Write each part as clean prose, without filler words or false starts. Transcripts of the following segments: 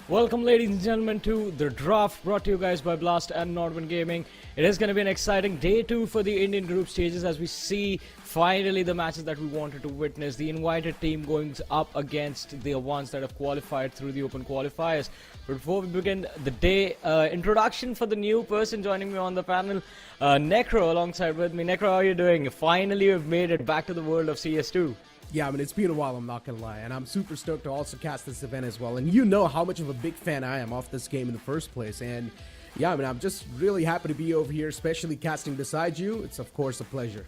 Welcome, ladies and gentlemen, to the draft brought to you guys by Blast and Nordman Gaming. It is going to be an exciting day 2 for the Indian group stages as we see finally the matches that we wanted to witness. The invited team going up against the ones that have qualified through the open qualifiers. But before we begin the day, introduction for the new person joining me on the panel, Necro alongside with me. Necro, how are you doing? Finally, we've made it back to the world of CS2. Yeah, I mean, it's been a while, I'm not gonna lie, and I'm super stoked to also cast this event as well. And you know how much of a big fan I am of this game in the first place. And yeah, I mean, I'm just really happy to be over here, especially casting beside you. It's, of course, a pleasure.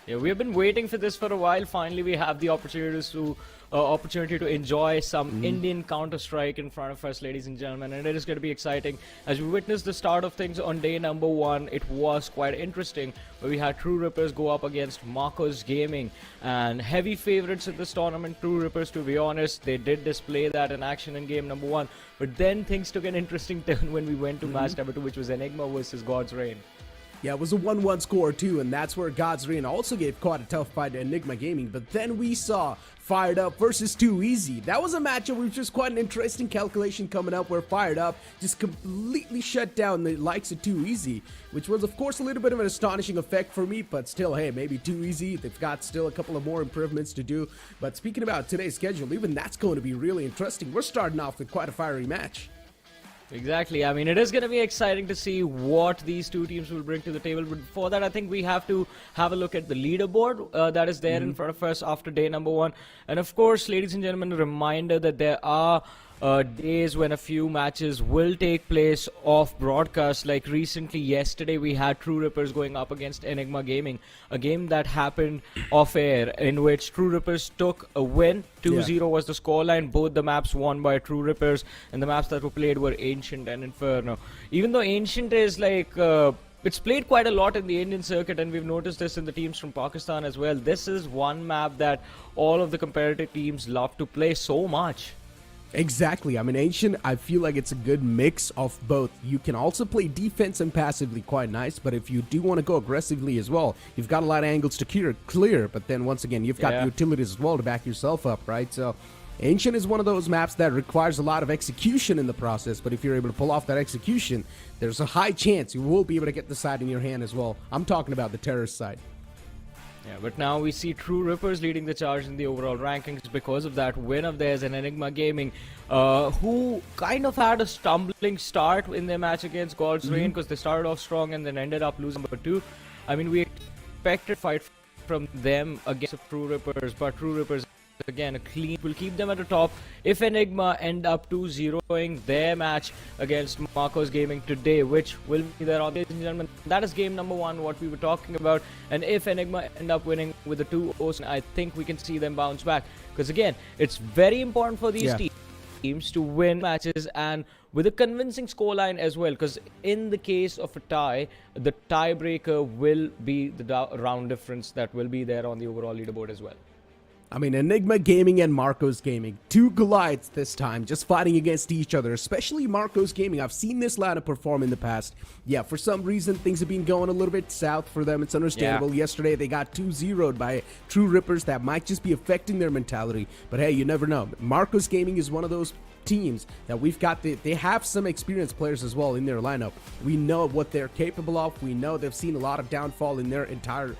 Yeah, we have been waiting for this for a while. Finally, we have the opportunity to enjoy some Indian Counter-Strike in front of us, ladies and gentlemen, and it is going to be exciting. As we witnessed the start of things on day number 1, it was quite interesting, where we had True Rippers go up against Marcos Gaming, and heavy favorites in this tournament, True Rippers, to be honest. They did display that in action in game number 1, but then things took an interesting turn when we went to match number 2, which was Enigma versus God's Reign. Yeah, it was a 1-1 score too, and that's where God's Reign also gave quite a tough fight to Enigma Gaming. But then we saw Fired Up versus Too Easy. That was a matchup which was quite an interesting calculation coming up, where Fired Up just completely shut down the likes of Too Easy, which was of course a little bit of an astonishing effect for me, but still, hey, maybe Too Easy, they've got still a couple of more improvements to do. But speaking about today's schedule, even that's going to be really interesting. We're starting off with quite a fiery match. Exactly. I mean, it is going to be exciting to see what these two teams will bring to the table. But before that, I think we have to have a look at the leaderboard that is there in front of us after day number 1. And of course, ladies and gentlemen, a reminder that there are days when a few matches will take place off broadcast. Like recently, yesterday, we had True Rippers going up against Enigma Gaming, a game that happened off air, in which True Rippers took a win. 2-0 was the scoreline. Both the maps won by True Rippers, and the maps that were played were Ancient and Inferno. Even though Ancient is like it's played quite a lot in the Indian circuit, and we've noticed this in the teams from Pakistan as well. This is one map that all of the competitive teams love to play so much. Exactly. I mean, Ancient, I feel like it's a good mix of both. You can also play defense and passively quite nice, but if you do want to go aggressively as well, you've got a lot of angles to clear, but then once again, you've got the utilities as well to back yourself up, right? So Ancient is one of those maps that requires a lot of execution in the process, but if you're able to pull off that execution, there's a high chance you will be able to get the side in your hand as well. I'm talking about the terrorist side. Yeah, but now we see True Rippers leading the charge in the overall rankings because of that win of theirs in Enigma Gaming, who kind of had a stumbling start in their match against God's Reign, because they started off strong and then ended up losing number 2. I mean, we expected fight from them against True Rippers, but True Rippers again, a clean will keep them at the top if Enigma end up 2-0ing their match against Marcos Gaming today, which will be there on, ladies and gentlemen. That is game number 1, what we were talking about. And if Enigma end up winning with the 2-0, I think we can see them bounce back, because again, it's very important for these teams to win matches and with a convincing scoreline as well, because in the case of a tie, the tiebreaker will be the round difference that will be there on the overall leaderboard as well. I mean, Enigma Gaming and Marcos Gaming, two Goliaths this time, just fighting against each other, especially Marcos Gaming. I've seen this lineup perform in the past. Yeah, for some reason, things have been going a little bit south for them. It's understandable. Yesterday, they got 2-0'd by True Rippers. That might just be affecting their mentality. But hey, you never know. Marcos Gaming is one of those teams that we've got. They have some experienced players as well in their lineup. We know what they're capable of. We know they've seen a lot of downfall in their entire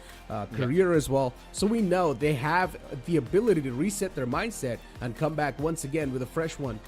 career as well. So we know they have the ability to reset their mindset and come back once again with a fresh one.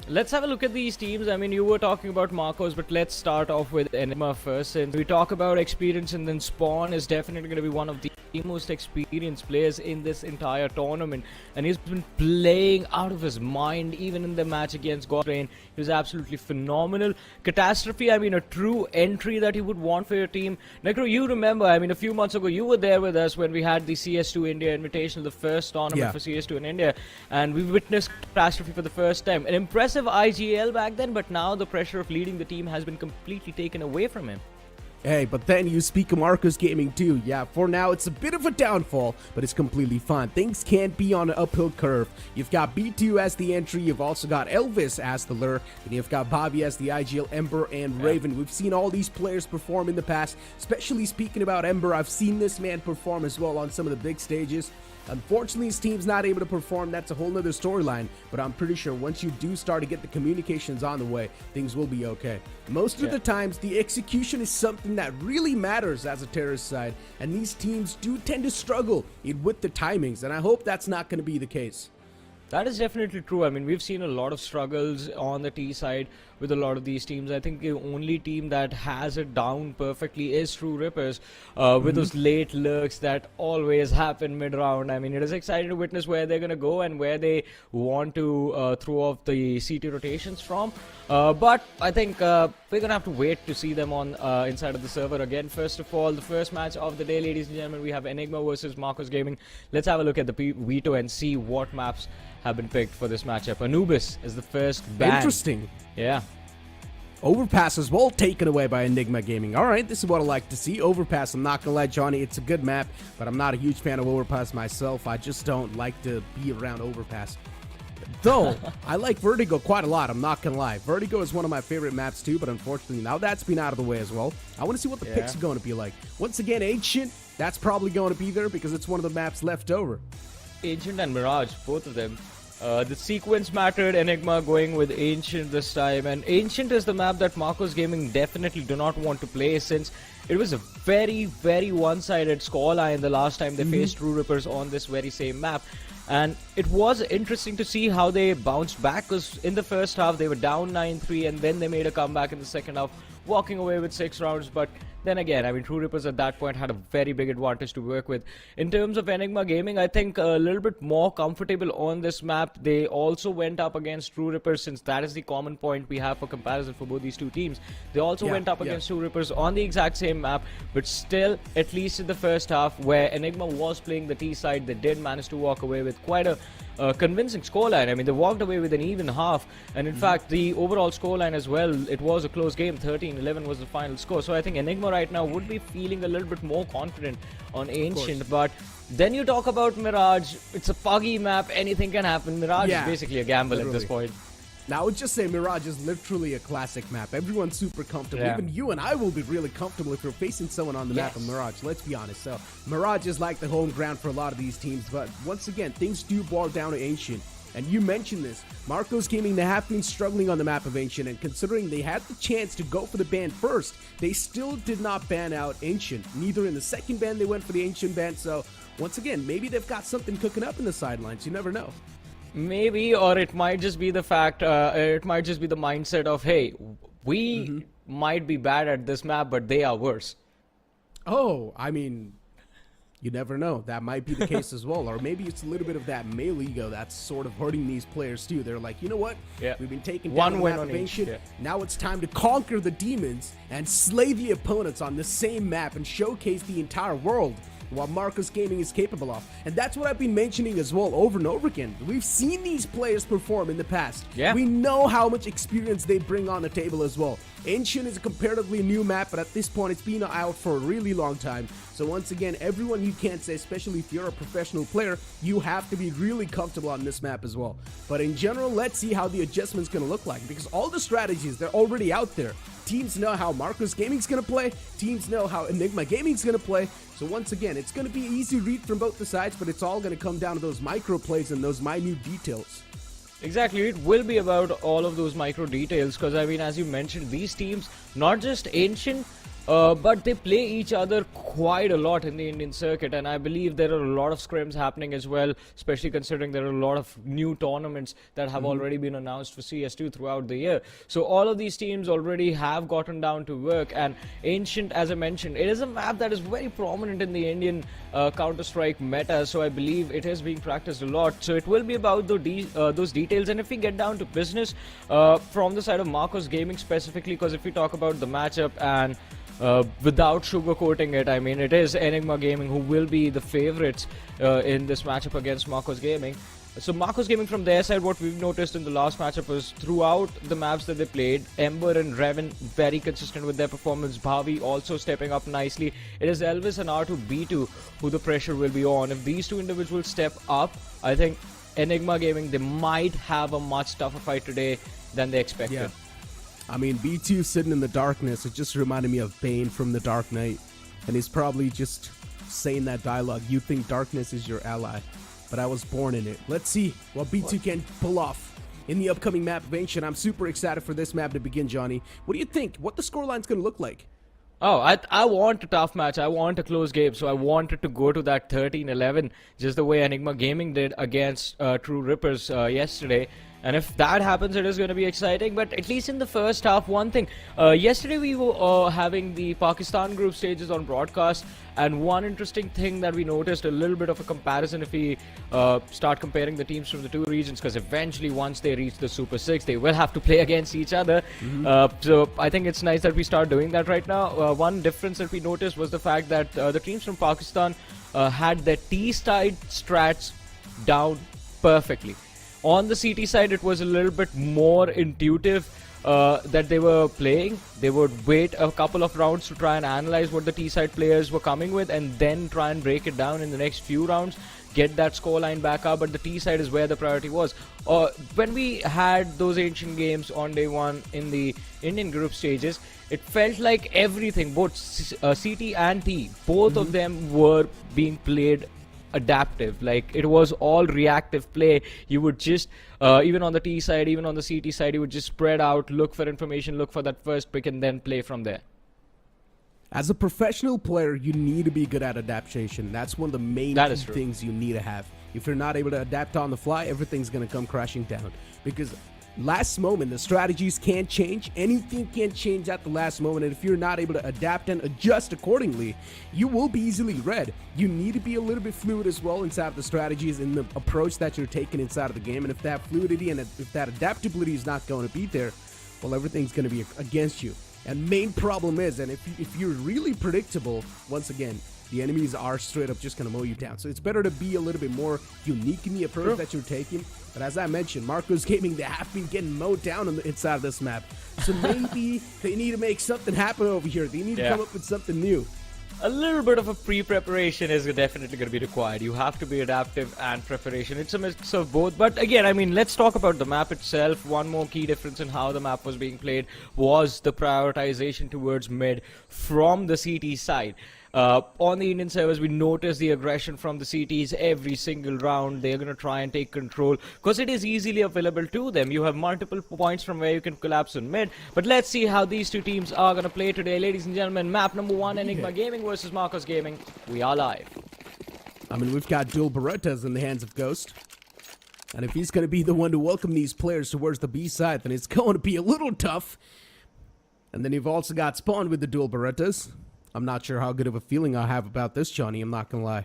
Let's have a look at these teams. I mean, you were talking about Marcos, but let's start off with Enigma first. Since we talk about experience, and then Spawn is definitely going to be one of the most experienced players in this entire tournament, and he's been playing out of his mind even in the match against God's Reign. He was absolutely phenomenal. Catastrophe, I mean, a true entry that you would want for your team. Necro, you remember, I mean, a few months ago, you were there with us when we had the CS2 India Invitational, the first tournament for CS2 in India, and we witnessed Catastrophe for the first time. An impressive IGL back then, but now the pressure of leading the team has been completely taken away from him. Hey, but then you speak of Marcos Gaming too. Yeah, for now it's a bit of a downfall, but it's completely fine. Things can't be on an uphill curve. You've got B2 as the entry, you've also got Elvis as the lure, and you've got Bobby as the IGL, Ember, and Raven. We've seen all these players perform in the past, especially speaking about Ember. I've seen this man perform as well on some of the big stages. Unfortunately, his team's not able to perform. That's a whole nother storyline, but I'm pretty sure once you do start to get the communications on the way, things will be okay. Most of the times, the execution is something that really matters as a terrorist side, and these teams do tend to struggle with the timings, and I hope that's not going to be the case. That is definitely true. I mean, we've seen a lot of struggles on the T side with a lot of these teams. I think the only team that has it down perfectly is True Rippers, with those late lurks that always happen mid-round. I mean, it is exciting to witness where they're going to go and where they want to throw off the CT rotations from. But I think we're going to have to wait to see them on inside of the server again. First of all, the first match of the day, ladies and gentlemen, we have Enigma versus Marcos Gaming. Let's have a look at the Veto and see what maps have been picked for this matchup. Anubis is the first ban. Interesting. Yeah. Overpass as well, taken away by Enigma Gaming. Alright, this is what I like to see. Overpass, I'm not gonna lie, Johnny, it's a good map, but I'm not a huge fan of Overpass myself. I just don't like to be around Overpass. Though, I like Vertigo quite a lot, I'm not gonna lie. Vertigo is one of my favorite maps too, but unfortunately now that's been out of the way as well. I want to see what the picks are going to be like. Once again, Ancient, that's probably going to be there because it's one of the maps left over. Ancient and Mirage, both of them. The sequence mattered, Enigma going with Ancient this time, and Ancient is the map that Marcos Gaming definitely do not want to play, since it was a very, very one-sided scoreline the last time they faced True Rippers on this very same map. And it was interesting to see how they bounced back, because in the first half they were down 9-3 and then they made a comeback in the second half, walking away with 6 rounds. But then again, I mean, True Rippers at that point had a very big advantage to work with. In terms of Enigma Gaming, I think a little bit more comfortable on this map. They also went up against True Rippers, since that is the common point we have for comparison for both these two teams. They also went up against True Rippers on the exact same map, but still, at least in the first half, where Enigma was playing the T side, they did manage to walk away with quite a convincing scoreline. I mean, they walked away with an even half, and in fact, the overall scoreline as well, it was a close game. 13-11 was the final score. So I think Enigma right now would be feeling a little bit more confident on Ancient, but then you talk about Mirage, it's a puggy map, anything can happen. Mirage is basically a gamble at this point. Now, I would just say Mirage is literally a classic map. Everyone's super comfortable. Even you and I will be really comfortable if you're facing someone on the map of Mirage. Let's be honest. So, Mirage is like the home ground for a lot of these teams. But once again, things do boil down to Ancient. And you mentioned this. Marcos Gaming, they have been struggling on the map of Ancient. And considering they had the chance to go for the ban first, they still did not ban out Ancient. Neither in the second ban they went for the Ancient ban. So, once again, maybe they've got something cooking up in the sidelines. You never know. Maybe, or it might just be the fact, it might just be the mindset of, hey, we might be bad at this map, but they are worse. Oh, I mean, you never know. That might be the case as well. Or maybe it's a little bit of that male ego that's sort of hurting these players too. They're like, you know what? We've been taking down the map of Ancient. Now it's time to conquer the demons and slay the opponents on the same map and showcase the entire world what Marcos Gaming is capable of. And that's what I've been mentioning as well over and over again. We've seen these players perform in the past. We know how much experience they bring on the table as well. Ancient is a comparatively new map, but at this point it's been out for a really long time. So once again, everyone you can't say, especially if you're a professional player, you have to be really comfortable on this map as well. But in general, let's see how the adjustment's going to look like, because all the strategies, they're already out there. Teams know how Marcos Gaming's going to play. Teams know how Enigma Gaming's going to play. So once again, it's going to be an easy read from both the sides, but it's all going to come down to those micro plays and those minute details. Exactly, it will be about all of those micro details, because I mean, as you mentioned, these teams, not just Ancient, but they play each other quite a lot in the Indian circuit, and I believe there are a lot of scrims happening as well, especially considering there are a lot of new tournaments that have already been announced for CS2 throughout the year. So all of these teams already have gotten down to work, and Ancient, as I mentioned, it is a map that is very prominent in the Indian Counter-Strike meta, so I believe it is being practiced a lot. So it will be about those details, and if we get down to business from the side of Marcos Gaming specifically, because if we talk about the matchup and without sugarcoating it, I mean, it is Enigma Gaming who will be the favorites in this matchup against Marcos Gaming. So Marcos Gaming, from their side, what we've noticed in the last matchup was throughout the maps that they played, Ember and Revan very consistent with their performance. Bhavi also stepping up nicely. It is Elvis and R2B2 who the pressure will be on. If these two individuals step up, I think Enigma Gaming, they might have a much tougher fight today than they expected. I mean, B2 sitting in the darkness, it just reminded me of Bane from The Dark Knight. And he's probably just saying that dialogue. You think darkness is your ally, but I was born in it. Let's see what B2 can pull off in the upcoming map of Ancient. I'm super excited for this map to begin, Johnny. What do you think? What the scoreline's going to look like? Oh, I want a tough match. I want a close game. So I wanted to go to that 13-11, just the way Enigma Gaming did against True Rippers yesterday. And if that happens, it is going to be exciting. But at least in the first half, one thing. Yesterday we were having the Pakistan group stages on broadcast. And one interesting thing that we noticed, a little bit of a comparison if we start comparing the teams from the two regions. Because eventually, once they reach the Super 6, they will have to play against each other. So I think it's nice that we start doing that right now. One difference that we noticed was the fact that the teams from Pakistan had their T-side strats down perfectly. On the CT side, it was a little bit more intuitive that they were playing. They would wait a couple of rounds to try and analyze what the T-side players were coming with and then try and break it down in the next few rounds, get that scoreline back up, but the T-side is where the priority was. When we had those Ancient games on day one in the Indian group stages, it felt like everything, both CT and T, both of them were being played adaptive. Like, it was all reactive play. You would just even on the T side, even on the CT side, you would just spread out, look for information, look for that first pick, and then play from there. As a professional player, you need to be good at adaptation. That's one of the main key things you need to have. If you're not able to adapt on the fly, everything's going to come crashing down. Because last moment, the strategies can't change. Anything can change at the last moment. And if you're not able to adapt and adjust accordingly, you will be easily read. You need to be a little bit fluid as well inside of the strategies and the approach that you're taking inside of the game. And if that fluidity and if that adaptability is not going to be there, well, everything's going to be against you. And main problem is, and if you're really predictable, once again, the enemies are straight up just going to mow you down. So it's better to be a little bit more unique in the approach that you're taking. But as I mentioned, Marco's Gaming, they have been getting mowed down on the inside of this map. So maybe they need to make something happen over here. They need to come up with something new. A little bit of a pre-preparation is definitely going to be required. You have to be adaptive and preparation. It's a mix of both. But again, I mean, let's talk about the map itself. One more key difference in how the map was being played was the prioritization towards mid from the CT side. On the Indian servers, we notice the aggression from the CTs every single round. They're going to try and take control because it is easily available to them. You have multiple points from where you can collapse in mid. But let's see how these two teams are going to play today. Ladies and gentlemen, map number 1, Enigma Gaming versus Marcos Gaming. We are live. I mean, we've got dual Berettas in the hands of Ghost. And if he's going to be the one to welcome these players towards the B side, then it's going to be a little tough. And then you've also got Spawn with the dual Berettas. I'm not sure how good of a feeling I have about this, Johnny. I'm not going to lie.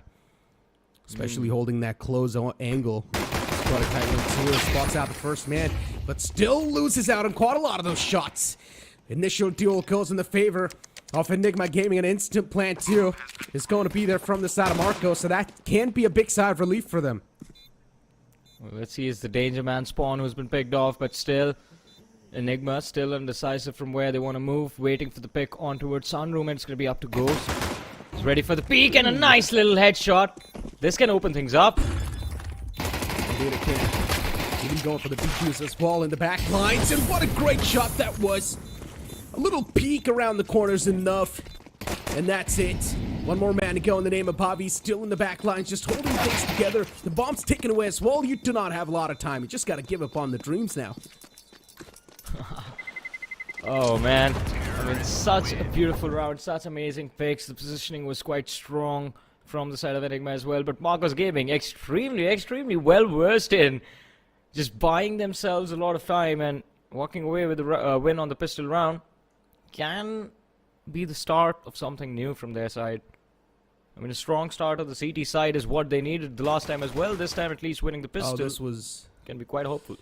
Especially holding that close angle. Got a tight little tour, spots out the first man, but still loses out on quite a lot of those shots. Initial duel goes in the favor of Enigma Gaming. An instant plant 2 is going to be there from the side of Marco, so that can be a big sigh of relief for them. Well, let's see, it's the Danger Man Spawn who's been picked off, but still... Enigma still undecisive from where they want to move, waiting for the pick on towards Sunroom, and it's going to be up to Ghost. He's ready for the peek and a nice little headshot. This can open things up. Indeed it can. Even going for the BQs as well in the back lines, and what a great shot that was. A little peek around the corners enough, and that's it. One more man to go in the name of Bobby, still in the back lines, just holding things together. The bomb's taken away as well. You do not have a lot of time. You just got to give up on the dreams now. Oh man, I mean, such a beautiful round, such amazing picks. The positioning was quite strong from the side of Enigma as well, but Marcos Gaming extremely well versed in just buying themselves a lot of time and walking away with the win on the pistol round can be the start of something new from their side. I mean, a strong start of the CT side is what they needed the last time as well. This time at least winning the pistol can be quite hopeful.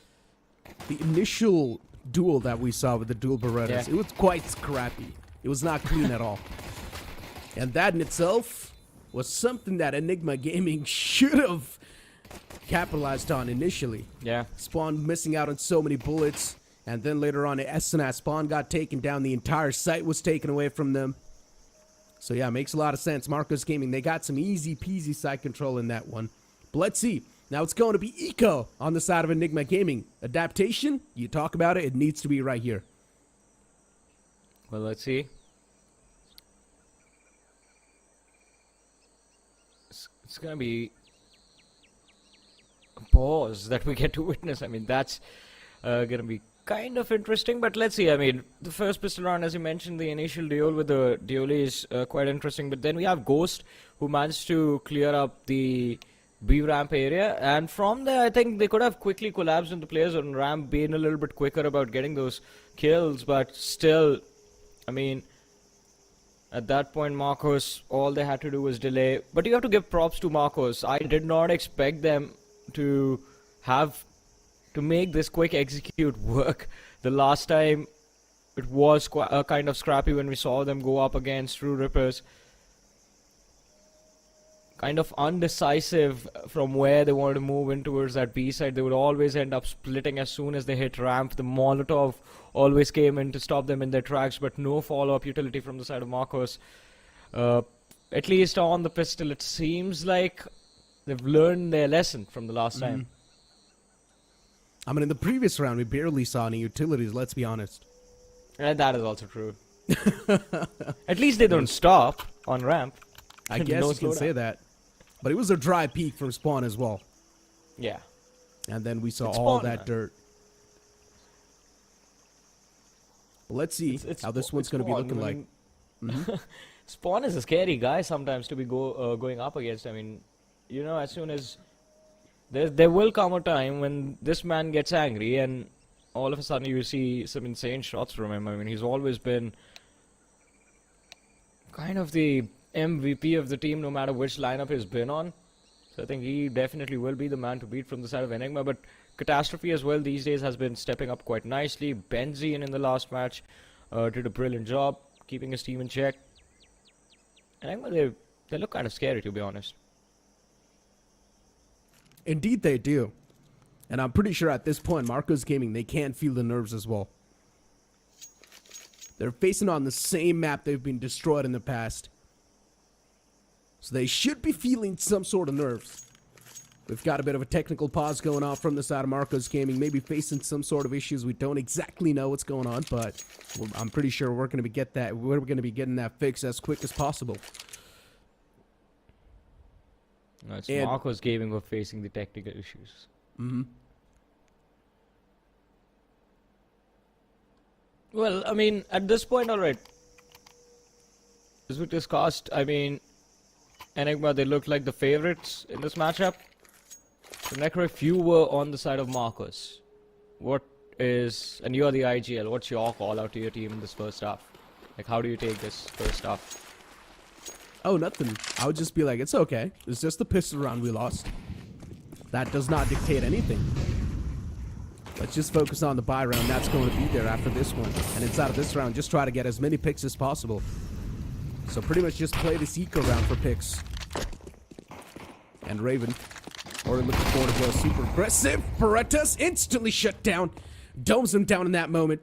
The initial duel that we saw with the dual Berettas, it was quite scrappy. It was not clean at all. And that in itself was something that Enigma Gaming should have capitalized on initially. Yeah. Spawn missing out on so many bullets, and then later on as Spawn got taken down, the entire site was taken away from them. So yeah, makes a lot of sense. Marcos Gaming, they got some easy peasy site control in that one. But let's see. Now it's going to be Eco on the side of Enigma Gaming. Adaptation, you talk about it, it needs to be right here. Well, let's see. going to be a pause that we get to witness. I mean, that's going to be kind of interesting, but let's see. I mean, the first pistol round, as you mentioned, the initial duel with the Dioli is quite interesting, but then we have Ghost, who managed to clear up the B ramp area, and from there I think they could have quickly collapsed into players on ramp, been a little bit quicker about getting those kills, but still, I mean, at that point Marcos, all they had to do was delay. But you have to give props to Marcos. I did not expect them to make this quick execute work. The last time it was kind of scrappy when we saw them go up against True Rippers. Kind of undecisive from where they wanted to move in towards that B side. They would always end up splitting as soon as they hit ramp. The Molotov always came in to stop them in their tracks, but no follow-up utility from the side of Marcos. At least on the pistol, it seems like they've learned their lesson from the last time. I mean, in the previous round, we barely saw any utilities, let's be honest. And that is also true. At least they don't stop on ramp. I guess you can say that. But it was a dry peak from spawn as well. Yeah. And then we saw It's all spawn, that man. dirt. Let's see how this one's going to be looking like. Spawn is a scary guy sometimes to be going up against. I mean, you know, as soon as there will come a time when this man gets angry and all of a sudden you see some insane shots from him. I mean, he's always been kind of the MVP of the team no matter which lineup he's been on. So I think he definitely will be the man to beat from the side of Enigma. But Catastrophe as well these days has been stepping up quite nicely. Benzine in the last match did a brilliant job keeping his team in check. Enigma, they look kind of scary, to be honest. Indeed they do. And I'm pretty sure at this point, Marcos Gaming, they can feel the nerves as well. They're facing on the same map they've been destroyed in the past. So they should be feeling some sort of nerves. We've got a bit of a technical pause going on from the side of Marcos Gaming, maybe facing some sort of issues. We don't exactly know what's going on, but I'm pretty sure we're going to be getting that fixed as quick as possible. No, it's Marcos Gaming who are facing the technical issues. Well, I mean, at this point, alright. As we discussed, I mean, Enigma, they look like the favorites in this matchup. So, Necro, if you were on the side of Marcos, and you're the IGL, what's your call out to your team in this first half? Like, how do you take this first half? Oh, nothing. I would just be like, it's okay. It's just the pistol round we lost. That does not dictate anything. Let's just focus on the buy round. That's going to be there after this one. And inside of this round, just try to get as many picks as possible. So pretty much just play this eco round for picks. And Raven, already looking forward to go super aggressive. Berettas instantly shut down. Domes him down in that moment.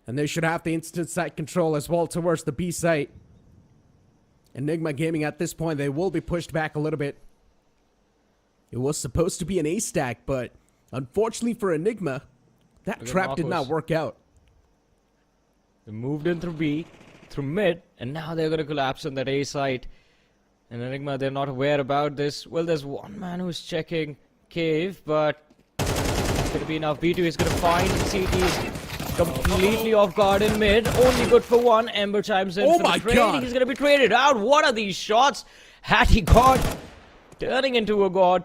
And they should have the instant site control as well towards the B site. Enigma Gaming at this point, they will be pushed back a little bit. It was supposed to be an A stack, but unfortunately for Enigma, that trap did not work out. They moved in through B, through mid, and now they're going to collapse on that A site. And Enigma, they're not aware about this. Well, there's one man who's checking cave, but it's going to be enough. B2 is going to find CT. Completely off guard in mid. Only good for one. Ember chimes in for the trade. God. He's going to be traded out. What are these shots? Hattie God turning into a god.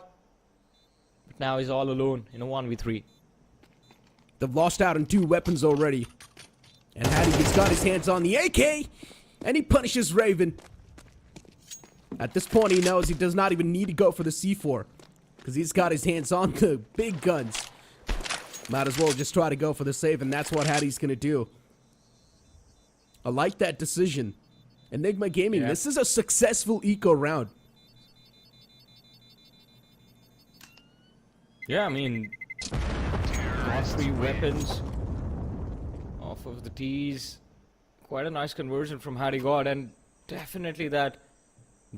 But now he's all alone in a 1v3. They've lost out on 2 weapons already. And Hattie has got his hands on the AK. And he punishes Raven. At this point, he knows he does not even need to go for the C4. Because he's got his hands on the big guns. Might as well just try to go for the save, and that's what Hattie's going to do. I like that decision. Enigma Gaming, this is a successful eco round. Yeah, I mean, got 3 weapons off of the T's. Quite a nice conversion from Hattie God, and definitely that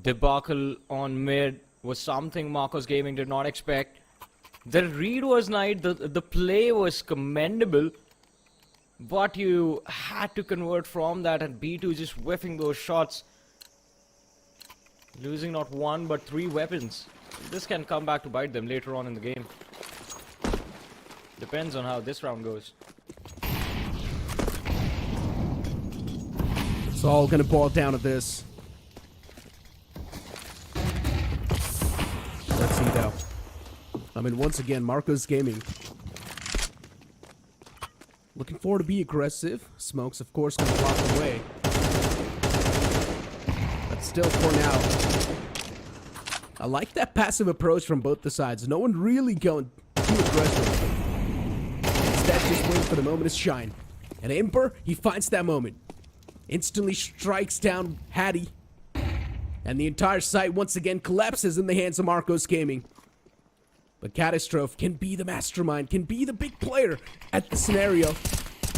debacle on mid was something Marcos Gaming did not expect. The read was nice, the play was commendable, but you had to convert from that, and B2 just whiffing those shots. Losing not one but 3 weapons. This can come back to bite them later on in the game. Depends on how this round goes. It's all gonna boil down to this. Let's see though. I mean, once again, Marcos Gaming looking forward to be aggressive. Smokes, of course, gonna block away. But still, for now, I like that passive approach from both the sides. No one really going too aggressive. Instead, just waiting for the moment to shine. And Ember, he finds that moment. Instantly strikes down Hattie. And the entire site once again collapses in the hands of Marcos Gaming. But Catastrophe can be the mastermind, can be the big player at the scenario.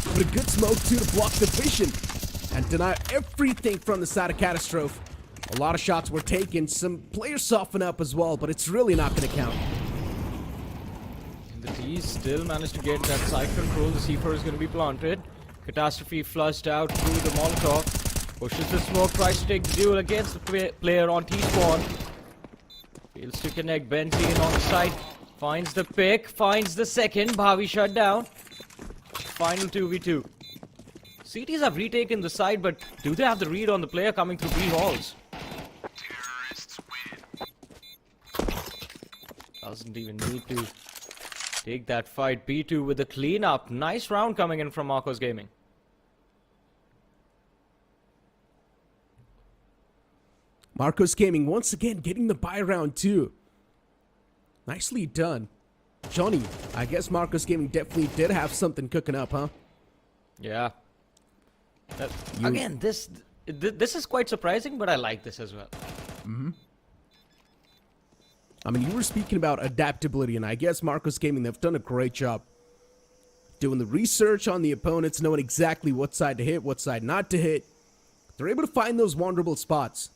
But a good smoke too to block the vision and deny everything from the side of Catastrophe. A lot of shots were taken, some players soften up as well, but it's really not going to count. And the T's still managed to get that side control. The C4 is going to be planted. Catastrophe flushed out through the Molotov. Pushes the smoke, tries to take the duel against the player on T-spawn. Fails to connect. Benzine on the side. Finds the pick, finds the second. Bhavi shut down. Final 2v2. CTs have retaken the side, but do they have the read on the player coming through B halls? Doesn't even need to take that fight. B2 with the cleanup. Nice round coming in from Marcos Gaming. Marcos Gaming once again getting the buy round too. Nicely done. Johnny, I guess Marcos Gaming definitely did have something cooking up, huh? Yeah. Again, this is quite surprising, but I like this as well. I mean, you were speaking about adaptability, and I guess Marcos Gaming, they've done a great job doing the research on the opponents, knowing exactly what side to hit, what side not to hit. They're able to find those vulnerable spots.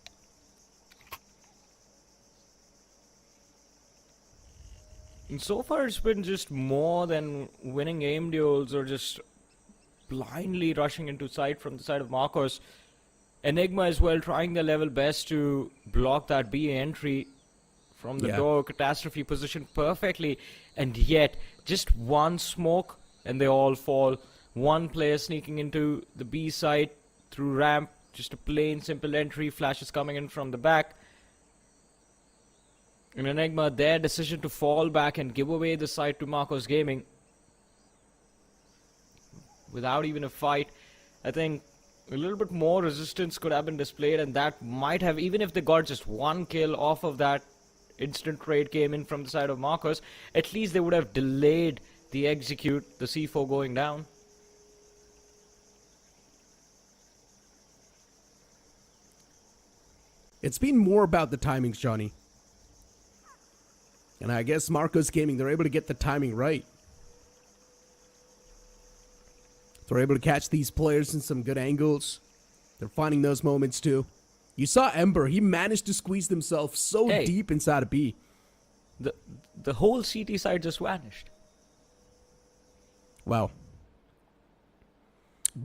And so far, it's been just more than winning aim duels or just blindly rushing into sight from the side of Marcos. Enigma as well trying their level best to block that B entry from the door. Catastrophe positioned perfectly, and yet just one smoke and they all fall. One player sneaking into the B side through ramp, just a plain simple entry. Flashes coming in from the back. In Enigma, their decision to fall back and give away the site to Marcos Gaming without even a fight. I think a little bit more resistance could have been displayed, and that might have, even if they got just one kill off of that instant trade came in from the side of Marcos, at least they would have delayed the execute, the C4 going down. It's been more about the timings, Johnny. And I guess Marcos Gaming, they're able to get the timing right. They're able to catch these players in some good angles. They're finding those moments too. You saw Ember, he managed to squeeze himself so deep inside of B. The whole CT side just vanished. Wow.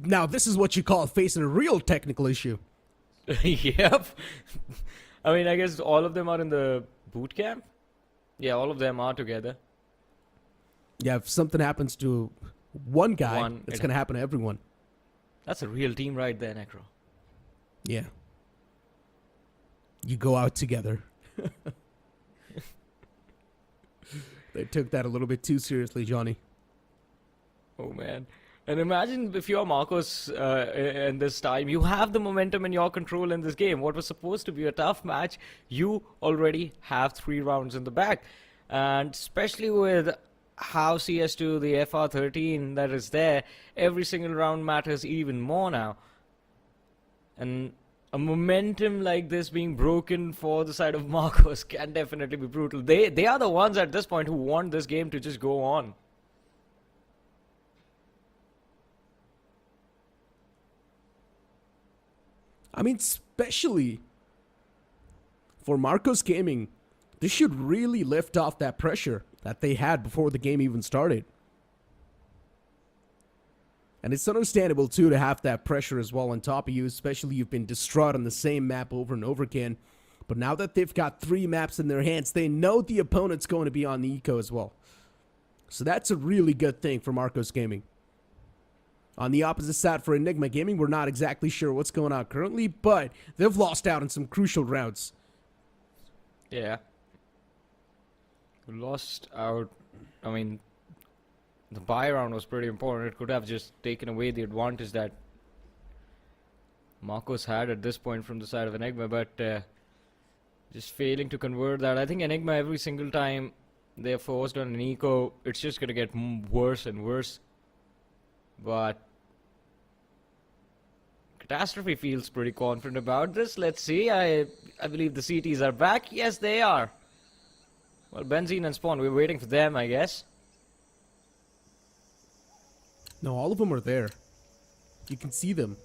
Now this is what you call facing a real technical issue. Yep. I mean, I guess all of them are in the boot camp. Yeah, all of them are together. Yeah, if something happens to one guy, it's going to happen to everyone. That's a real team right there, Necro. Yeah. You go out together. They took that a little bit too seriously, Johnny. Oh, man. And imagine if you're Marcos in this time, you have the momentum in your control in this game. What was supposed to be a tough match, you already have 3 rounds in the bag. And especially with how CS2, the FR13 that is there, every single round matters even more now. And a momentum like this being broken for the side of Marcos can definitely be brutal. They are the ones at this point who want this game to just go on. I mean, especially for Marcos Gaming, this should really lift off that pressure that they had before the game even started. And it's understandable, too, to have that pressure as well on top of you, especially you've been distraught on the same map over and over again. But now that they've got 3 maps in their hands, they know the opponent's going to be on the eco as well. So that's a really good thing for Marcos Gaming. On the opposite side for Enigma Gaming, we're not exactly sure what's going on currently, but they've lost out in some crucial rounds. Yeah. Lost out. I mean, the buy round was pretty important. It could have just taken away the advantage that Marcos had at this point from the side of Enigma, but just failing to convert that. I think Enigma, every single time they're forced on an eco, it's just going to get worse and worse. But Catastrophe feels pretty confident about this. Let's see. I believe the CTs are back. Yes, they are. Well, Benzene and Spawn, we're waiting for them, I guess. No, all of them are there. You can see them.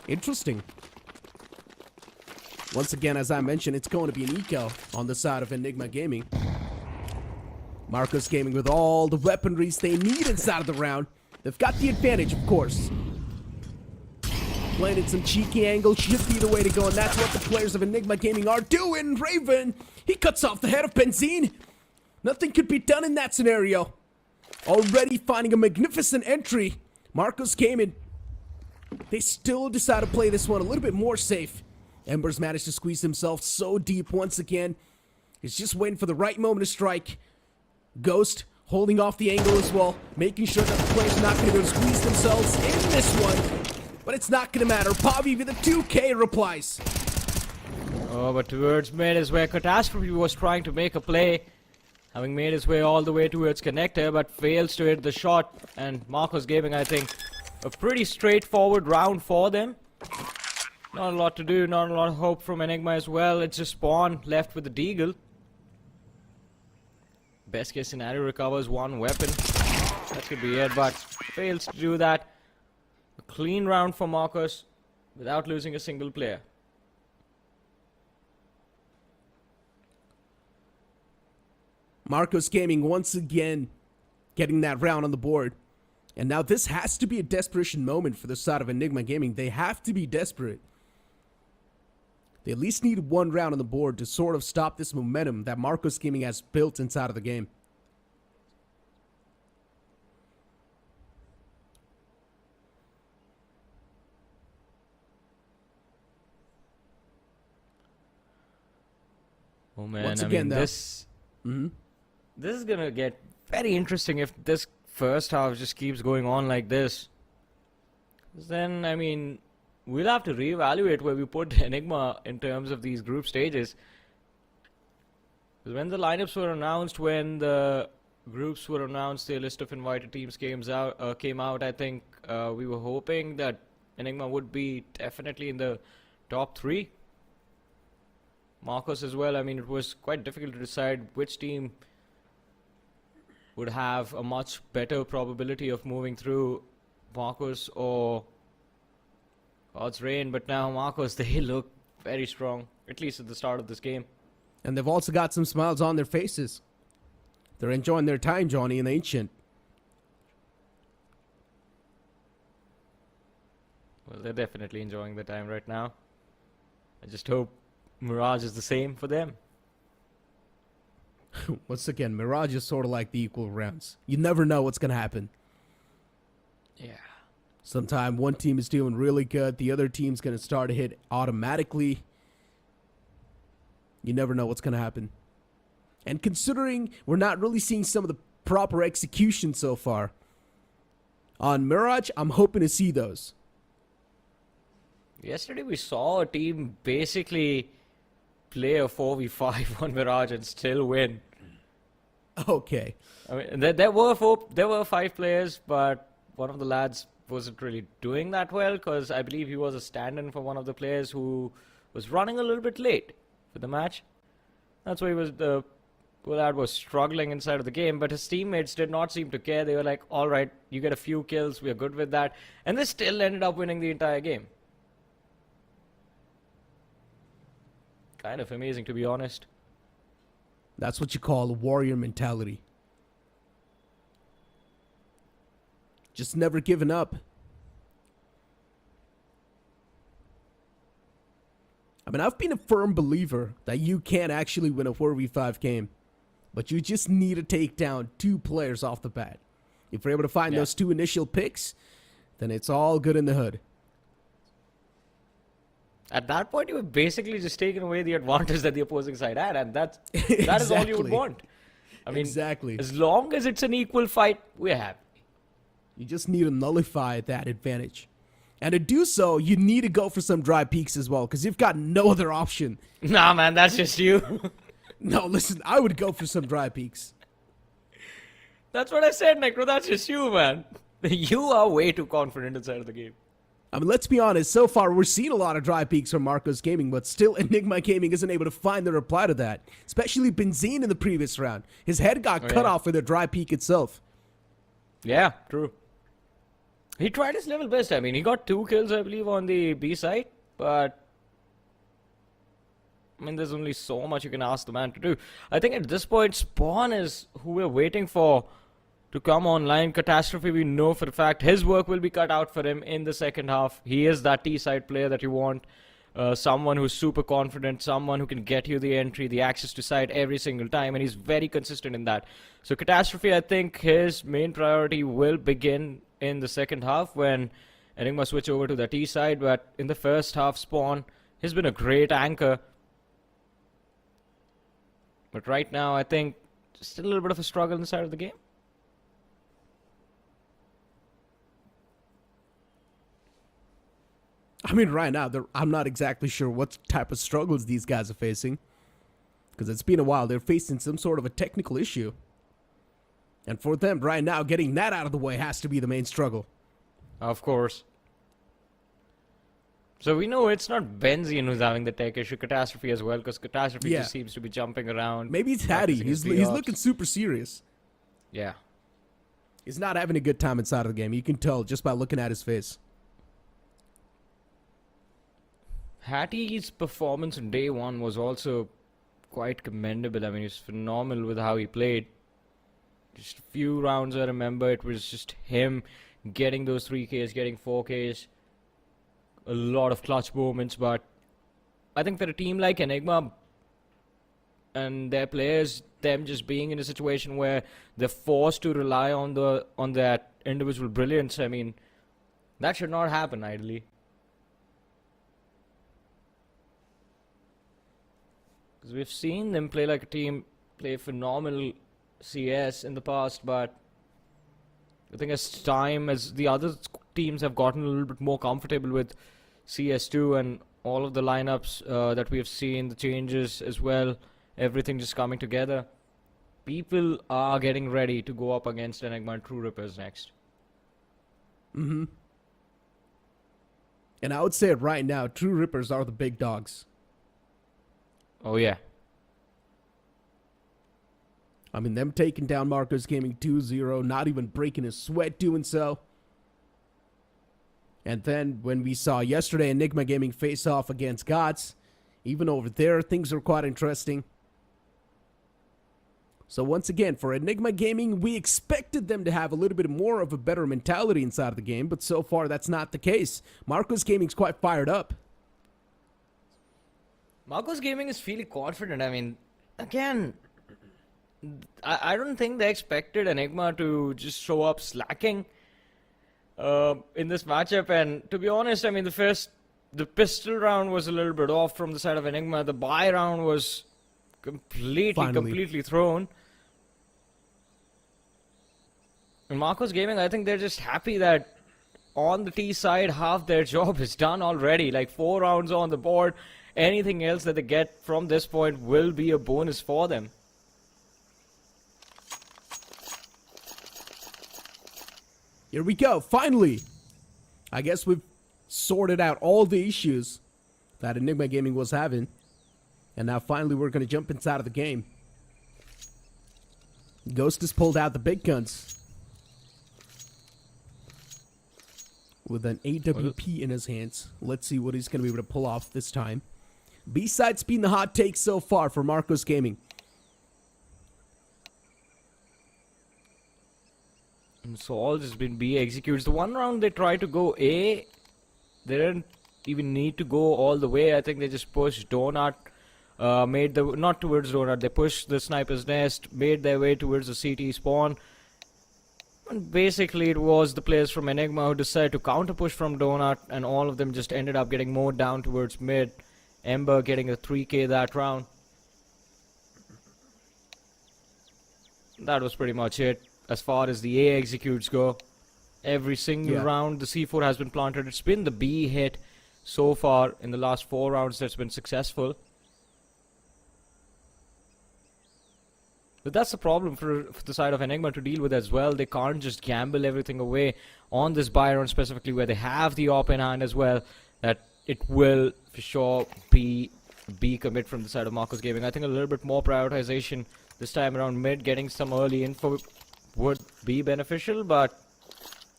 Interesting. Once again, as I mentioned, it's going to be an eco on the side of Enigma Gaming. Marcos Gaming with all the weaponries they need inside of the round. They've got the advantage, of course. Playing in some cheeky angles should be the way to go, and that's what the players of Enigma Gaming are doing. Raven, he cuts off the head of Benzene. Nothing could be done in that scenario. Already finding a magnificent entry. Marcos Gaming, they still decide to play this one a little bit more safe. Embers managed to squeeze himself so deep once again. He's just waiting for the right moment to strike. Ghost holding off the angle as well, making sure that the players are not going to be able to squeeze themselves in this one. But it's not going to matter. Pavi with a 2K replies. Oh, but towards mid is where Catastrophe was trying to make a play. Having made his way all the way towards connector, but fails to hit the shot. And Marcos Gaming, I think, a pretty straightforward round for them. Not a lot to do, not a lot of hope from Enigma as well. It's just Spawn left with the Deagle. Best case scenario, recovers one weapon. That could be it, but fails to do that. A clean round for Marcos without losing a single player. Marcos Gaming once again getting that round on the board. And now this has to be a desperation moment for the side of Enigma Gaming. They have to be desperate. They at least need one round on the board to sort of stop this momentum that Marcos Gaming has built inside of the game. Oh man, Once I again, mean, though. this is gonna get very interesting if this first half just keeps going on like this. 'Cause then, I mean, we'll have to reevaluate where we put Enigma in terms of these group stages. Because when the lineups were announced, when the groups were announced, the list of invited teams came out, I think we were hoping that Enigma would be definitely in the top 3. Marcos as well. I mean, it was quite difficult to decide which team would have a much better probability of moving through, Marcos or God's Reign. But now Marcos, they look very strong, at least at the start of this game. And they've also got some smiles on their faces. They're enjoying their time, Johnny and Ancient. Well, they're definitely enjoying the time right now. I just hope Mirage is the same for them. Once again, Mirage is sort of like the equal rounds. You never know what's going to happen. Yeah. Sometime one team is doing really good. The other team's going to start to hit automatically. You never know what's going to happen. And considering we're not really seeing some of the proper execution so far, on Mirage, I'm hoping to see those. Yesterday we saw a team basically play a 4v5 on Mirage and still win. Okay. I mean, there were 5 players, but one of the lads wasn't really doing that well because I believe he was a stand-in for one of the players who was running a little bit late for the match. That's why the lad was struggling inside of the game, but his teammates did not seem to care. They were like, all right, you get a few kills, we are good with that. And they still ended up winning the entire game. Kind of amazing, to be honest. That's what you call a warrior mentality. Just never giving up. I mean, I've been a firm believer that you can actually win a 4v5 game, but you just need to take down 2 players off the bat. If you're able to find those 2 initial picks, then it's all good in the hood. At that point, you have basically just taken away the advantage that the opposing side had, and that is all you would want. I mean, as long as it's an equal fight, we're happy. You just need to nullify that advantage. And to do so, you need to go for some dry peaks as well, because you've got no other option. Nah, man, that's just you. No, listen, I would go for some dry peaks. That's what I said, Necro. That's just you, man. You are way too confident inside of the game. I mean, let's be honest. So far, we're seeing a lot of dry peaks from Marcos Gaming, but still, Enigma Gaming isn't able to find the reply to that. Especially Benzine in the previous round. His head got cut off with a dry peak itself. Yeah, true. He tried his level best. I mean, he got 2 kills, I believe, on the B side, but I mean, there's only so much you can ask the man to do. I think at this point, Spawn is who we're waiting for to come online. Catastrophe, we know for a fact his work will be cut out for him in the second half. He is that T-side player that you want. Someone who's super confident, someone who can get you the entry, the access to side every single time, and he's very consistent in that. So Catastrophe, I think his main priority will begin in the second half when Enigma switch over to the T side, but in the first half, Spawn has been a great anchor. But right now, I think just a little bit of a struggle inside of the game. I mean, right now, I'm not exactly sure what type of struggles these guys are facing. Because it's been a while. They're facing some sort of a technical issue. And for them, right now, getting that out of the way has to be the main struggle. Of course. So we know it's not Benzine who's having the tech issue, Catastrophe as well, because Catastrophe just seems to be jumping around. Maybe it's Hattie. He's looking super serious. Yeah. He's not having a good time inside of the game. You can tell just by looking at his face. Hattie's performance on day 1 was also quite commendable. I mean, he was phenomenal with how he played. Just a few rounds I remember, it was just him getting those 3Ks, getting 4Ks. A lot of clutch moments, but I think for a team like Enigma and their players, them just being in a situation where they're forced to rely on that individual brilliance, I mean, that should not happen, ideally. Because we've seen them play like a team, play phenomenal CS in the past, but I think as the other teams have gotten a little bit more comfortable with CS2 and all of the lineups that we have seen, the changes as well, everything just coming together, people are getting ready to go up against Enigma and True Rippers next. And I would say right now, True Rippers are the big dogs. Oh yeah. I mean, them taking down Marcos Gaming 2-0, not even breaking a sweat doing so. And then when we saw yesterday Enigma Gaming face off against Gods, even over there, things are quite interesting. So once again, for Enigma Gaming, we expected them to have a little bit more of a better mentality inside of the game, but so far that's not the case. Marcos Gaming's quite fired up. Marcos Gaming is feeling confident. I mean, again, I don't think they expected Enigma to just show up slacking in this matchup. And to be honest, I mean, the pistol round was a little bit off from the side of Enigma. The buy round was completely thrown. And Marcos Gaming, I think they're just happy that on the T side, half their job is done already. Like 4 rounds on the board. Anything else that they get from this point will be a bonus for them. Here we go, finally! I guess we've sorted out all the issues that Enigma Gaming was having. And now finally we're going to jump inside of the game. Ghost has pulled out the big guns. With an AWP in his hands. Let's see what he's going to be able to pull off this time. B-side's been the hot take so far for Marcos Gaming. So all just been B executes. The one round they tried to go A, they didn't even need to go all the way. I think they just pushed Donut, not towards Donut, they pushed the Sniper's Nest, made their way towards the CT spawn. And basically it was the players from Enigma who decided to counter push from Donut, and all of them just ended up getting more down towards mid. Ember getting a 3k that round. That was pretty much it as far as the A executes go. Every single round the C4 has been planted. It's been the B hit so far in the last 4 rounds that's been successful. But that's the problem for the side of Enigma to deal with as well. They can't just gamble everything away on this buy round specifically, where they have the op in hand as well. That it will for sure be B commit from the side of Marcos Gaming. I think a little bit more prioritization this time around mid, getting some early info would be beneficial, but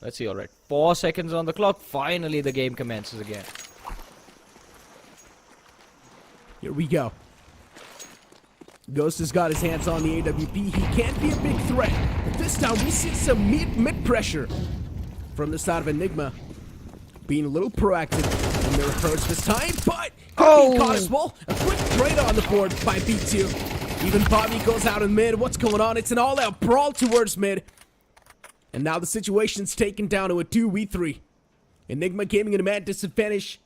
let's see. Alright, 4 seconds on the clock. Finally the game commences again. Here we go. Ghost has got his hands on the AWP. He can't be a big threat. But this time we see some mid pressure from the side of Enigma. Being a little proactive in their approach this time, but being caught as well. A quick trade on the board by B2. Even Bobby goes out in mid. What's going on? It's an all-out brawl towards mid. And now the situation's taken down to a 2v3. Enigma Gaming in a man disadvantage.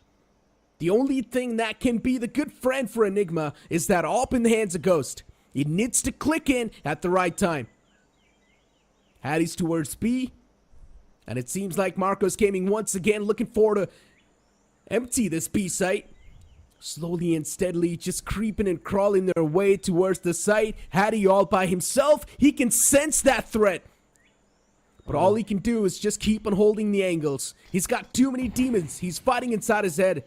The only thing that can be the good friend for Enigma is that AWP in the hands of Ghost. It needs to click in at the right time. Hattie's towards B. And it seems like Marcos Gaming once again looking forward to empty this B site. Slowly and steadily just creeping and crawling their way towards the site. Hattie all by himself. He can sense that threat. But all he can do is just keep on holding the angles. He's got too many demons. He's fighting inside his head.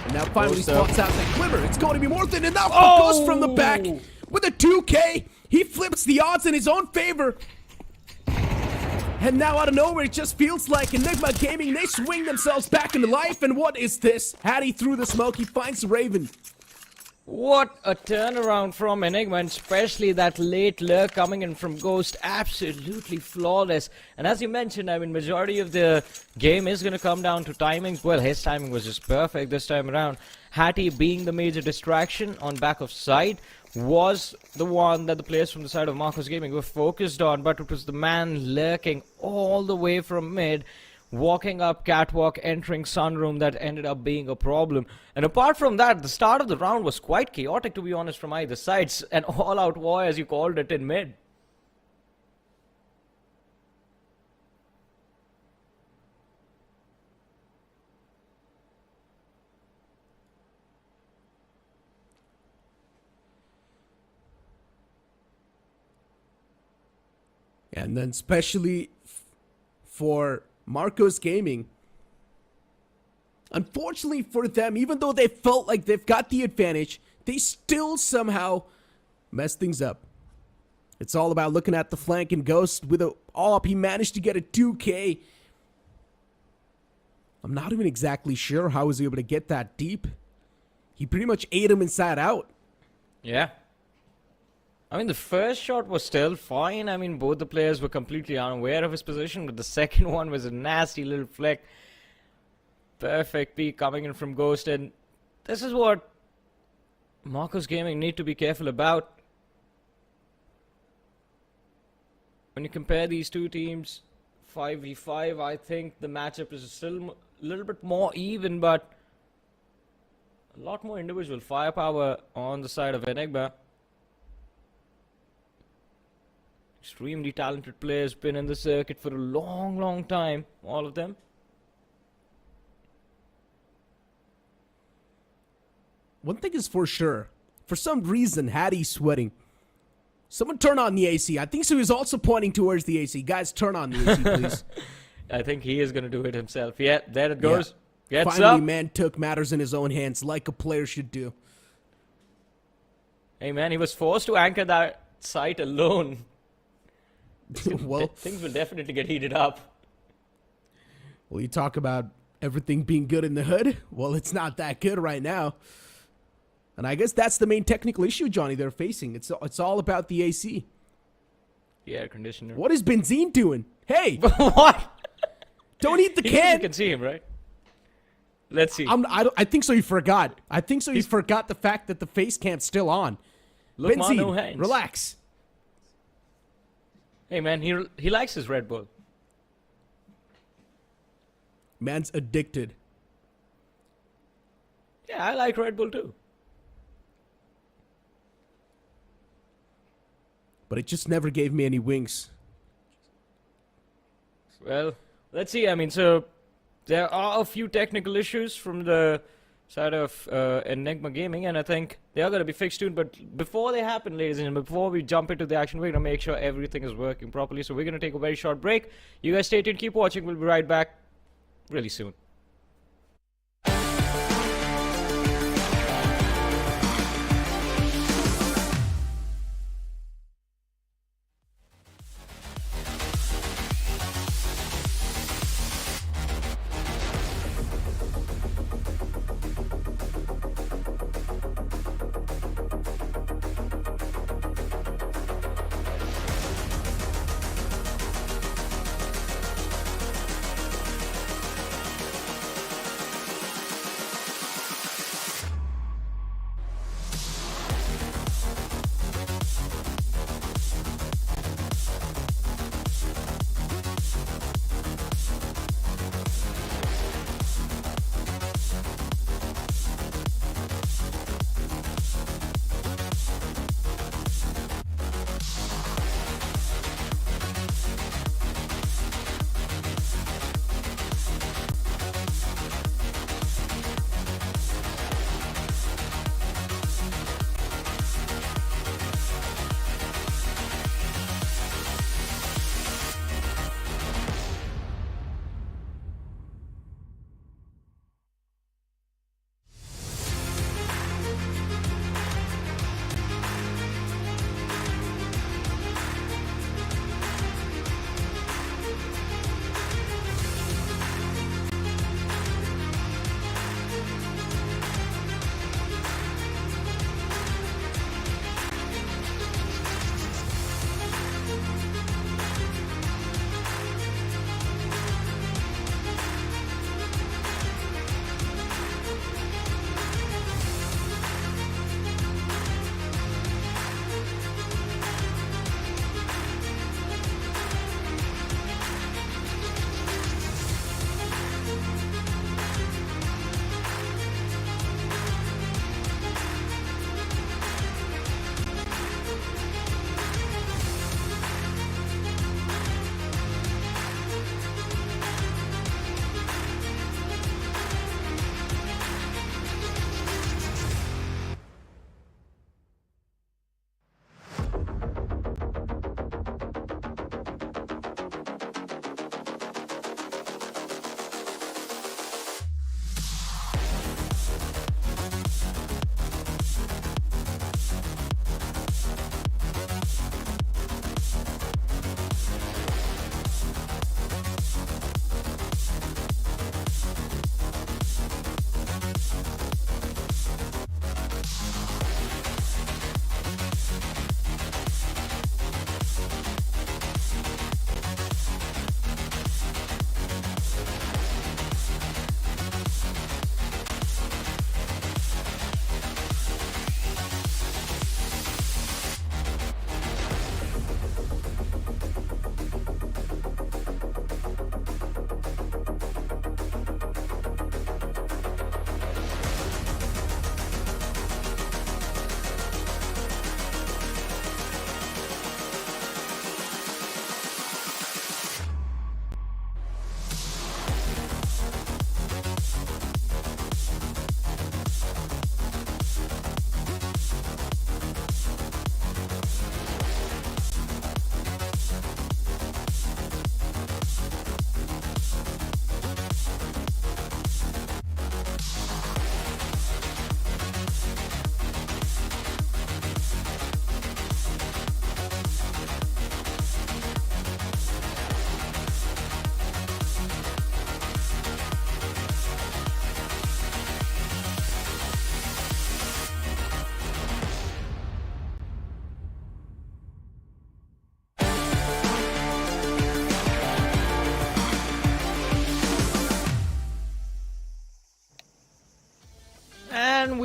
And now finally spots out that glimmer. It's going to be more than enough. Goes from the back with a 2K. He flips the odds in his own favor. And now out of nowhere, it just feels like Enigma Gaming, they swing themselves back into life. And what is this? Hattie through the smoke. He finds Raven. What a turnaround from Enigma, and especially that late lurk coming in from Ghost. Absolutely flawless. And as you mentioned, I mean, majority of the game is going to come down to timings. Well, his timing was just perfect this time around. Hattie being the major distraction on back of side was the one that the players from the side of Marcos Gaming were focused on, but it was the man lurking all the way from mid, walking up catwalk, entering sunroom, that ended up being a problem. And apart from that, the start of the round was quite chaotic, to be honest, from either sides. An all-out war, as you called it, in mid. And then especially for Marcos Gaming, unfortunately for them, even though they felt like they've got the advantage, they still somehow mess things up. It's all about looking at the flank, and Ghost with a AWP, he managed to get a 2K. I'm not even exactly sure how he was able to get that deep. He pretty much ate him inside out. Yeah. I mean, the first shot was still fine. I mean, both the players were completely unaware of his position, but the second one was a nasty little flick. Perfect peek coming in from Ghost, and this is what Marcos Gaming need to be careful about. When you compare these two teams, 5v5, I think the matchup is still a little bit more even, but a lot more individual firepower on the side of Enigma. Extremely talented players, been in the circuit for a long time, all of them. One thing is for sure, for some reason, Hattie's sweating. Someone turn on the AC. I think so. He's also pointing towards the AC. Guys, turn on the AC, please. I think he is going to do it himself. Yeah, there it goes. Yeah. Gets Finally, up. man took matters in his own hands like a player should do. Hey, man, he was forced to anchor that site alone. Well, things will definitely get heated up. Well, you talk about everything being good in the hood. Well, it's not that good right now. And I guess that's the main technical issue, Johnny, they're facing. It's all about the AC. The air conditioner. What is Benzine doing? Hey! What? Don't eat the You can! can see him, right? Let's see. I think so. He forgot. I think so. He forgot the fact that the face cam's still on. Look, Benzine, no hands. relax. Hey, man, he likes his Red Bull. Man's addicted. Yeah, I like Red Bull too. But it just never gave me any wings. Well, let's see. I mean, so there are a few technical issues from the side of Enigma Gaming, and I think they are going to be fixed soon. But before they happen, ladies and gentlemen, before we jump into the action, we're going to make sure everything is working properly. So we're going to take a very short break. You guys stay tuned, keep watching. We'll be right back really soon.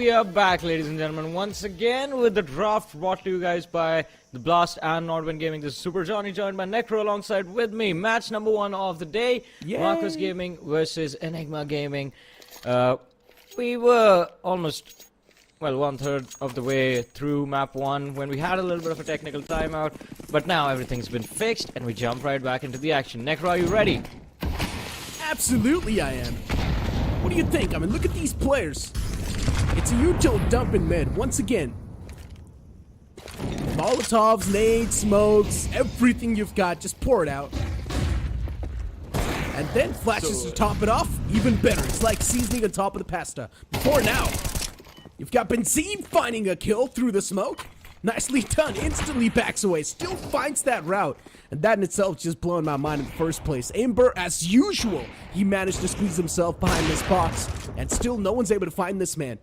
We are back, ladies and gentlemen, once again with the draft brought to you guys by The Blast and Nordwind Gaming. This is Super Johnny, joined by Necro alongside with me. Match number 1 of the day, Yay. Marcus Gaming versus Enigma Gaming. We were almost, well, 1/3 of the way through map 1 when we had a little bit of a technical timeout, but now everything's been fixed and we jump right back into the action. Necro, are you ready? Absolutely I am. What do you think? I mean, look at these players. It's a usual dump in mid, once again. Molotovs, nades, smokes, everything you've got, just pour it out. And then flashes to top it off, even better. It's like seasoning on top of the pasta. Before now, you've got Benzine finding a kill through the smoke. Nicely done, instantly backs away, still finds that route. And that in itself just blowing my mind in the first place. Amber, as usual, he managed to squeeze himself behind this box. And still no one's able to find this man.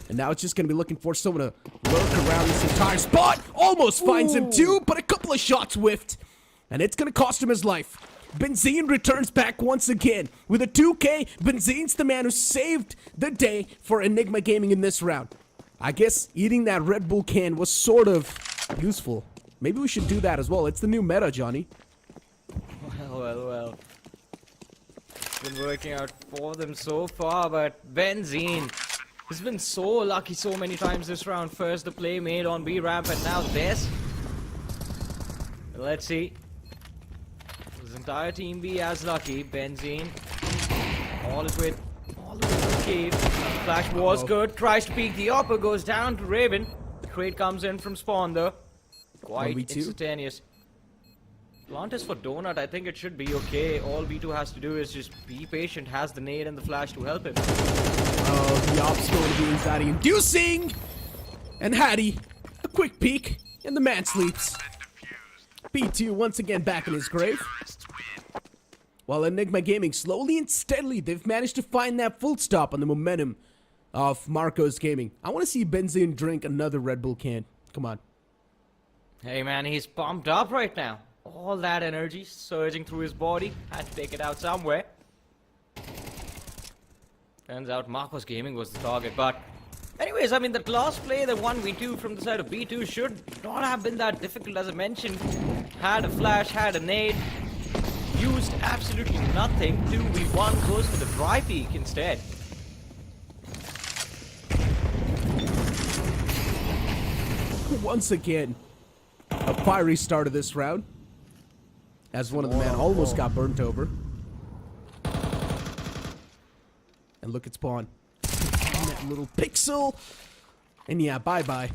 And now it's just going to be looking for someone to lurk around this entire spot. Almost finds him too, but a couple of shots whiffed. And it's going to cost him his life. Benzine returns back once again. With a 2K, Benzine's the man who saved the day for Enigma Gaming in this round. I guess eating that Red Bull can was sort of useful. Maybe we should do that as well. It's the new meta, Johnny. Well. It's been working out for them so far, but Benzine has been so lucky so many times this round. First the play made on B ramp, and now this. Let's see. His entire team be as lucky. Benzine all the way to the cave. Flash was good. Tries to peek the upper, goes down to Raven. The crate comes in from spawn though. Quite instantaneous. Plant is for Donut. I think it should be okay. All B2 has to do is just be patient. Has the nade and the flash to help him. Oh, the ops going to be anxiety inducing. And Hattie, a quick peek, and the man sleeps. B2 once again back in his grave. While Enigma Gaming slowly and steadily, they've managed to find that full stop on the momentum of Marcos Gaming. I want to see Benzine drink another Red Bull can. Come on. Hey man, he's pumped up right now. All that energy surging through his body. Had to take it out somewhere. Turns out Marcos Gaming was the target, but anyways, I mean, that last play, the 1v2 from the side of B2 should not have been that difficult. As I mentioned, had a flash, had a nade, used absolutely nothing. 2v1 goes for the dry peek instead. Once again, a fiery start of this round, as one of the men almost got burnt over. And look at spawn. That little pixel. And yeah, bye-bye.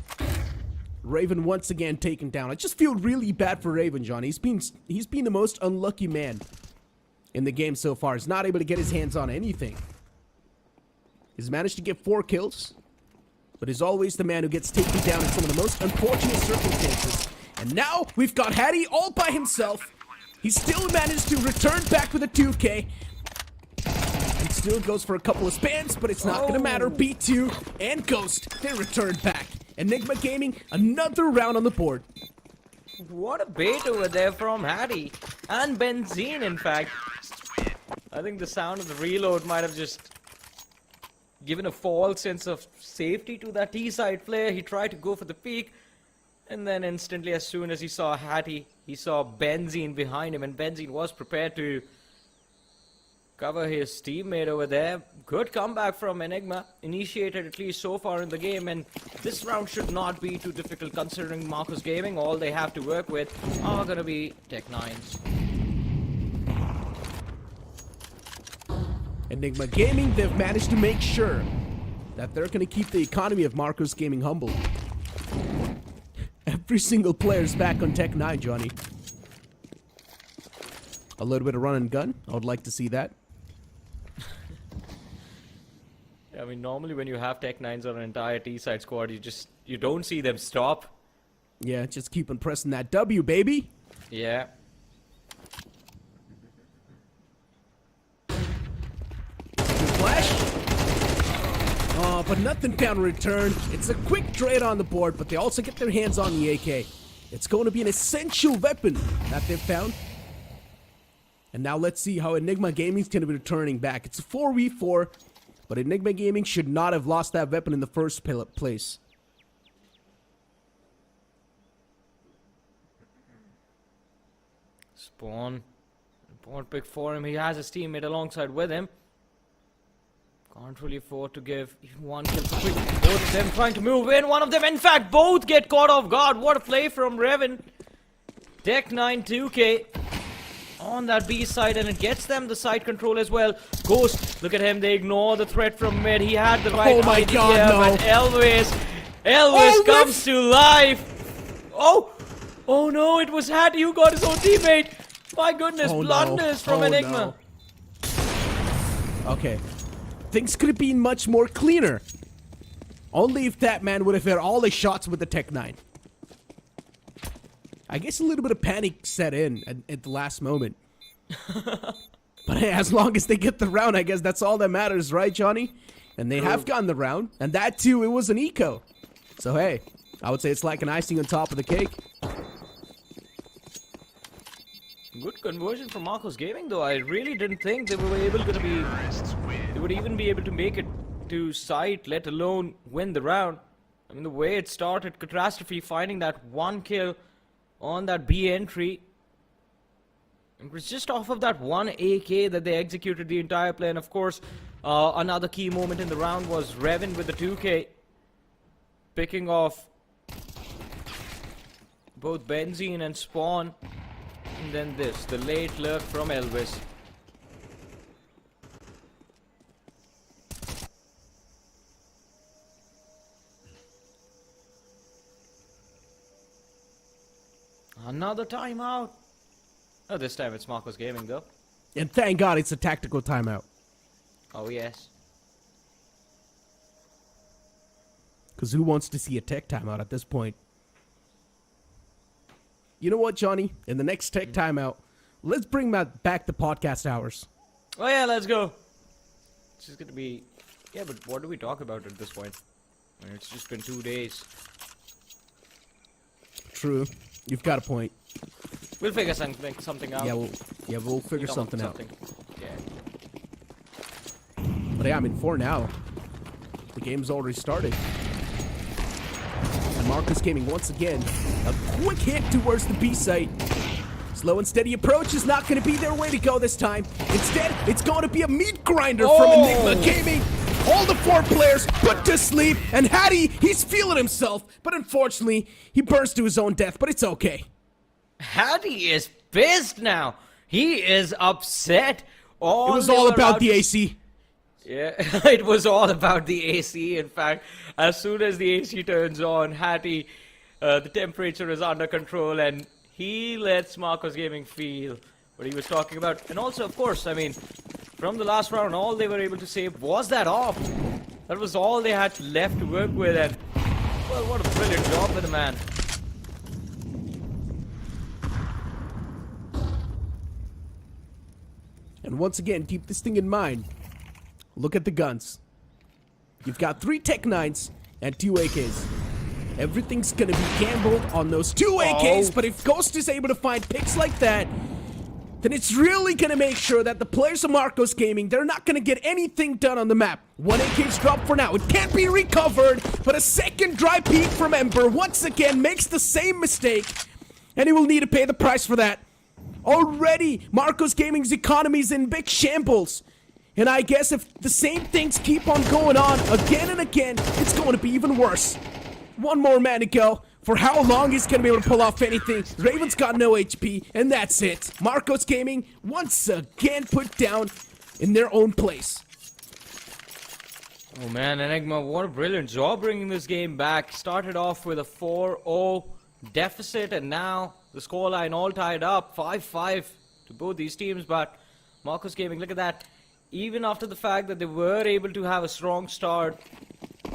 Raven once again taken down. I just feel really bad for Raven, John. He's been the most unlucky man in the game so far. He's not able to get his hands on anything. He's managed to get 4 kills, but is always the man who gets taken down in some of the most unfortunate circumstances. And now we've got Hattie all by himself. He still managed to return back with a 2K. And still goes for a couple of spams, but it's not going to matter. B2 and Ghost, they return back. Enigma Gaming, another round on the board. What a bait over there from Hattie. And Benzine, in fact. I think the sound of the reload might have just given a false sense of safety to that T-side player. He tried to go for the peak. And then instantly, as soon as he saw Hattie, he saw Benzine behind him. And Benzine was prepared to cover his teammate over there. Good comeback from Enigma. Initiated at least so far in the game. And this round should not be too difficult considering Marcos Gaming. All they have to work with are going to be Tech 9s. Enigma Gaming, they've managed to make sure that they're going to keep the economy of Marcos Gaming humble. Every single player's back on Tech 9, Johnny. A little bit of run and gun. I would like to see that. I mean, normally when you have Tech 9s on an entire T-side squad, you don't see them stop. Yeah, just keep on pressing that W, baby. Yeah. Flash. Oh, but nothing found in return. It's a quick trade on the board, but they also get their hands on the AK. It's going to be an essential weapon that they've found. And now let's see how Enigma Gaming's going to be returning back. It's a 4v4, But Enigma Gaming should not have lost that weapon in the first place. Spawn. Important pick for him. He has his teammate alongside with him. Can't really afford to give even one kill for free. Both of them trying to move in. One of them, in fact, both get caught off guard. What a play from Revan. Tech 9 2K on that B side, and it gets them the side control as well. Ghost, look at him. They ignore the threat from mid. He had the right idea, but Elvis comes to life. Oh no, it was Hattie who got his own teammate. My goodness, blunders from Enigma. No. Okay. Things could have been much more cleaner. Only if that man would have hit all his shots with the Tech 9. I guess a little bit of panic set in at the last moment. But hey, as long as they get the round, I guess that's all that matters, right, Johnny? And they have gotten the round. And that too, it was an eco. So hey, I would say it's like an icing on top of the cake. Good conversion from Marcos Gaming, though. I really didn't think they were they would even be able to make it to site, let alone win the round. I mean, the way it started, Catastrophe finding that one kill on that B entry. It was just off of that one AK that they executed the entire play. And of course, another key moment in the round was Revan with the 2K, picking off both Benzene and Spawn. And then this, the late lurk from Elvis. Another timeout. Oh, this time it's Marcos Gaming though. And thank God it's a tactical timeout. Oh yes. Because who wants to see a tech timeout at this point? You know what, Johnny? In the next tech timeout, let's bring back the podcast hours. Oh yeah, let's go. It's just gonna be... Yeah, but what do we talk about at this point? I mean, it's just been 2 days. True. You've got a point. We'll figure something out. Yeah, we'll figure something out. Yeah. But yeah, I mean, for now, the game's already started. And Marcos Gaming, once again, a quick hit towards the B site. Slow and steady approach is not going to be their way to go this time. Instead, it's going to be a meat grinder from Enigma Gaming. All the 4 players put to sleep, and Hattie, he's feeling himself. But unfortunately, he burns to his own death, but it's okay. Hattie is pissed now. He is upset. It was all about the AC. Yeah, it was all about the AC. In fact, as soon as the AC turns on, Hattie, the temperature is under control, and he lets Marcos Gaming feel what he was talking about. And also, of course, I mean, from the last round, all they were able to save was that off. That was all they had left to work with, and, well, what a brilliant job for the man. And once again, keep this thing in mind. Look at the guns. You've got 3 Tech 9s and 2 AKs. Everything's gonna be gambled on those 2 AKs, but if Ghost is able to find picks like that, then it's really gonna make sure that the players of Marcos Gaming, they're not gonna get anything done on the map. 1 AK's dropped for now. It can't be recovered, but a second dry peek from Ember once again makes the same mistake, and he will need to pay the price for that. Already, Marcos Gaming's economy is in big shambles. And I guess if the same things keep on going on again and again, it's going to be even worse. 1 more man to go. For how long he's going to be able to pull off anything? Raven's got no HP, and that's it. Marcos Gaming once again put down in their own place. Oh man, Enigma, what a brilliant job bringing this game back. Started off with a 4-0 deficit, and now the scoreline all tied up. 5-5 to both these teams, but Marcos Gaming, look at that. Even after the fact that they were able to have a strong start,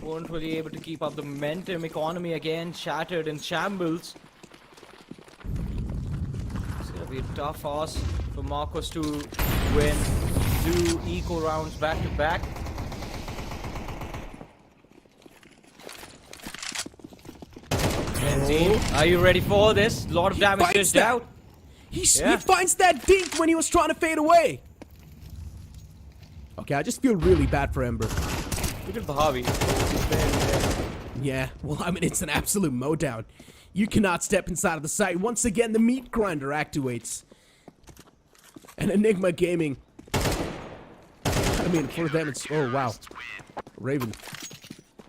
weren't really able to keep up the momentum. Economy again shattered in shambles. It's gonna be a tough ask for Marcos to win 2 eco rounds back to back. Benzene, are you ready for this? A lot of damage dished out. He finds that dink when he was trying to fade away. Okay, I just feel really bad for Ember. Look at Bhavi. Yeah, well, I mean, it's an absolute mowdown. You cannot step inside of the site. Once again, the meat grinder activates. And Enigma Gaming. I mean, for them, it's... Oh, wow. Raven.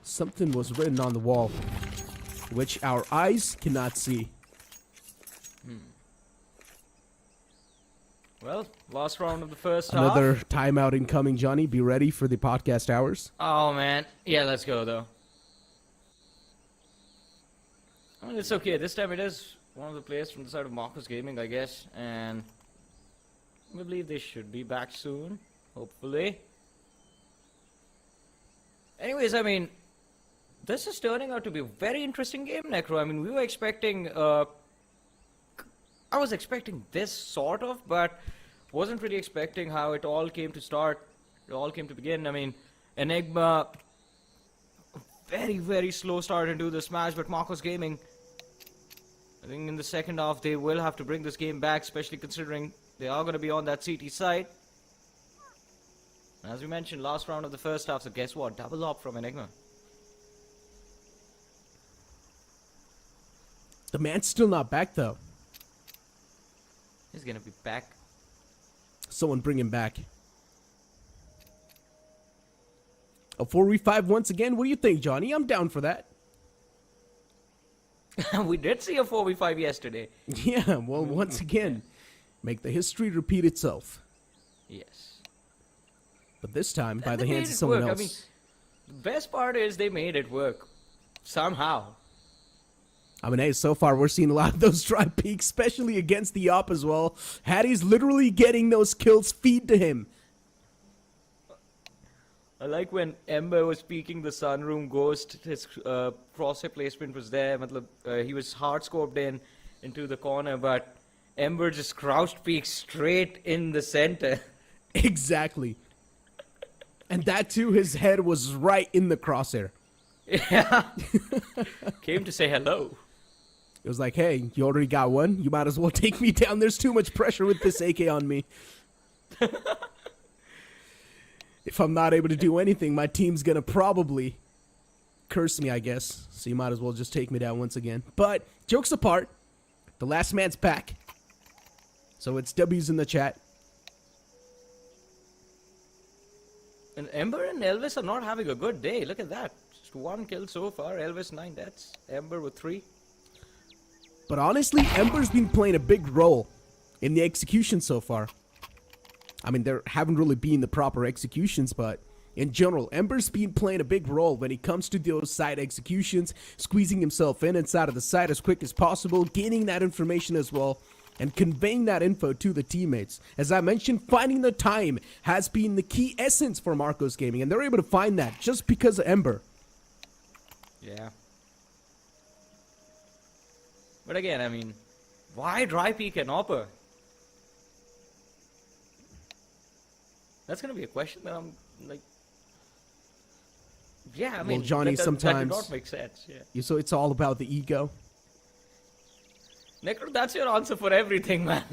Something was written on the wall, which our eyes cannot see. Well, last round of the first half. Another timeout incoming, Johnny. Be ready for the podcast hours. Oh, man. Yeah, let's go, though. I mean, it's okay. This time it is one of the players from the side of Marcus Gaming, I guess. And we believe they should be back soon, hopefully. Anyways, I mean, this is turning out to be a very interesting game, Necro. I mean, we were expecting... I was expecting this, sort of, but wasn't really expecting how it all came to start. It all came to begin. I mean, Enigma... Very, very slow start into this match, but Marcos Gaming, I think in the second half they will have to bring this game back, especially considering they are going to be on that CT side. As we mentioned, last round of the first half, so guess what? Double up from Enigma. The man's still not back, though. He's going to be back. Someone bring him back. A 4v5 once again. What do you think, Johnny? I'm down for that. We did see a 4v5 yesterday. Yeah, well, once again, make the history repeat itself. Yes. But this time, by And the they hands made of it someone work. else. I mean, the best part is they made it work. Somehow. I mean, hey, so far we're seeing a lot of those dry peaks, especially against the op as well. Hattie's literally getting those kills feed to him. I like when Ember was peeking the sunroom ghost, his crosshair placement was there. He was hard scoped into the corner, but Ember just crouched peeked straight in the center. Exactly. And that too, his head was right in the crosshair. Yeah. Came to say hello. It was like, hey, you already got one? You might as well take me down. There's too much pressure with this AK on me. If I'm not able to do anything, my team's gonna probably curse me, I guess. So you might as well just take me down once again. But, jokes apart, the last man's back. So it's W's in the chat. And Ember and Elvis are not having a good day. Look at that. Just one kill so far. Elvis 9 deaths. Ember with 3. But honestly, Ember's been playing a big role in the execution so far. I mean, there haven't really been the proper executions, but in general, Ember's been playing a big role when it comes to those side executions, squeezing himself in inside of the site as quick as possible, gaining that information as well, and conveying that info to the teammates. As I mentioned, finding the time has been the key essence for Marcos Gaming, and they're able to find that just because of Ember. Yeah. But again, I mean, why dry peek an Opper? That's gonna be a question that I'm like, yeah, I mean, Well, Johnny, that sometimes did not make sense. Yeah. So it's all about the ego. Necro, that's your answer for everything, man.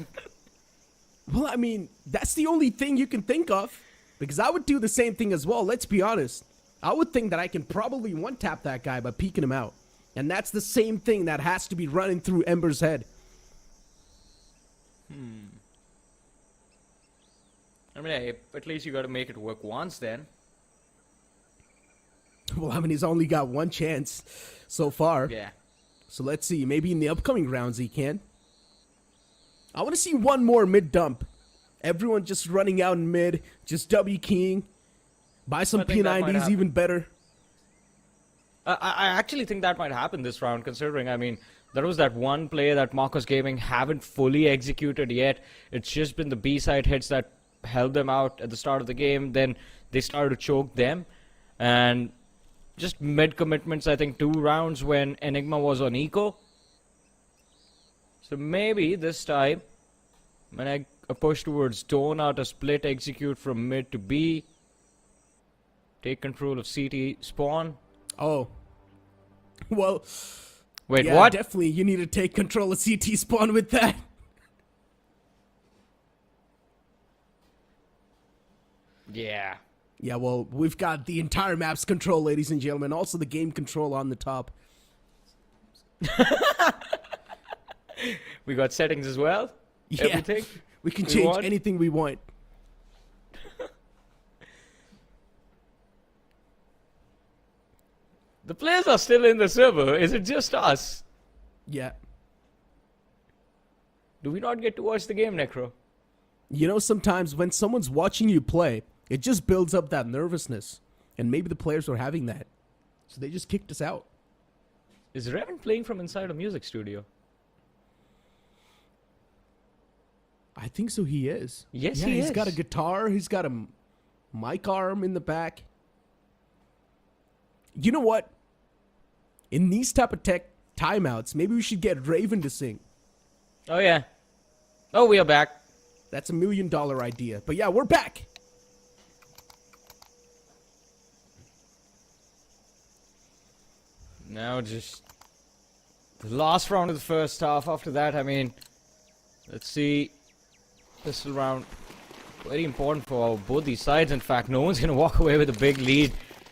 Well, I mean, that's the only thing you can think of. Because I would do the same thing as well, let's be honest. I would think that I can probably one-tap that guy by peeking him out. And that's the same thing that has to be running through Ember's head. I mean, hey, at least you gotta make it work once then. Well, I mean, he's only got one chance so far. Yeah. So let's see. Maybe in the upcoming rounds he can. I want to see one more mid-dump. Everyone just running out in mid. Just W keying. Buy some I think that might P90s, happen. even better. I actually think that might happen this round, considering, I mean, there was that one play that Marcos Gaming haven't fully executed yet. It's just been the B-side hits that held them out at the start of the game. Then they started to choke them. And just mid-commitments, I think 2 rounds when Enigma was on eco. So maybe this time, when I push towards Dawn out a split execute from mid to B, take control of CT spawn. Oh. Well, Wait, yeah, what? definitely you need to take control of CT spawn with that. Yeah. Yeah, well, we've got the entire map's control, ladies and gentlemen. Also the game control on the top. We got settings as well. Yeah, Everything. we can we change want. anything we want. The players are still in the server. Is it just us? Yeah. Do we not get to watch the game, Necro? You know, sometimes when someone's watching you play, it just builds up that nervousness. And maybe the players were having that. So they just kicked us out. Is Revan playing from inside a music studio? I think so, he is. Yes, yeah, he he's is. got a guitar. He's got a mic arm in the back. You know what? In these type of tech timeouts, maybe we should get Raven to sing. Oh, yeah. Oh, we are back. That's $1 million idea. But yeah, we're back. Now just the last round of the first half. After that, I mean, let's see. Pistol round. Very important for both these sides. In fact, no one's going to walk away with a big lead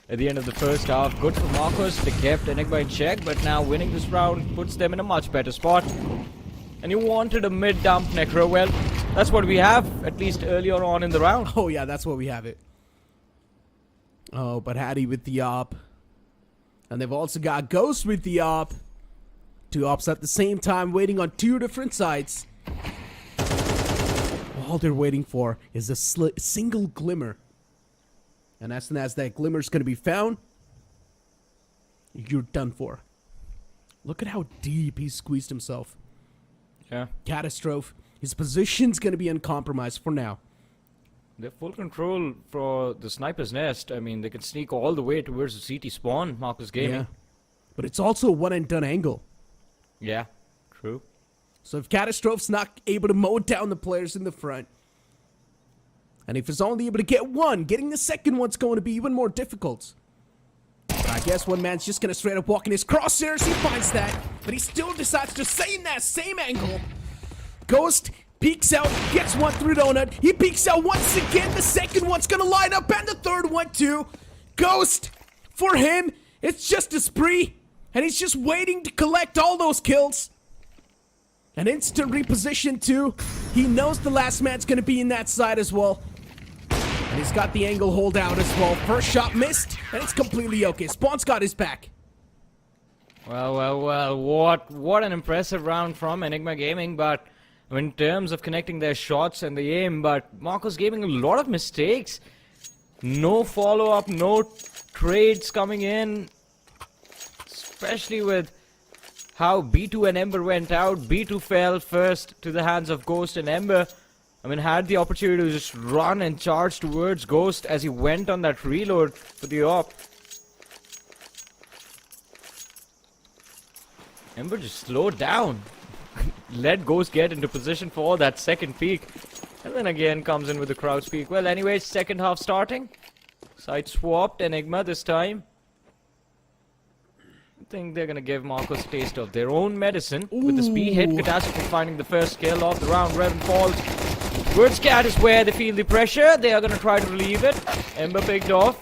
at the end of the first half. Good for Marcos. They kept Enigma in check, but now winning this round puts them in a much better spot. And you wanted a mid-dump, Necro. Well, that's what we have, at least earlier on in the round. Oh, yeah, that's what we have it. Oh, but Hattie with the op. And they've also got Ghost with the op. Two ops at the same time, waiting on two different sides. All they're waiting for is a single glimmer. And as soon as that glimmer's going to be found, you're done for. Look at how deep he squeezed himself. Yeah. Catastrophe. His position's going to be uncompromised for now. They have full control for the sniper's nest. I mean, they can sneak all the way towards the CT spawn, Marcus Gaming. Yeah. But it's also a one-and-done angle. Yeah, true. So if Catastrophe's not able to mow down the players in the front, and if he's only able to get one, getting the second one's going to be even more difficult. But I guess one man's just going to straight up walk in his crosshairs. He finds that, but he still decides to stay in that same angle. Ghost peeks out, gets one through donut. He peeks out once again. The second one's going to line up, and the third one too. Ghost, for him, it's just a spree, and he's just waiting to collect all those kills. An instant reposition too. He knows the last man's going to be in that side as well. And he's got the angle hold out as well. First shot missed, and it's completely okay. Spawn's got his back. Well, what an impressive round from Enigma Gaming, but in terms of connecting their shots and the aim, but Marcos Gaming a lot of mistakes. No follow-up, no trades coming in, especially with how B2 and Ember went out. B2 fell first to the hands of Ghost, and Ember, I mean, had the opportunity to just run and charge towards Ghost as he went on that reload for the op. Ember just slowed down. Let Ghost get into position for that second peek. And then again comes in with the crowd speak. Well, anyways, second half starting. Side swapped, Enigma this time. I think they're gonna give Marcos a taste of their own medicine. With the speed hit, Catastrophe finding the first kill of the round. Revan falls. Good scat is where they feel the pressure. They are gonna try to relieve it. Ember picked off.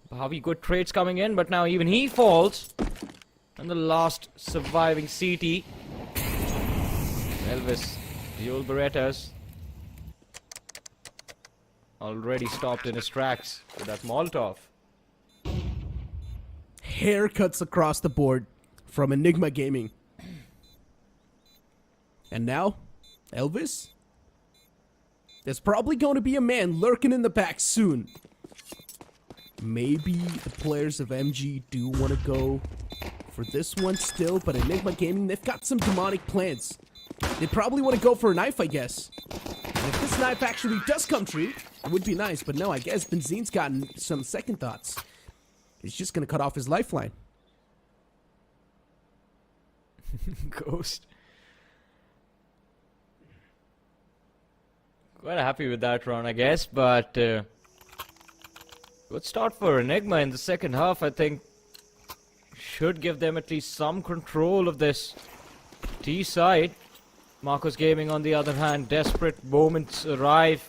Bobby, good trades coming in, but now even he falls. And the last surviving CT. Elvis, the old Berettas, already stopped in his tracks with that Molotov. Haircuts across the board from Enigma Gaming. And now, Elvis? There's probably going to be a man lurking in the back soon. Maybe the players of MG do want to go for this one still, but Enigma Gaming, they've got some demonic plans. They probably want to go for a knife, I guess. And if this knife actually does come true, it would be nice, but no, I guess Benzine's gotten some second thoughts. He's just going to cut off his lifeline. Ghost. Quite happy with that round, I guess, but good start for Enigma in the second half. I think should give them at least some control of this T side. Marcos Gaming, on the other hand, desperate moments arrive.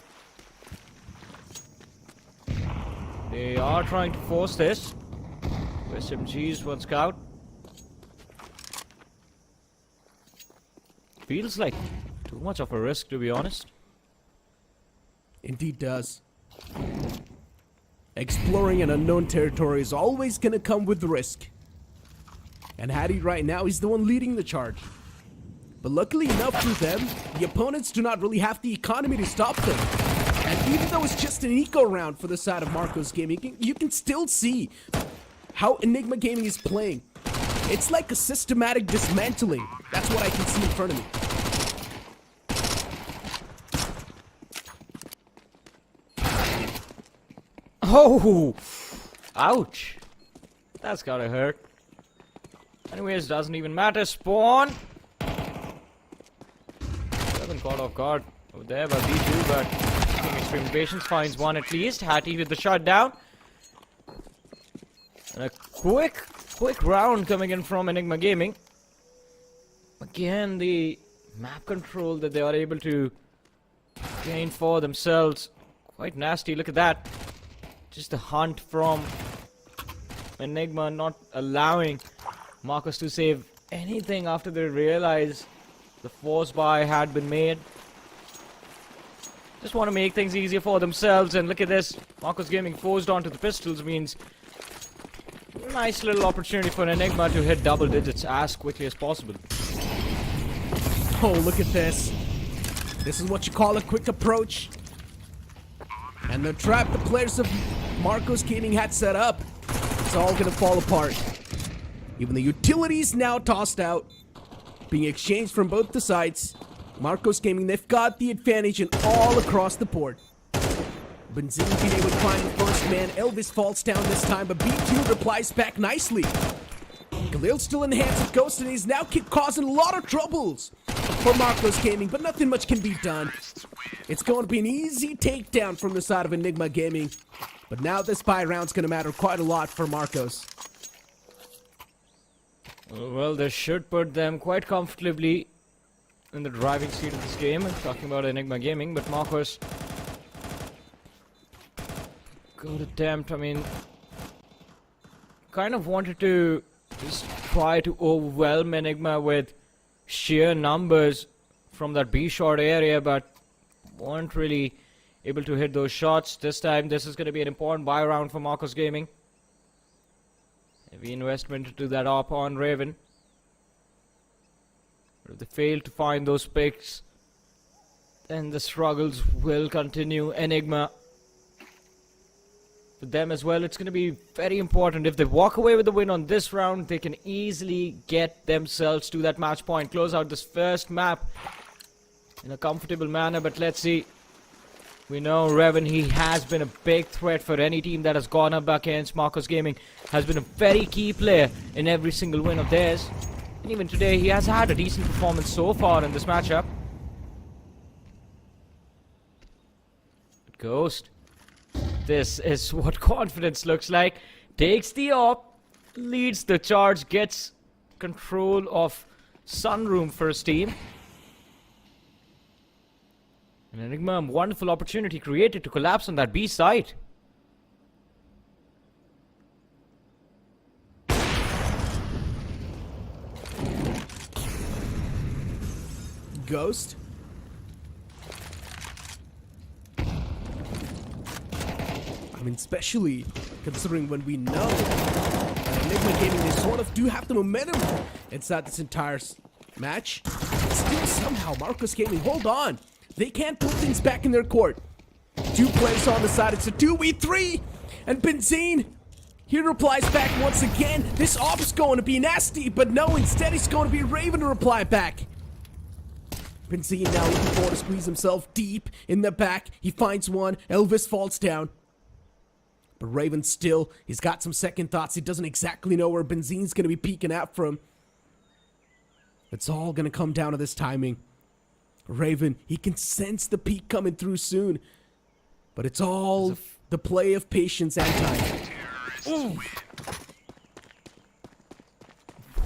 They are trying to force this. SMGs, one scout. Feels like too much of a risk, to be honest. Indeed does. Exploring an unknown territory is always gonna come with risk. And Hattie right now is the one leading the charge. But luckily enough for them, the opponents do not really have the economy to stop them. And even though it's just an eco round for the side of Marcos Gaming, you can still see how Enigma Gaming is playing. It's like a systematic dismantling. That's what I can see in front of me. Oh! Ouch! That's gotta hurt. Anyways, doesn't even matter. Spawn! Haven't caught off guard over there by B2, but taking extreme patience finds one at least. Hattie with the shutdown. And a quick round coming in from Enigma Gaming. Again, the map control that they are able to gain for themselves. Quite nasty, look at that. Just a hunt from Enigma, not allowing Marcos to save anything after they realize the force buy had been made. Just want to make things easier for themselves, and look at this. Marcos Gaming forced onto the pistols means nice little opportunity for Enigma to hit double digits as quickly as possible. Oh, look at this. This is what you call a quick approach. And the trap the players of Marcos Gaming had set up, it's all gonna fall apart. Even the utilities now tossed out, being exchanged from both the sides. Marcos Gaming, they've got the advantage in all across the board. Benzine being able to find the first man. Elvis falls down this time, but B2 replies back nicely. Khalil still in the hands of Ghost, and he's now causing a lot of troubles for Marcos Gaming, but nothing much can be done. It's going to be an easy takedown from the side of Enigma Gaming, but now this buy round's going to matter quite a lot for Marcos. Well, this should put them quite comfortably in the driving seat of this game. I'm talking about Enigma Gaming, but Marcos, good attempt. I mean, kind of wanted to just try to overwhelm Enigma with sheer numbers from that B short area, but weren't really able to hit those shots. This time, this is going to be an important buy round for Marcos Gaming. Heavy investment into that op on Raven. But if they fail to find those picks, then the struggles will continue. Enigma, for them as well, it's going to be very important. If they walk away with the win on this round, they can easily get themselves to that match point. Close out this first map in a comfortable manner, but let's see. We know Raven, he has been a big threat for any team that has gone up against Marcos Gaming. Has been a very key player in every single win of theirs. And even today, he has had a decent performance so far in this matchup. Ghost. This is what confidence looks like. Takes the op, leads the charge, gets control of Sunroom for his team. An Enigma, a wonderful opportunity created to collapse on that B side. Ghost. I mean, especially considering when we know that Enigma Gaming, they sort of do have the momentum inside this entire match. Still somehow, Marcos Gaming, hold on. They can't put things back in their court. Two players on the side. It's a 2v3. And Benzine, he replies back once again. This op's going to be nasty, but no, instead it's going to be Raven to reply back. Benzine now looking forward to squeeze himself deep in the back. He finds one. Elvis falls down. But Raven still, he's got some second thoughts. He doesn't exactly know where Benzine's going to be peeking out from. It's all going to come down to this timing. Raven, he can sense the peak coming through soon. But it's all the play of patience and time. Ooh.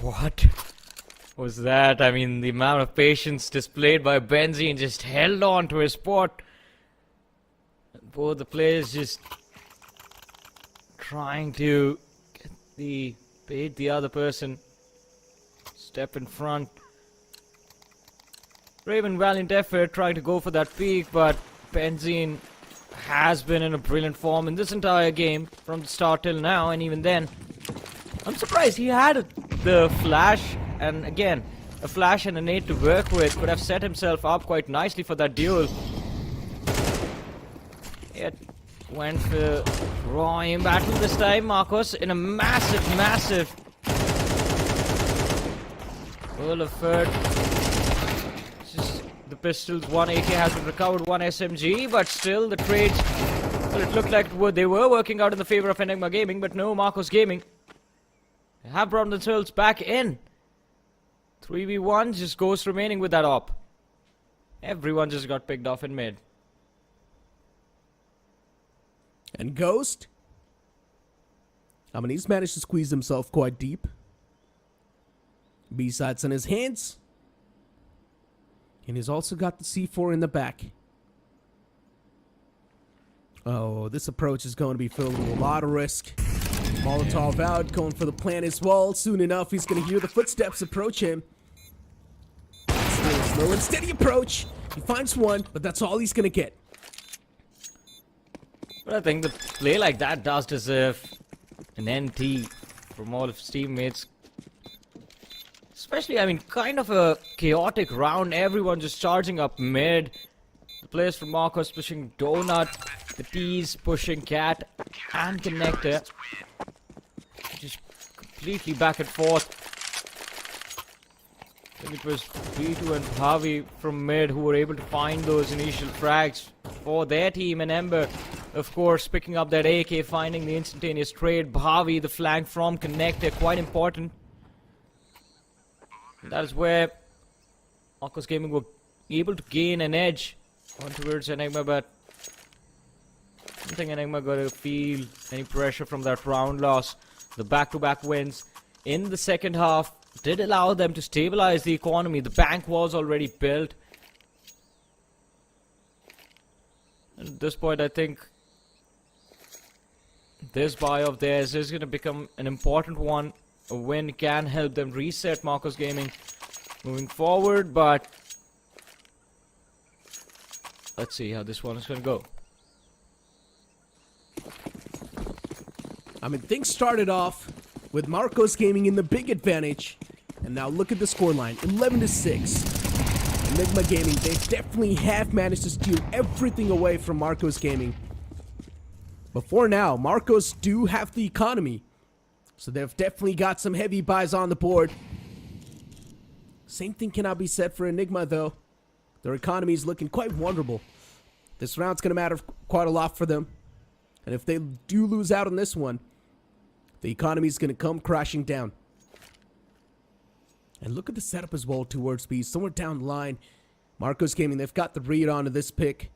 What was that? I mean, the amount of patience displayed by Benzine, just held on to his spot. Both the players just trying to get bait the other person. Step in front. Raven, valiant effort trying to go for that peak, but Benzene has been in a brilliant form in this entire game from the start till now, and even then, I'm surprised he had the flash, and again, a flash and a nade to work with. Could have set himself up quite nicely for that duel. It went for Roy in battle this time. Marcos in a massive full effort. Just the pistols, one AK has been recovered, one SMG, but still the trades, well, it looked like they were working out in the favor of Enigma Gaming, but no, Marcos Gaming have brought themselves back in. 3v1, just Ghost remaining with that op. Everyone just got picked off in mid. And Ghost, I mean, he's managed to squeeze himself quite deep. B-sides in his hands. And he's also got the C4 in the back. Oh, this approach is going to be filled with a lot of risk. Molotov out, going for the plant as well. Soon enough, he's going to hear the footsteps approach him. Still a slow and steady approach. He finds one, but that's all he's going to get. But I think the play like that does deserve an NT from all of his teammates. Especially, I mean, kind of a chaotic round. Everyone just charging up mid. The players from Marcos pushing Donut. The T's pushing Cat and Connector. Just completely back and forth. I think it was Veto and Bhavi from mid who were able to find those initial frags for their team. And Ember, of course, picking up that AK, finding the instantaneous trade. Bhavi, the flank from Connector, quite important. And that is where Marcos Gaming were able to gain an edge on towards Enigma, but I don't think Enigma got to feel any pressure from that round loss. The back-to-back wins in the second half did allow them to stabilize the economy. The bank was already built. And at this point, I think this buy of theirs is going to become an important one. A win can help them reset Marcos Gaming moving forward, but let's see how this one is going to go. I mean, things started off with Marcos Gaming in the big advantage, and now look at the scoreline, 11-6. Enigma Gaming, they definitely have managed to steal everything away from Marcos Gaming. But for now, Marcos do have the economy, so they've definitely got some heavy buys on the board. Same thing cannot be said for Enigma, though. Their economy is looking quite vulnerable. This round's going to matter quite a lot for them. And if they do lose out on this one, the economy is going to come crashing down. And look at the setup as well towards B. Somewhere down the line, Marcos Gaming, they've got the read onto this pick.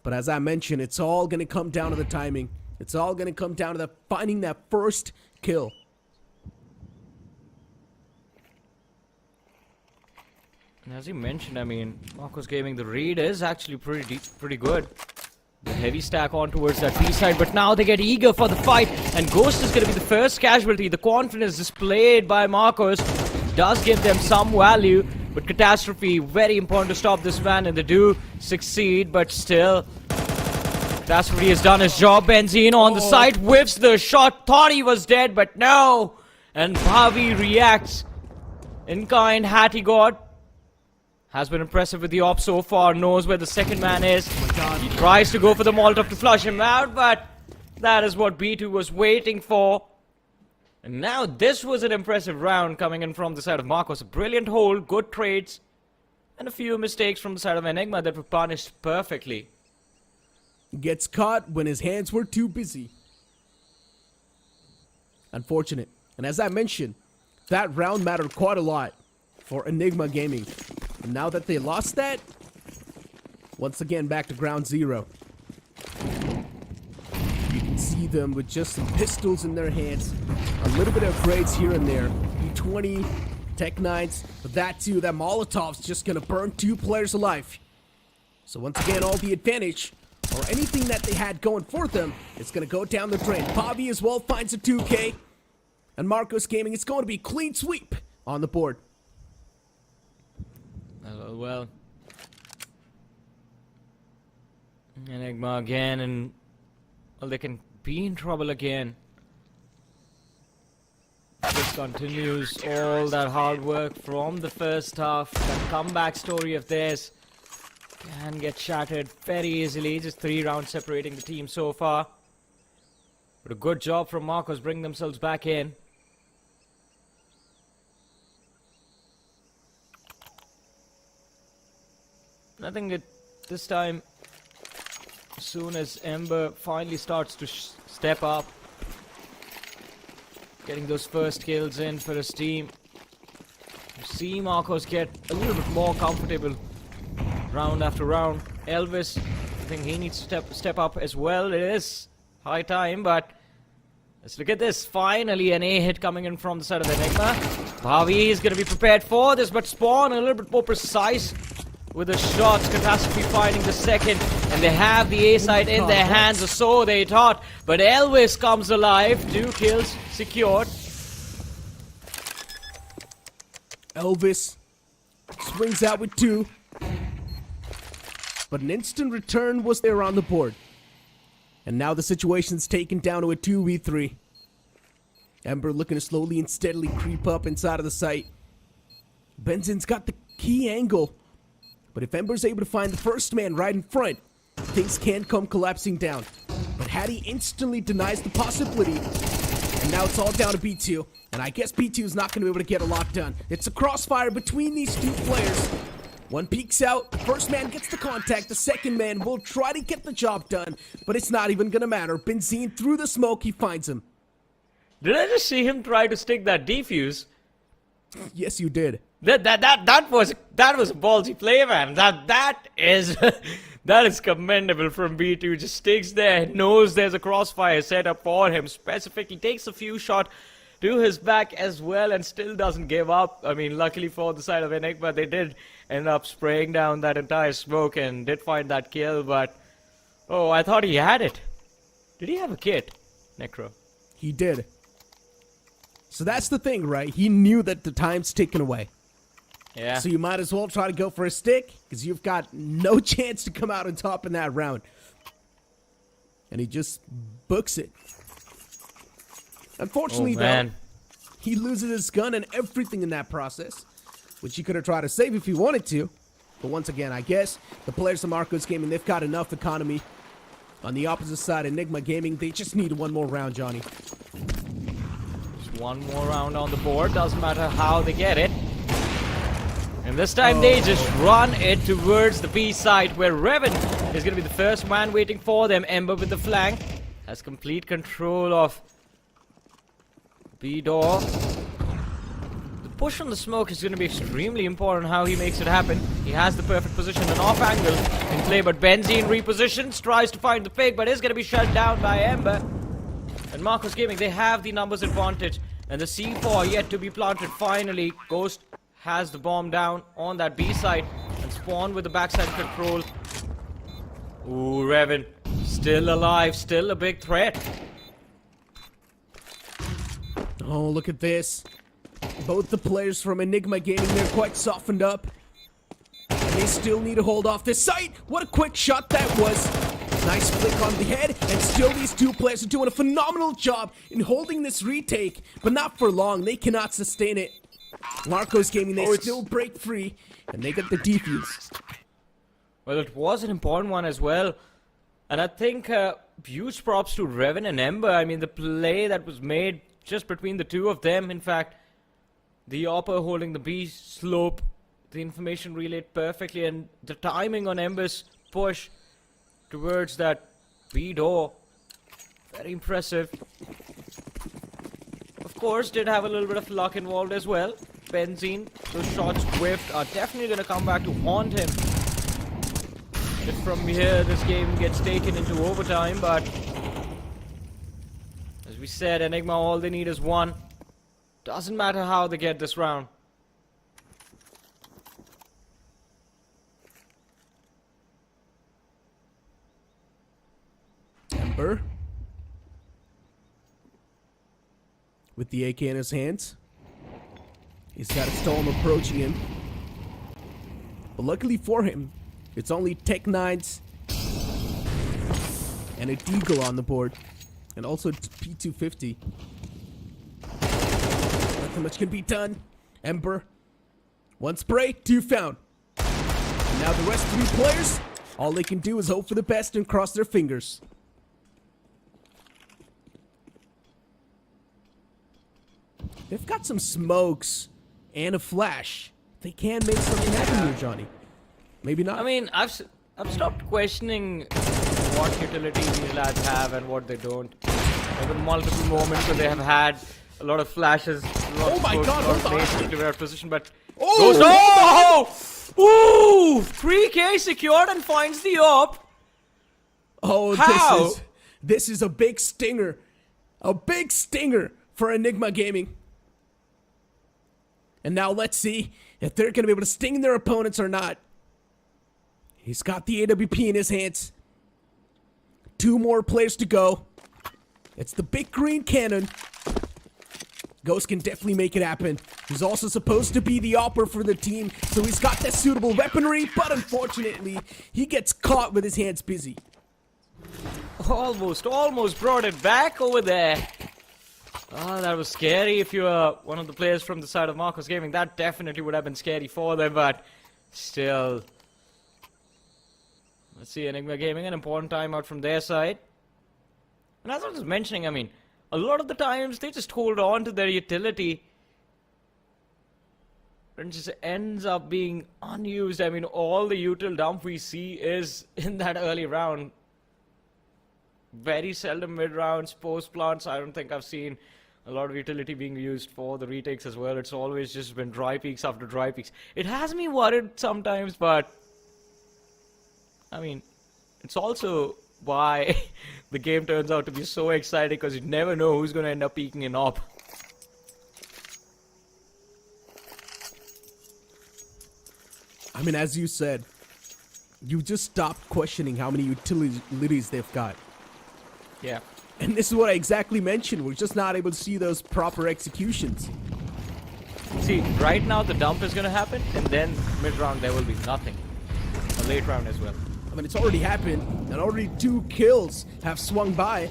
But as I mentioned, it's all going to come down to the timing. It's all going to come down to finding that first kill. And as you mentioned, I mean, Marcos Gaming, the read is actually pretty good. The heavy stack on towards that B side, but now they get eager for the fight, and Ghost is going to be the first casualty. The confidence displayed by Marcos does give them some value, but Catastrophe, very important to stop this man, and they do succeed, but still, Catastrophe has done his job. Benzene on the side, whiffs the shot, thought he was dead, but no! And Bhavi reacts in kind. Hattie got has been impressive with the op so far, knows where the second man is. He tries to go for the Molotov to flush him out, but that is what B2 was waiting for. And now this was an impressive round coming in from the side of Marcos. A brilliant hold, good trades, and a few mistakes from the side of Enigma that were punished perfectly. Gets caught when his hands were too busy. Unfortunate. And as I mentioned, that round mattered quite a lot for Enigma Gaming. And now that they lost that, once again back to ground zero. You can see them with just some pistols in their hands. A little bit of grades here and there. B20, Tech 9s, but that too, that Molotov's just gonna burn two players alive. So once again, all the advantage or anything that they had going for them is going to go down the drain. Bobby as well finds a 2K. And Marcos Gaming, it's going to be clean sweep on the board. Well, Enigma again, and well, they can be in trouble again. This continues all that hard work from the first half. That comeback story of theirs can get shattered very easily. Just 3 rounds separating the team so far. But a good job from Marcos bringing themselves back in. I think that this time, as soon as Ember finally starts to step up, getting those first kills in for his team, you see Marcos get a little bit more comfortable round after round. Elvis, I think he needs to step up as well. It is high time, but let's look at this. Finally, an A hit coming in from the side of Enigma. Bobby is going to be prepared for this, but Spawn a little bit more precise with the shots. Catastrophe finding the second, and they have the A side in their hands, or so they thought. But Elvis comes alive. 2 kills secured. Elvis swings out with 2. But an instant return was there on the board. And now the situation's taken down to a 2v3. Ember looking to slowly and steadily creep up inside of the site. Benzin's got the key angle. But if Ember's able to find the first man right in front, things can come collapsing down. But Hattie instantly denies the possibility. And now it's all down to B2. And I guess B2 is not going to be able to get a lot done. It's a crossfire between these 2 players. One peeks out, the first man gets the contact, the second man will try to get the job done, but it's not even gonna matter. Benzine through the smoke, he finds him. Did I just see him try to stick that defuse? Yes, you did. That was a ballsy play, man. That is that is commendable from B2. Just sticks there, knows there's a crossfire set up for him, specifically takes a few shots to his back as well, and still doesn't give up. I mean, luckily for the side of Enigma, they did end up spraying down that entire smoke and did find that kill, but oh, I thought he had it. Did he have a kit, Necro? He did. So that's the thing, right? He knew that the time's ticking away. Yeah. So you might as well try to go for a stick, because you've got no chance to come out on top in that round. And he just books it. Unfortunately, though, he loses his gun and everything in that process, which he could have tried to save if he wanted to. But once again, I guess the players of Marcos Gaming, they've got enough economy. On the opposite side, Enigma Gaming, they just need one more round, Johnny. Just one more round on the board. Doesn't matter how they get it. And this time they just run it towards the B side, where Revan is going to be the first man waiting for them. Ember with the flank has complete control of B door. The push on the smoke is going to be extremely important how he makes it happen. He has the perfect position and off angle in play, but Benzine repositions, tries to find the fake, but is going to be shut down by Ember. And Marcos Gaming, they have the numbers advantage, and the C4 yet to be planted. Finally, Ghost has the bomb down on that B side, and Spawn with the backside control. Ooh, Revan still alive, still a big threat. Oh, look at this. Both the players from Enigma Gaming, they're quite softened up. And they still need to hold off this site. What a quick shot that was. Nice flick on the head, and still these 2 players are doing a phenomenal job in holding this retake, but not for long. They cannot sustain it. Marcos Gaming, they still break free, and they get the defuse. Well, it was an important one as well. And I think huge props to Revan and Ember. I mean, the play that was made just between the 2 of them, in fact, the Opper holding the B slope, the information relayed perfectly, and the timing on Ember's push towards that B door, very impressive. Of course, did have a little bit of luck involved as well. Benzine, those shots whiffed are definitely going to come back to haunt him. If from here this game gets taken into overtime, but as we said, Enigma, all they need is 1. Doesn't matter how they get this round. Ember. With the AK in his hands. He's got a Storm approaching him. But luckily for him, it's only Tech 9s and a Deagle on the board. And also P250. Nothing much can be done. Ember. One spray, two found. And now the rest three players, all they can do is hope for the best and cross their fingers. They've got some smokes and a flash. They can make something happen here, Johnny. Maybe not. I mean, I've stopped questioning what utility these lads have and what they don't. There have been multiple moments where they have had a lot of flashes. Oh my God, hold on. Clear out position, but Oh! Ooh! 3K secured and finds the op. Oh, How? This is a big stinger. A big stinger for Enigma Gaming. And now let's see if they're going to be able to sting their opponents or not. He's got the AWP in his hands. Two more players to go. It's the big green cannon. Ghost can definitely make it happen. He's also supposed to be the opper for the team, so he's got that suitable weaponry, but unfortunately, he gets caught with his hands busy. Almost brought it back over there. Oh, that was scary. If you were one of the players from the side of Marcos Gaming, that definitely would have been scary for them, but still. Let's see, Enigma Gaming, an important timeout from their side. And as I was mentioning, I mean, a lot of the times they just hold on to their utility and just ends up being unused. I mean, all the util dump we see is in that early round. Very seldom mid rounds, post plants. I don't think I've seen a lot of utility being used for the retakes as well. It's always just been dry peaks after dry peaks. It has me worried sometimes, but I mean, it's also why the game turns out to be so exciting, because you never know who's going to end up peeking in op. I mean, as you said, you just stopped questioning how many utilities they've got. Yeah. And this is what I exactly mentioned. We're just not able to see those proper executions. See, right now the dump is going to happen, and then mid-round there will be nothing. A late round as well. I mean, it's already happened, and already 2 kills have swung by.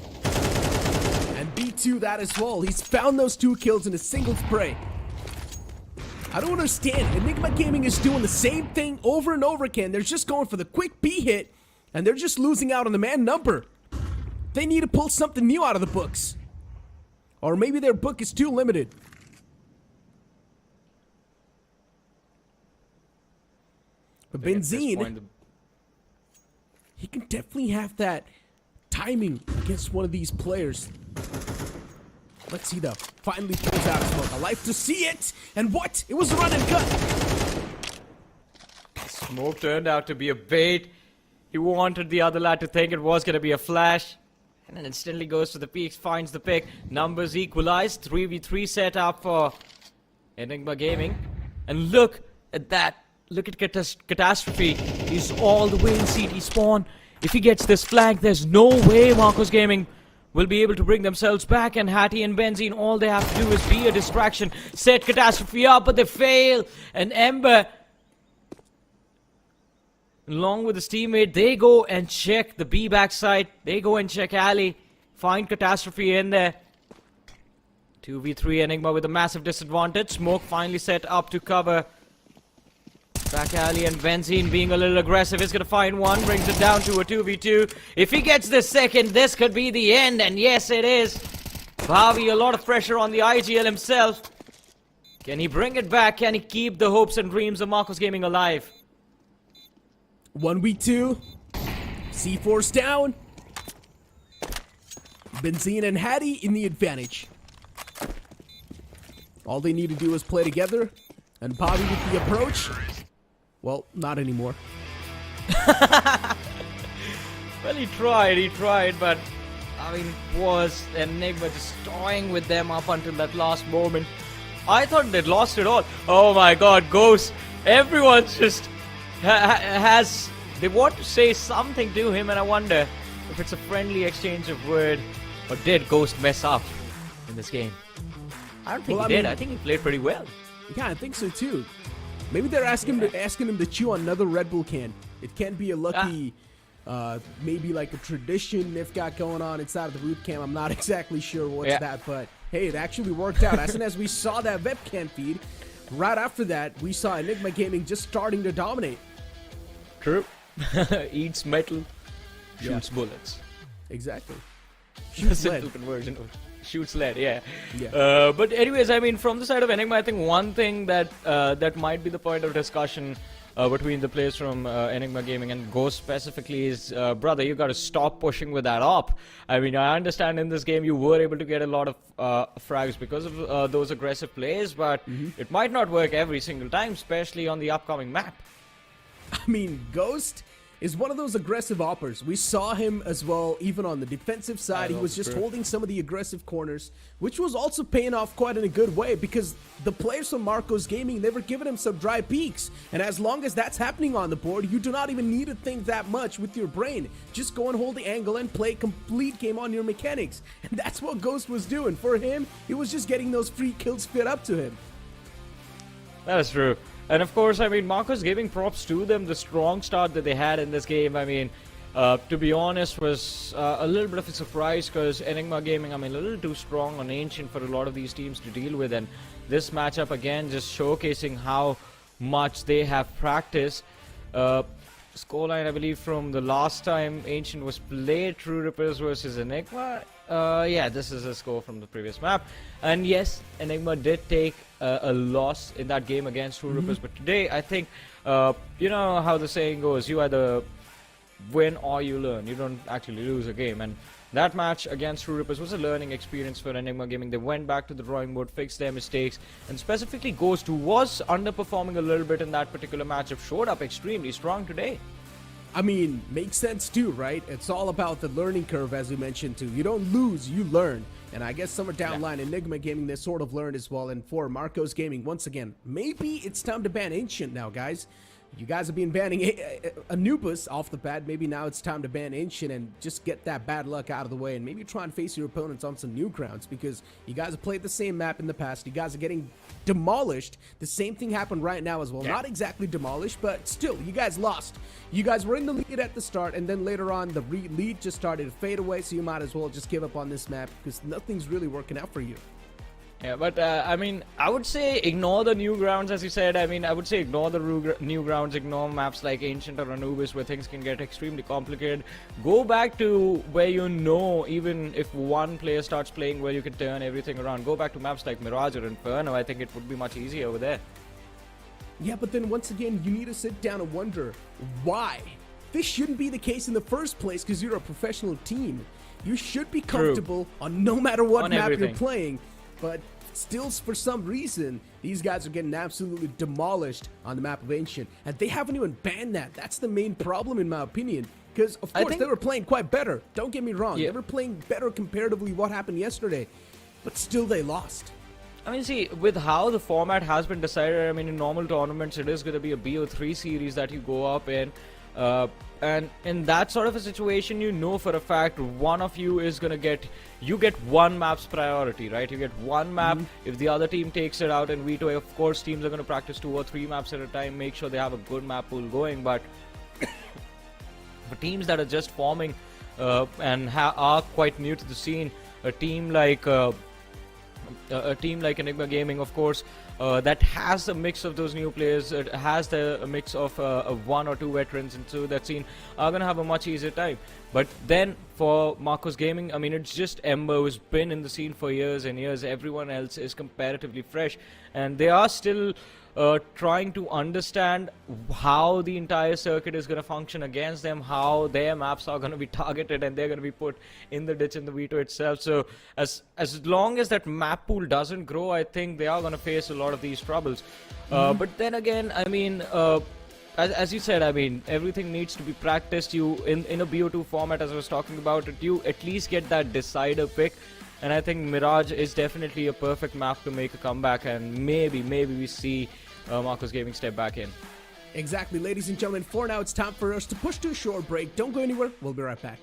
And B2 that as well. He's found those 2 kills in a single spray. I don't understand. Enigma Gaming is doing the same thing over and over again. They're just going for the quick B hit, and they're just losing out on the man number. They need to pull something new out of the books. Or maybe their book is too limited. But Benzine, he can definitely have that timing against one of these players. Let's see though. Finally pulls out smoke. A life to see it. And what? It was a run and gun. Smoke turned out to be a bait. He wanted the other lad to think it was going to be a flash. And then instantly goes to the peaks, finds the pick. Numbers equalized. 3v3 set up for Enigma Gaming. And look at that. Look at Catastrophe. He's all the way in CT spawn. If he gets this flag, there's no way Marcos Gaming will be able to bring themselves back. And Hattie and Benzine, all they have to do is be a distraction. Set Catastrophe up, but they fail. And Ember, along with his teammate, they go and check the B backside. They go and check alley. Find Catastrophe in there. 2v3 Enigma with a massive disadvantage. Smoke finally set up to cover back alley, and Benzine being a little aggressive is going to find one. Brings it down to a 2v2. If he gets this second, this could be the end. And yes, it is. Bhavi, a lot of pressure on the IGL himself. Can he bring it back? Can he keep the hopes and dreams of Marcos Gaming alive? 1v2. C4's down. Benzine and Hattie in the advantage. All they need to do is play together. And Bobby with the approach. Well, not anymore. Well, he tried, but I mean, it was Enigma just toying with them up until that last moment. I thought they'd lost it all. Oh my god, Ghost. Everyone's just they want to say something to him, and I wonder if it's a friendly exchange of word, or did Ghost mess up in this game? I don't think he did. I think he played pretty well. Yeah, I think so too. Maybe they're asking him to chew another Red Bull can. It can't be a lucky, maybe like a tradition they've got going on inside of the boot camp. I'm not exactly sure what's that, but hey, it actually worked out. As soon as we saw that webcam feed, right after that, we saw Enigma Gaming just starting to dominate. True. Eats metal, shoots bullets. Exactly. Shoots lead. Simple conversion of shoots lead, but anyways, I mean, from the side of Enigma, I think one thing that that might be the point of discussion between the players from Enigma Gaming and Ghost specifically is, brother, you got to stop pushing with that op. I mean, I understand in this game you were able to get a lot of frags because of those aggressive plays, but it might not work every single time, especially on the upcoming map. I mean, Ghost is one of those aggressive oppers. We saw him as well, even on the defensive side. He was just holding some of the aggressive corners, which was also paying off quite in a good way because the players from Marcos Gaming, they were giving him some dry peaks. And as long as that's happening on the board, you do not even need to think that much with your brain. Just go and hold the angle and play complete game on your mechanics. And that's what Ghost was doing. For him, he was just getting those free kills fit up to him. That is true. And of course, I mean, Marcos giving props to them, the strong start that they had in this game, I mean, to be honest, was a little bit of a surprise because Enigma Gaming, I mean, a little too strong on Ancient for a lot of these teams to deal with. And this matchup, again, just showcasing how much they have practiced. Scoreline, I believe, from the last time Ancient was played, True Rippers versus Enigma. Yeah, this is a score from the previous map. And yes, Enigma did take a loss in that game against True Rippers. But today, I think, you know how the saying goes, you either win or you learn. You don't actually lose a game. And that match against True Rippers was a learning experience for Enigma Gaming. They went back to the drawing board, fixed their mistakes, and specifically Ghost, who was underperforming a little bit in that particular matchup, showed up extremely strong today. I mean, makes sense too, right? It's all about the learning curve, as we mentioned too. You don't lose, you learn. And I guess somewhere down the line, Enigma Gaming, they sort of learned as well. And for Marcos Gaming, once again, maybe it's time to ban Ancient now, guys. You guys have been banning Anubis off the bat. Maybe now it's time to ban Ancient and just get that bad luck out of the way and maybe try and face your opponents on some new grounds because you guys have played the same map in the past. You guys are getting demolished. The same thing happened right now as well. Not exactly demolished, but still, you guys lost. You guys were in the lead at the start, and then later on, the lead just started to fade away, so you might as well just give up on this map because nothing's really working out for you. Yeah, but I mean, I would say ignore the new grounds, as you said. I mean, I would say ignore the new grounds, ignore maps like Ancient or Anubis where things can get extremely complicated. Go back to where you know, even if one player starts playing well, you can turn everything around. Go back to maps like Mirage or Inferno. I think it would be much easier over there. Yeah, but then once again, you need to sit down and wonder why. This shouldn't be the case in the first place because you're a professional team. You should be comfortable on no matter what map you're playing. But still, for some reason, these guys are getting absolutely demolished on the map of Ancient. And they haven't even banned that. That's the main problem, in my opinion. Because, of course, they were playing quite better. Don't get me wrong. They were playing better comparatively what happened yesterday. But still, they lost. I mean, see, with how the format has been decided, I mean, in normal tournaments, it is going to be a BO3 series that you go up in. And in that sort of a situation, you know for a fact one of you is going to get one map's priority, right? You get one map. If the other team takes it out in Veto, of course, teams are going to practice 2 or 3 maps at a time, make sure they have a good map pool going. But for teams that are just forming and are quite new to the scene, a team like Enigma Gaming, of course, that has a mix of those new players, it has a mix of 1 or 2 veterans into that scene, are going to have a much easier time. But then for Marcos Gaming, I mean, it's just Ember, who's been in the scene for years and years. Everyone else is comparatively fresh, and they are still trying to understand how the entire circuit is going to function against them, how their maps are going to be targeted, and they're going to be put in the ditch in the Veto itself. So as long as that map pool doesn't grow, I think they are going to face a lot of these troubles. But then again, I mean, as you said, I mean, everything needs to be practiced. You in a BO2 format, as I was talking about it, you at least get that decider pick. And I think Mirage is definitely a perfect map to make a comeback, and maybe we see Marcos Gaming step back in. Exactly, ladies and gentlemen. For now, it's time for us to push to a short break. Don't go anywhere. We'll be right back.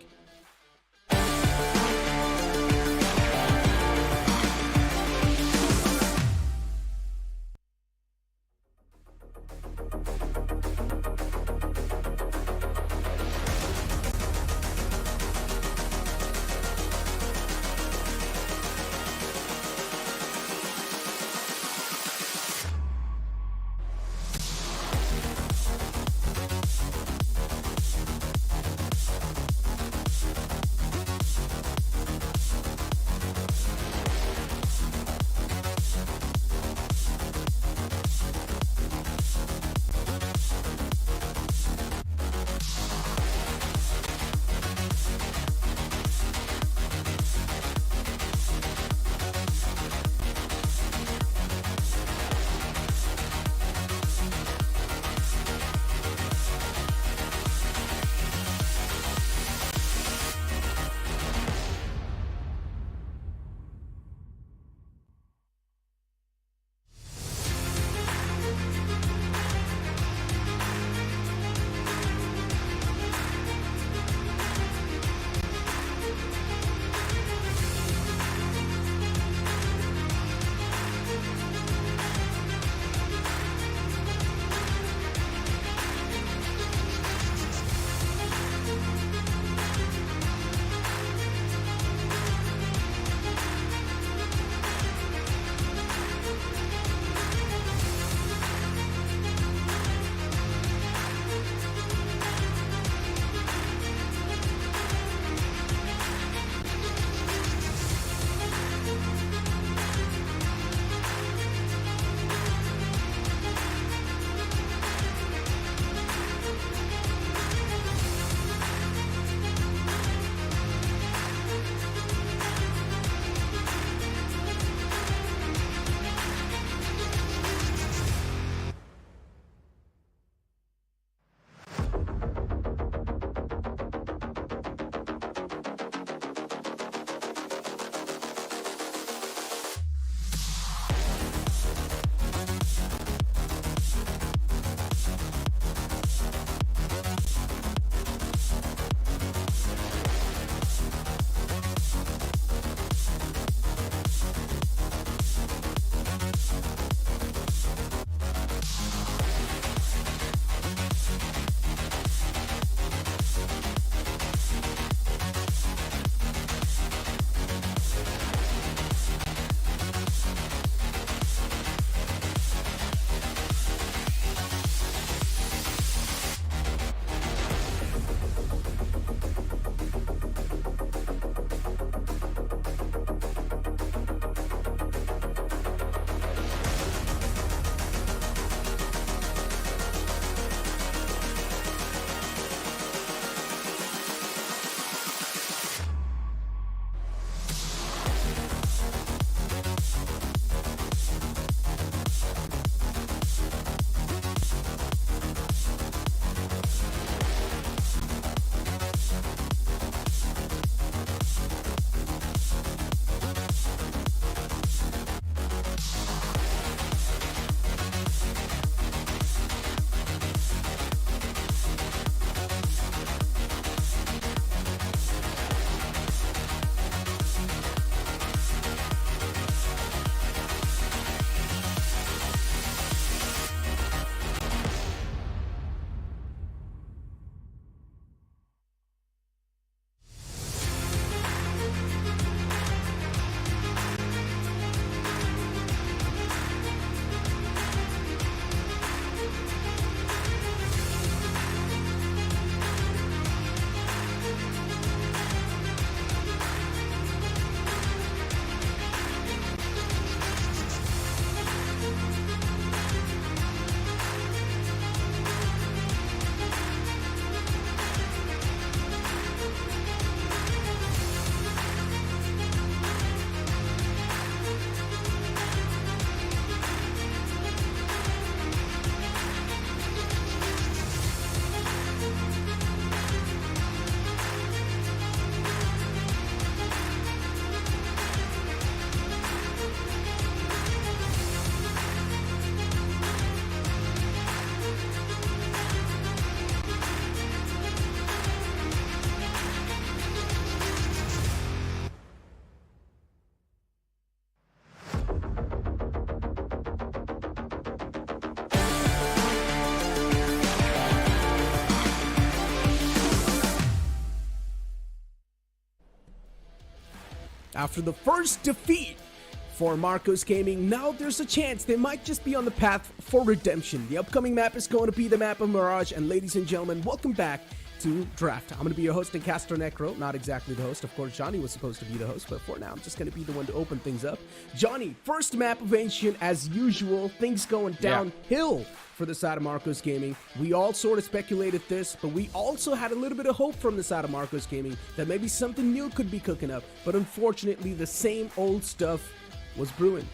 After the first defeat for Marcos Gaming, now there's a chance they might just be on the path for redemption. The upcoming map is going to be the map of Mirage, and ladies and gentlemen, welcome back to Draft. I'm going to be your host and caster Necro, not exactly the host. Of course, Johnny was supposed to be the host, but for now, I'm just going to be the one to open things up. Johnny, first map of Ancient, as usual, things going downhill for the side of Marcos Gaming. We all sort of speculated this, but we also had a little bit of hope from the side of Marcos Gaming that maybe something new could be cooking up, but unfortunately, the same old stuff was brewing.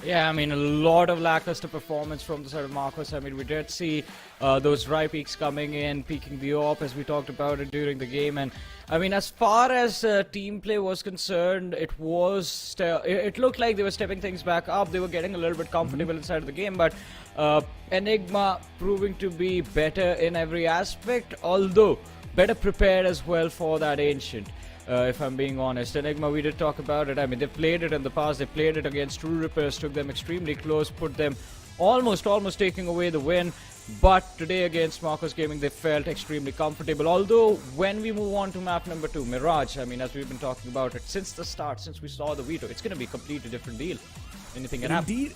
Yeah, I mean, a lot of lackluster performance from the side of Marcos. I mean, we did see those dry peaks coming in, peaking the op, as we talked about it during the game. And I mean, as far as team play was concerned, it looked like they were stepping things back up. They were getting a little bit comfortable inside of the game, but Enigma proving to be better in every aspect, although better prepared as well for that Ancient. If I'm being honest. Enigma, we did talk about it. I mean, they played it in the past. They played it against True Rippers, took them extremely close, put them almost taking away the win. But today against Marcos Gaming, they felt extremely comfortable. Although, when we move on to map number 2, Mirage, I mean, as we've been talking about it since the start, since we saw the Veto, it's going to be a completely different deal. Anything can happen.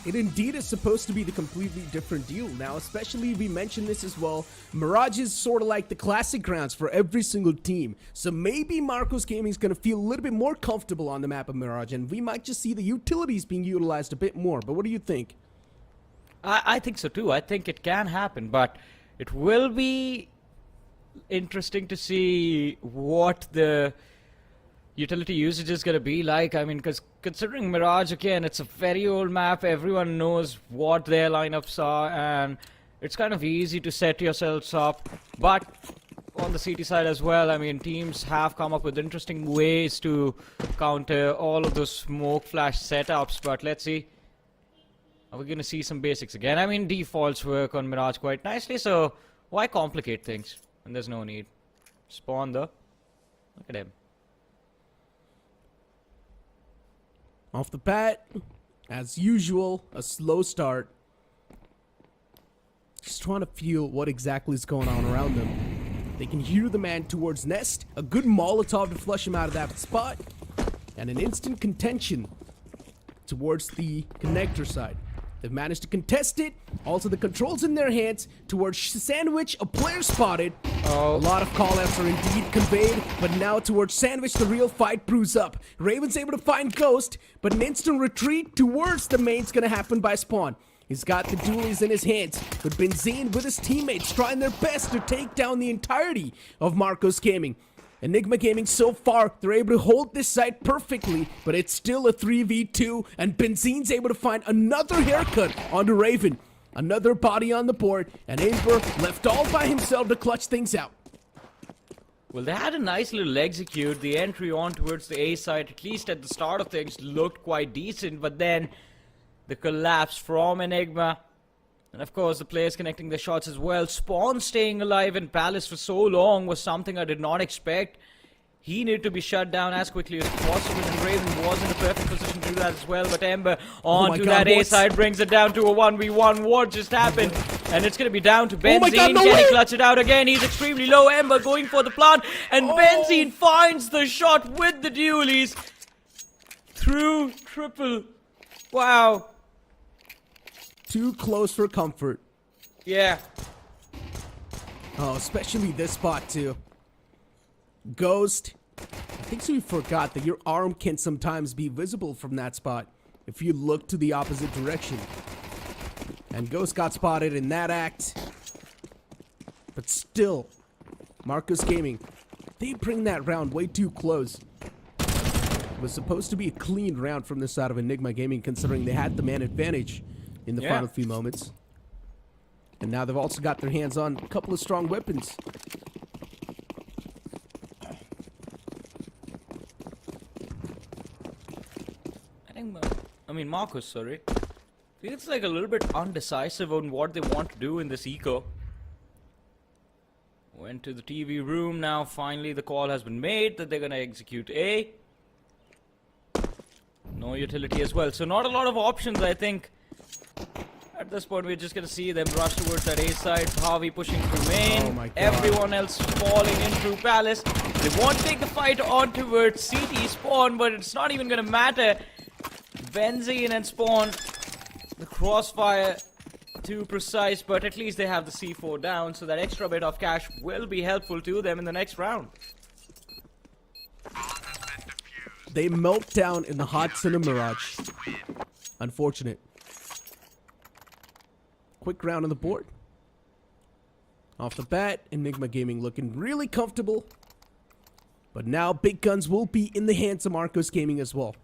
It indeed is supposed to be the completely different deal. Now, especially, we mentioned this as well, Mirage is sort of like the classic grounds for every single team. So maybe Marcos Gaming is going to feel a little bit more comfortable on the map of Mirage, and we might just see the utilities being utilized a bit more. But what do you think? I think so too. I think it can happen, but it will be interesting to see what the utility usage is going to be like. I mean, because considering Mirage, again, it's a very old map. Everyone knows what their lineups are, and it's kind of easy to set yourselves up. But on the CT side as well, I mean, teams have come up with interesting ways to counter all of those smoke flash setups. But let's see. Are we going to see some basics again? I mean, defaults work on Mirage quite nicely, so why complicate things when there's no need? Spawn though. Look at him. Off the bat, as usual, a slow start. Just trying to feel what exactly is going on around them. They can hear the man towards Nest. A good Molotov to flush him out of that spot. And an instant contention towards the connector side. They've managed to contest it. Also, the controls in their hands towards Sandwich. A player spotted. A lot of call-outs are indeed conveyed, but now towards Sandwich, the real fight brews up. Raven's able to find Ghost, but an instant retreat towards the main's gonna happen by Spawn. He's got the dualies in his hands, but Benzine with his teammates trying their best to take down the entirety of Marcos Gaming. Enigma Gaming, so far, they're able to hold this site perfectly, but it's still a 3v2, and Benzine's able to find another haircut onto Raven. Another body on the board, and Amber left all by himself to clutch things out. Well, they had a nice little execute. The entry on towards the A side, at least at the start of things, looked quite decent, but then the collapse from Enigma. And of course, the players connecting their shots as well. Spawn staying alive in Palace for so long was something I did not expect. He needed to be shut down as quickly as possible, and Raven was in a perfect position to do that as well. But Ember onto that A side brings it down to a 1v1. What just happened? And it's going to be down to Benzine. Can he clutch it out again? He's extremely low. Ember going for the plant, and Benzine finds the shot with the dualies through triple. Wow. Too close for comfort. Yeah. Oh, especially this spot too. Ghost. I think so you forgot that your arm can sometimes be visible from that spot if you look to the opposite direction. And Ghost got spotted in that act. But still, Marcos Gaming, they bring that round way too close. It was supposed to be a clean round from the side of Enigma Gaming, considering they had the man advantage in the final few moments. And now they've also got their hands on a couple of strong weapons. I mean, Marcos, sorry. Feels like a little bit undecisive on what they want to do in this eco. Went to the TV room. Now finally the call has been made that they're going to execute A. No utility as well. So not a lot of options, I think. At this point, we're just gonna see them rush towards that A side. Harvey pushing through main. Oh my God. Everyone else falling in through Palace. They want to take the fight on towards CT Spawn, but it's not even gonna matter. Benzene and Spawn, the crossfire too precise, but at least they have the C4 down, so that extra bit of cash will be helpful to them in the next round. They melt down in the hot sun of Mirage. Unfortunate. Quick round on the board. Off the bat, Enigma Gaming looking really comfortable. But now big guns will be in the hands of Marcos Gaming as well.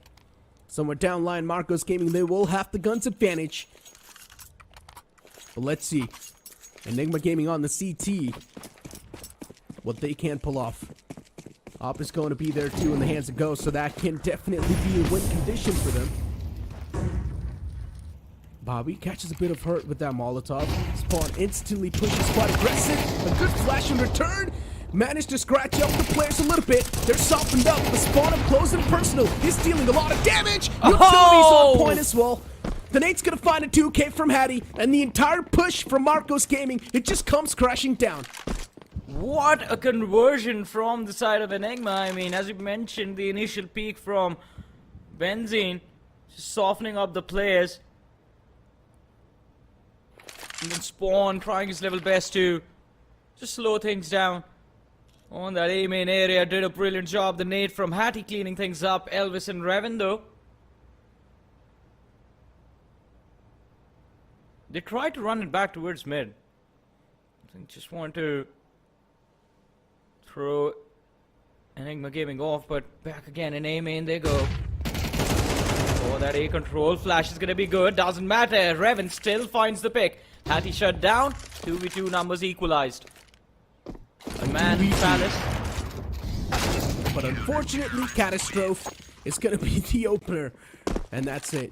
Somewhere down line, Marcos Gaming, they will have the guns advantage. But let's see. Enigma Gaming on the CT. What they can pull off. Op is going to be there too in the hands of Ghost, so that can definitely be a win condition for them. Bobby catches a bit of hurt with that Molotov. Spawn instantly pushes quite aggressive. A good flash in return. Managed to scratch up the players a little bit. They're softened up. The Spawn up close and personal. He's dealing a lot of damage. Utilities on point as well. The Nate's gonna find a 2K from Hattie, and the entire push from Marcos Gaming, it just comes crashing down. What a conversion from the side of Enigma. I mean, as you mentioned, the initial peak from Benzene, just softening up the players. And then Spawn trying his level best to just slow things down. On that A main area, did a brilliant job. The nade from Hattie cleaning things up. Elvis and Revan though. They tried to run it back towards mid. I think just want to throw Enigma Gaming off, but back again in A main they go. Oh, that A control flash is gonna be good. Doesn't matter. Revan still finds the pick. Hattie shut down. 2v2 numbers equalized. A man Palace. But unfortunately, Catastrophe is going to be the opener. And that's it.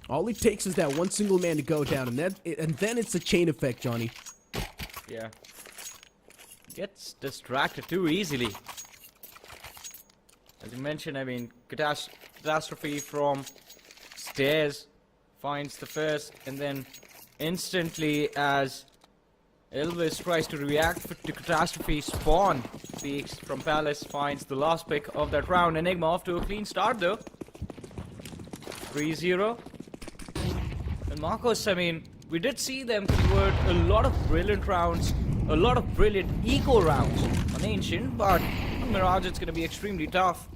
All it takes is that one single man to go down. And then it's a chain effect, Johnny. Yeah. Gets distracted too easily. As you mentioned, I mean, Catastrophe from stairs finds the first, and then instantly as Elvis tries to react to Catastrophe, Spawn peeks from Palace, finds the last pick of that round. Enigma off to a clean start though. 3-0. And Marcos, I mean, we did see them convert a lot of brilliant rounds, a lot of brilliant eco rounds on Ancient, but on Mirage it's going to be extremely tough.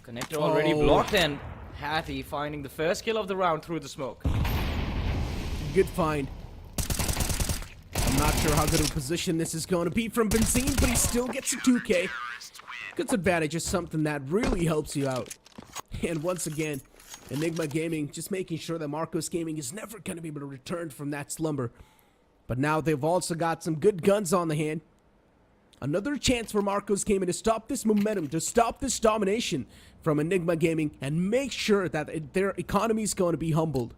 Connector already blocked, and Hattie finding the first kill of the round through the smoke. Good find. I'm not sure how good of a position this is going to be from Benzene, but he still gets a 2K. Good advantage is something that really helps you out. And once again, Enigma Gaming just making sure that Marcos Gaming is never going to be able to return from that slumber. But now they've also got some good guns on the hand. Another chance for Marcos Gaming to stop this momentum, to stop this domination from Enigma Gaming, and make sure that their economy is going to be humbled.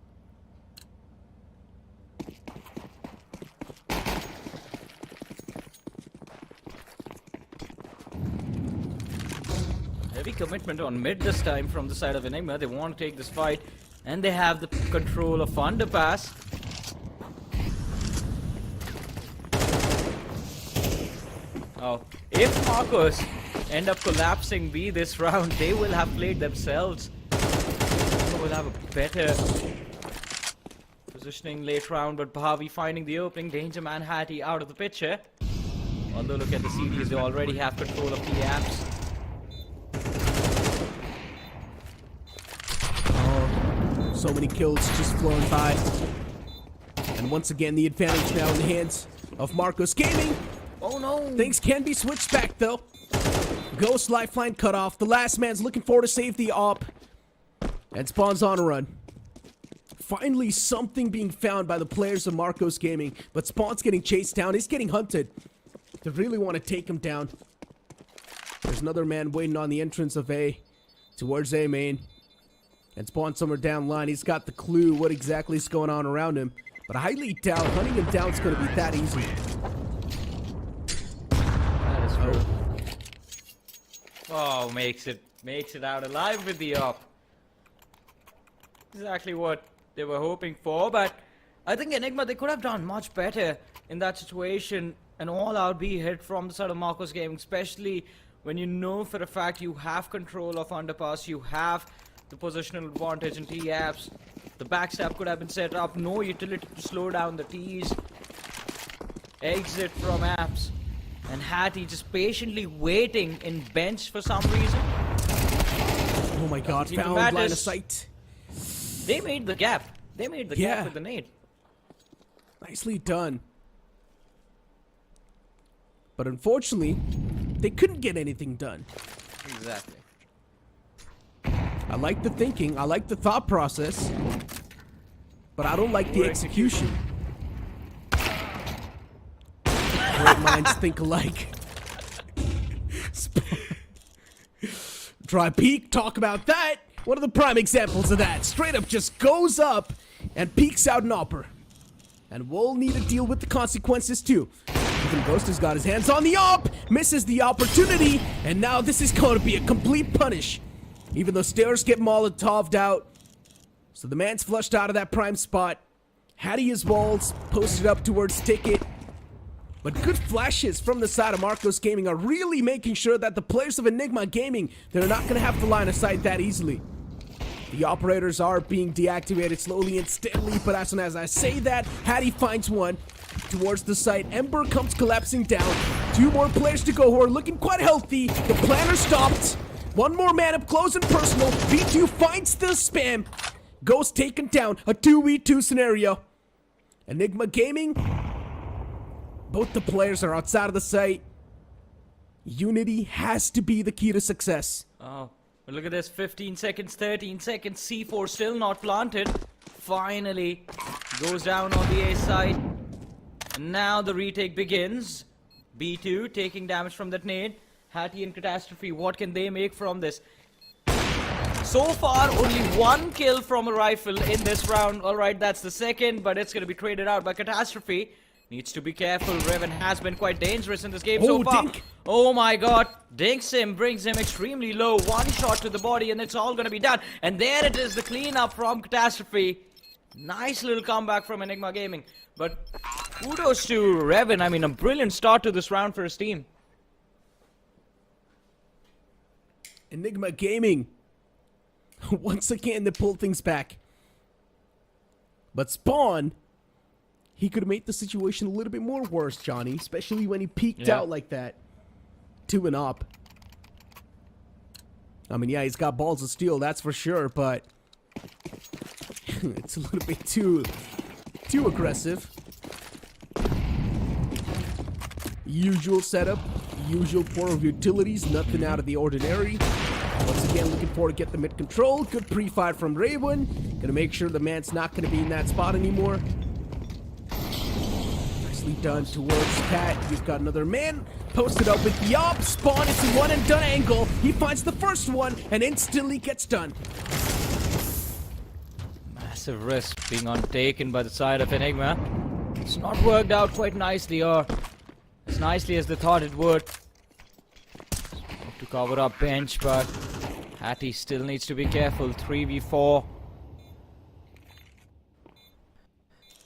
Heavy commitment on mid this time from the side of Enigma. They want to take this fight, and they have the control of underpass. Oh, if Marcos end up collapsing B this round, they will have played themselves. They will have a better positioning late round, but Bhavi finding the opening. Danger Man Hattie out of the picture. Although look at the CDs, they already have control of the apps. So many kills just flown by. And once again, the advantage now in the hands of Marcos Gaming. Oh no! Things can be switched back though. Ghost lifeline cut off. The last man's looking for to save the op. And Spawn's on a run. Finally, something being found by the players of Marcos Gaming. But Spawn's getting chased down. He's getting hunted. They really want to take him down. There's another man waiting on the entrance of A. Towards A main. And Spawn somewhere down line. He's got the clue what exactly is going on around him. But I highly doubt hunting him down is going to be that easy. That is true. Oh, makes it out alive with the up. Exactly what they were hoping for, but I think Enigma, they could have done much better in that situation. An all-out B hit from the side of Marcos Gaming, especially when you know for a fact you have control of underpass, you have the positional advantage in T-apps. The backstab could have been set up, no utility to slow down the T's. Exit from apps. And Hattie just patiently waiting in bench for some reason. Oh my god, found line of sight. They made the gap. They made the gap with the nade. Nicely done. But unfortunately, they couldn't get anything done. Exactly. I like the thinking, I like the thought process, but I don't like the execution. Great minds think alike. Try peek, talk about that. One of the prime examples of that. Straight up just goes up and peeks out an opper. And we'll need to deal with the consequences too. Even Ghost has got his hands on the op, misses the opportunity, and now this is going to be a complete punish. Even though stairs get Molotov'd out. So the man's flushed out of that prime spot. Hattie his walls, posted up towards Ticket. But good flashes from the side of Marcos Gaming are really making sure that the players of Enigma Gaming, they're not going to have the line of sight that easily. The operators are being deactivated slowly and steadily, but as soon as I say that, Hattie finds one towards the site. Ember comes collapsing down. Two more players to go who are looking quite healthy. The planner stopped. One more man up close and personal. V2 finds the spam. Ghost taken down. A 2v2 scenario. Enigma Gaming, both the players are outside of the site. Unity has to be the key to success. Oh, but look at this. 15 seconds, 13 seconds. C4 still not planted. Finally goes down on the A side. And now the retake begins. B2 taking damage from that nade. Hattie and Catastrophe, what can they make from this? So far, only one kill from a rifle in this round. Alright, that's the second, but it's going to be traded out by Catastrophe. Needs to be careful. Revan has been quite dangerous in this game so far. Dink. Oh my god. Dinks him, brings him extremely low. One shot to the body and it's all going to be done. And there it is, the cleanup from Catastrophe. Nice little comeback from Enigma Gaming. But kudos to Revan. I mean, a brilliant start to this round for his team. Enigma Gaming. Once again, they pull things back. But Spawn, he could have made the situation a little bit more worse, Johnny. Especially when he peeked out like that. To an op. I mean, yeah, he's got balls of steel, that's for sure, but it's a little bit too aggressive. Usual setup, usual form of utilities, nothing out of the ordinary. Once again, looking forward to get the mid control. Good pre-fight from Raven. Gonna make sure the man's not gonna be in that spot anymore. Nicely done towards Cat. You've got another man posted up with the op. Spawn, it's a one and done angle. He finds the first one and instantly gets done. Massive risk being undertaken by the side of Enigma. It's not worked out quite nicely, or as nicely as they thought it would. To cover up bench, but Hattie still needs to be careful. 3v4.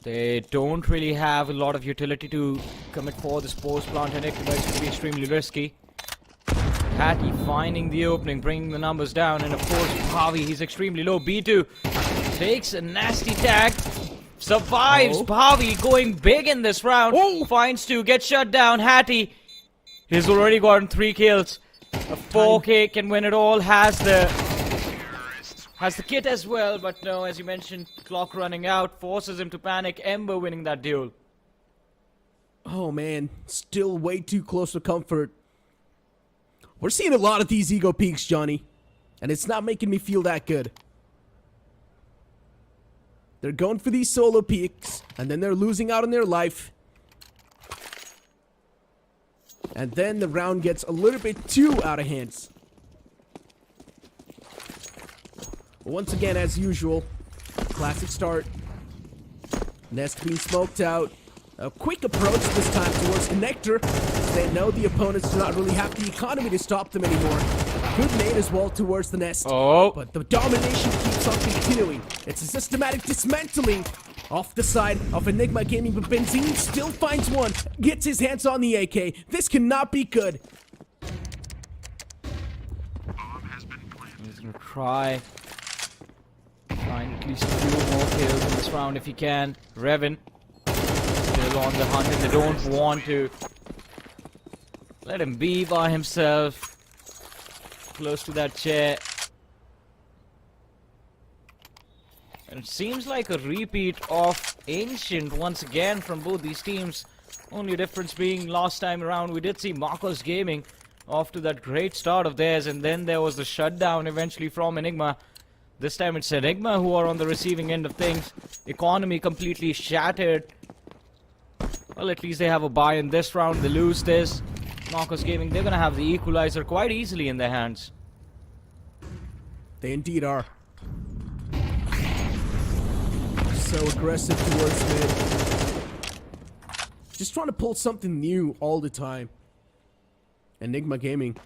They don't really have a lot of utility to commit for this post plant, and it's going to be extremely risky. Hattie finding the opening, bringing the numbers down, and of course Bhavi, he's extremely low. B2 takes a nasty tag, survives. Bhavi going big in this round. Finds two, gets shut down. Hattie, he's already gotten 3 kills. A 4K can win it all, has the kit as well, but no, as you mentioned, clock running out, forces him to panic. Ember winning that duel. Oh man, still way too close to comfort. We're seeing a lot of these ego peaks, Johnny, and it's not making me feel that good. They're going for these solo peaks, and then they're losing out on their life. And then the round gets a little bit too out of hands. Once again, as usual, classic start. Nest being smoked out. A quick approach this time towards Connector. They know the opponents do not really have the economy to stop them anymore. Good nade as well towards the nest. Oh. But the domination keeps on continuing. It's a systematic dismantling off the side of Enigma Gaming, but Benzine still finds one. Gets his hands on the AK. This cannot be good. He's gonna try find at least a few more kills in this round if he can. Revan still on the hunt, and they don't want to let him be by himself close to that chair. And it seems like a repeat of Ancient once again from both these teams. Only difference being last time around we did see Marcos Gaming off to that great start of theirs, and then there was the shutdown eventually from Enigma. This time it's Enigma who are on the receiving end of things. Economy completely shattered. Well, at least they have a bye in this round. They lose this. Marcos Gaming, they're gonna have the equalizer quite easily in their hands. They indeed are. So aggressive towards mid. Just trying to pull something new all the time. Enigma Gaming.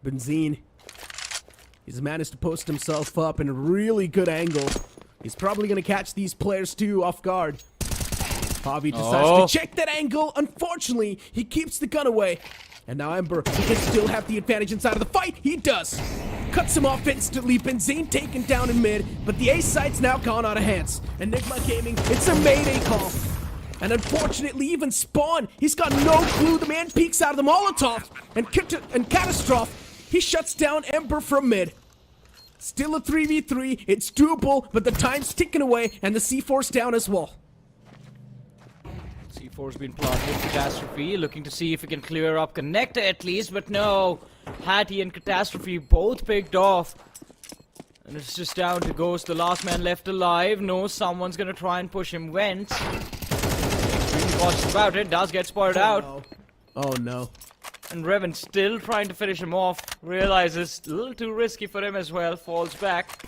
Benzine. He's managed to post himself up in a really good angle. He's probably going to catch these players too off guard. Javi decides to check that angle. Unfortunately, he keeps the gun away. And now Ember, he can still have the advantage inside of the fight. He does. Cuts him off instantly. Benzine taken down in mid, but the A site's now gone out of hands. Enigma Gaming, it's a mayday call. And unfortunately, even Spawn, he's got no clue. The man peeks out of the Molotov. And Catastrophe, he shuts down Ember from mid. Still a 3v3. It's doable, but the time's ticking away, and the C4's down as well. C4's been planted. Catastrophe looking to see if he can clear up Connector at least, but no. Hattie and Catastrophe both picked off. And it's just down to Ghost, the last man left alive. No, someone's gonna try and push him. Went. Really cautious about it. Does get spotted out. No. Oh no. And Revan still trying to finish him off. Realizes a little too risky for him as well. Falls back.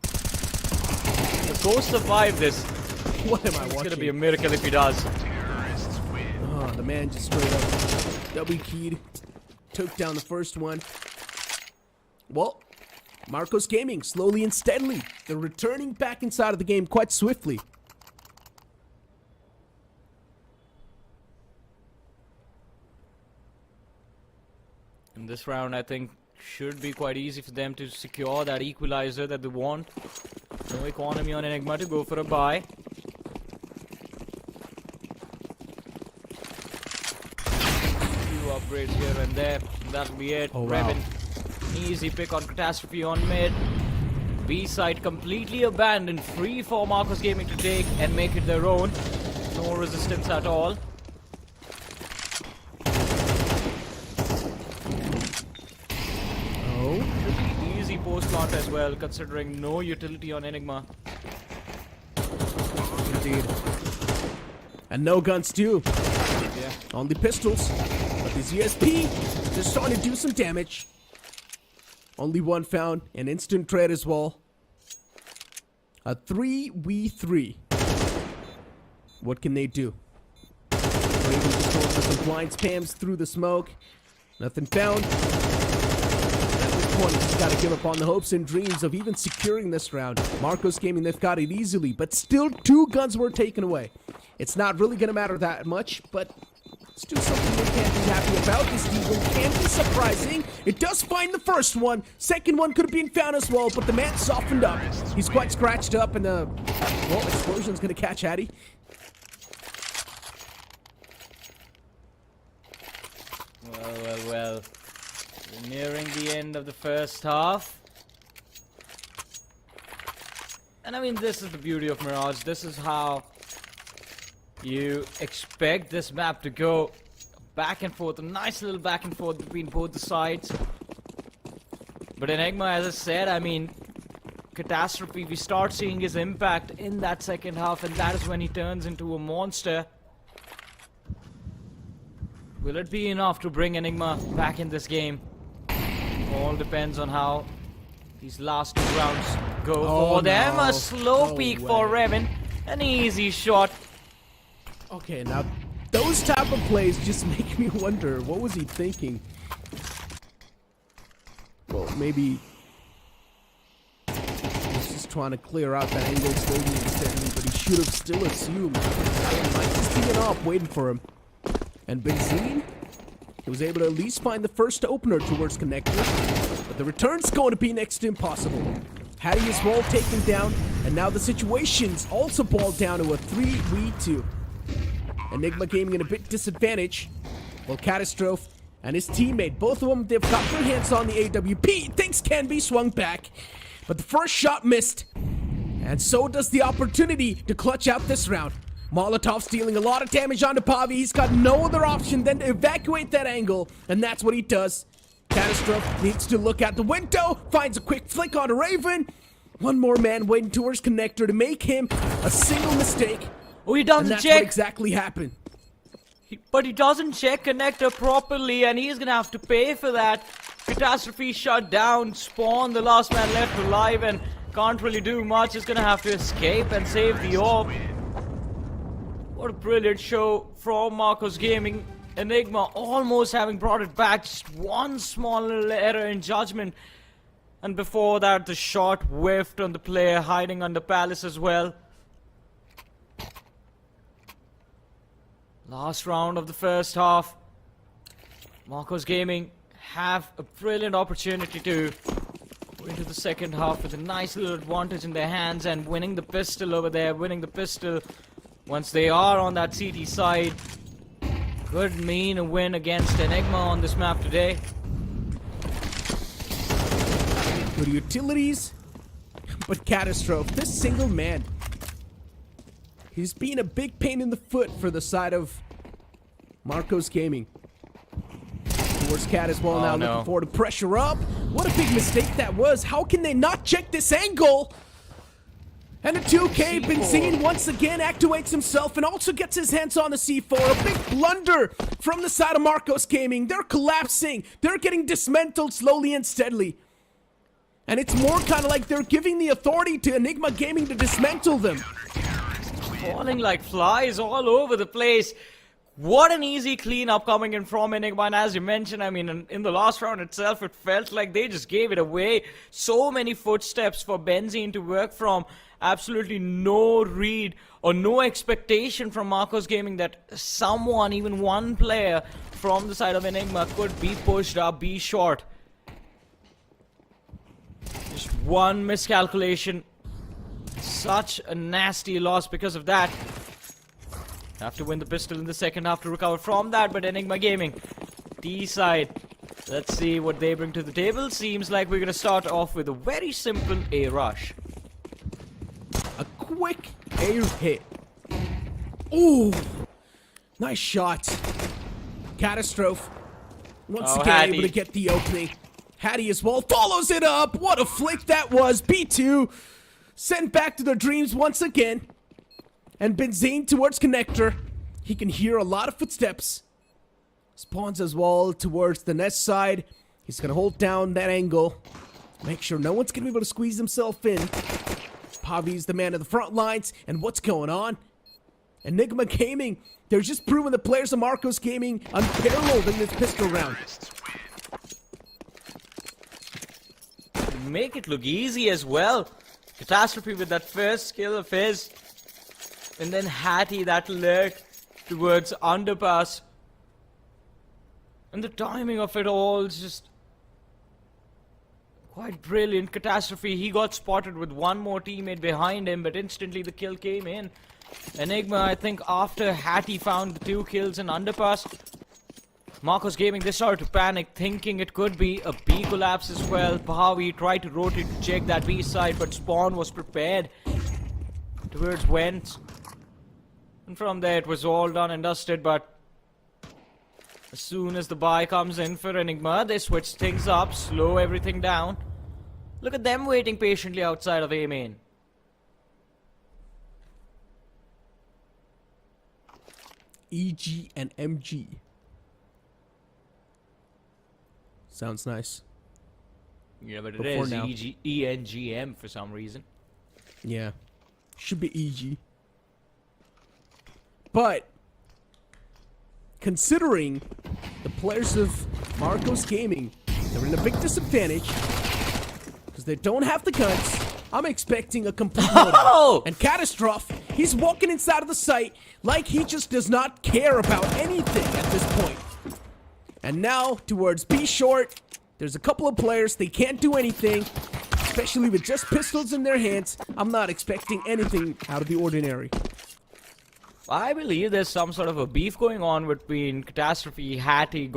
The Ghost survived this. What am I It's watching? gonna be a miracle if he does. Oh, the man just straight up double keyed. Took down the first one. Well, Marcos Gaming, slowly and steadily, they're returning back inside of the game quite swiftly. In this round, I think, should be quite easy for them to secure that equalizer that they want. No economy on Enigma to go for a buy. Few upgrades here and there. That'll be it. Oh, wow. Revan, easy pick on Catastrophe on mid. B side completely abandoned, free for Marcos Gaming to take and make it their own. No resistance at all. Pretty easy post plant as well, considering no utility on Enigma. Indeed. And no guns too. Yeah. Only pistols. But this USP just starting to do some damage. Only one found. An instant trade as well. A 3v3. What can they do? Raven just goes for some blind spams through the smoke. Nothing found. At this point, he's got to give up on the hopes and dreams of even securing this round. Marcos Gaming, they've got it easily, but still 2 guns were taken away. It's not really going to matter that much, but still something they can't be happy about. This Eagle can be surprising. It does find the first one. Second one could have been found as well, but the man softened up. He's quite scratched up, and well, explosion's going to catch Hattie. Well. We're nearing the end of the first half. And I mean, this is the beauty of Mirage. This is how you expect this map to go. Back and forth, a nice little back and forth between both the sides. But Enigma, as I said, I mean, Catastrophe, we start seeing his impact in that second half, and that is when he turns into a monster. Will it be enough to bring Enigma back in this game? All depends on how these last 2 rounds go for them. A slow peek for Revan. An easy shot. Okay, now those type of plays just make me wonder, what was he thinking? Well, maybe he's just trying to clear out that angle slowly and steadily, but he should have still assumed. Might just be up waiting for him. And Benzine, he was able to at least find the first opener towards Connector, but the return's going to be next to impossible. Hattie is well taken down, and now the situation's also boiled down to a 3v2. Enigma Gaming in a bit disadvantage, while Catastrophe and his teammate, both of them, they've got their hands on the AWP. Things can be swung back, but the first shot missed, and so does the opportunity to clutch out this round. Molotov's dealing a lot of damage onto Pavi. He's got no other option than to evacuate that angle, and that's what he does. Catastrophe needs to look out the window, finds a quick flick on a Raven. One more man waiting towards Connector to make him a single mistake. Oh, he doesn't and that's check. what exactly happened. But he doesn't check Connector properly, and he's gonna have to pay for that. Catastrophe shut down. Spawn, the last man left alive, and can't really do much. He's gonna have to escape and save the orb. What a brilliant show from Marcos Gaming. Enigma almost having brought it back, just one small little error in judgment. And before that, the shot whiffed on the player hiding under Palace as well. Last round of the first half. Marcos Gaming have a brilliant opportunity to go into the second half with a nice little advantage in their hands and winning the pistol over there, winning the pistol once they are on that CT side. Could mean a win against Enigma on this map today. Good utilities, but Catastrophe, this single man, he's been a big pain in the foot for the side of Marcos Gaming. Towards Cat as well now, looking forward to pressure up. What a big mistake that was. How can they not check this angle? And a 2K, Benzine once again activates himself and also gets his hands on the C4. A big blunder from the side of Marcos Gaming. They're collapsing. They're getting dismantled slowly and steadily. And it's more kind of like they're giving the authority to Enigma Gaming to dismantle them. Falling like flies all over the place. What an easy cleanup coming in from Enigma, and as you mentioned, I mean, in the last round itself, it felt like they just gave it away. So many footsteps for Benzine to work from. Absolutely no read or no expectation from Marcos Gaming that someone, even one player from the side of Enigma could be pushed up, be short. Just one miscalculation. Such a nasty loss because of that. Have to win the pistol in the second half to recover from that, but Enigma Gaming, D side. Let's see what they bring to the table. Seems like we're going to start off with a very simple A rush. A quick air hit. Ooh, nice shot. Catastrophe once again Hattie able to get the opening. Hattie as well follows it up. What a flick that was. B2 sent back to their dreams once again. And Benzine towards Connector. He can hear a lot of footsteps. Spawns as well towards the nest side. He's going to hold down that angle. Make sure no one's going to be able to squeeze himself in. Pavi's the man of the front lines. And what's going on? Enigma Gaming. They're just proving the players of Marcos Gaming unparalleled in this pistol round. Make it look easy as well. Catastrophe with that first kill of his. And then Hattie, that lurk towards underpass. And the timing of it all is just quite brilliant. Catastrophe, he got spotted with one more teammate behind him, but instantly the kill came in. Enigma, I think after Hattie found the 2 kills in underpass, Marcos Gaming, they started to panic, thinking it could be a B collapse as well. Pahavi tried to rotate to check that B side, but Spawn was prepared towards Wentz. And from there it was all done and dusted, but as soon as the buy comes in for Enigma, they switch things up, slow everything down. Look at them waiting patiently outside of A main. EG and MG. Sounds nice. Yeah, but it Before is now. ENGM for some reason. Yeah. Should be EG. But considering the players of Marcos Gaming They're in a big disadvantage because they don't have the guns. I'm expecting a complete loadout. And Catastrophe, he's walking inside of the site like he just does not care about anything at this point. And now, towards B short, there's a couple of players, they can't do anything, especially with just pistols in their hands. I'm not expecting anything out of the ordinary. I believe there's some sort of a beef going on between Catastrophe, Hattie,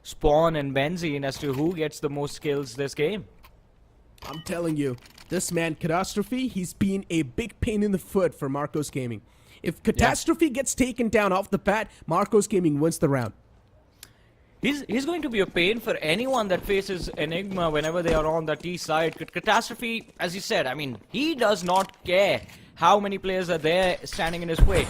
Spawn, and Benzene as to who gets the most kills this game. I'm telling you, this man, Catastrophe, he's been a big pain in the foot for Marcos Gaming. If Catastrophe gets taken down off the bat, Marcos Gaming wins the round. He's going to be a pain for anyone that faces Enigma whenever they are on the T side. Catastrophe, as you said, I mean, he does not care how many players are there standing in his way.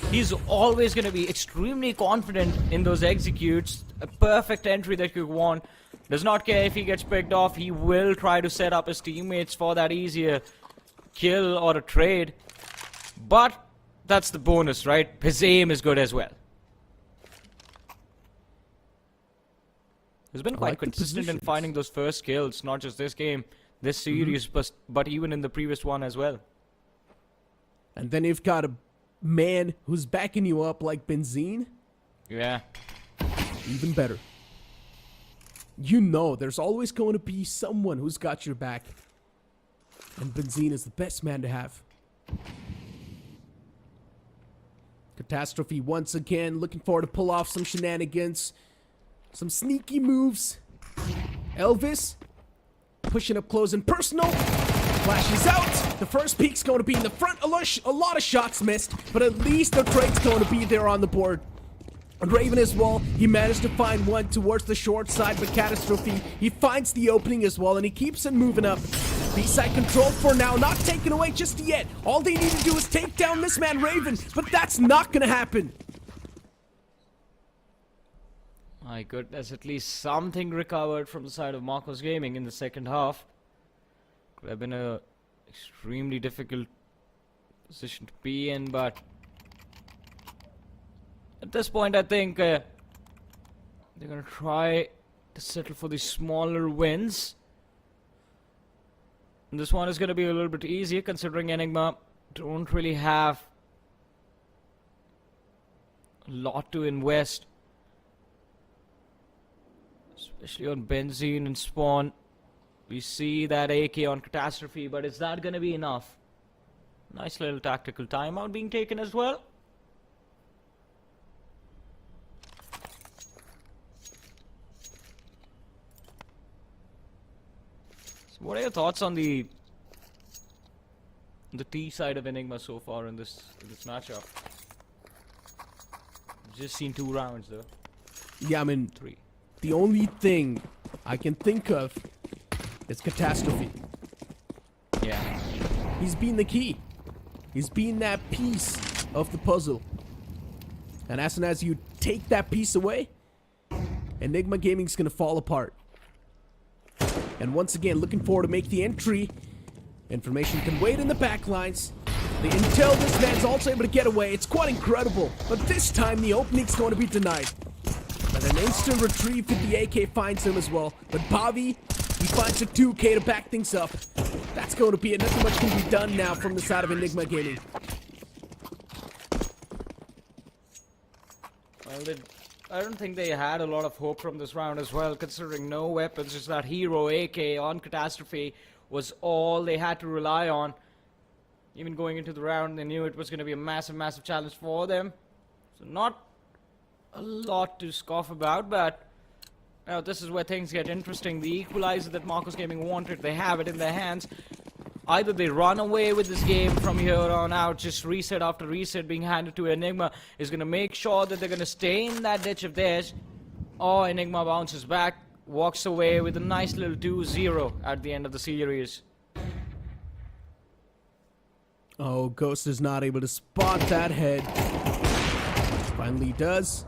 He's always going to be extremely confident in those executes. A perfect entry that you want. Does not care if he gets picked off. He will try to set up his teammates for that easier kill or a trade. But that's the bonus, right? His aim is good as well. He's been quite consistent in finding those first kills, not just this game, this series, but even in the previous one as well. And then you've got a man who's backing you up like Benzene. Yeah. Even better. You know there's always going to be someone who's got your back. And Benzene is the best man to have. Catastrophe once again looking forward to pull off some shenanigans. Some sneaky moves. Elvis pushing up close and personal. Flashes out. The first peek's going to be in the front. A lot of shots missed, but at least the trade's going to be there on the board. And Raven as well, he managed to find one towards the short side, but Catastrophe, he finds the opening as well, and he keeps it moving up. B-side control for now, not taken away just yet. All they need to do is take down this man Raven, but that's not going to happen. My goodness, at least something recovered from the side of Marcos Gaming in the second half. Could have been a extremely difficult position to be in, but at this point I think they're gonna try to settle for the smaller wins. And this one is gonna be a little bit easier considering Enigma don't really have a lot to invest. Especially on Benzene and Spawn. We see that AK on Catastrophe, but is that going to be enough? Nice little tactical timeout being taken as well. So what are your thoughts on the T side of Enigma so far in this matchup? Just seen 2 rounds though. Yeah, I mean 3. The only thing I can think of is Catastrophe. Yeah. He's been the key. He's been that piece of the puzzle. And as soon as you take that piece away, Enigma Gaming's gonna fall apart. And once again, looking forward to make the entry. Information can wait in the back lines. The intel, this man's also able to get away. It's quite incredible. But this time, the opening's going to be denied. And an instant retrieve with the AK finds him as well. But Bobby, he finds a 2K to back things up. That's going to be it. Nothing much can be done now from the side of Enigma Gaming. Well, I don't think they had a lot of hope from this round as well, considering no weapons. Just that hero AK on Catastrophe was all they had to rely on. Even going into the round, they knew it was going to be a massive, massive challenge for them. So not a lot to scoff about, but now this is where things get interesting. The equalizer that Marcos Gaming wanted, they have it in their hands. Either they run away with this game from here on out, just reset after reset being handed to Enigma is going to make sure that they're going to stay in that ditch of theirs, or Enigma bounces back, walks away with a nice little 2-0 at the end of the series. Oh, Ghost is not able to spot that head. Finally does,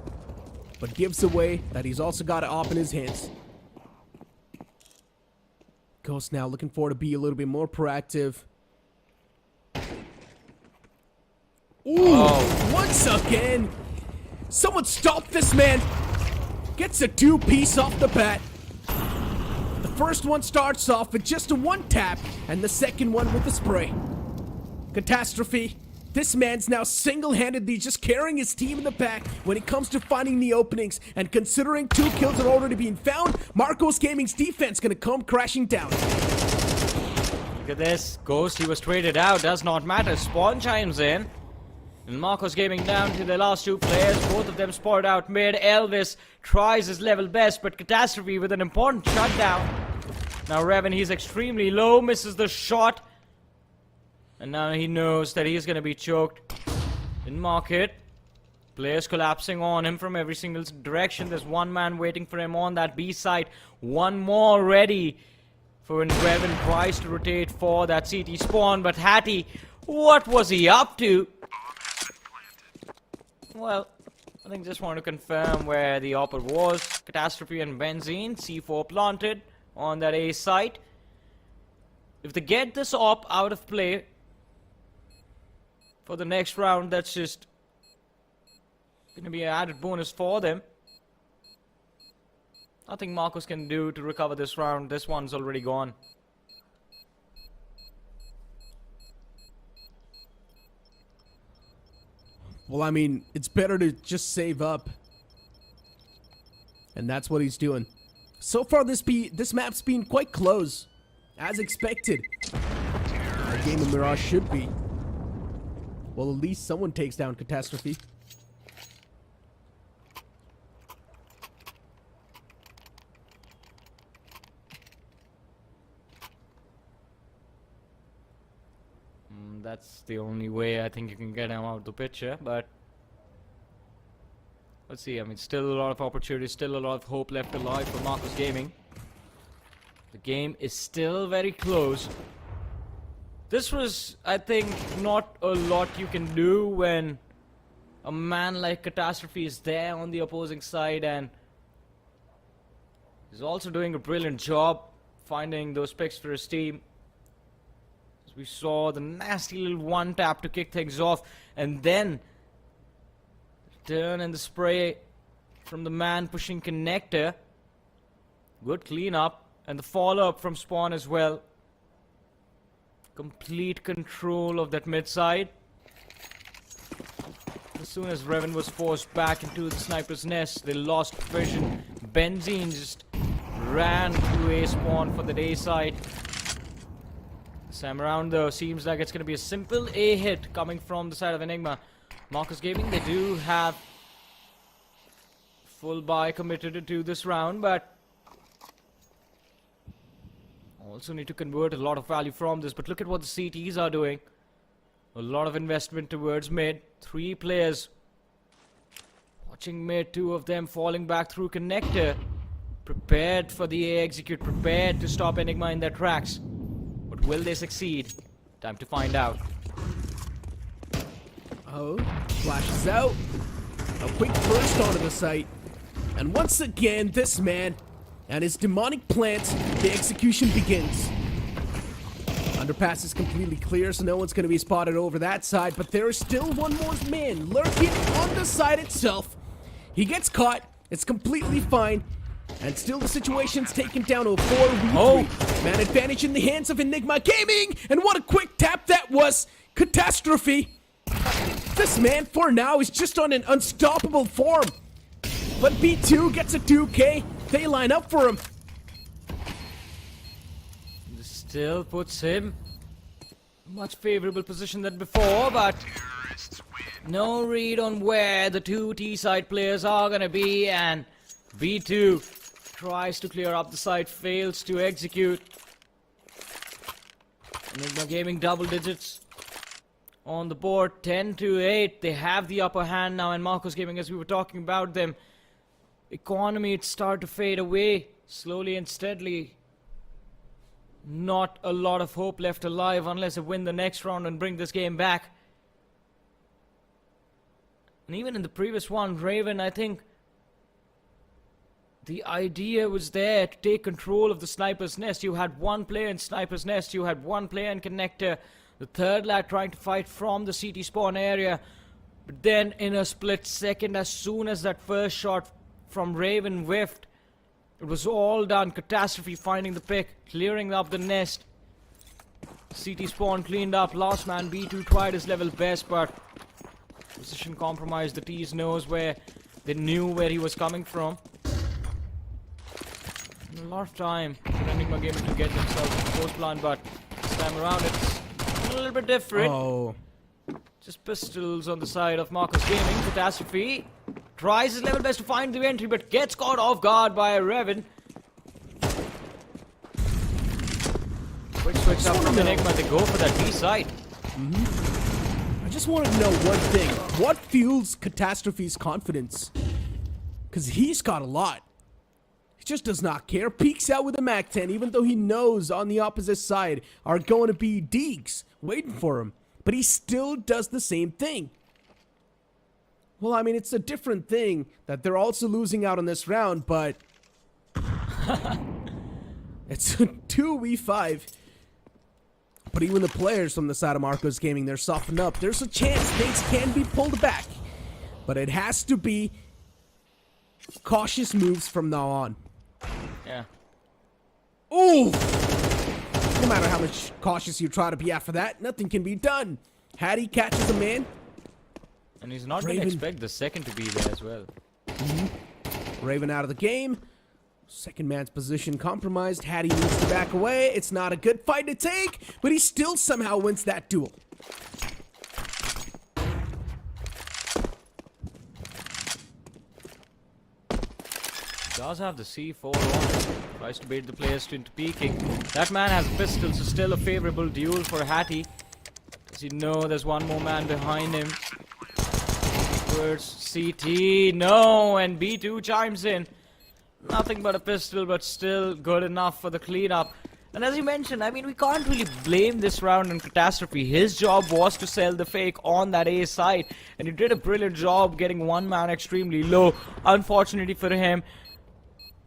but gives away that he's also got it off in his hands. Ghost now looking forward to be a little bit more proactive. Ooh, once again, someone stop this man. Gets a 2-piece off the bat. first one starts off with just a one tap, and the second one with a spray. Catastrophe. This man's now single-handedly just carrying his team in the back when it comes to finding the openings, and considering 2 kills are already being found, Marcos Gaming's defense gonna come crashing down. Look at this. Ghost, he was traded out. Does not matter. Spawn chimes in. And Marcos Gaming down to the last 2 players. Both of them spotted out mid. Elvis tries his level best, but Catastrophe with an important shutdown. Now Revan, he's extremely low, misses the shot. And now he knows that he's going to be choked. In market. Players collapsing on him from every single direction. There's one man waiting for him on that B site. One more ready for when Revan tries to rotate for that CT spawn. But Hattie, what was he up to? Well, I think just want to confirm where the opper was. Catastrophe and Benzene. C4 planted on that A site. If they get this op out of play for the next round, that's just going to be an added bonus for them. Nothing Marcos can do to recover this round. This one's already gone. Well, I mean, it's better to just save up. And that's what he's doing. So far, this map's been quite close. As expected. A game of Mirage should be. Well, at least someone takes down Catastrophe. That's the only way I think you can get him out of the picture, but let's see. I mean, still a lot of opportunity, still a lot of hope left alive for Marcos Gaming. The game is still very close. This was, I think, not a lot you can do when a man like Catastrophe is there on the opposing side, and he's also doing a brilliant job finding those picks for his team. We saw the nasty little one tap to kick things off, and then the turn and the spray from the man pushing connector. Good cleanup, and the follow up from Spawn as well. Complete control of that mid side. As soon as Revan was forced back into the sniper's nest, they lost vision. Benzene just ran to a Spawn for the day side. This time around, though, seems like it's going to be a simple A hit coming from the side of Enigma. Marcos Gaming, they do have full buy committed to this round, but also need to convert a lot of value from this. But look at what the CTs are doing. A lot of investment towards mid. 3 players watching mid, 2 of them falling back through connector. Prepared for the A execute, prepared to stop Enigma in their tracks. But will they succeed? Time to find out. Oh, flashes out. A quick burst onto the site. And once again, this man and his demonic plants, the execution begins. Underpass is completely clear, so no one's going to be spotted over that side. But there is still one more man lurking on the side itself. He gets caught. It's completely fine. And still the situation's taken down to a 4v3. Man advantage in the hands of Enigma Gaming. And what a quick tap that was. Catastrophe. This man for now is just on an unstoppable form. But B2 gets a 2k. They line up for him. This still puts him in a much favorable position than before, but no read on where the 2 T-side players are going to be, and B2 tries to clear up the site, fails to execute. Enigma Gaming double digits on the board, 10-8. They have the upper hand now, and Marcos Gaming, as we were talking about them, economy, it started to fade away slowly and steadily. Not a lot of hope left alive unless they win the next round and bring this game back. And even in the previous one, Raven, I think the idea was there to take control of the sniper's nest. You had 1 player in sniper's nest, you had 1 player in connector, the third lad trying to fight from the CT spawn area. But then in a split second, as soon as that first shot from Raven whiffed, It was all done. Catastrophe finding the pick, clearing up the nest. CT spawn cleaned up. Last man B2 tried his level best, but position compromised. The T's knows where they knew where he was coming from. And a lot of time for Enigma Gaming to get themselves in post plan, but this time around it's a little bit different. Oh. Just pistols on the side of Marcus Gaming. Catastrophe tries his level best to find the entry, but gets caught off guard by Revan. Quick switch up from Enigma. They go for that B side. I just want to know one thing. What fuels Catastrophe's confidence? Because he's got a lot. He just does not care. Peeks out with a MAC-10, even though he knows on the opposite side are going to be Deeks waiting for him. But he still does the same thing. Well, I mean, it's a different thing that they're also losing out on this round, but it's a 2v5. But even the players from the side of Marcos Gaming, they're softened up. There's a chance things can be pulled back, but it has to be cautious moves from now on. Yeah. Ooh! No matter how much cautious you try to be after that, nothing can be done. Hattie catches a man. And he's not going to expect the second to be there as well. Raven out of the game. Second man's position compromised. Hattie needs to back away. It's not a good fight to take, but he still somehow wins that duel. Does have the C4 on. Tries to bait the players into peeking. That man has pistols, so still a favorable duel for Hattie. Does he know there's one more man behind him? Towards CT. No, and B2 chimes in. Nothing but a pistol, but still good enough for the cleanup. And as you mentioned, I mean, we can't really blame this round on Catastrophe. His job was to sell the fake on that A side, and he did a brilliant job getting one man extremely low. Unfortunately for him,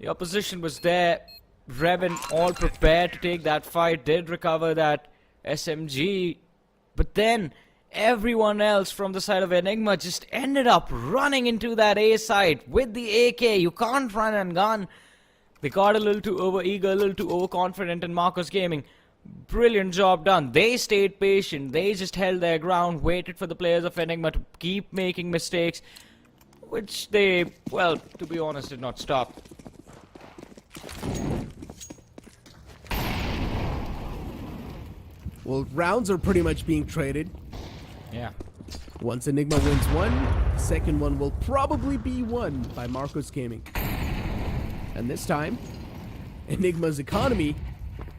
the opposition was there. Revan all prepared to take that fight, did recover that SMG, but then everyone else from the side of Enigma just ended up running into that A side with the AK. You can't run and gun. They got a little too over-eager, a little too overconfident in Marcos Gaming. Brilliant job done. They stayed patient. They just held their ground, waited for the players of Enigma to keep making mistakes, which they, well, to be honest, did not stop. Well, rounds are pretty much being traded. Yeah. Once Enigma wins one, the second one will probably be won by Marcos Gaming. And this time, Enigma's economy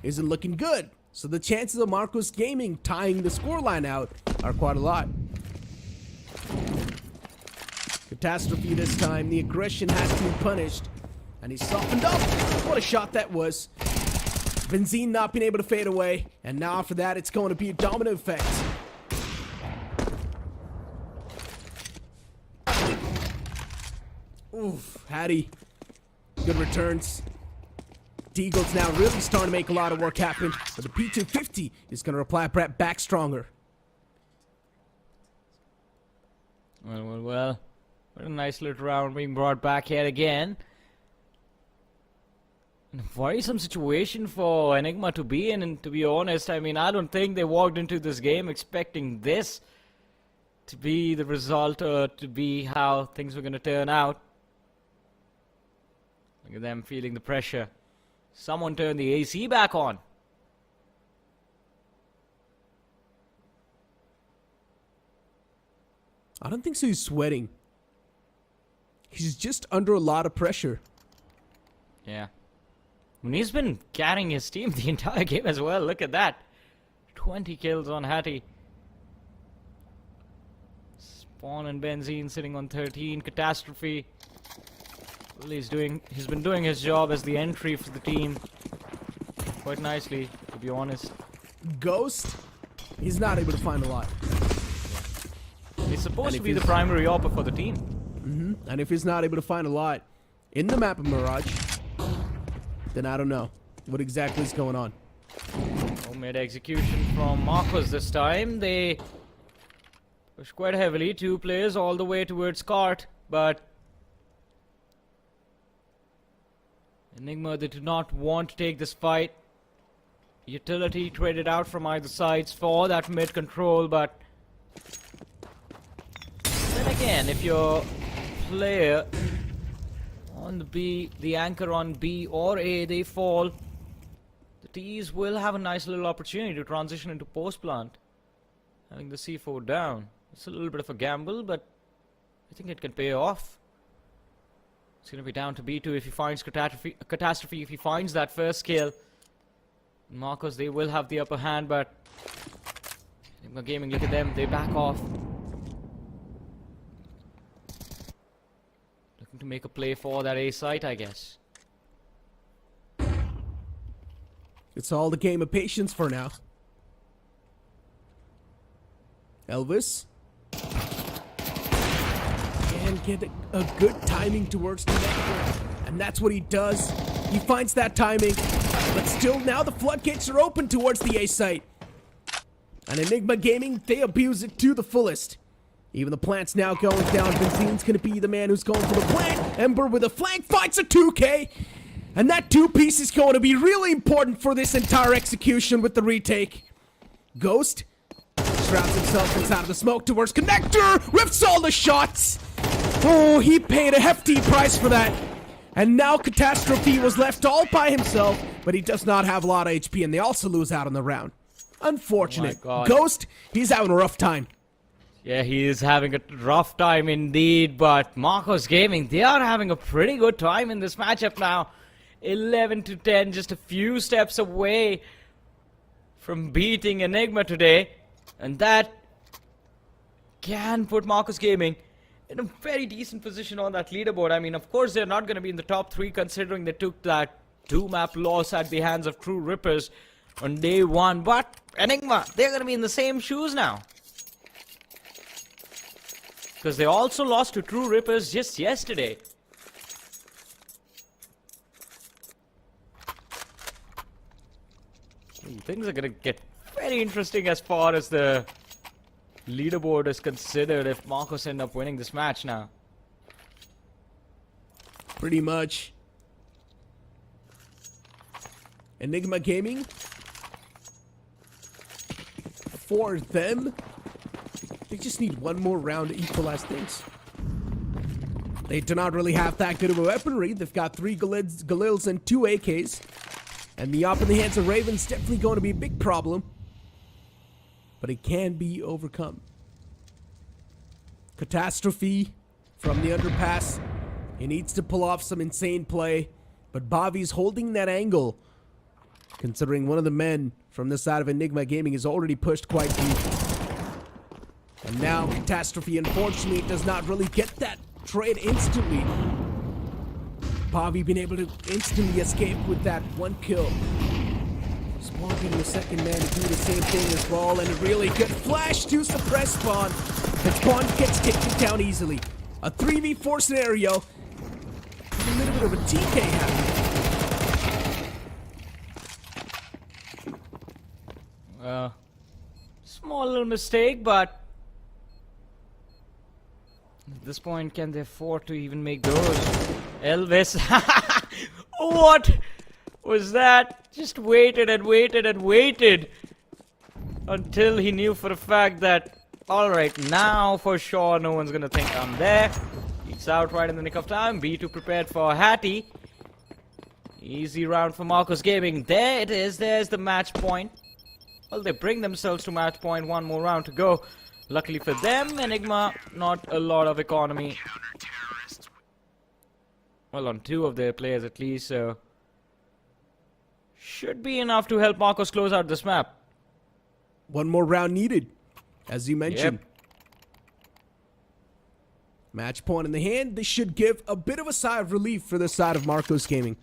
isn't looking good. So the chances of Marcos Gaming tying the scoreline out are quite a lot. Catastrophe this time. The aggression has to be punished. And he's softened up. What a shot that was. Benzine not being able to fade away. And now after that, it's going to be a domino effect. Oof, Hattie. Good returns. Deagle's now really starting to make a lot of work happen. But the P250 is going to reply back stronger. Well. What a nice little round being brought back here again. Worrisome situation for Enigma to be in, and to be honest, I mean, I don't think they walked into this game expecting this to be the result or to be how things were going to turn out. Look at them feeling the pressure. Someone turned the AC back on. I don't think so. He's sweating. He's just under a lot of pressure. Yeah. I mean, he's been carrying his team the entire game as well. Look at that. 20 kills on Hattie. Spawn and Benzine sitting on 13. Catastrophe. Well, he's been doing his job as the entry for the team quite nicely, to be honest. Ghost, he's not able to find a lot. He's supposed to be the primary opper for the team. And if he's not able to find a lot in the map of Mirage, then I don't know what exactly is going on. Homemade execution from Marcos this time. They push quite heavily. 2 players all the way towards cart, but Enigma, they do not want to take this fight. Utility traded out from either sides for that mid control, but then again, if your player on the B, the anchor on B or A, they fall, the T's will have a nice little opportunity to transition into post plant, having the C4 down. It's a little bit of a gamble, but I think it can pay off. It's going to be down to B2 if he finds catastrophe if he finds that first kill. Marcos, they will have the upper hand, but Enigma Gaming, look at them, they back off. Looking to make a play for that A site, I guess. It's all the game of patience for now. Elvis can get a good timing towards the net, and that's what he does. He finds that timing, but still now the floodgates are open towards the A site. And Enigma Gaming, they abuse it to the fullest. Even the plant's now going down. Benzine's gonna be the man who's going for the plant. Ember with a flank finds a 2K. And that 2-piece is going to be really important for this entire execution with the retake. Ghost traps himself inside of the smoke towards connector. Rips all the shots. Oh, he paid a hefty price for that. And now Catastrophe was left all by himself, but he does not have a lot of HP, and they also lose out on the round. Unfortunate. Oh my God. Ghost, he's having a rough time. Yeah, he is having a rough time indeed, but Marcos Gaming, they are having a pretty good time in this matchup now. 11-10, just a few steps away from beating Enigma today, and that can put Marcos Gaming in a very decent position on that leaderboard. I mean, of course, they're not going to be in the top 3 considering they took that 2-map loss at the hands of True Rippers on day 1, but Enigma, they're going to be in the same shoes now. Because they also lost to True Rippers just yesterday. Things are going to get very interesting as far as the leaderboard is considered if Marcos end up winning this match now. Pretty much. Enigma Gaming, for them, they just need one more round to equalize things. They do not really have that good of a weaponry. They've got 3 Galils and 2 AKs. And the op in the hands of Raven's definitely going to be a big problem. But it can be overcome. Catastrophe from the underpass. He needs to pull off some insane play. But Bavi's holding that angle, considering one of the men from the side of Enigma Gaming is already pushed quite deep. And now Catastrophe, unfortunately, does not really get that trade instantly. Bavi being able to instantly escape with that 1 kill. Spawn being the second man to do the same thing as well, and a really good flash to suppress Spawn. But Spawn gets kicked down easily. A 3v4 scenario. A little bit of a TK happening. Small little mistake, but at this point, can they afford to even make those? Elvis, what was that? Just waited and waited and waited until he knew for a fact that, alright, now for sure no one's gonna think I'm there. He's out right in the nick of time. B2 prepared for Hattie. Easy round for Marcos Gaming. There it is. There's the match point. Well, they bring themselves to match point. 1 more round to go. Luckily for them, Enigma, not a lot of economy. Well, on 2 of their players at least, so should be enough to help Marcos close out this map. 1 more round needed, as you mentioned. Yep. Match point in the hand. This should give a bit of a sigh of relief for the side of Marcos Gaming.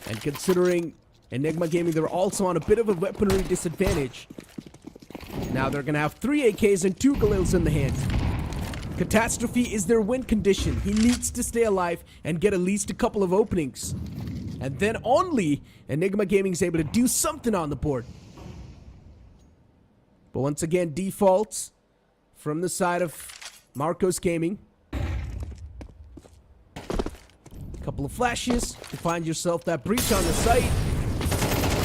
And considering Enigma Gaming, they're also on a bit of a weaponry disadvantage. Now they're going to have 3 AKs and 2 Galils in the hand. Catastrophe is their win condition. He needs to stay alive and get at least a couple of openings. And then only Enigma Gaming is able to do something on the board. But once again, defaults from the side of Marcos Gaming. Couple of flashes to find yourself that breach on the site.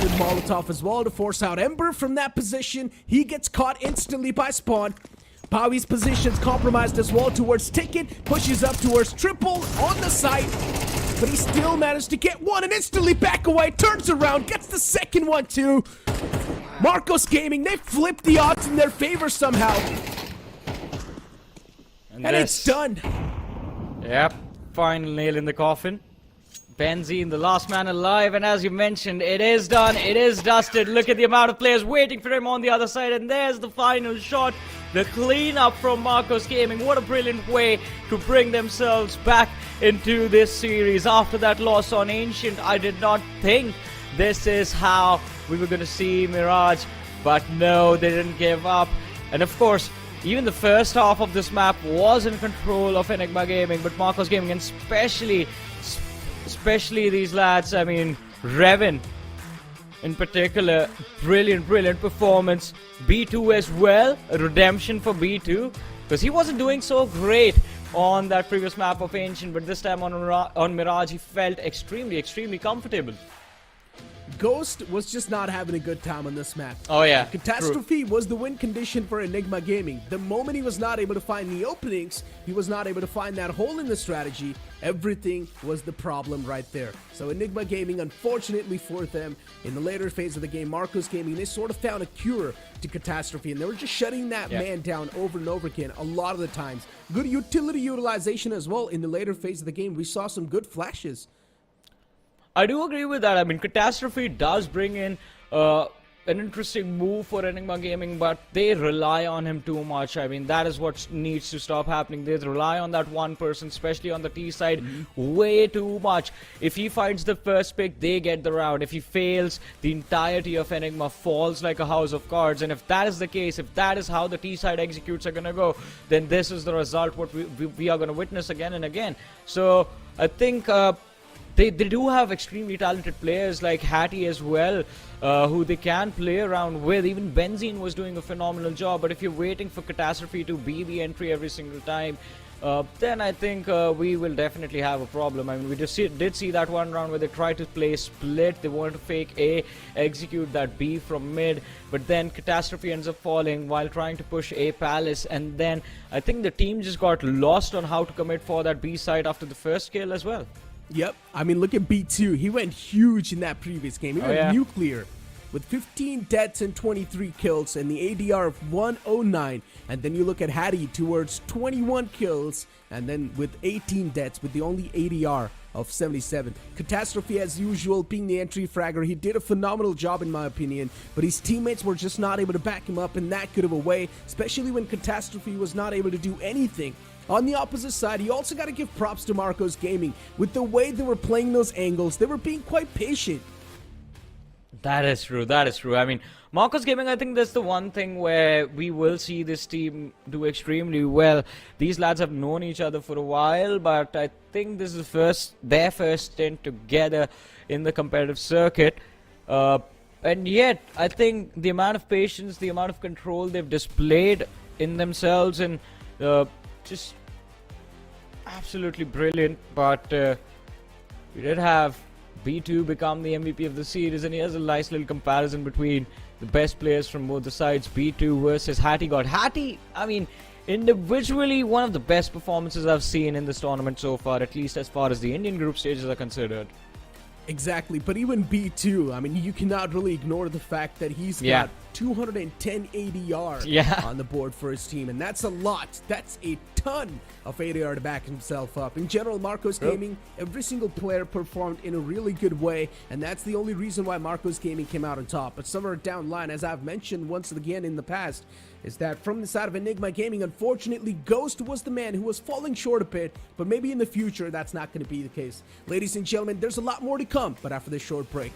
Good Molotov as well to force out Ember from that position. He gets caught instantly by Spawn. Bowie's position's compromised as well towards Ticket. Pushes up towards Triple on the site. But he still managed to get one and instantly back away. Turns around, gets the second one too. Marcos Gaming, they flipped the odds in their favor somehow. And it's done. Yep, final nail in the coffin. Benzene, the last man alive, and as you mentioned, it is done, it is dusted. Look at the amount of players waiting for him on the other side, and there's the final shot. The cleanup from Marcos Gaming. What a brilliant way to bring themselves back into this series. After that loss on Ancient, I did not think this is how we were going to see Mirage, but no, they didn't give up. And of course, even the first half of this map was in control of Enigma Gaming, but Marcos Gaming, and especially these lads, I mean, Revan in particular, brilliant performance. B2 as well, a redemption for B2, because he wasn't doing so great on that previous map of Ancient, but this time on Mirage, he felt extremely comfortable. Ghost was just not having a good time on this map. Oh yeah, Catastrophe was the win condition for Enigma Gaming. The moment he was not able to find the openings, he was not able to find that hole in the strategy, everything was the problem right there. So Enigma Gaming, unfortunately for them, in the later phase of the game, Marcos Gaming, they sort of found a cure to Catastrophe, and they were just shutting that man down over and over again a lot of the times. Good utility utilization as well in the later phase of the game. We saw some good flashes. I do agree with that. I mean, Catastrophe does bring in an interesting move for Enigma Gaming, but they rely on him too much. I mean, that is what needs to stop happening. They rely on that one person, especially on the T side, way too much. If he finds the first pick, they get the round. If he fails, the entirety of Enigma falls like a house of cards. And if that is the case, if that is how the T side executes are going to go, then this is the result what we are going to witness again and again. So I think they do have extremely talented players like Hattie as well, who they can play around with. Even Benzene was doing a phenomenal job, but if you're waiting for Catastrophe to be the entry every single time, then I think we will definitely have a problem. I mean, we just did see that one round where they tried to play split. They wanted to fake A, execute that B from mid, but then Catastrophe ends up falling while trying to push A Palace, and then I think the team just got lost on how to commit for that B side after the first kill as well. Yep, I mean, look at B2. He went huge in that previous game. He went nuclear with 15 deaths and 23 kills and the ADR of 109. And then you look at Hattie towards 21 kills and then with 18 deaths with the only ADR of 77. Catastrophe, as usual, being the entry fragger, he did a phenomenal job in my opinion, but his teammates were just not able to back him up in that good of a way, especially when Catastrophe was not able to do anything. On the opposite side, you also got to give props to Marcos Gaming. With the way they were playing those angles, they were being quite patient. That is true, that is true. I mean, Marcos Gaming, I think that's the one thing where we will see this team do extremely well. These lads have known each other for a while, but I think this is their first stint together in the competitive circuit. And yet, I think the amount of patience, the amount of control they've displayed in themselves, and just absolutely brilliant. But we did have B2 become the MVP of the series, and here's a nice little comparison between the best players from both the sides. B2 versus Hattie. Hattie, I mean, individually one of the best performances I've seen in this tournament so far, at least as far as the Indian group stages are considered. Exactly, but even B2, I mean, you cannot really ignore the fact that he's got 210 ADR on the board for his team, and that's a lot. That's a ton of ADR to back himself up. In general, Marcos Gaming, every single player performed in a really good way, and that's the only reason why Marcos Gaming came out on top. But somewhere down the line, as I've mentioned once again in the past, is that from the side of Enigma Gaming, unfortunately, Ghost was the man who was falling short a bit, but maybe in the future, that's not going to be the case. Ladies and gentlemen, there's a lot more to come, but after this short break.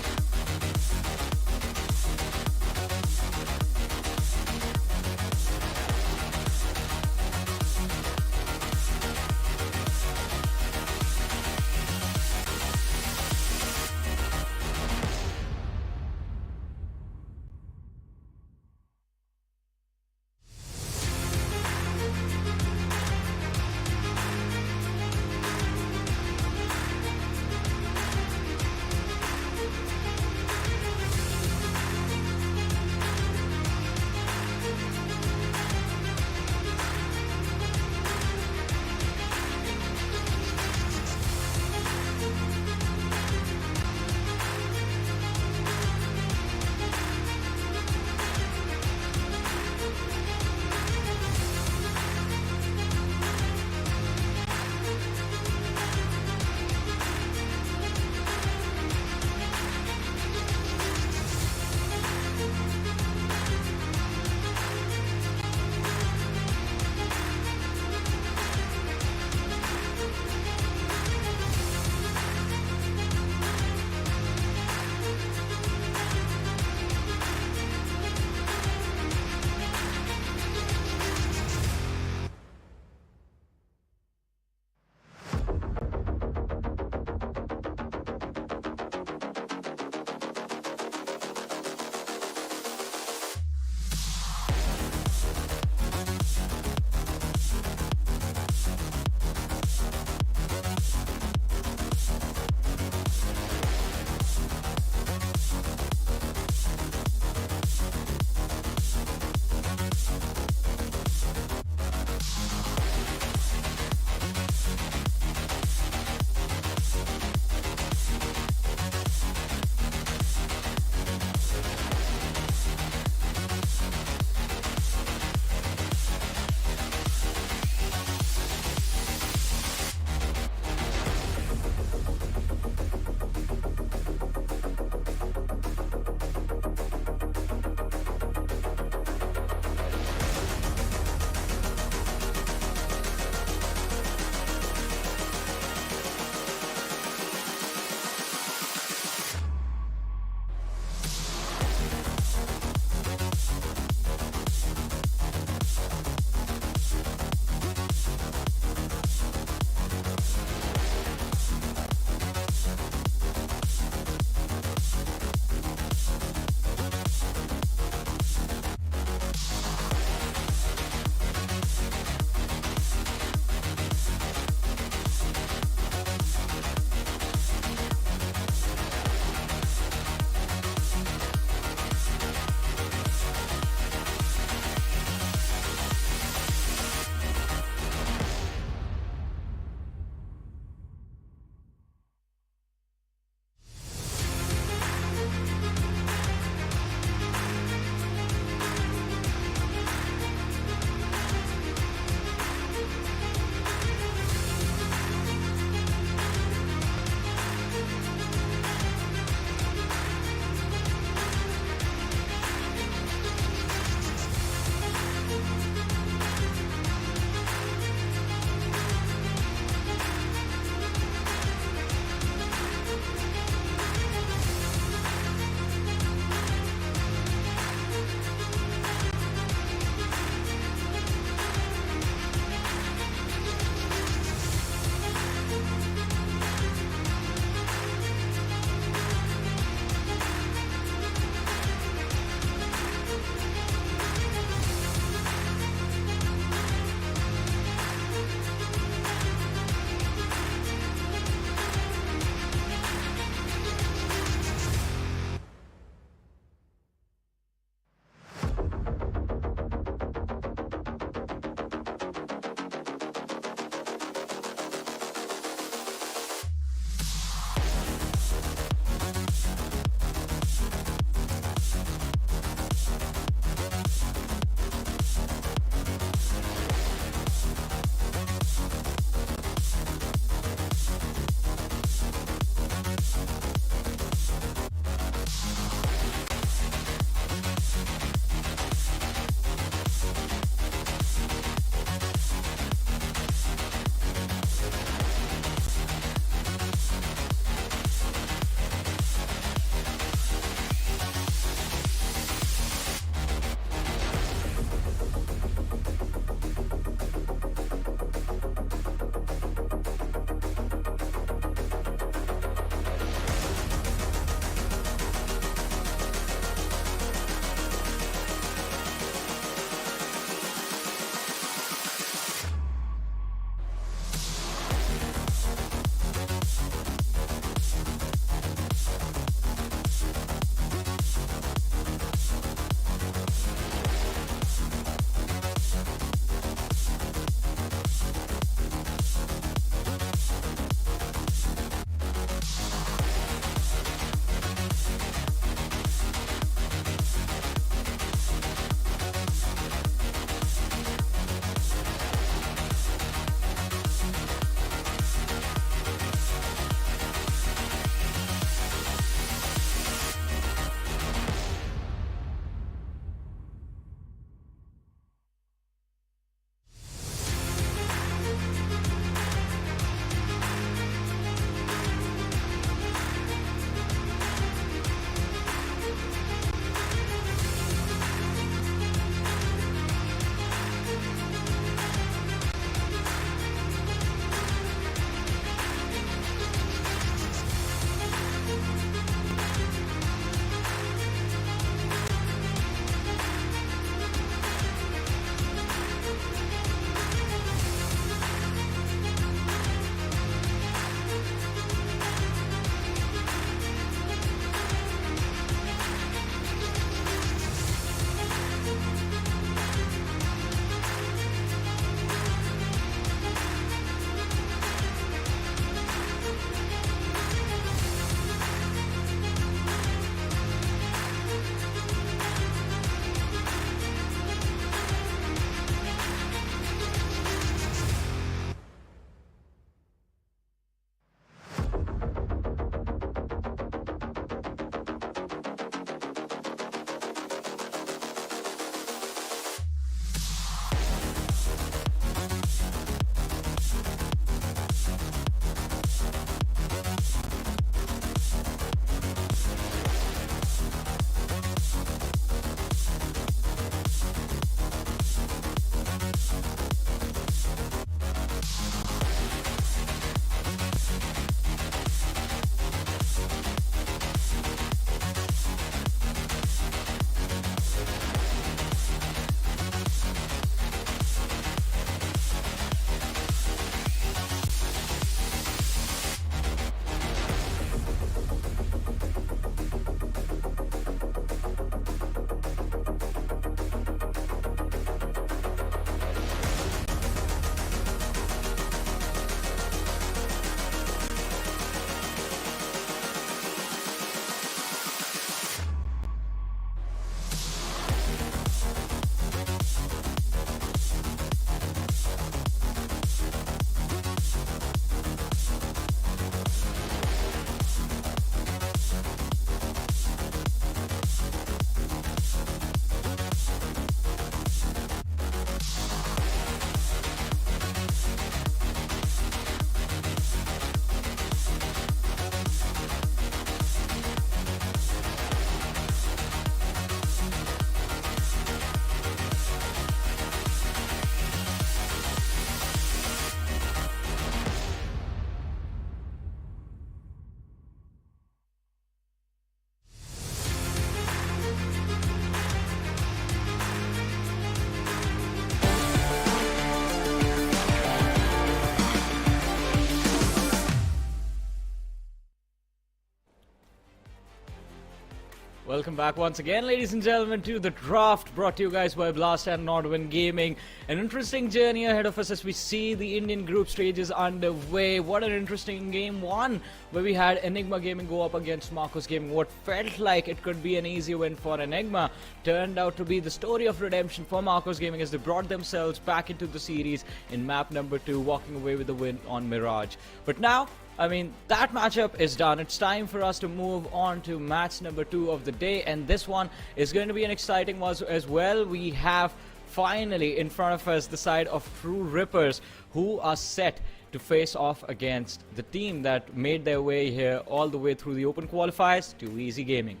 Welcome back once again, ladies and gentlemen, to the draft brought to you guys by Blast and Nordwin Gaming. An interesting journey ahead of us as we see the Indian group stages underway. What an interesting game one, where we had Enigma Gaming go up against Marcos Gaming. What felt like it could be an easy win for Enigma turned out to be the story of redemption for Marcos Gaming as they brought themselves back into the series in map number 2, walking away with the win on Mirage. But now, I mean, that matchup is done. It's time for us to move on to match number 2 of the day, and this one is going to be an exciting one as well. We have finally in front of us the side of True Rippers, who are set to face off against the team that made their way here all the way through the open qualifiers to Easy Gaming.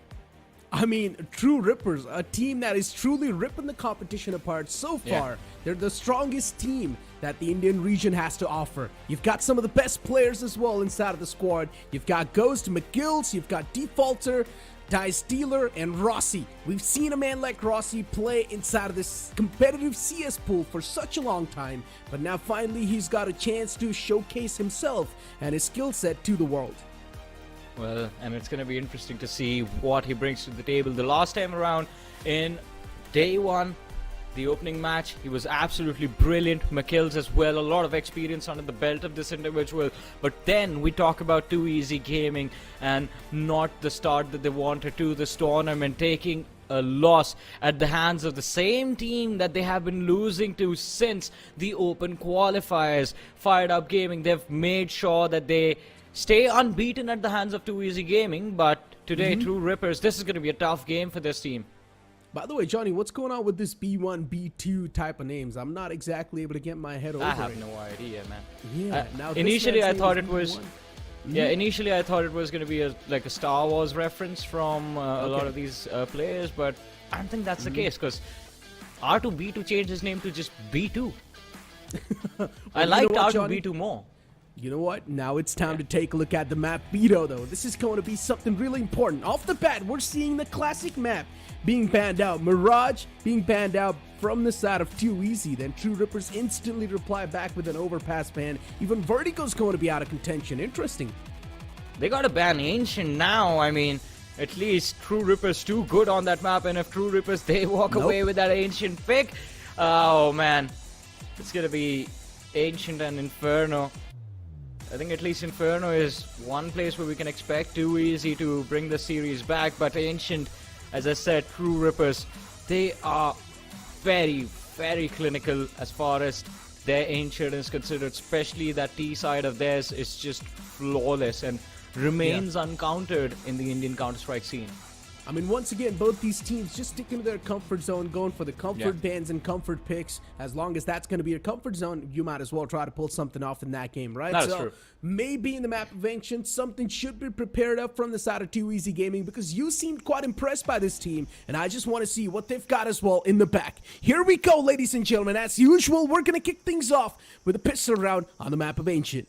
I mean, True Rippers, a team that is truly ripping the competition apart so far. Yeah. They're the strongest team that the Indian region has to offer. You've got some of the best players as well inside of the squad. You've got Ghost, McGills, you've got Defaulter, Die Stealer, and Rossi. We've seen a man like Rossi play inside of this competitive CS pool for such a long time, but now finally he's got a chance to showcase himself and his skill set to the world. Well, and it's going to be interesting to see what he brings to the table. The last time around in day 1, the opening match, he was absolutely brilliant. McKills as well, a lot of experience under the belt of this individual. But then we talk about Too Easy Gaming and not the start that they wanted to this tournament, taking a loss at the hands of the same team that they have been losing to since the open qualifiers. Fired Up Gaming, they've made sure that they stay unbeaten at the hands of Too Easy Gaming, but today, True Rippers, this is going to be a tough game for this team. By the way, Johnny, what's going on with this B1, B2 type of names? I'm not exactly able to get my head over it. I have no idea, man. Yeah, now initially I thought it B1. was... Yeah, initially I thought it was going to be like a Star Wars reference from a lot of these players, but I don't think that's the case, because R2B2 changed his name to just B2. I liked R2B2 more. You know what? Now it's time to take a look at the map Veto, though. This is going to be something really important. Off the bat, we're seeing the classic map being banned out. Mirage being banned out from the side of Too Easy. Then True Rippers instantly reply back with an overpass ban. Even Vertigo's going to be out of contention. Interesting. They got to ban Ancient now. I mean, at least True Rippers too good on that map, and if True Rippers, they walk away with that Ancient pick, oh man, it's going to be Ancient and Inferno. I think at least Inferno is one place where we can expect Too Easy to bring the series back, but Ancient, as I said, True Rippers, they are very, very clinical as far as their Ancient is considered, especially that T side of theirs is just flawless and remains uncountered in the Indian Counter-Strike scene. I mean, once again, both these teams just sticking to their comfort zone, going for the comfort bans and comfort picks. As long as that's going to be your comfort zone, you might as well try to pull something off in that game, right? That is true. Maybe in the map of Ancient, something should be prepared up from the side of Too Easy Gaming, because you seemed quite impressed by this team, and I just want to see what they've got as well in the back. Here we go, ladies and gentlemen. As usual, we're going to kick things off with a pistol round on the map of Ancient.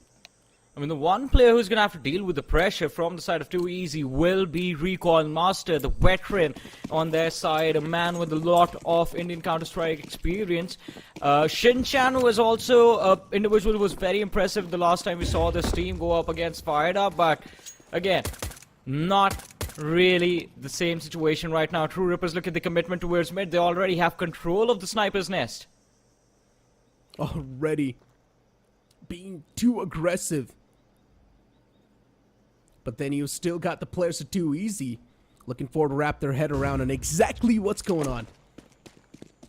I mean, the one player who's going to have to deal with the pressure from the side of Too Easy will be Recoil Master, the veteran on their side, a man with a lot of Indian Counter-Strike experience. Shinchan was also an individual who was very impressive the last time we saw this team go up against Fired Up, but again, not really the same situation right now. True Rippers, look at the commitment towards mid. They already have control of the sniper's nest. Already being too aggressive. But then you still got the players of Too Easy looking forward to wrap their head around on exactly what's going on.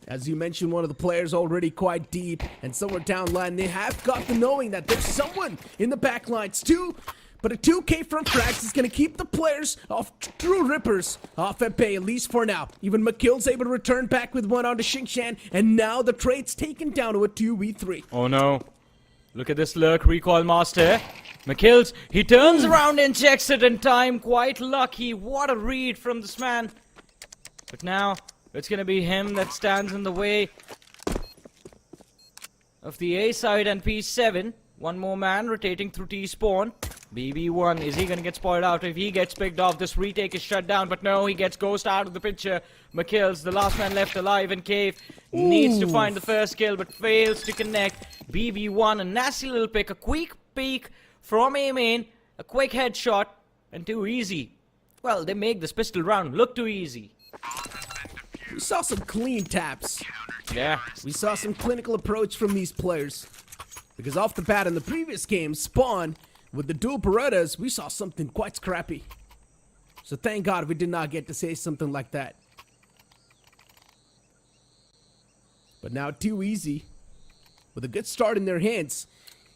As you mentioned, one of the players already quite deep, and somewhere down line they have got the knowing that there's someone in the back lines too. But a 2K from Frags is going to keep the players of True Rippers off at bay, at least for now. Even McKill's able to return back with one onto Xingshan, and now the trade's taken down to a 2v3. Oh no. Look at this lurk, Recoil Master. McKills, he turns around and checks it in time. Quite lucky. What a read from this man. But now, it's going to be him that stands in the way of the A side and P7. One more man rotating through T-spawn. BB1, is he going to get spoiled out? If he gets picked off, this retake is shut down. But no, he gets Ghost out of the picture. McKills, the last man left alive in cave, needs to find the first kill, but fails to connect. BB1, a nasty little pick, a quick peek from A main, a quick headshot, and Too Easy Well, they make this pistol round look too easy. We saw some clean taps. Yeah. We saw some clinical approach from these players. Because off the bat in the previous game, Spawn, with the dual Berettas, we saw something quite scrappy. So thank God we did not get to say something like that. But now too easy. With a good start in their hands.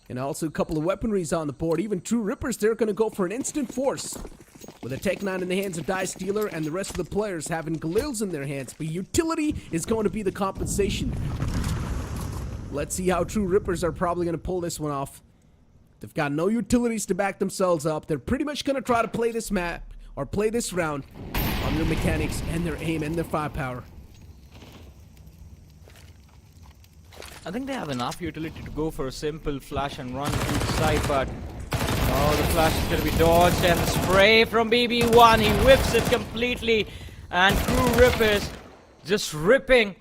And also a couple of weaponries on the board. Even True Rippers, they're going to go for an instant force. With a Tech 9 in the hands of Dice Dealer and the rest of the players having Galils in their hands. But utility is going to be the compensation. Let's see how True Rippers are probably going to pull this one off. They've got no utilities to back themselves up. They're pretty much going to try to play this map, or play this round, on their mechanics and their aim and their firepower. I think they have enough utility to go for a simple flash and run through the side, but oh, the flash is going to be dodged, and the spray from BB1, he whips it completely, and True Rippers just ripping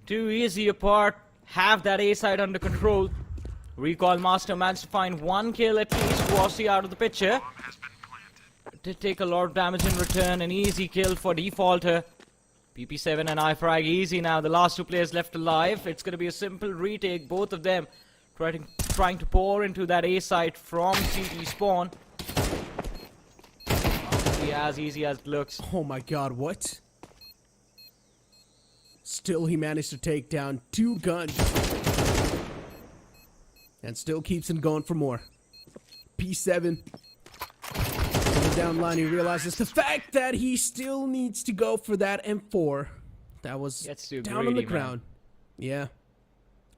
too easy apart, have that A side under control. Recall Master managed to find one kill at least, Wossi out of the picture. Did take a lot of damage in return, an easy kill for Defaulter. PP7 and Frag easy now, the last two players left alive. It's going to be a simple retake, both of them trying to pour into that A site from CT spawn. Not be as easy as it looks. Oh my god, what? Still he managed to take down 2 guns. And still keeps him going for more. P7. Down line, he realizes the fact that he still needs to go for that M4 that was down on the ground. Yeah.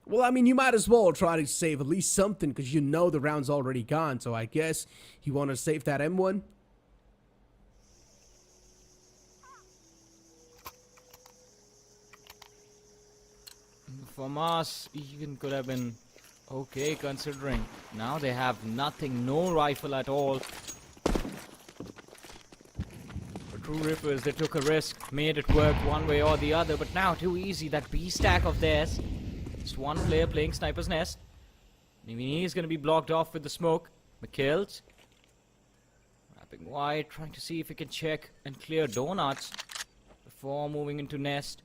Well, I mean, you might as well try to save at least something because you know the round's already gone. So I guess you want to save that M1. For us, even could have been okay considering now they have nothing, no rifle at all. True Rippers, they took a risk, made it work one way or the other, but now too easy, that B stack of theirs. Just one player playing Sniper's Nest. Maybe he's going to be blocked off with the smoke. McKills. Wrapping wide, trying to see if he can check and clear donuts before moving into Nest.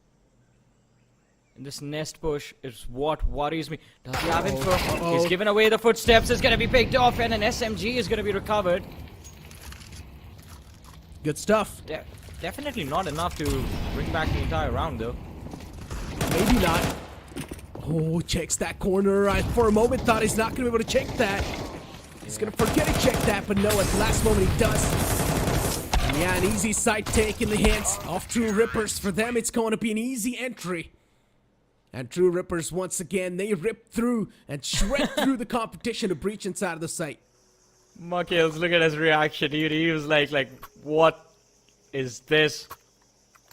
And this Nest push is what worries me. Does he have info? He's given away the footsteps, it's going to be picked off, and an SMG is going to be recovered. Good stuff. Definitely not enough to bring back the entire round, though. Maybe not. Oh, checks that corner. I, for a moment, thought he's not going to be able to check that. He's going to forget to check that, but no, at the last moment he does. And yeah, an easy sight take in the hands of True Rippers. For them, it's going to be an easy entry. And True Rippers, once again, they rip through and shred through the competition to breach inside of the site. Muckles, look at his reaction, dude. He was like, what is this?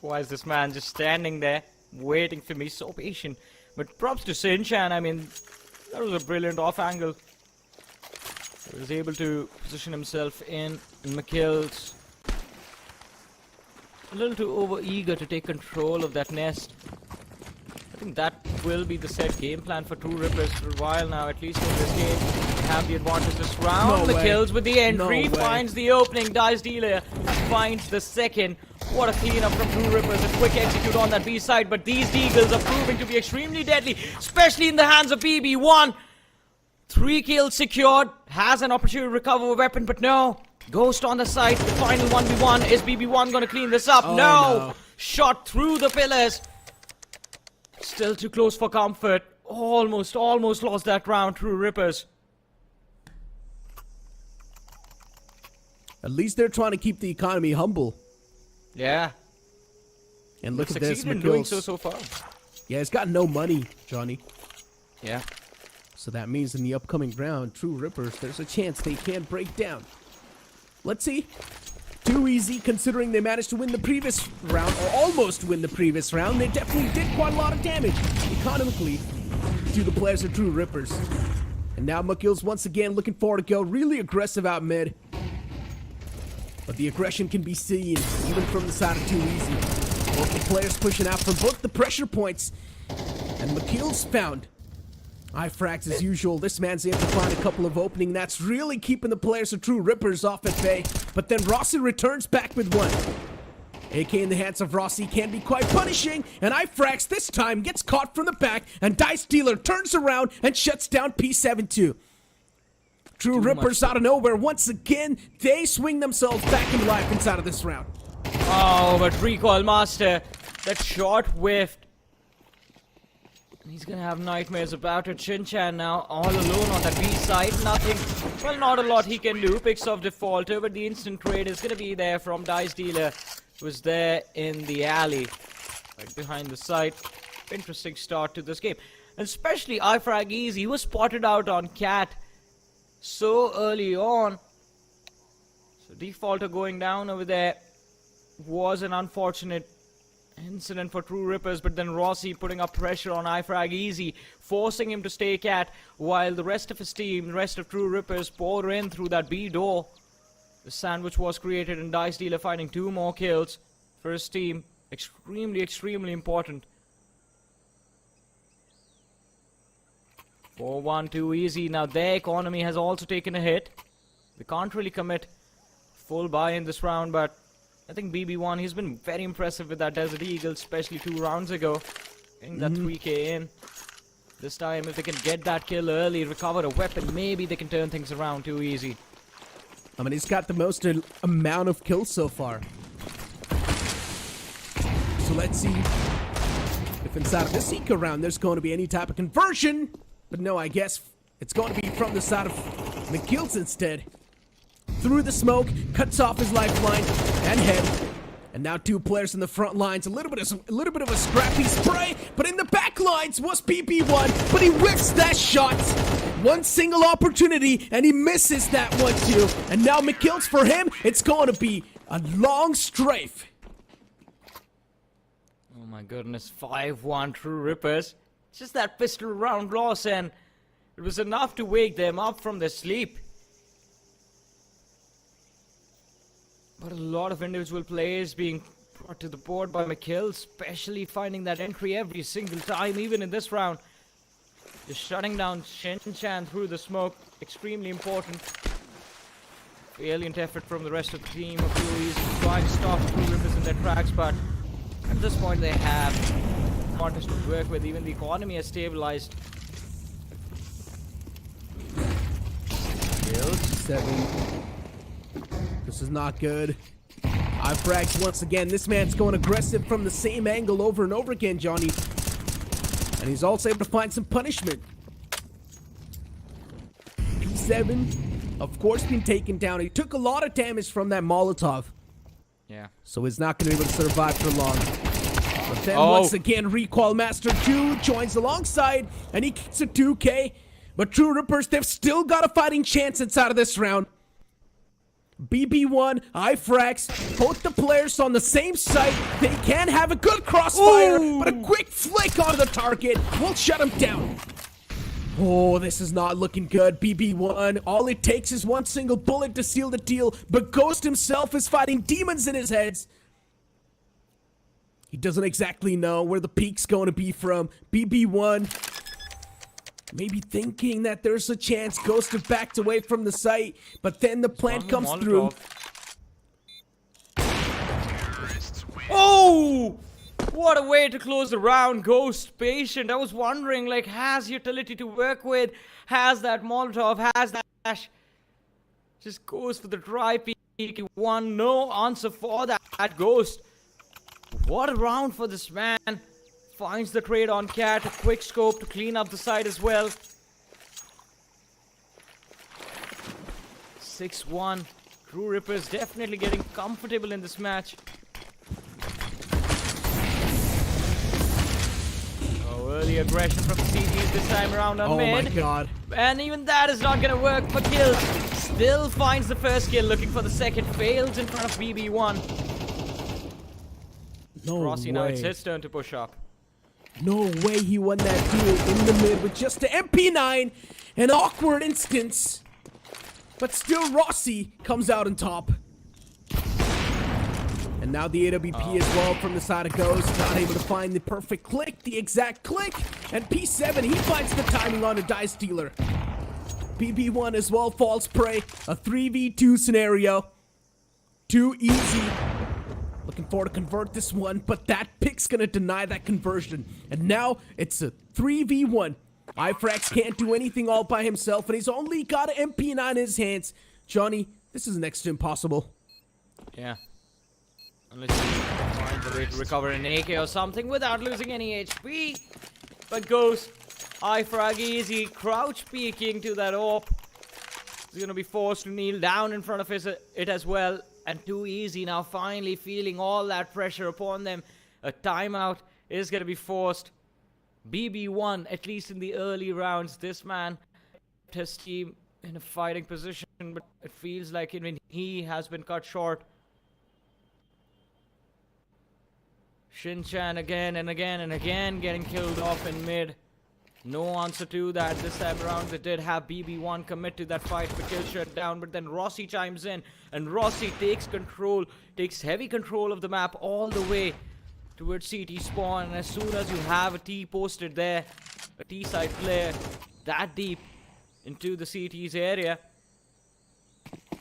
Why is this man just standing there, waiting for me, so patient? But props to Sinchan, I mean, that was a brilliant off angle. He was able to position himself in, and McKills a little too over-eager to take control of that nest. I think that will be the set game plan for True Rippers for a while now, at least in this game. They have the advantage this round. No The way. kills with the entry, No way. finds the opening, Dice Dealer finds the second. What a cleanup from True Rippers, a quick execute on that B side, but these Deagles are proving to be extremely deadly, especially in the hands of BB1. 3 kills secured, has an opportunity to recover a weapon, but no. Ghost on the side, the final 1v1. Is BB1 going to clean this up? Oh, no! Shot through the pillars. Still too close for comfort. Almost lost that round, True Rippers. At least they're trying to keep the economy humble. Yeah. And look at this, Succeeded in doing McGill's. so far. Yeah, it's got no money, Johnny. Yeah. So that means in the upcoming round, True Rippers, there's a chance they can break down. Let's see. Too easy considering they managed to win the previous round, or almost win the previous round. They definitely did quite a lot of damage, economically, to the players of True Rippers. And now McGill's once again looking forward to go really aggressive out mid. But the aggression can be seen even from the side of Too Easy. Both the players pushing out from both the pressure points. And McGill's found Frags as usual. This man's able to find a couple of openings. That's really keeping the players of True Rippers off at bay. But then Rossi returns back with one. AK in the hands of Rossi can be quite punishing. And Frags this time gets caught from the back. And Dice Dealer turns around and shuts down P72. True Rippers out of nowhere. Once again, they swing themselves back in life inside of this round. Oh, but Recoil Master, that shot whiffed. He's gonna have nightmares about it. Shin-chan now all alone on the B side. Nothing, well, not a lot he can do. Picks off Defaulter, but the instant trade is gonna be there from Dice Dealer, who's there in the alley, right behind the site. Interesting start to this game. And especially Frag Easy, he was spotted out on Cat so early on. So Defaulter going down over there was an unfortunate incident for True Rippers, but then Rossi putting up pressure on Frag Easy, forcing him to stay Cat, while the rest of his team, the rest of True Rippers, pour in through that B door. The sandwich was created, and Dice Dealer finding 2 more kills for his team. Extremely important. 4-1 too easy. Now their economy has also taken a hit. They can't really commit full buy in this round, but I think BB1, he's been very impressive with that Desert Eagle, especially 2 rounds ago. Getting that 3k in. This time, if they can get that kill early, recover a weapon, maybe they can turn things around too easy. I mean, he's got the most amount of kills so far. So let's see if inside of this eco round there's going to be any type of conversion. But no, I guess it's going to be from the side of McGill's instead. Through the smoke, cuts off his lifeline and head. And now 2 players in the front lines. A little bit of a scrappy spray, but in the back lines was BB1, but he whiffs that shot. One single opportunity, and he misses that one too. And now McGill's for him, it's going to be a long strafe. Oh my goodness, 5-1 True Rippers. Just that pistol round loss, and it was enough to wake them up from their sleep. But a lot of individual plays being brought to the board by McGill, especially finding that entry every single time, even in this round. Just shutting down Shin-chan through the smoke, extremely important. Valiant effort from the rest of the team. A few easy to try and stop True Rippers in their tracks, but at this point they have contest to work with. Even the economy has stabilized. Kills 7. This is not good. Frags once again. This man's going aggressive from the same angle over and over again, Johnny. And he's also able to find some punishment. P7, of course, been taken down. He took a lot of damage from that Molotov. Yeah. So he's not going to be able to survive for long. But then once again, Recoil Master 2 joins alongside, and he gets a 2k. But True Rippers, they've still got a fighting chance inside of this round. BB1, Frags, both the players on the same site. They can have a good crossfire, but a quick flick on the target will shut him down. Oh, this is not looking good. BB1, all it takes is one single bullet to seal the deal, but Ghost himself is fighting demons in his heads. He doesn't exactly know where the peak's going to be from. BB1, maybe thinking that there's a chance Ghost have backed away from the site, but then the plant comes through. Oh! What a way to close the round. Ghost patient. I was wondering, like, has utility to work with, has that Molotov, has that dash. Just goes for the dry peek. One, no answer for that Ghost. What a round for this man. Finds the trade on Cat, a quick scope to clean up the side as well. 6-1. True Rippers definitely getting comfortable in this match. Oh, early aggression from the CGs this time around on mid. Oh my god. And even that is not gonna work for kills. Still finds the first kill, looking for the second. Fails in front of BB1. No Rossi, way. now it's his turn to push up. No way he won that duel in the mid with just the MP9. An awkward instance. But still Rossi comes out on top. And now the AWP as well from the side of Ghost. Not able to find the perfect click, the exact click. And P7, he finds the timing on a Dice Dealer. BB1 as well falls prey. A 3v2 scenario. Too easy. Looking forward to convert this one, but that pick's gonna deny that conversion. And now it's a 3v1. iFrax can't do anything all by himself, and he's only got an MP9 in his hands. Johnny, this is next to impossible. Yeah. Unless you find a way to recover an AK or something without losing any HP. But Ghost, iFrag easy, crouch peeking to that AWP. He's gonna be forced to kneel down in front of it as well. And too easy now, finally feeling all that pressure upon them. A timeout is gonna be forced. BB1, at least in the early rounds, this man kept his team in a fighting position, but it feels like even he has been cut short. Shin-chan again and again and again getting killed off in mid. No answer to that this time around. They did have BB1 commit to that fight for kill shut down, but then Rossi chimes in, and Rossi takes control, takes heavy control of the map all the way towards CT spawn. And as soon as you have a T posted there, a T side player that deep into the CT's area,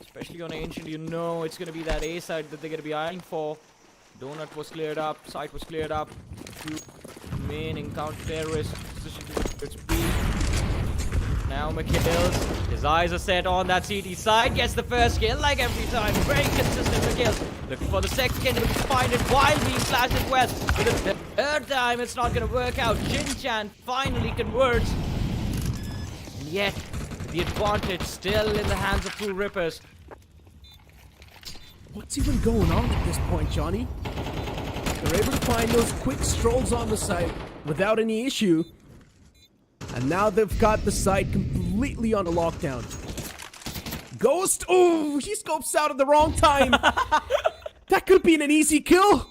especially on Ancient, you know it's going to be that A side that they're going to be eyeing for. Donut was cleared up, site was cleared up. Two remaining counter-terrorists positioned towards B. Now McKills, his eyes are set on that CT side, gets the first kill like every time. Very consistent McKills. Looking for the second, but find it while being slashed as well. For the third time, it's not going to work out. Shin-chan finally converts. And yet, the advantage still in the hands of True Rippers. What's even going on at this point, Johnny? They're able to find those quick strolls on the site without any issue. And now they've got the site completely on a lockdown. Ghost! Oh, he scopes out at the wrong time. That could have been an easy kill.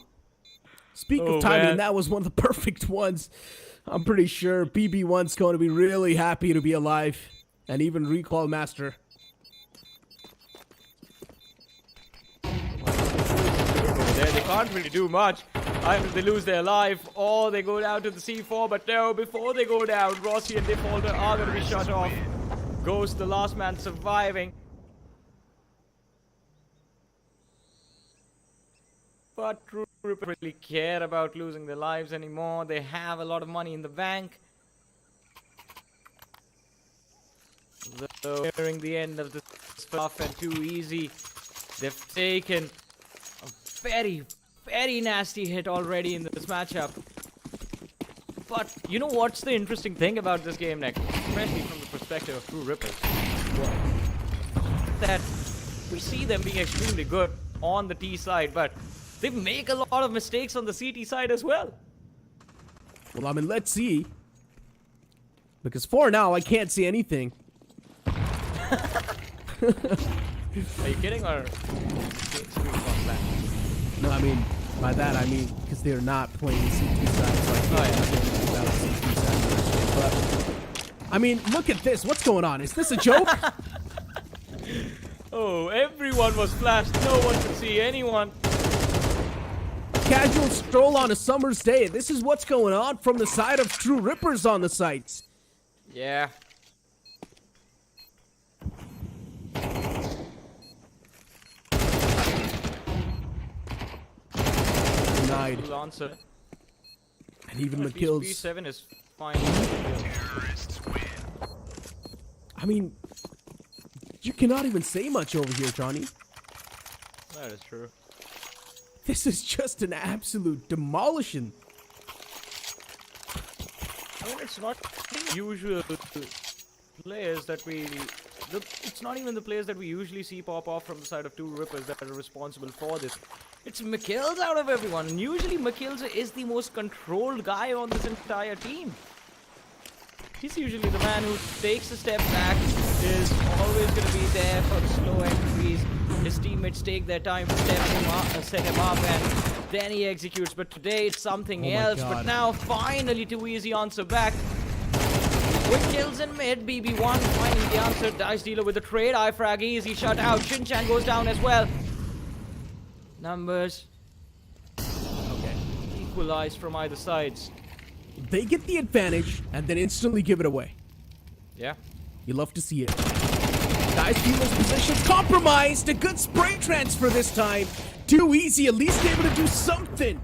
Speak of timing, man, that was one of the perfect ones. I'm pretty sure BB1's going to be really happy to be alive. And even Recall Master. They can't really do much. Either they lose their life or they go down to the C4, but no, before they go down, Rossi and Defaulter are going to be shut off. Ghost, the last man surviving. But True Rippers really care about losing their lives anymore. They have a lot of money in the bank. So, nearing the end of this stuff and too easy, they've taken a very, very nasty hit already in this matchup. But you know what's the interesting thing about this game, Nick? Especially from the perspective of True Rippers. That we see them being extremely good on the T side, but they make a lot of mistakes on the CT side as well. Well, I mean, let's see. Because for now, I can't see anything. Are you kidding or? No, I mean, by that I mean because they're not playing CT side, so I can't say anything about CT side. But I mean, look at this. What's going on? Is this a joke? Oh, everyone was flashed. No one could see anyone. Casual stroll on a summer's day. This is what's going on from the side of True Rippers on the sites. Yeah. Denied. Answer. And even McKill's. B7 is fine. I mean, you cannot even say much over here, Johnny. That is true. This is just an absolute demolition. I mean, it's not usual players that we... It's not even the players that we usually see pop off from the side of True Rippers that are responsible for this. It's McKills out of everyone. And usually McKills is the most controlled guy on this entire team. He's usually the man who takes a step back, is always going to be there for the slow entries. His teammates take their time to set him up, and then he executes. But today it's something else. But now finally too easy answer back. With kills in mid, BB1 finding the answer. Dice Dealer with the trade. iFrag easy shut out. Shin-chan goes down as well. Numbers equalized from either sides. They get the advantage and then instantly give it away. Yeah. You love to see it. Dice Dealer's position's compromised. A good spray transfer this time. Too easy, at least able to do something.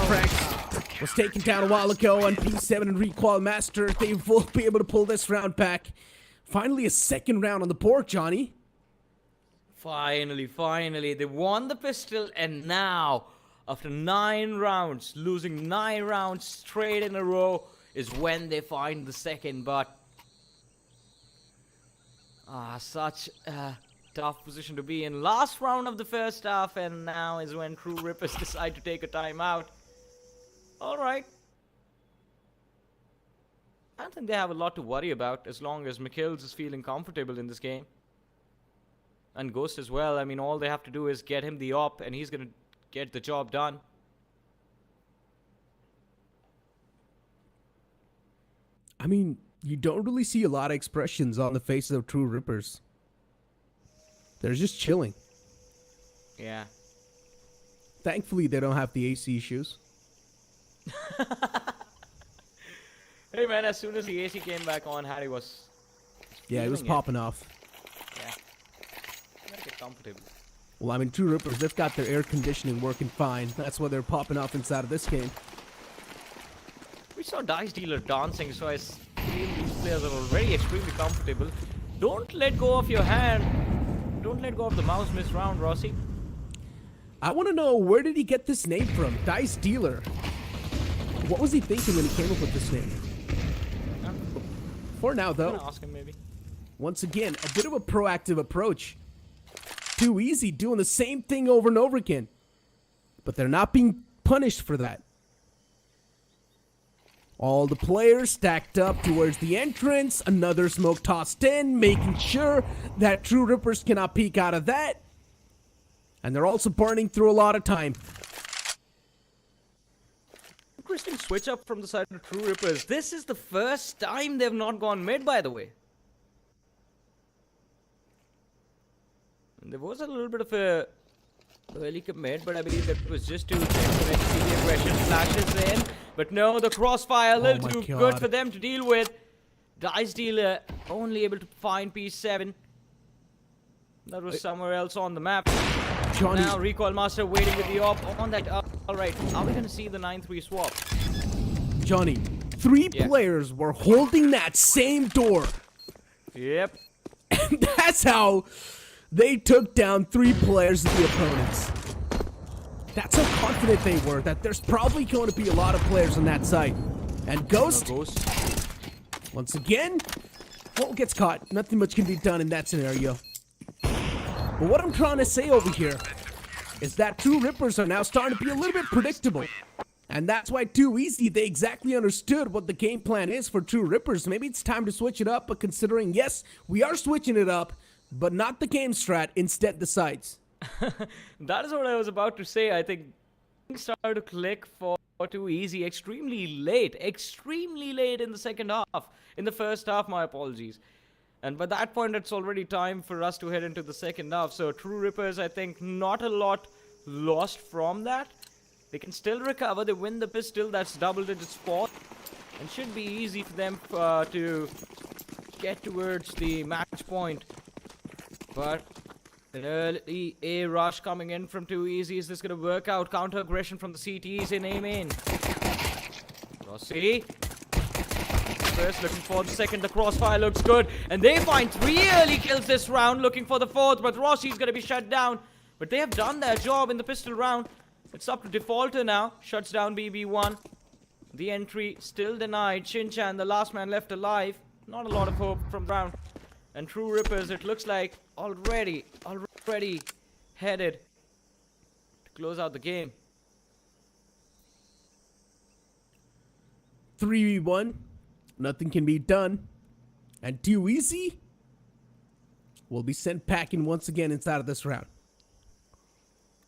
Frag was taken down a while ago on P7 and Recoil Master. They will be able to pull this round back. Finally, a second round on the board, Johnny. Finally, they won the pistol, and now, after 9 rounds, losing 9 rounds straight in a row, is when they find the second. But such a tough position to be in. Last round of the first half, and now is when True Rippers decide to take a timeout. Alright. I don't think they have a lot to worry about as long as McKills is feeling comfortable in this game. And Ghost as well. I mean, all they have to do is get him the op, and he's going to get the job done. I mean, you don't really see a lot of expressions on the faces of True Rippers. They're just chilling. Yeah. Thankfully, they don't have the AC issues. Hey man, as soon as the AC came back on, Harry was... Yeah, it was popping off. Yeah. Gotta get comfortable. Well, I mean, True Rippers, they've got their air conditioning working fine. That's why they're popping off inside of this game. We saw Dice Dealer dancing, so I feel these players are already extremely comfortable. Don't let go of your hand. Don't let go of the mouse miss round, Rossi. I want to know, where did he get this name from? Dice Dealer. What was he thinking when he came up with this name? For now, though, I'm gonna ask him maybe. Once again, a bit of a proactive approach. Too easy, doing the same thing over and over again. But they're not being punished for that. All the players stacked up towards the entrance. Another smoke tossed in, making sure that True Rippers cannot peek out of that. And they're also burning through a lot of time. Interesting switch up from the side of True Rippers. This is the first time they've not gone mid, by the way. And there was a little bit of a early commit, but I believe that was just to see the aggression flashes in. But no, the crossfire a little too good for them to deal with. Dice Dealer only able to find P7. That was somewhere else on the map. Johnny. Now Recoil Master waiting with the op on that. Alright, are we going to see the 9-3 swap? Johnny, three players were holding that same door. Yep. And that's how they took down 3 players of the opponents. That's how confident they were, that there's probably going to be a lot of players on that side. And Ghost, once again, well, gets caught. Nothing much can be done in that scenario. But what I'm trying to say over here is that True Rippers are now starting to be a little bit predictable. And that's why Too Easy, they exactly understood what the game plan is for True Rippers. Maybe it's time to switch it up, but considering, yes, we are switching it up, but not the game strat, instead the sides. That is what I was about to say. I think things started to click for Too Easy extremely late in the second half. In the first half, my apologies. And by that point, it's already time for us to head into the second half. So True Rippers, I think, not a lot lost from that. They can still recover. They win the pistol. That's double-digit spot. And should be easy for them to get towards the match point. But an early A rush coming in from Too Easy. Is this going to work out? Counter aggression from the CTs in aim in. Rossi. First looking for the second. The crossfire looks good. And they find 3 early kills this round. Looking for the 4th. But Rossi's going to be shut down. But they have done their job in the pistol round. It's up to Defaulter now. Shuts down BB1. The entry still denied. Shinchan, the last man left alive. Not a lot of hope from round. And True Rippers, it looks like already headed to close out the game. 3v1. Nothing can be done. And Too Easy will be sent packing once again inside of this round.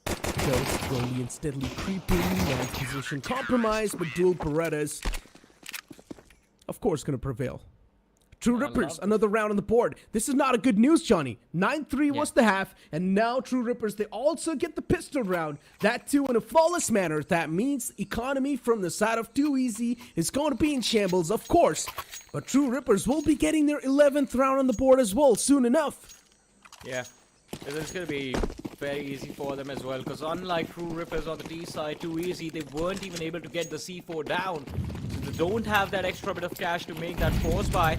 Ghost slowly and steadily creeping. And position compromised, but dual Berettas, of course, going to prevail. True Rippers, another round on the board. This is not a good news, Johnny. 9-3 was the half, and now True Rippers, they also get the pistol round. That too in a flawless manner. That means economy from the side of Too Easy is going to be in shambles, of course. But True Rippers will be getting their 11th round on the board as well soon enough. Yeah, this is going to be very easy for them as well, because unlike True Rippers on the T side, Too Easy, they weren't even able to get the C4 down. So they don't have that extra bit of cash to make that force buy.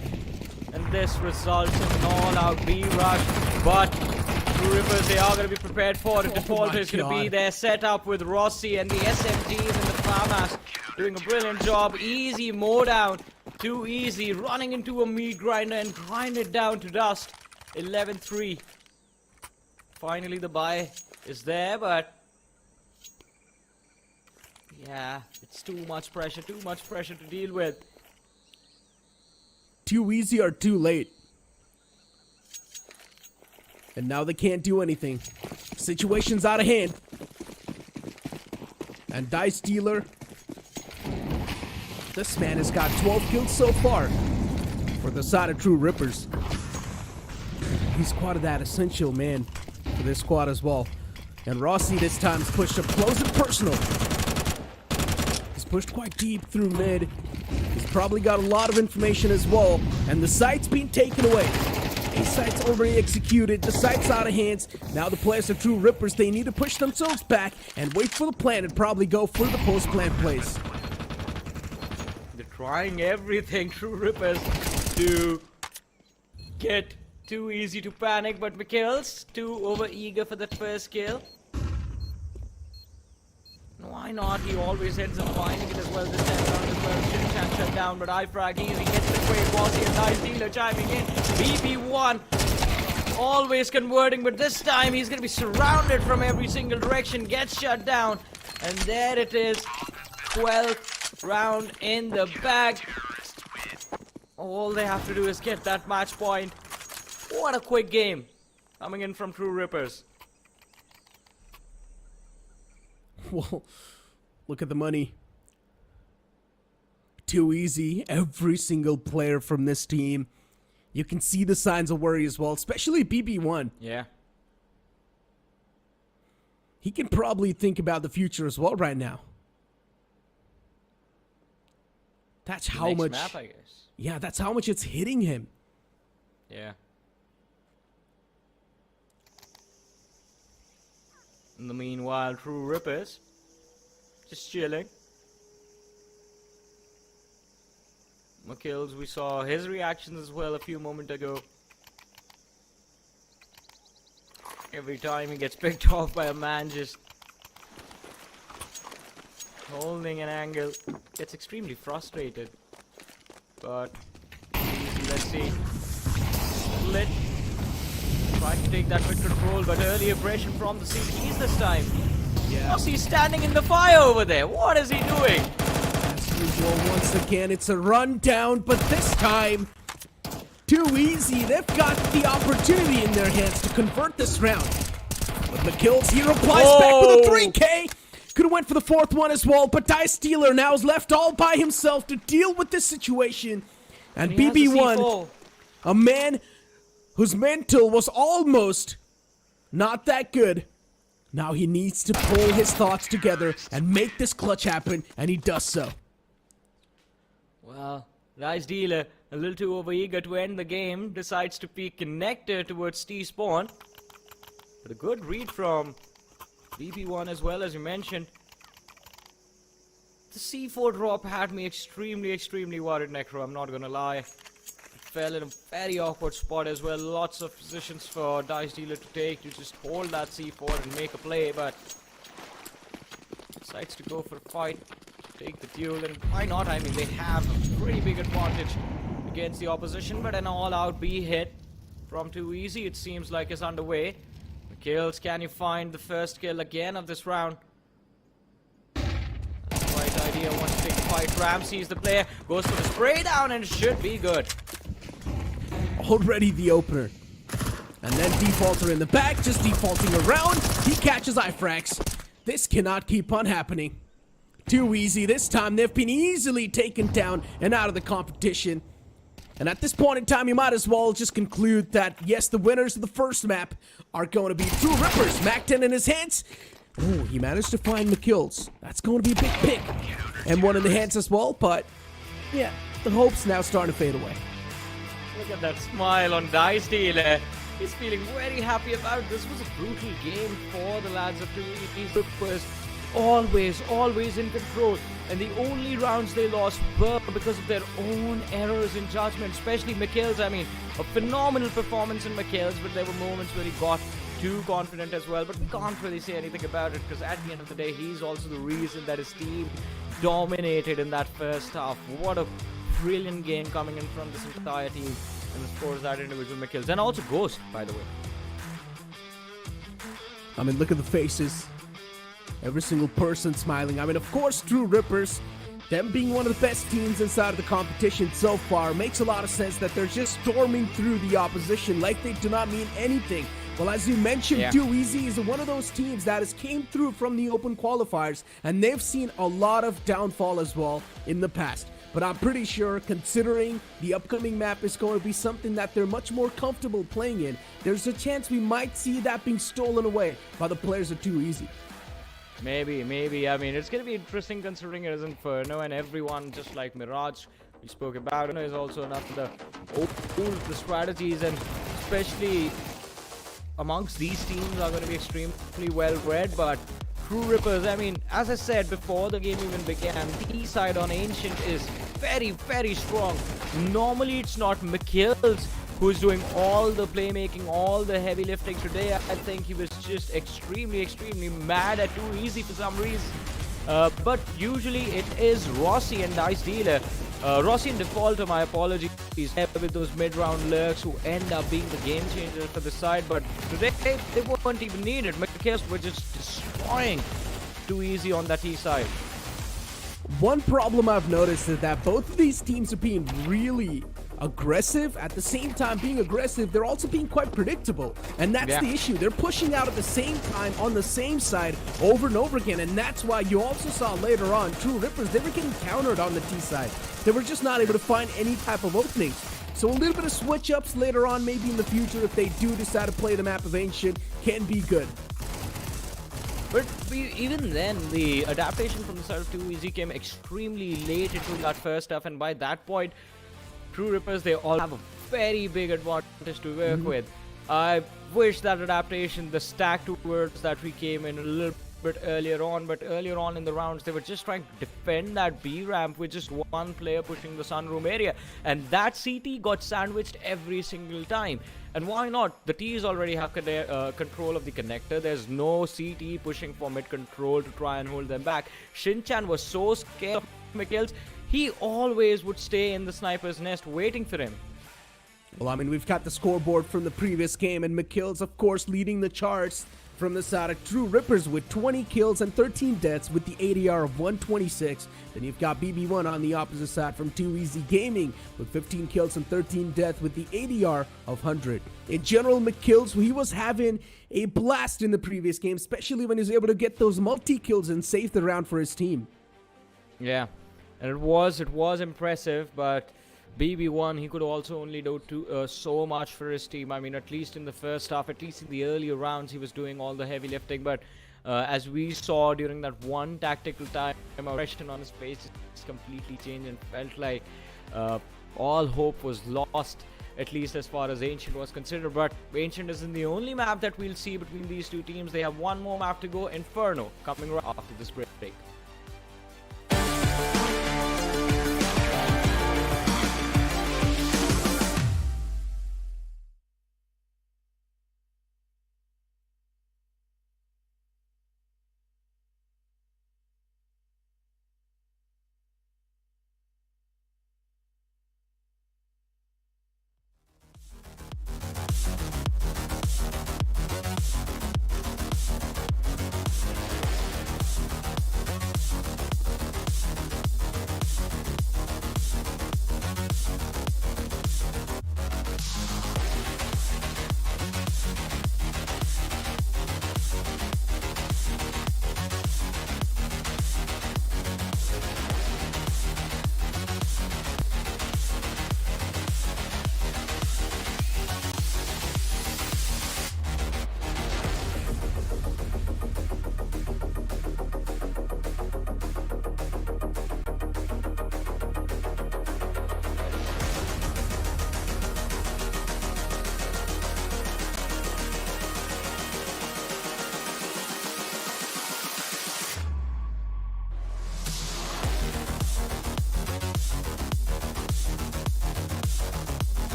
And this results in an all-out B rush, but True Rippers, they are going to be prepared for it. Default is going to be their setup with Rossi and the SMGs and the FAMAS doing a brilliant job. Easy mow down, Too Easy, running into a meat grinder and grind it down to dust. 11-3. Finally the buy is there, but yeah, it's too much pressure to deal with. Too Easy or too late. And now they can't do anything. Situation's out of hand. And Dice Dealer, this man has got 12 kills so far for the side of True Rippers. He's quite that essential man for this squad as well. And Rossi this time is pushed up close and personal. He's pushed quite deep through mid. He's probably got a lot of information as well. And the site's been taken away. A site's already executed. The site's out of hands. Now the players of True Rippers, they need to push themselves back and wait for the plan and probably go for the post-plant plays. They're trying everything, True Rippers, to get Too Easy to panic, but Mikhail's too over-eager for that first kill. Why not? He always ends up finding it as well. This time around as well. Shinchan shut down, but Frag Easy gets the quick. Bossy and Dice Dealer chiming in. BB1 always converting, but this time he's going to be surrounded from every single direction. Gets shut down, and there it is. 12th round in the bag. All they have to do is get that match point. What a quick game coming in from True Rippers. Well, look at the money. Too Easy. Every single player from this team. You can see the signs of worry as well, especially BB1. Yeah. He can probably think about the future as well right now. That's how much. Map, I guess. Yeah, that's how much it's hitting him. Yeah. In the meanwhile, True Rippers just chilling. Mikhail's, we saw his reactions as well a few moments ago. Every time he gets picked off by a man just holding an angle, gets extremely frustrated. But let's see. Split. Trying to take that with control, but early aggression from the CTs this time. Yeah. Oh, he's standing in the fire over there. What is he doing? As usual, once again, it's a rundown, but this time, Too Easy. They've got the opportunity in their hands to convert this round. But McKill's here replies back with a 3K. Could have went for the fourth one as well, but Dice Dealer now is left all by himself to deal with this situation. And BB1, a man whose mental was almost not that good. Now he needs to pull his thoughts together and make this clutch happen, and he does so. Well, Dice Dealer, a little too overeager to end the game, decides to peek connector towards T-Spawn. But a good read from BB1 as well, as you mentioned. The C4 drop had me extremely worried, Necro, I'm not gonna lie. Fell in a very awkward spot as well. Lots of positions for Dice Dealer to take to just hold that C4 and make a play, but decides to go for a fight, take the duel, and why not? I mean, they have a pretty big advantage against the opposition, but an all-out B hit from Too Easy, it seems like, is underway. The kills, can you find the first kill again of this round? That's the right idea, wants to take the fight. Ramsey's the player, goes for the spray down, and it should be good. Already the opener. And then Defaulter in the back, just defaulting around. He catches Ifrax. This cannot keep on happening. Too Easy. This time they've been easily taken down and out of the competition. And at this point in time, you might as well just conclude that, yes, the winners of the first map are going to be True Rippers. Mac 10 in his hands. Ooh, he managed to find McKills. That's going to be a big pick. And one in the hands as well, but yeah, the hope's now starting to fade away. Look at that smile on Dice Dealer. He's feeling very happy about this. Was a brutal game for the lads of 2EG. Rippers always in control. And the only rounds they lost were because of their own errors in judgment, especially McKills. I mean, a phenomenal performance in McKills, but there were moments where he got too confident as well. But we can't really say anything about it because at the end of the day, he's also the reason that his team dominated in that first half. What a brilliant game coming in from this entire team. And of course, that individual McKills. And also Ghost, by the way. I mean, look at the faces. Every single person smiling. I mean, of course, True Rippers, them being one of the best teams inside of the competition so far, makes a lot of sense that they're just storming through the opposition like they do not mean anything. Well, as you mentioned, 2EG is one of those teams that has came through from the open qualifiers, and they've seen a lot of downfall as well in the past. But I'm pretty sure, considering the upcoming map is going to be something that they're much more comfortable playing in, there's a chance we might see that being stolen away by the players of 2EG. Maybe. I mean, it's going to be interesting considering it is Inferno and everyone, just like Mirage, we spoke about, is also another the strategies, and especially amongst these teams are going to be extremely well read. But True Rippers, I mean, as I said before the game even began, the side on Ancient is very strong. Normally it's not McKills who's doing all the playmaking, all the heavy lifting. Today I think he was just extremely mad at 2EG for some reason. But usually it is Rossi and Dice Dealer. Rossi in default, my apologies, with those mid-round lurks who end up being the game changers for the side. But today they weren't even needed. McKills were just destroying 2EG on that T side. One problem I've noticed is that both of these teams are being really aggressive. At the same time being aggressive, they're also being quite predictable, and that's the issue. They're pushing out at the same time on the same side over and over again, and that's why you also saw later on True Rippers, they were getting countered on the T side. They were just not able to find any type of openings. So a little bit of switch ups later on, maybe in the future, if they do decide to play the map of Ancient, can be good. But even then, the adaptation from the side of 2EG came extremely late into that first half, and by that point, True Rippers, they all have a very big advantage to work with. I wish that adaptation, the stack towards that we came in a little bit earlier on, but earlier on in the rounds, they were just trying to defend that B ramp with just one player pushing the sunroom area, and that CT got sandwiched every single time. And why not? The T's already have control of the connector. There's no CT pushing for mid control to try and hold them back. Shinchan was so scared of McKills, he always would stay in the sniper's nest waiting for him. Well, I mean, we've got the scoreboard from the previous game, and McKills, of course, leading the charts from the side of True Rippers with 20 kills and 13 deaths with the ADR of 126. Then you've got BB1 on the opposite side from 2EG Gaming with 15 kills and 13 deaths with the ADR of 100. In general, McKills, he was having a blast in the previous game, especially when he was able to get those multi-kills and save the round for his team. Yeah, and it was impressive, but BB1, he could also only do so much for his team. I mean, at least in the first half, at least in the earlier rounds, he was doing all the heavy lifting. But as we saw during that one tactical time, expression on his face just completely changed and felt like all hope was lost, at least as far as Ancient was considered. But Ancient isn't the only map that we'll see between these two teams. They have one more map to go, Inferno, coming right after this break.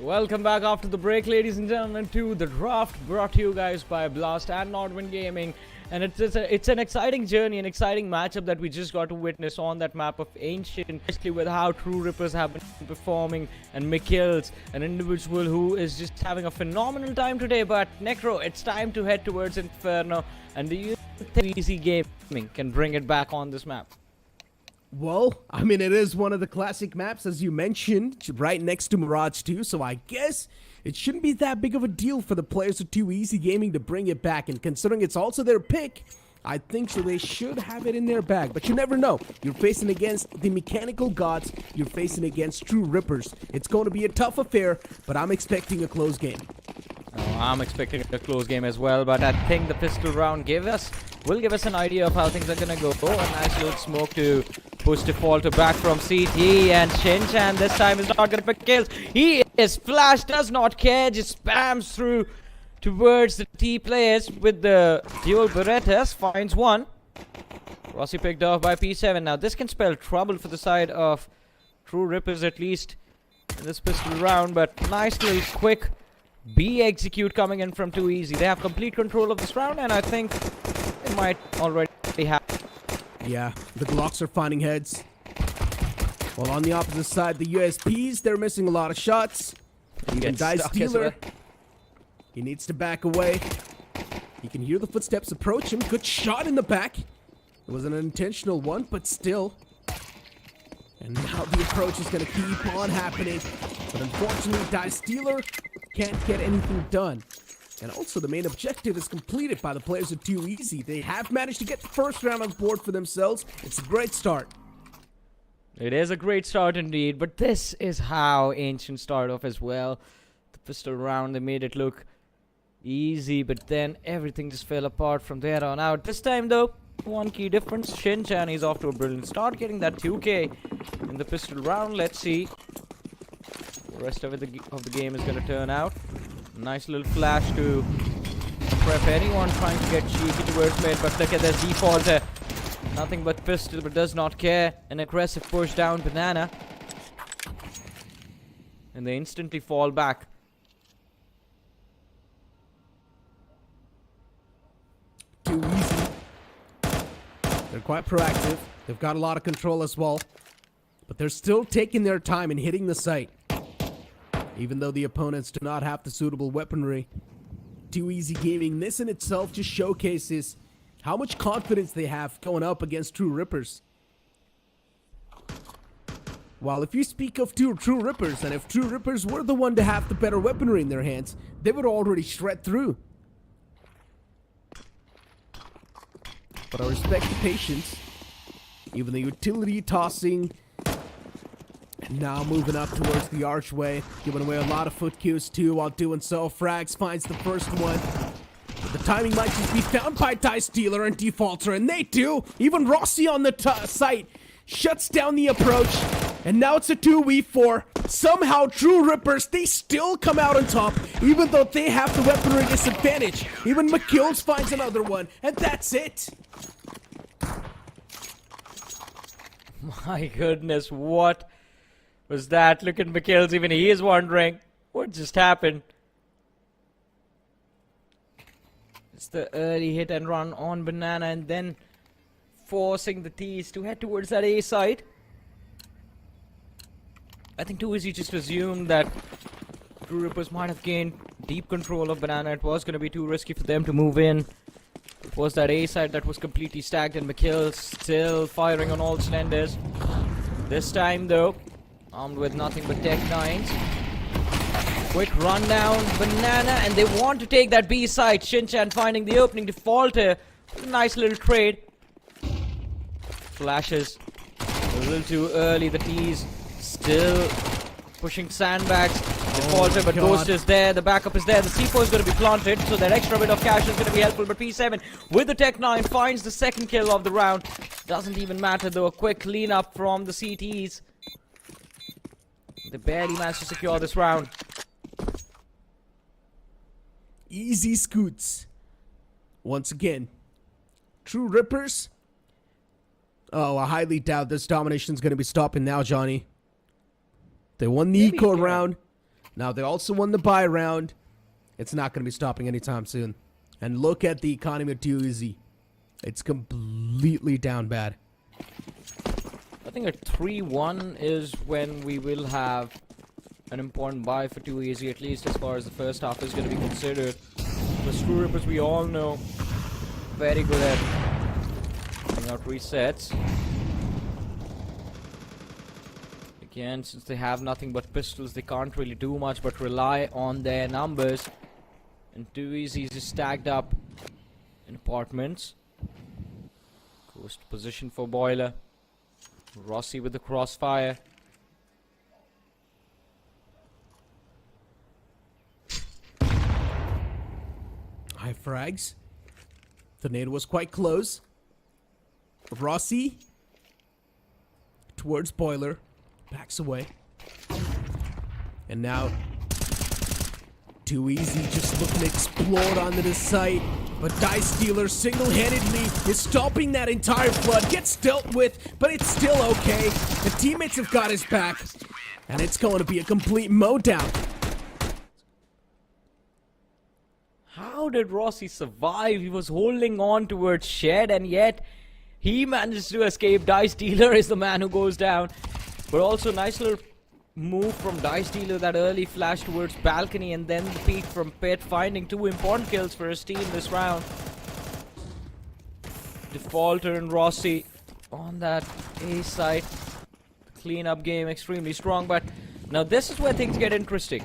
Welcome back after the break, ladies and gentlemen, to the draft brought to you guys by Blast and Nordwind Gaming. And it's an exciting journey, an exciting matchup that we just got to witness on that map of Ancient, especially with how True Rippers have been performing, and Mikhail's an individual who is just having a phenomenal time today. But Necro, it's time to head towards Inferno, and do you think Easy Gaming can bring it back on this map? Well, I mean, it is one of the classic maps, as you mentioned, right next to Mirage 2, so I guess it shouldn't be that big of a deal for the players of Too Easy Gaming to bring it back, and considering it's also their pick, I think so they should have it in their bag. But you never know. You're facing against the Mechanical Gods, you're facing against True Rippers. It's going to be a tough affair, but I'm expecting a close game. I'm expecting a close game as well, but I think the pistol round will give us an idea of how things are gonna go. A nice little smoke to push Defaulter back from CT, and Shinchan this time is not gonna pick kills. He is flash, does not care, just spams through towards the T players with the dual Berettas, finds one. Rossi picked off by P7. Now this can spell trouble for the side of True Rippers, at least in this pistol round, but nice little quick B execute coming in from Too Easy. They have complete control of this round, and I think they might already have. Yeah, the Glocks are finding heads. While on the opposite side, the USPs, they're missing a lot of shots. Even Dice Stealer, he needs to back away. You can hear the footsteps approach him. Good shot in the back. It was an intentional one, but still. And now the approach is going to keep on happening. But unfortunately, Dice Stealer can't get anything done. And also, the main objective is completed by the players of Too Easy. They have managed to get the first round on board for themselves. It's a great start. It is a great start indeed, but this is how Ancient started off as well. The pistol round, they made it look easy, but then everything just fell apart from there on out. This time though, one key difference, Shinchan is off to a brilliant start, getting that 2k in the pistol round. Let's see the rest of the game is going to turn out. Nice little flash to prep anyone trying to get cheeky towards mid, but look at this Defaulter. Nothing but pistol, but does not care. An aggressive push down Banana, and they instantly fall back. Too Easy. They're quite proactive. They've got a lot of control as well, but they're still taking their time in hitting the site. Even though the opponents do not have the suitable weaponry. Too Easy Gaming, this in itself just showcases how much confidence they have going up against True Rippers. While if you speak of True Rippers, and if True Rippers were the one to have the better weaponry in their hands, they would already shred through. But I respect the patience. Even the utility tossing. And now moving up towards the archway, giving away a lot of foot cues too. While doing so, Frags finds the first one. But the timing might just be found by Dice Stealer and Defaulter, and they do. Even Rossi on the site shuts down the approach, and now it's a 2v4. Somehow True Rippers, they still come out on top, even though they have the weaponry disadvantage. Even McKills finds another one, and that's it. My goodness, what was that? Look at Mikhail's, even he is wondering what just happened. It's the early hit and run on Banana, and then forcing the T's to head towards that A side. I think Too Easy just assumed that True Rippers might have gained deep control of Banana. It was going to be too risky for them to move in. It was that A side that was completely stacked, and McKill still firing on all cylinders. This time though, armed with nothing but Tech 9s. Quick rundown, Banana, and they want to take that B side. Shinchan finding the opening. Defaulter, a nice little trade. Flashes a little too early. The T's still pushing sandbags. Defaulter, but Ghost is there. The backup is there. The C4 is going to be planted, so that extra bit of cash is going to be helpful. But P7 with the Tech 9 finds the second kill of the round. Doesn't even matter though. A quick cleanup from the CTs. They barely managed to secure this round. Easy scoots. Once again, True Rippers. Oh, I highly doubt this domination is going to be stopping now, Johnny. They won the eco round. Now, they also won the buy round. It's not going to be stopping anytime soon. And look at the economy of Too Easy. It's completely down bad. I think at 3-1 is when we will have an important buy for Too Easy, at least as far as the first half is going to be considered. The Screw Rippers, we all know, very good at putting out resets. Again, since they have nothing but pistols, they can't really do much but rely on their numbers. And Too Easy is just stacked up in apartments. Goes to position for Boiler. Rossi with the crossfire. High frags. The nade was quite close. Rossi towards Boiler. Backs away. And now Too Easy just looking to explode onto the site. But Dice Dealer single-handedly is stopping that entire flood. Gets dealt with, but it's still okay. The teammates have got his back. And it's going to be a complete mowdown. How did Rossi survive? He was holding on towards Shed, and yet he manages to escape. Dice Dealer is the man who goes down. But also nice little move from Dice Dealer, that early flash towards balcony, and then the peek from Pit, finding 2 important kills for his team this round. Defaulter and Rossi on that A side. Cleanup game extremely strong, but now this is where things get interesting.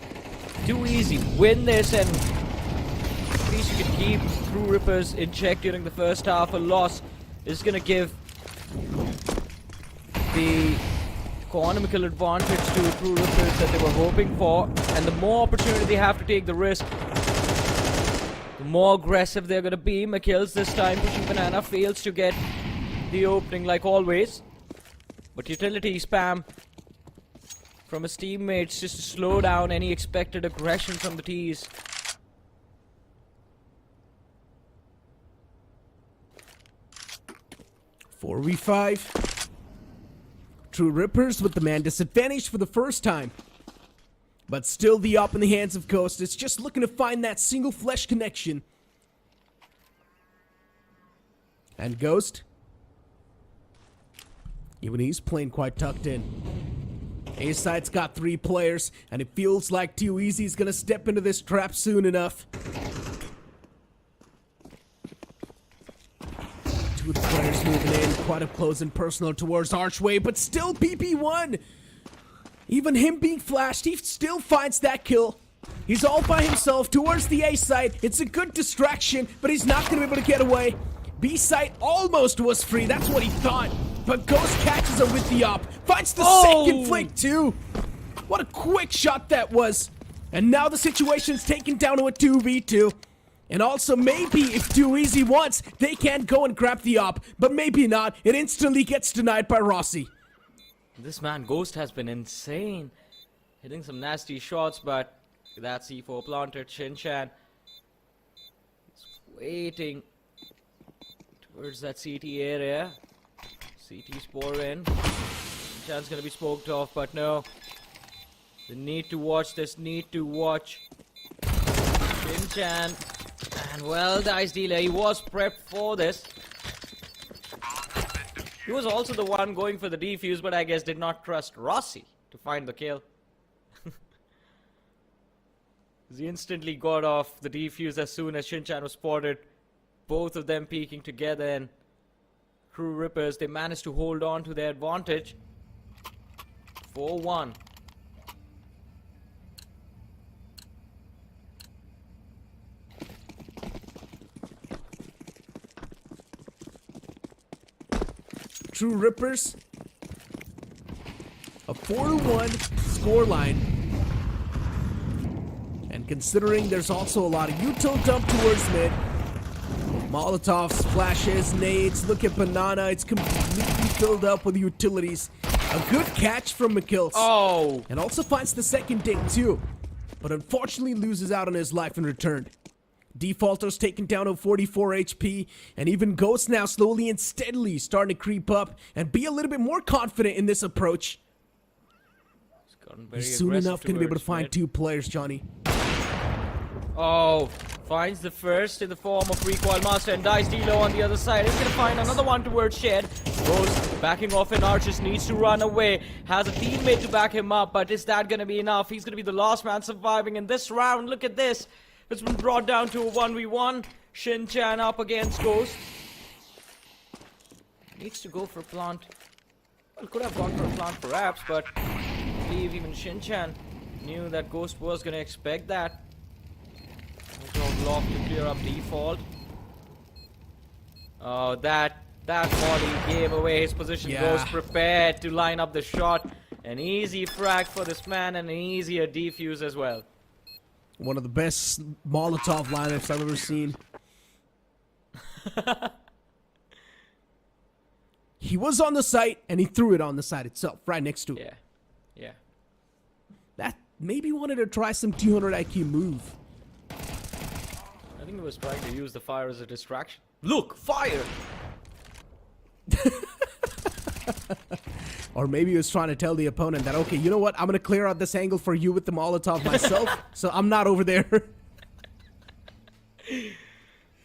Too Easy win this, and at least you can keep True Rippers in check during the first half. A loss is going to give the economical advantage to True Rippers that they were hoping for, and the more opportunity they have to take the risk, the more aggressive they're going to be. McKills this time pushing Banana, fails to get the opening like always, but utility spam from his teammates just to slow down any expected aggression from the T's. Four v 5. True Rippers with the man disadvantage for the first time. But still the op in the hands of Ghost. It's just looking to find that single flesh connection. And Ghost, even he's playing quite tucked in. A-side's got 3 players, and it feels like Too Easy's gonna step into this trap soon enough. 2 of the players moving in, quite up close and personal towards Archway, but still BP1! Even him being flashed, he still finds that kill. He's all by himself towards the A side. It's a good distraction, but he's not gonna be able to get away. B side almost was free, that's what he thought. But Ghost catches him with the op, finds the second flick too. What a quick shot that was. And now the situation's taken down to a 2v2. And also, maybe if Too Easy wants, they can go and grab the op. But maybe not. It instantly gets denied by Rossi. This man, Ghost, has been insane. Hitting some nasty shots, but that C4 planted. Shinchan is waiting towards that CT area. CT spore in. Shinchan's going to be smoked off, but no. They need to watch this. Need to watch Shinchan. And well, Dice Dealer, he was prepped for this. He was also the one going for the defuse, but I guess did not trust Rossi to find the kill. He instantly got off the defuse as soon as Shinchan was spotted. Both of them peeking together, and True Rippers, they managed to hold on to their advantage. 4-1. True Rippers, a 4-1 scoreline. And considering there's also a lot of util dump towards mid, Molotovs, flashes, nades, look at Banana, it's completely filled up with utilities. A good catch from McKills. Oh! And also finds the second ding too, but unfortunately loses out on his life in return. Defaulter's taken down to 44 HP, and even Ghost now slowly and steadily starting to creep up and be a little bit more confident in this approach. Gotten very He's soon aggressive enough going to be able to towards find mid. 2 players, Johnny. Oh, finds the first in the form of Recoil Master, and Dice Dealer on the other side. He's gonna find another one towards Shed. Goes backing off, and Archers needs to run away. Has a teammate to back him up, but is that gonna be enough? He's gonna be the last man surviving in this round. Look at this. It's been brought down to a 1v1. Shin-chan up against Ghost. Needs to go for plant. Well, could have gone for a plant perhaps, but I believe even Shin-chan knew that Ghost was gonna expect that. Block to clear up default. Oh, that volley gave away his position. Yeah. Ghost prepared to line up the shot. An easy frag for this man and an easier defuse as well. One of the best Molotov lineups I've ever seen. He was on the site, and he threw it on the site itself, right next to it. Yeah. That maybe wanted to try some 200 IQ move. I think he was trying to use the fire as a distraction. Look, fire! Or maybe he was trying to tell the opponent that, okay, you know what? I'm going to clear out this angle for you with the Molotov myself, so I'm not over there.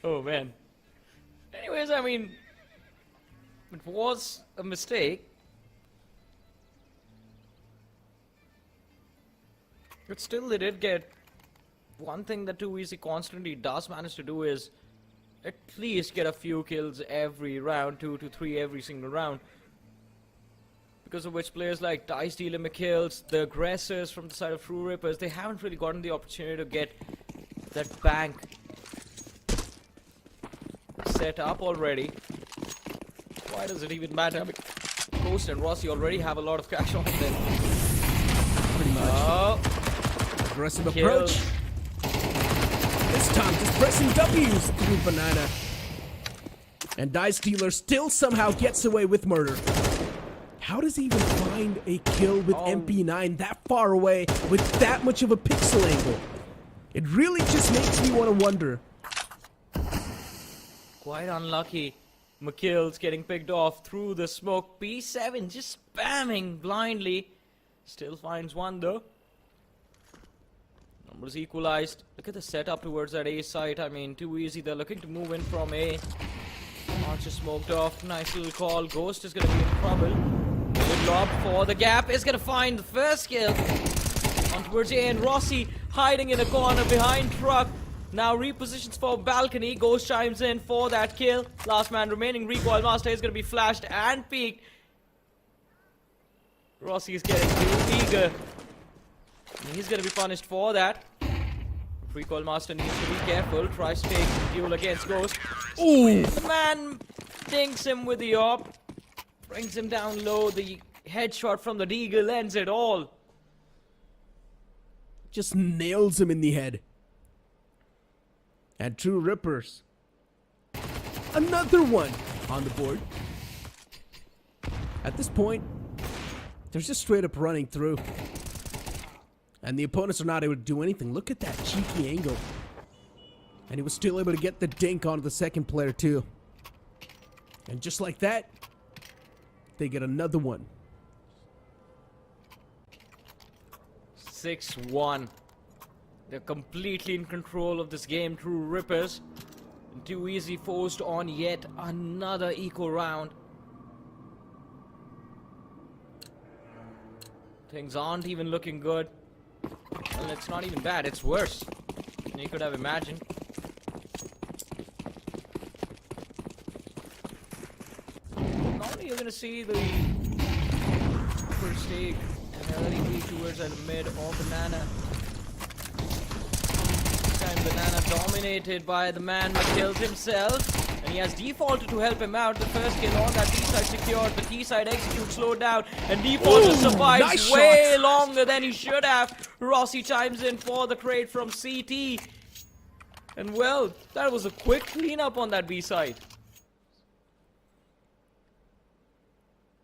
Oh, man. Anyways, I mean, it was a mistake. But still, they did get one thing that 2EZ constantly does manage to do is at least get a few kills every round, 2 to 3 every single round. Because of which players like Dice Dealer, McKills, the aggressors from the side of True Rippers, they haven't really gotten the opportunity to get that bank set up already. Why does it even matter? I mean, Ghost and Rossi already have a lot of cash on them. Pretty much. Oh, Aggressive kill. approach. This time, just pressing W's through Banana. And Dice Dealer still somehow gets away with murder. How does he even find a kill with MP9 that far away with that much of a pixel angle? It really just makes me want to wonder. Quite unlucky. McKill's getting picked off through the smoke. P7 just spamming blindly. Still finds one though. Numbers equalized. Look at the setup towards that A site. I mean, 2EZ. They're looking to move in from A. Archer smoked off. Nice little call. Ghost is going to be in trouble. Good lob for the gap. Is going to find the first kill. On towards A, and Rossi hiding in a corner behind truck. Now repositions for balcony. Ghost chimes in for that kill. Last man remaining. Recoil Master is going to be flashed and peeked. Rossi is getting too eager. He's going to be punished for that. Recoil Master needs to be careful. Tries to take duel against Ghost. Ooh! The man dinks him with the op. Brings him down low. The headshot from the Deagle ends it all. Just nails him in the head. And True Rippers. Another one on the board. At this point, they're just straight up running through. And the opponents are not able to do anything. Look at that cheeky angle. And he was still able to get the dink onto the second player too. And just like that, they get another one. 6-1. They're completely in control of this game, True Rippers. 2EZ forced on yet another eco round. Things aren't even looking good. Well, it's not even bad, it's worse than you could have imagined. Normally you're gonna see the first take and early weak towards either mid or banana. This time banana dominated by the man McKills himself. And he has defaulted to help him out. The first kill on that B side secured. The T side execute slowed down. And defaulted survives nice way shot. longer than he should have. Rossi chimes in for the crate from CT. And well, that was a quick cleanup on that B side.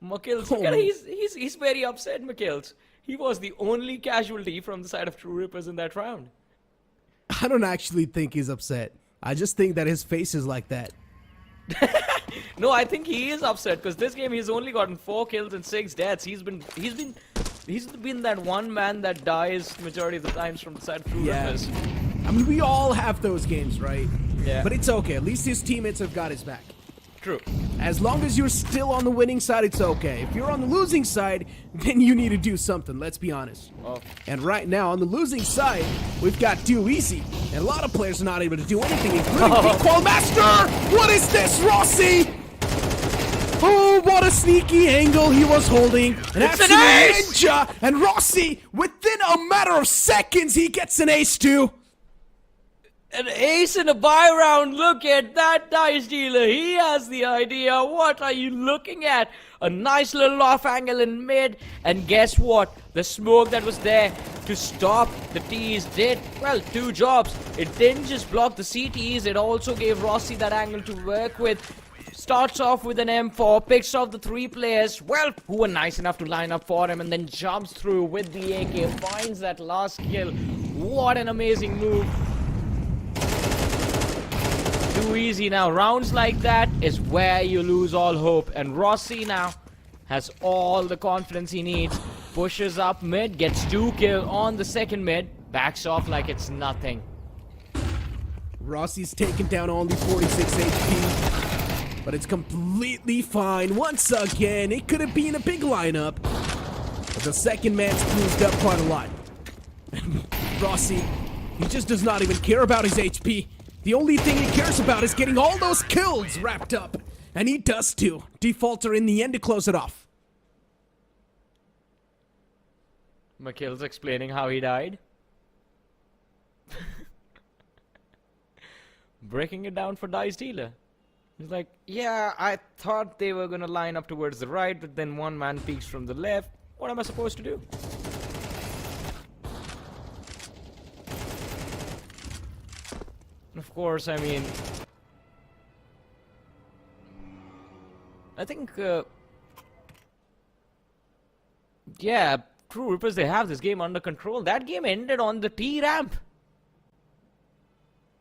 McKills, look at he's very upset, McKills. He was the only casualty from the side of True Rippers in that round. I don't actually think he's upset. I just think that his face is like that. No, I think he is upset because this game he's only gotten 4 kills and 6 deaths. He's been He's been that one man that dies majority of the times from the side through Yeah. rippers. I mean, we all have those games, right? Yeah. But it's okay. At least his teammates have got his back. True. As long as you're still on the winning side, it's okay. If you're on the losing side, then you need to do something, let's be honest. Oh. And right now, on the losing side, we've got Too Easy. And a lot of players are not able to do anything, including Equal Master! What is this, Rossi? Oh, what a sneaky angle he was holding. An It's absolute an ace! ninja! And Rossi, within a matter of seconds, he gets an ace too. An ace in a buy round. Look at that dice dealer. He has the idea. What are you looking at? A nice little off angle in mid. And guess what? The smoke that was there to stop the T's did, well, two jobs. It didn't just block the CTs. It also gave Rossi that angle to work with. Starts off with an M4, picks off the 3 players, well, who were nice enough to line up for him, and then jumps through with the AK, finds that last kill. What an amazing move. Too easy now. Rounds like that is where you lose all hope. And Rossi now has all the confidence he needs. Pushes up mid, gets 2 kills on the second mid, backs off like it's nothing. Rossi's taken down only 46 HP. But it's completely fine. Once again, it could have been a big lineup. But the second man's bruised up quite a lot. Rossi, he just does not even care about his HP. The only thing he cares about is getting all those kills wrapped up. And he does too. Defaulter in the end to close it off. McKill's explaining how he died. Breaking it down for Dice Dealer. He's like, yeah, I thought they were gonna line up towards the right, but then one man peeks from the left. What am I supposed to do? And of course, I mean, I think, yeah, True Rippers, they have this game under control. That game ended on the T ramp.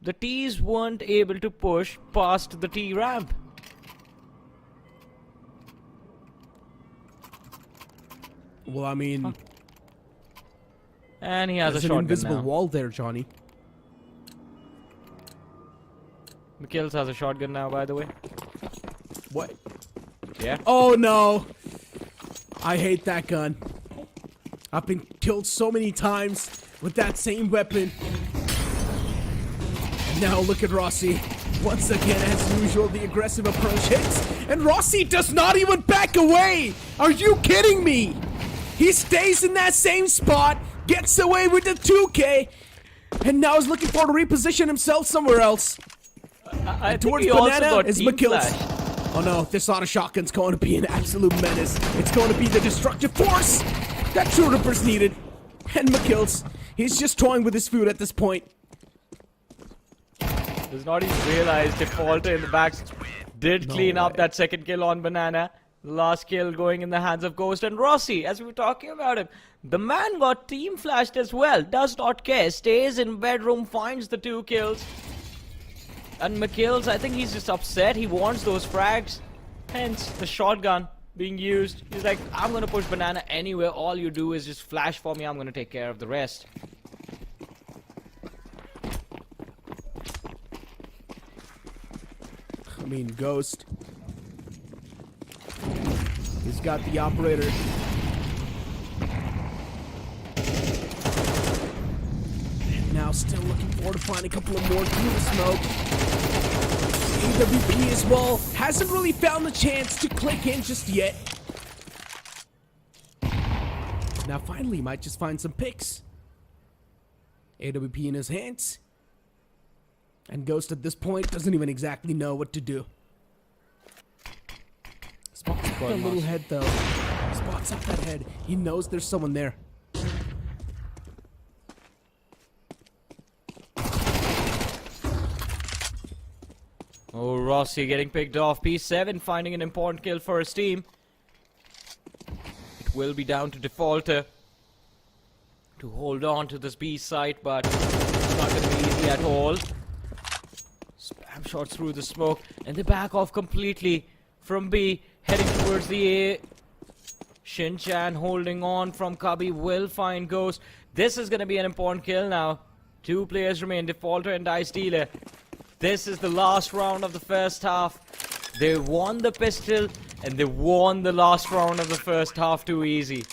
The T's weren't able to push past the T ramp. Well, I mean, And he has a there's an shotgun invisible now. wall there, Johnny. McKills has a shotgun now, by the way. What? Yeah. Oh no! I hate that gun. I've been killed so many times with that same weapon. And now look at Rossi. Once again, as usual, the aggressive approach hits, and Rossi does not even back away! Are you kidding me? He stays in that same spot, gets away with the 2K, and now is looking for to reposition himself somewhere else. I think Towards he also Banana got is team McKill's. flash. Oh no, this auto shotgun's going to be an absolute menace. It's going to be the destructive force that True Rippers needed. And McKill's, he's just toying with his food at this point. Does not even realize Defaulter in the back did clean up that second kill on Banana. The last kill going in the hands of Ghost and Rossi, as we were talking about him. The man got team flashed as well, does not care, stays in bedroom, finds the 2 kills. And McKill's, I think he's just upset, he wants those frags. Hence, the shotgun being used. He's like, I'm gonna push Banana anywhere, all you do is just flash for me, I'm gonna take care of the rest. I mean, Ghost. He's got the operator. And now still looking forward to find a couple of more through the smoke. AWP as well hasn't really found the chance to click in just yet. Now finally he might just find some picks. AWP in his hands. And Ghost at this point doesn't even exactly know what to do. Spots up that little head though. Spots up that head. He knows there's someone there. Oh, Rossi getting picked off. P7 finding an important kill for his team. It will be down to Defaulter to hold on to this B site, but it's not going to be easy at all. Spam shots through the smoke, and they back off completely from B, heading towards the A. Shinchan holding on from Cubby will find Ghost. This is going to be an important kill now. 2 players remain, Defaulter and Dice Dealer. This is the last round of the first half. They won the pistol and they won the last round of the first half too easy.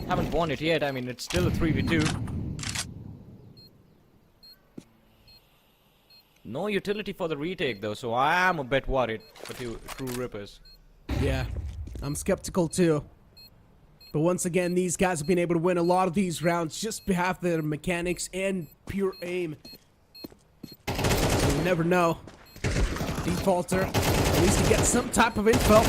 Haven't won it yet, I mean it's still a 3v2. No utility for the retake though, so I am a bit worried for True Rippers. Yeah, I'm skeptical too. But once again, these guys have been able to win a lot of these rounds just behalf of their mechanics and pure aim. You never know. Defaulter, at least to get some type of info.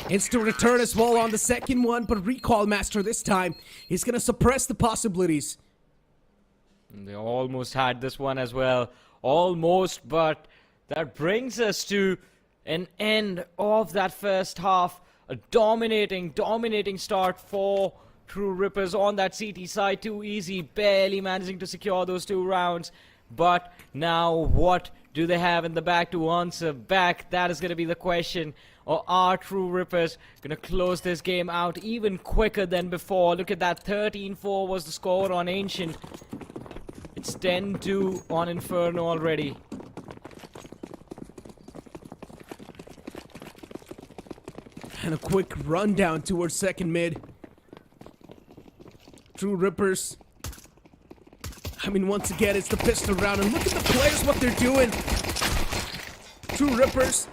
Instant return as well on the second one, but Recall Master this time is going to suppress the possibilities. And they almost had this one as well. Almost, but that brings us to an end of that first half. A dominating start for True Rippers on that CT side. Too easy, barely managing to secure those 2 rounds. But now what do they have in the back to answer back? That is going to be the question. Or are True Rippers going to close this game out even quicker than before? Look at that, 13-4 was the score on Ancient. It's 10-2 on Inferno already. And a quick rundown towards second mid. True Rippers. I mean, once again, it's the pistol round. And look at the players, what they're doing. True Rippers.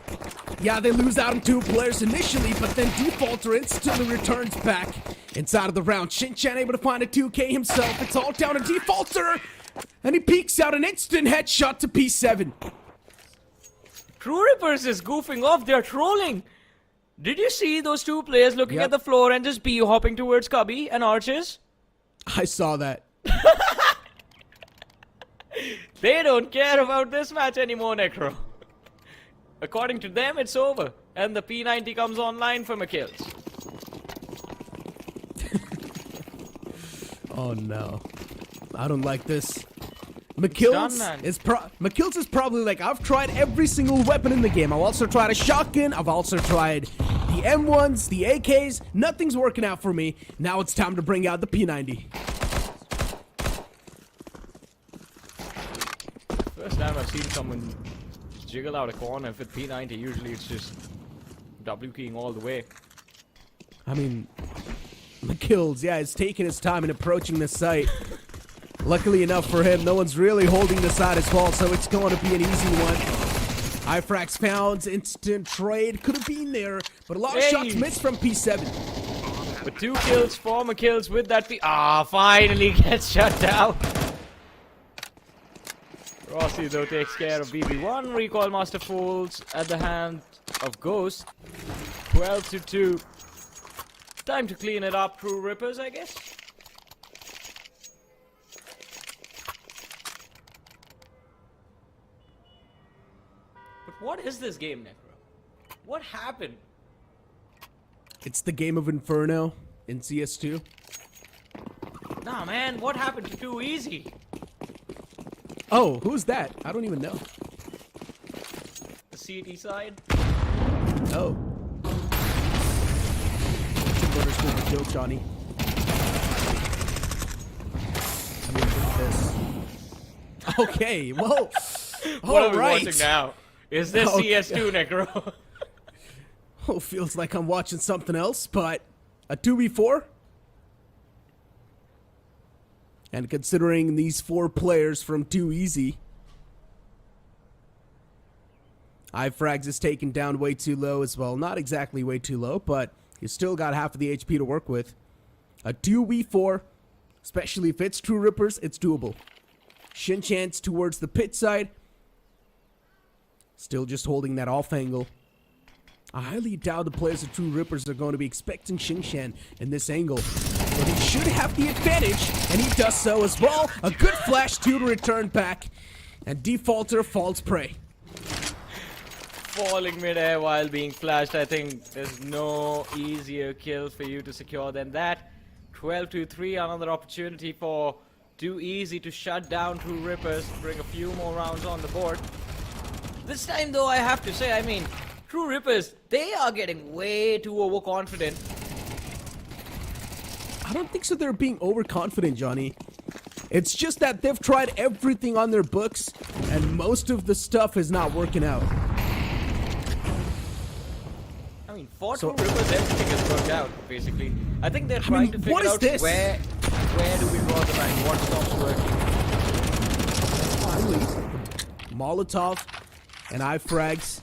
Yeah, they lose out on 2 players initially, but then Defaulter instantly returns back inside of the round. Shinchan able to find a 2K himself. It's all down to Defaulter. And he peeks out an instant headshot to P7. True Rippers is goofing off. They're trolling. Did you see those 2 players looking at the floor and just hopping towards Cubby and Arches? I saw that. They don't care about this match anymore, Necro. According to them, it's over. And the P90 comes online for McKills. Oh no. I don't like this. McKills is probably like, I've tried every single weapon in the game. I've also tried a shotgun. I've also tried the M1s, the AKs. Nothing's working out for me. Now it's time to bring out the P90. First time I've seen someone jiggle out a corner with P90. Usually it's just W keying all the way. I mean, McKills, yeah, is taking his time in approaching the site. Luckily enough for him, no one's really holding the side as well, so it's going to be an easy one. Ifrax found, instant trade, could have been there, but a lot of shots missed from P7. But 2 kills, 4 McKills with that finally gets shut down. Rossi though takes care of BB1. Recall Master falls at the hand of Ghost. 12-2. Time to clean it up, True Rippers, I guess. But what is this game, Necro? What happened? It's the game of Inferno in CS2. Nah, man, what happened to Too Easy? Oh, who's that? I don't even know. The CT side? Oh. Joke, Johnny. I mean, look at this. Okay, whoa. What are we watching now? Is this CS2, Necro? Oh, feels like I'm watching something else, but a 2v4? And considering these 4 players from Too Easy, Frags is taken down way too low as well. Not exactly way too low, but he's still got half of the HP to work with. A 2v4, especially if it's True Rippers, it's doable. Shinchan's towards the pit side. Still just holding that off angle. I highly doubt the players of True Rippers are going to be expecting Shinchan in this angle. But he should have the advantage, and he does so as well. A good flash to return back, and Defaulter falls prey. Falling midair while being flashed, I think there's no easier kill for you to secure than that. 12-3, another opportunity for Too Easy to shut down True Rippers, bring a few more rounds on the board. This time though, I have to say, I mean, True Rippers, they are getting way too overconfident. I don't think so they're being overconfident, Johnny. It's just that they've tried everything on their books, and most of the stuff is not working out. I mean, for True Rippers, everything has worked out, basically. I think they're trying to figure out where do we draw the line, what stops working. Finally, Molotov and iFrags.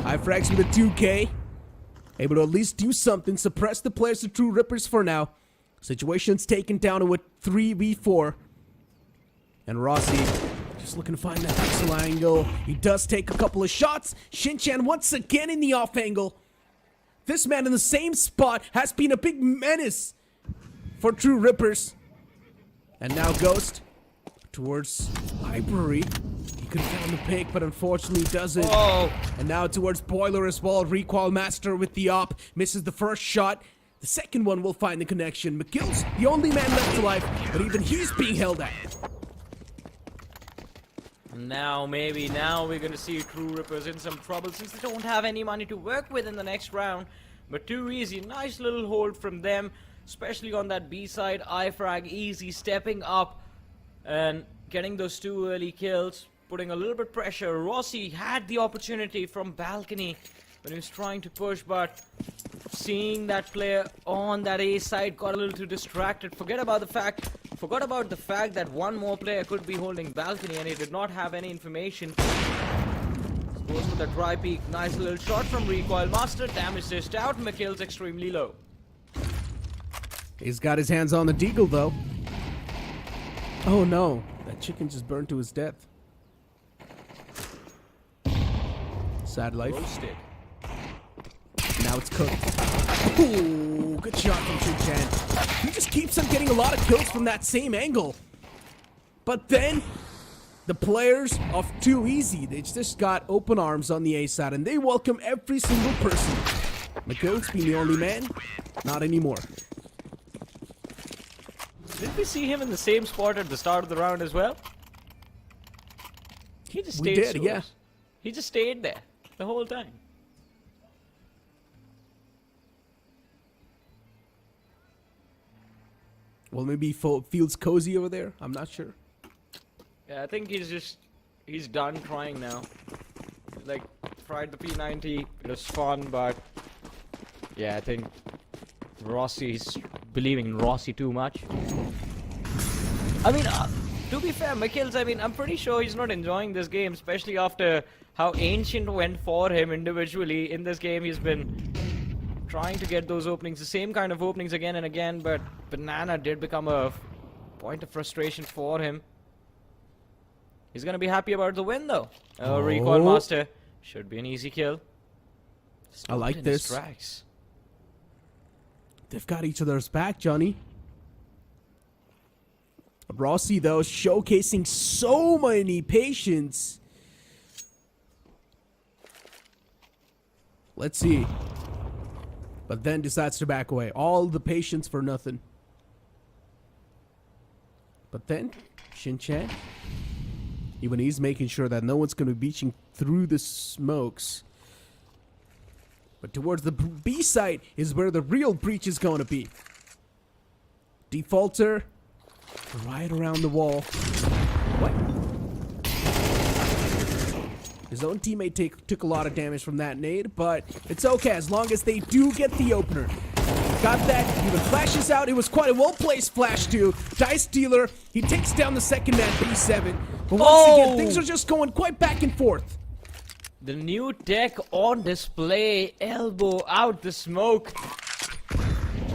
iFrags with a 2K. Able to at least do something, suppress the players of True Rippers for now. Situation's taken down to a 3v4. And Rossi just looking to find that pixel angle. He does take a couple of shots. Shinchan once again in the off angle. This man in the same spot has been a big menace for True Rippers. And now Ghost towards Library. He could have found the pick, but unfortunately doesn't. Oh. And now towards Boiler as well. Recoil Master with the op. Misses the first shot. The second one will find the connection. McGill's the only man left alive, but even he's being held at. Now we're gonna see True Rippers in some trouble since they don't have any money to work with in the next round. But too easy, nice little hold from them, especially on that B side. iFrag easy stepping up and getting those 2 early kills, putting a little bit pressure. Rossi had the opportunity from balcony when he was trying to push, but seeing that player on that A side got a little too distracted. Forgot about the fact that one more player could be holding balcony and he did not have any information. Goes with a dry peek. Nice little shot from Recoil Master. Damage dished out. McKill's extremely low. He's got his hands on the deagle though. Oh no, that chicken just burned to his death. Sad life. Roasted. Now it's cooked. Ooh, good shot from Shinchan. He just keeps on getting a lot of kills from that same angle. But then, the players of Too Easy, they just got open arms on the A side, and they welcome every single person. McGill's being the only man, not anymore. Did we see him in the same spot at the start of the round as well? He just stayed. We did, yeah. He just stayed there the whole time. Well, maybe he feels cozy over there. I'm not sure. Yeah, I think he's done trying now. Like, tried the P90, it was fun, but yeah, I think Rossi's believing in Rossi too much. I mean, to be fair, McKill's, I mean, I'm pretty sure he's not enjoying this game, especially after how Ancient went for him individually. In this game, he's been trying to get those openings, the same kind of openings again and again, but Banana did become a point of frustration for him. He's gonna be happy about the win though. Recoil Master should be an easy kill. I like this. Tracks. They've got each other's back, Johnny. Rossi though showcasing so many patience. Let's see. But then decides to back away. All the patience for nothing. But then, Shinchan, even he's making sure that no one's going to be beaching through the smokes. But towards the B side is where the real breach is going to be. Defaulter, right around the wall. What? His own teammate took a lot of damage from that nade, but it's okay as long as they do get the opener. Got that, even flashes out. It was quite a well-placed flash too. Dice Dealer, he takes down the second man, B7. But once again, things are just going quite back and forth. The new tech on display, elbow out the smoke.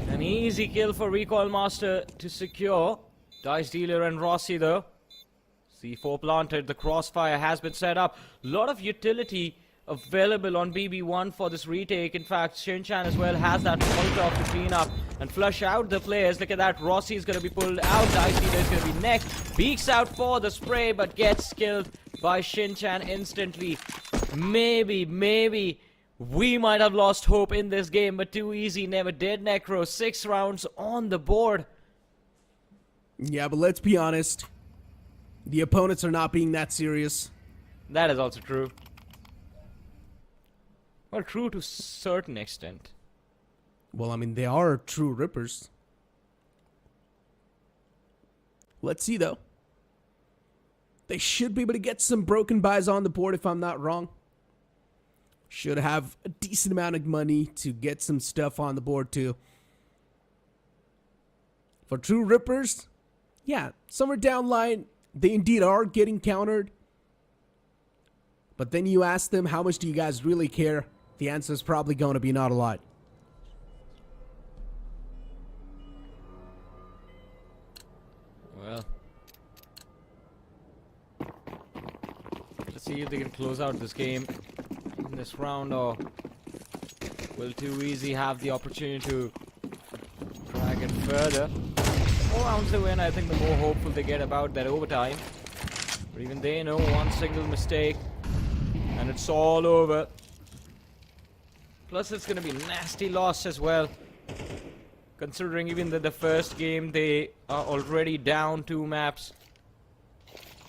An easy kill for Recoil Master to secure. Dice Dealer and Rossi though. C4 planted, the crossfire has been set up. A lot of utility available on BB1 for this retake. In fact, Shinchan as well has that Molotov to clean up and flush out the players. Look at that, Rossi is going to be pulled out. Dice Dealer is going to be next. Peeks out for the spray, but gets killed by Shinchan instantly. Maybe we might have lost hope in this game, but Too Easy never did. Necro, 6 rounds on the board. Yeah, but let's be honest. The opponents are not being that serious. That is also true. Well, true to a certain extent. Well, I mean, they are True Rippers. Let's see, though. They should be able to get some broken buys on the board, if I'm not wrong. Should have a decent amount of money to get some stuff on the board, too. For True Rippers, yeah, somewhere down line, they indeed are getting countered. But then you ask them, how much do you guys really care? The answer is probably going to be not a lot. Well, let's see if they can close out this game in this round, or will Too Easy have the opportunity to drag it further. The more rounds they win, I think the more hopeful they get about that overtime. But even they know one single mistake and it's all over. Plus it's going to be a nasty loss as well, considering even that the first game they are already down 2 maps.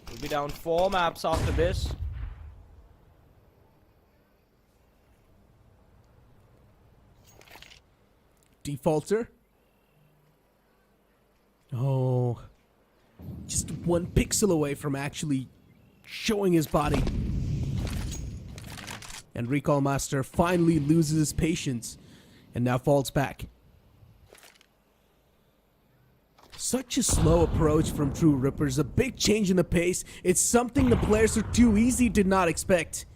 We'll be down 4 maps after this. Defaulter. Oh, just 1 pixel away from actually showing his body. And Recall Master finally loses his patience and now falls back. Such a slow approach from True Rippers, a big change in the pace. It's something the players of Too Easy did not expect.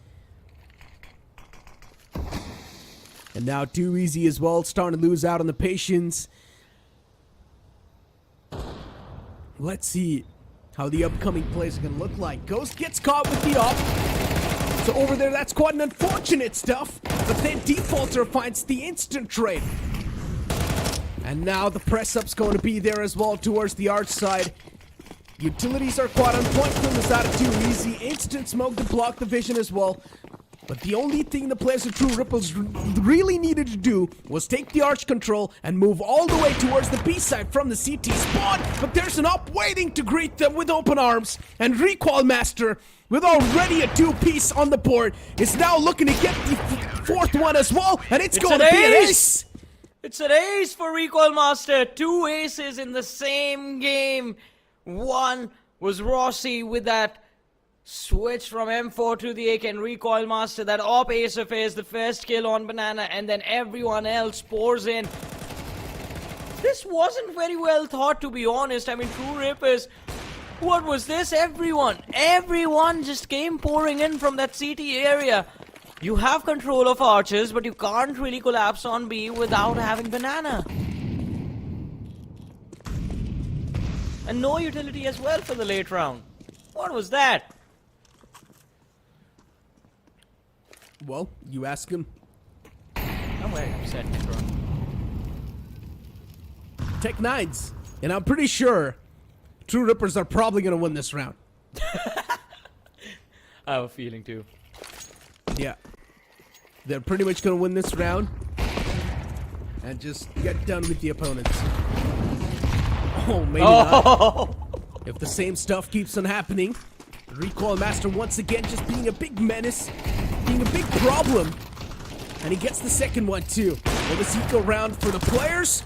And now Too Easy as well, starting to lose out on the patience. Let's see how the upcoming plays are going to look like. Ghost gets caught with the op. So over there, that's quite an unfortunate stuff. But then Defaulter finds the instant trade. And now the press-up's going to be there as well towards the arch side. Utilities are quite on point from the side of Too Easy. Instant smoke to block the vision as well. But the only thing the players of True Rippers really needed to do was take the arch control and move all the way towards the B side from the CT spawn. But there's an op waiting to greet them with open arms. And Recall Master, with already a 2-piece on the board, is now looking to get the 4th one as well. And it's going to be an ace! It's an ace for Recall Master. 2 aces in the same game. One was Rossi with that switch from M4 to the AK, and Recoil Master, that op ace of his, the first kill on Banana, and then everyone else pours in. This wasn't very well thought, to be honest. I mean, True Rippers, what was this? Everyone just came pouring in from that CT area. You have control of archers, but you can't really collapse on B without having Banana. And no utility as well for the late round. What was that? Well, you ask him. I'm very upset, bro. Tech 9s. And I'm pretty sure True Rippers are probably going to win this round. I have a feeling too. Yeah. They're pretty much going to win this round and just get done with the opponents. Oh, maybe not. If the same stuff keeps on happening. Recoil Master once again just being a big menace, being a big problem. And he gets the second one too. Will this eco round for the players?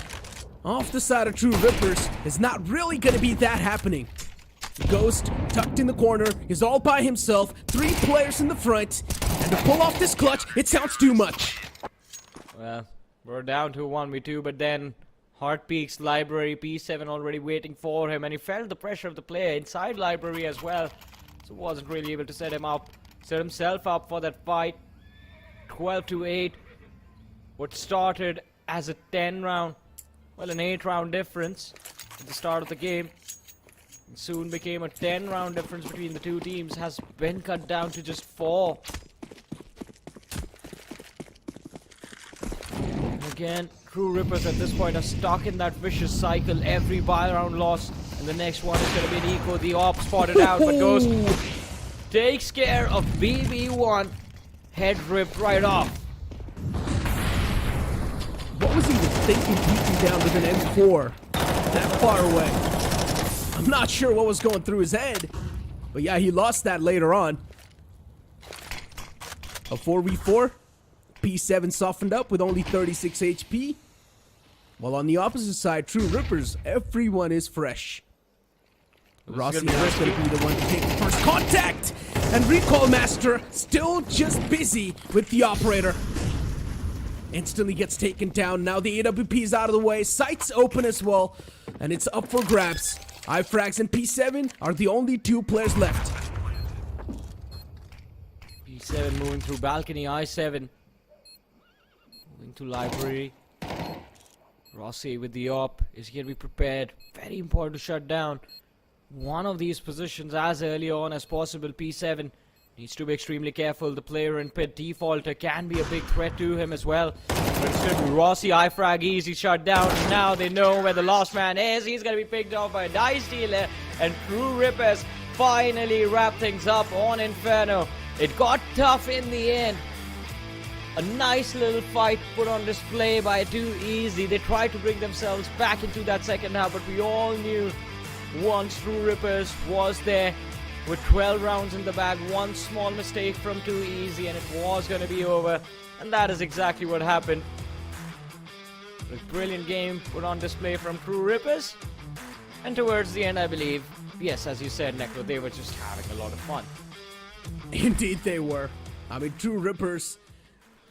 Off the side of True Rippers is not really going to be that happening. Ghost, tucked in the corner, is all by himself. 3 players in the front. And to pull off this clutch, it sounds too much. Well, we're down to 1v2, but then Heartpeak's library, P7 already waiting for him, and he felt the pressure of the player inside library as well. So wasn't really able to set himself up for that fight. 12-8. What started as a 10 round, well, an 8 round difference at the start of the game, and soon became a 10 round difference between the two teams, has been cut down to just 4. Again, True Rippers at this point are stuck in that vicious cycle. Every buy round loss, and the next one is going to be an eco. The op spotted out, but Ghost takes care of BB1. Head ripped right off. What was he even thinking, beating down with an M4 that far away? I'm not sure what was going through his head, but yeah, he lost that later on. A 4v4. P7 softened up with only 36 HP. While on the opposite side, True Rippers, everyone is fresh. Rossi is going to be the one to take the first contact. And Recall Master still just busy with the operator. Instantly gets taken down. Now the AWP is out of the way. Sights open as well. And it's up for grabs. iFrags and P7 are the only two players left. P7 moving through balcony. I7 moving to library. Rossi with the op is going to be prepared. Very important to shut down one of these positions as early on as possible. P7 needs to be extremely careful. The player in pit, Defaulter, can be a big threat to him as well. But it's going to be Rossi, iFrag, easy shut down. Now they know where the last man is. He's going to be picked off by a Dice Dealer. And True Rippers finally wrap things up on Inferno. It got tough in the end. A nice little fight put on display by Too Easy. They tried to bring themselves back into that second half, but we all knew once True Rippers was there with 12 rounds in the bag, one small mistake from Too Easy and it was going to be over. And that is exactly what happened. A brilliant game put on display from True Rippers. And towards the end, I believe, yes, as you said, Necro, they were just having a lot of fun. Indeed they were. I mean, True Rippers,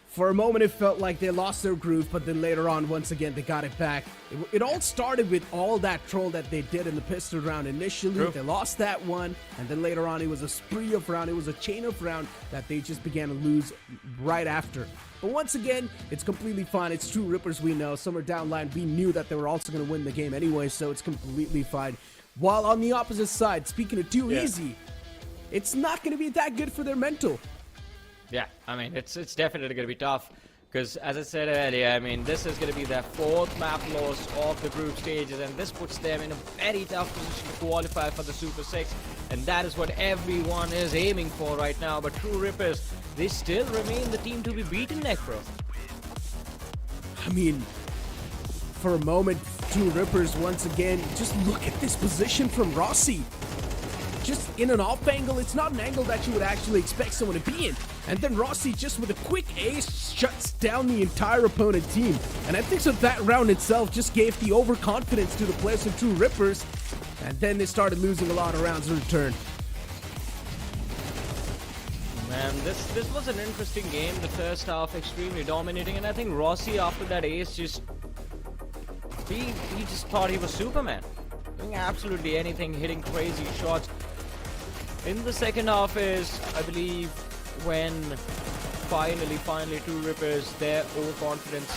for a moment it felt like they lost their groove, but then later on, once again, they got it back. It all started with all that troll that they did in the pistol round initially. True. They lost that one, and then later on it was a spree of round. It was a chain of round that they just began to lose right after. But once again, it's completely fine. It's True Rippers, we know. Somewhere down the line, we knew that they were also going to win the game anyway, so it's completely fine. While on the opposite side, speaking of Too Easy, it's not going to be that good for their mental. Yeah, I mean, it's definitely going to be tough because, as I said earlier, I mean, this is going to be their fourth map loss of the group stages, and this puts them in a very tough position to qualify for the Super 6, and that is what everyone is aiming for right now. But True Rippers, they still remain the team to be beaten, Necro. I mean, for a moment, True Rippers, once again, just look at this position from Rossi. Just in an off angle, it's not an angle that you would actually expect someone to be in. And then Rossi, just with a quick ace, shuts down the entire opponent team. And I think so that round itself just gave the overconfidence to the players of True Rippers. And then they started losing a lot of rounds in return. Man, this was an interesting game. The first half extremely dominating, and I think Rossi after that ace just he just thought he was Superman, doing absolutely anything, hitting crazy shots. In the second half is, I believe, when finally True Rippers, their overconfidence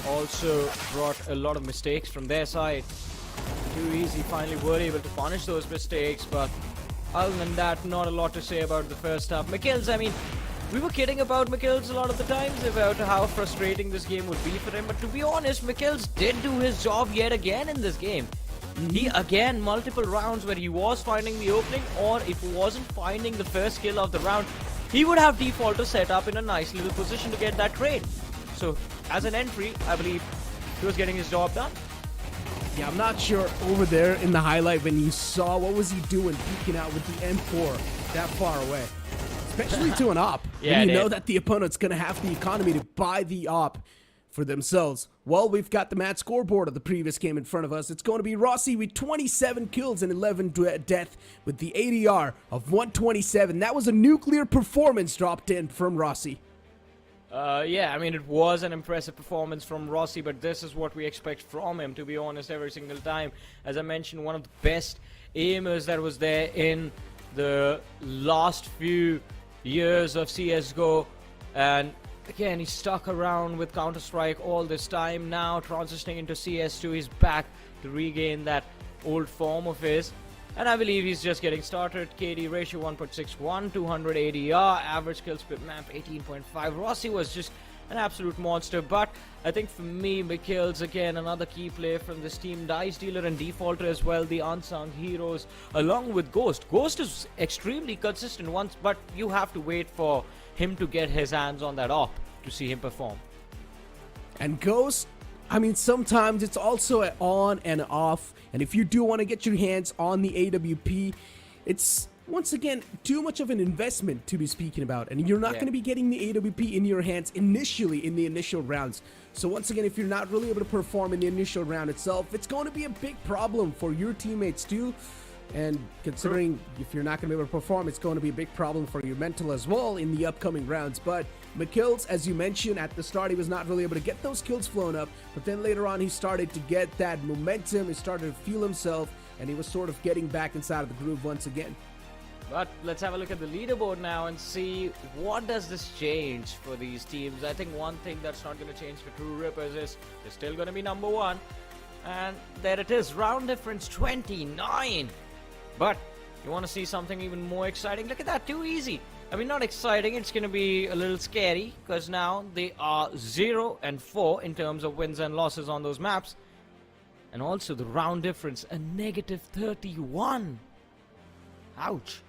also brought a lot of mistakes from their side. Too Easy finally were able to punish those mistakes, but other than that, not a lot to say about the first half. Mikils, I mean, we were kidding about Mikils a lot of the times about how frustrating this game would be for him, but to be honest, Mikils did do his job yet again in this game. He again, multiple rounds where he was finding the opening, or if he wasn't finding the first kill of the round, he would have Defaulter set up in a nice little position to get that trade. So, as an entry, I believe he was getting his job done. Yeah, I'm not sure over there in the highlight when you saw what was he doing peeking out with the M4 that far away. Especially to an op. Yeah, when you know that the opponent's going to have the economy to buy the op for themselves. Well, we've got the match scoreboard of the previous game in front of us. It's going to be Rossi with 27 kills and 11 death with the ADR of 127. That was a nuclear performance dropped in from Rossi. Yeah, I mean, it was an impressive performance from Rossi, but this is what we expect from him, to be honest, every single time. As I mentioned, one of the best aimers that was there in the last few years of CSGO, and again, he stuck around with Counter-Strike all this time. Now, transitioning into CS2, he's back to regain that old form of his. And I believe he's just getting started. KD ratio 1.61, 200 ADR, average kill split map 18.5. Rossi was just an absolute monster. But I think for me, Mikils, again, another key player from this team. Dice Dealer and Defaulter as well, the unsung heroes, along with Ghost. Ghost is extremely consistent once, but you have to wait for him to get his hands on that op to see him perform. And Ghost, I mean, sometimes it's also an on and off. And if you do want to get your hands on the AWP, it's, once again, too much of an investment to be speaking about. And you're not going to be getting the AWP in your hands initially in the initial rounds. So once again, if you're not really able to perform in the initial round itself, it's going to be a big problem for your teammates too. And considering if you're not going to be able to perform, it's going to be a big problem for your mental as well in the upcoming rounds. But McKills, as you mentioned, at the start he was not really able to get those kills flown up, but then later on he started to get that momentum, he started to feel himself, and he was sort of getting back inside of the groove once again. But let's have a look at the leaderboard now and see what does this change for these teams. I think one thing that's not going to change for True Rippers is they're still going to be number one. And there it is, round difference 29. But you want to see something even more exciting? Look at that, too easy. I mean, not exciting, it's going to be a little scary because now they are 0-4 in terms of wins and losses on those maps. And also the round difference, a -31. Ouch.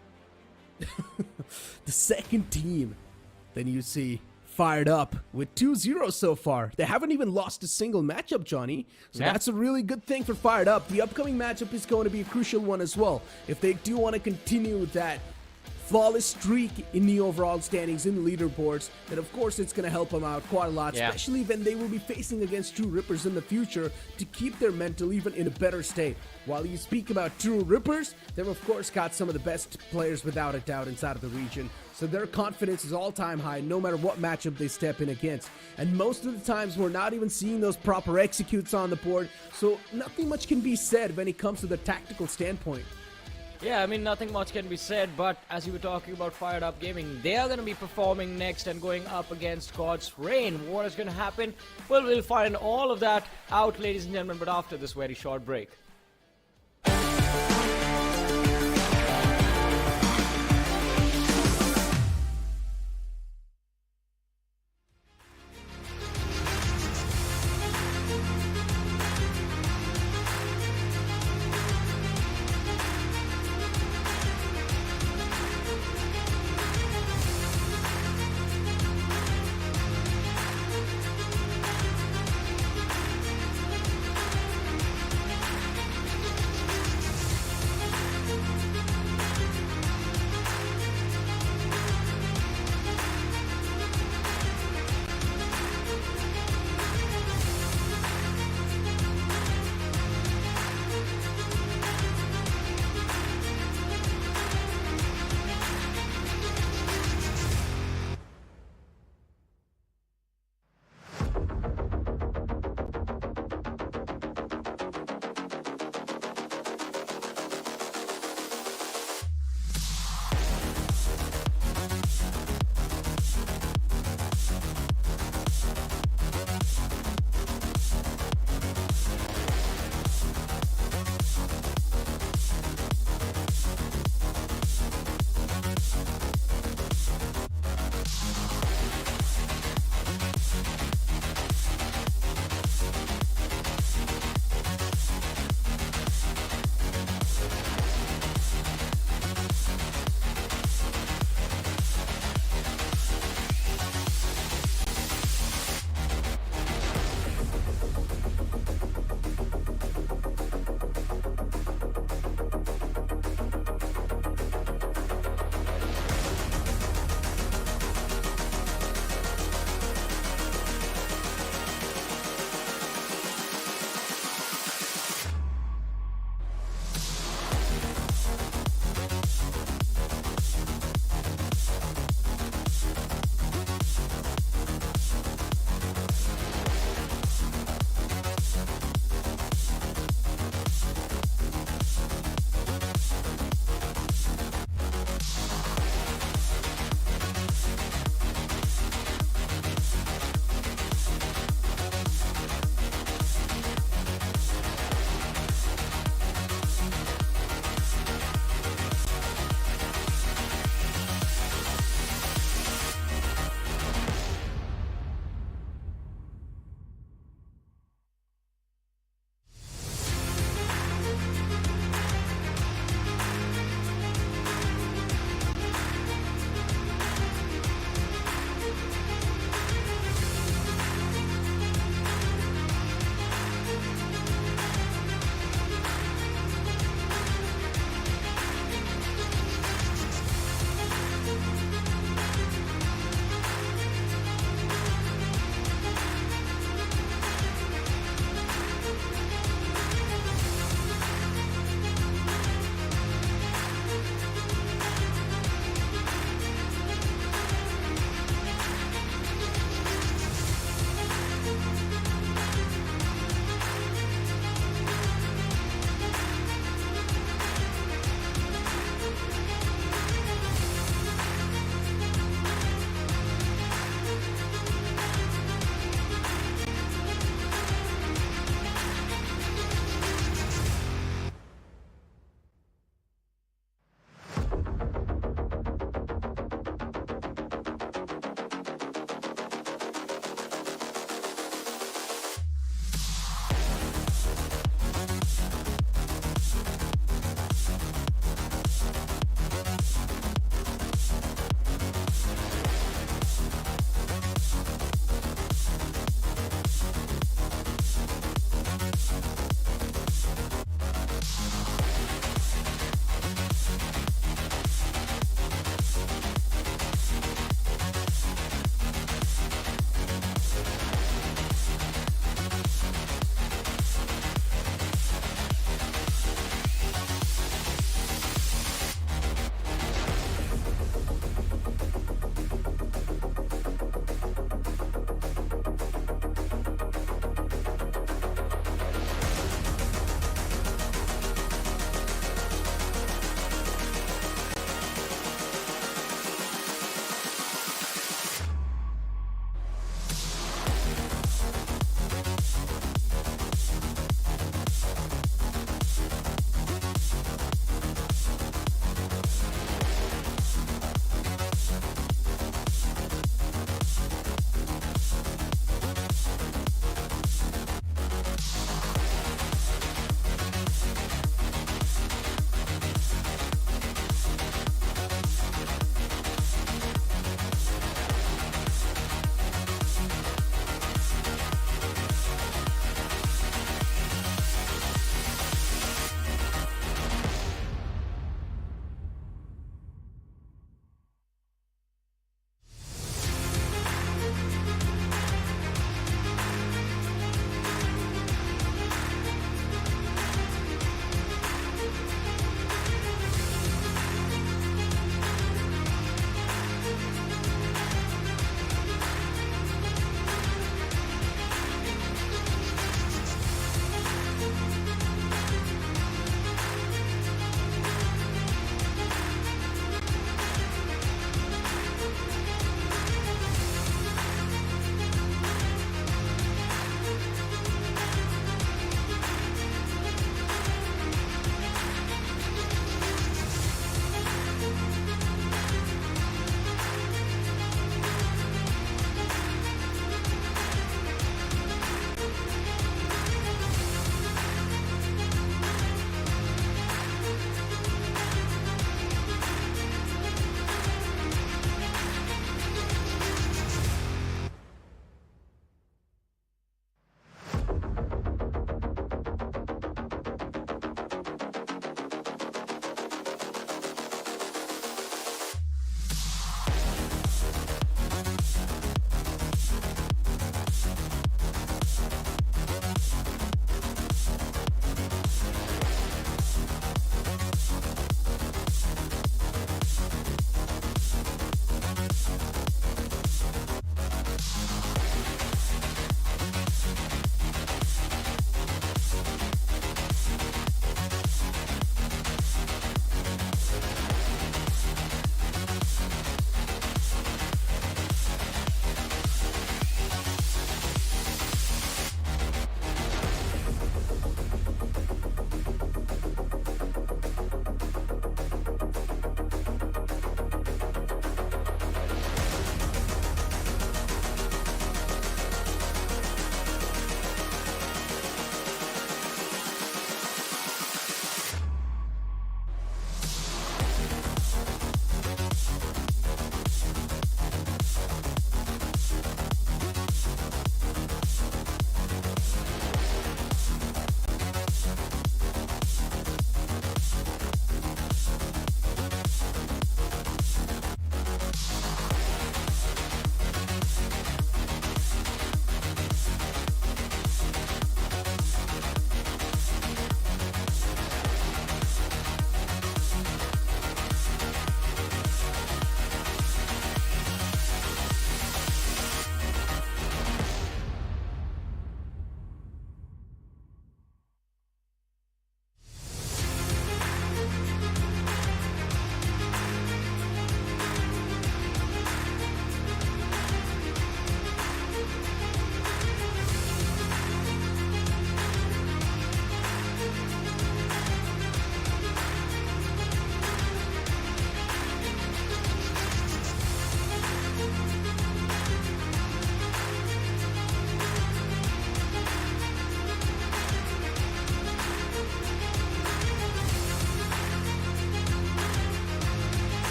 The second team, then you see, fired up with 2-0 so far. They haven't even lost a single matchup, Johnny. So yeah, that's a really good thing for Fired Up. The upcoming matchup is going to be a crucial one as well. If they do want to continue that flawless streak in the overall standings in the leaderboards, then of course it's going to help them out quite a lot, yeah, especially when they will be facing against True Rippers in the future to keep their mental even in a better state. While you speak about True Rippers, they've of course got some of the best players without a doubt inside of the region, so their confidence is all-time high no matter what matchup they step in against. And most of the times we're not even seeing those proper executes on the board, so nothing much can be said when it comes to the tactical standpoint. Yeah, I mean, nothing much can be said, but as you were talking about Fired Up Gaming, they are going to be performing next and going up against God's Reign. What is going to happen? Well, we'll find all of that out, ladies and gentlemen, but after this very short break.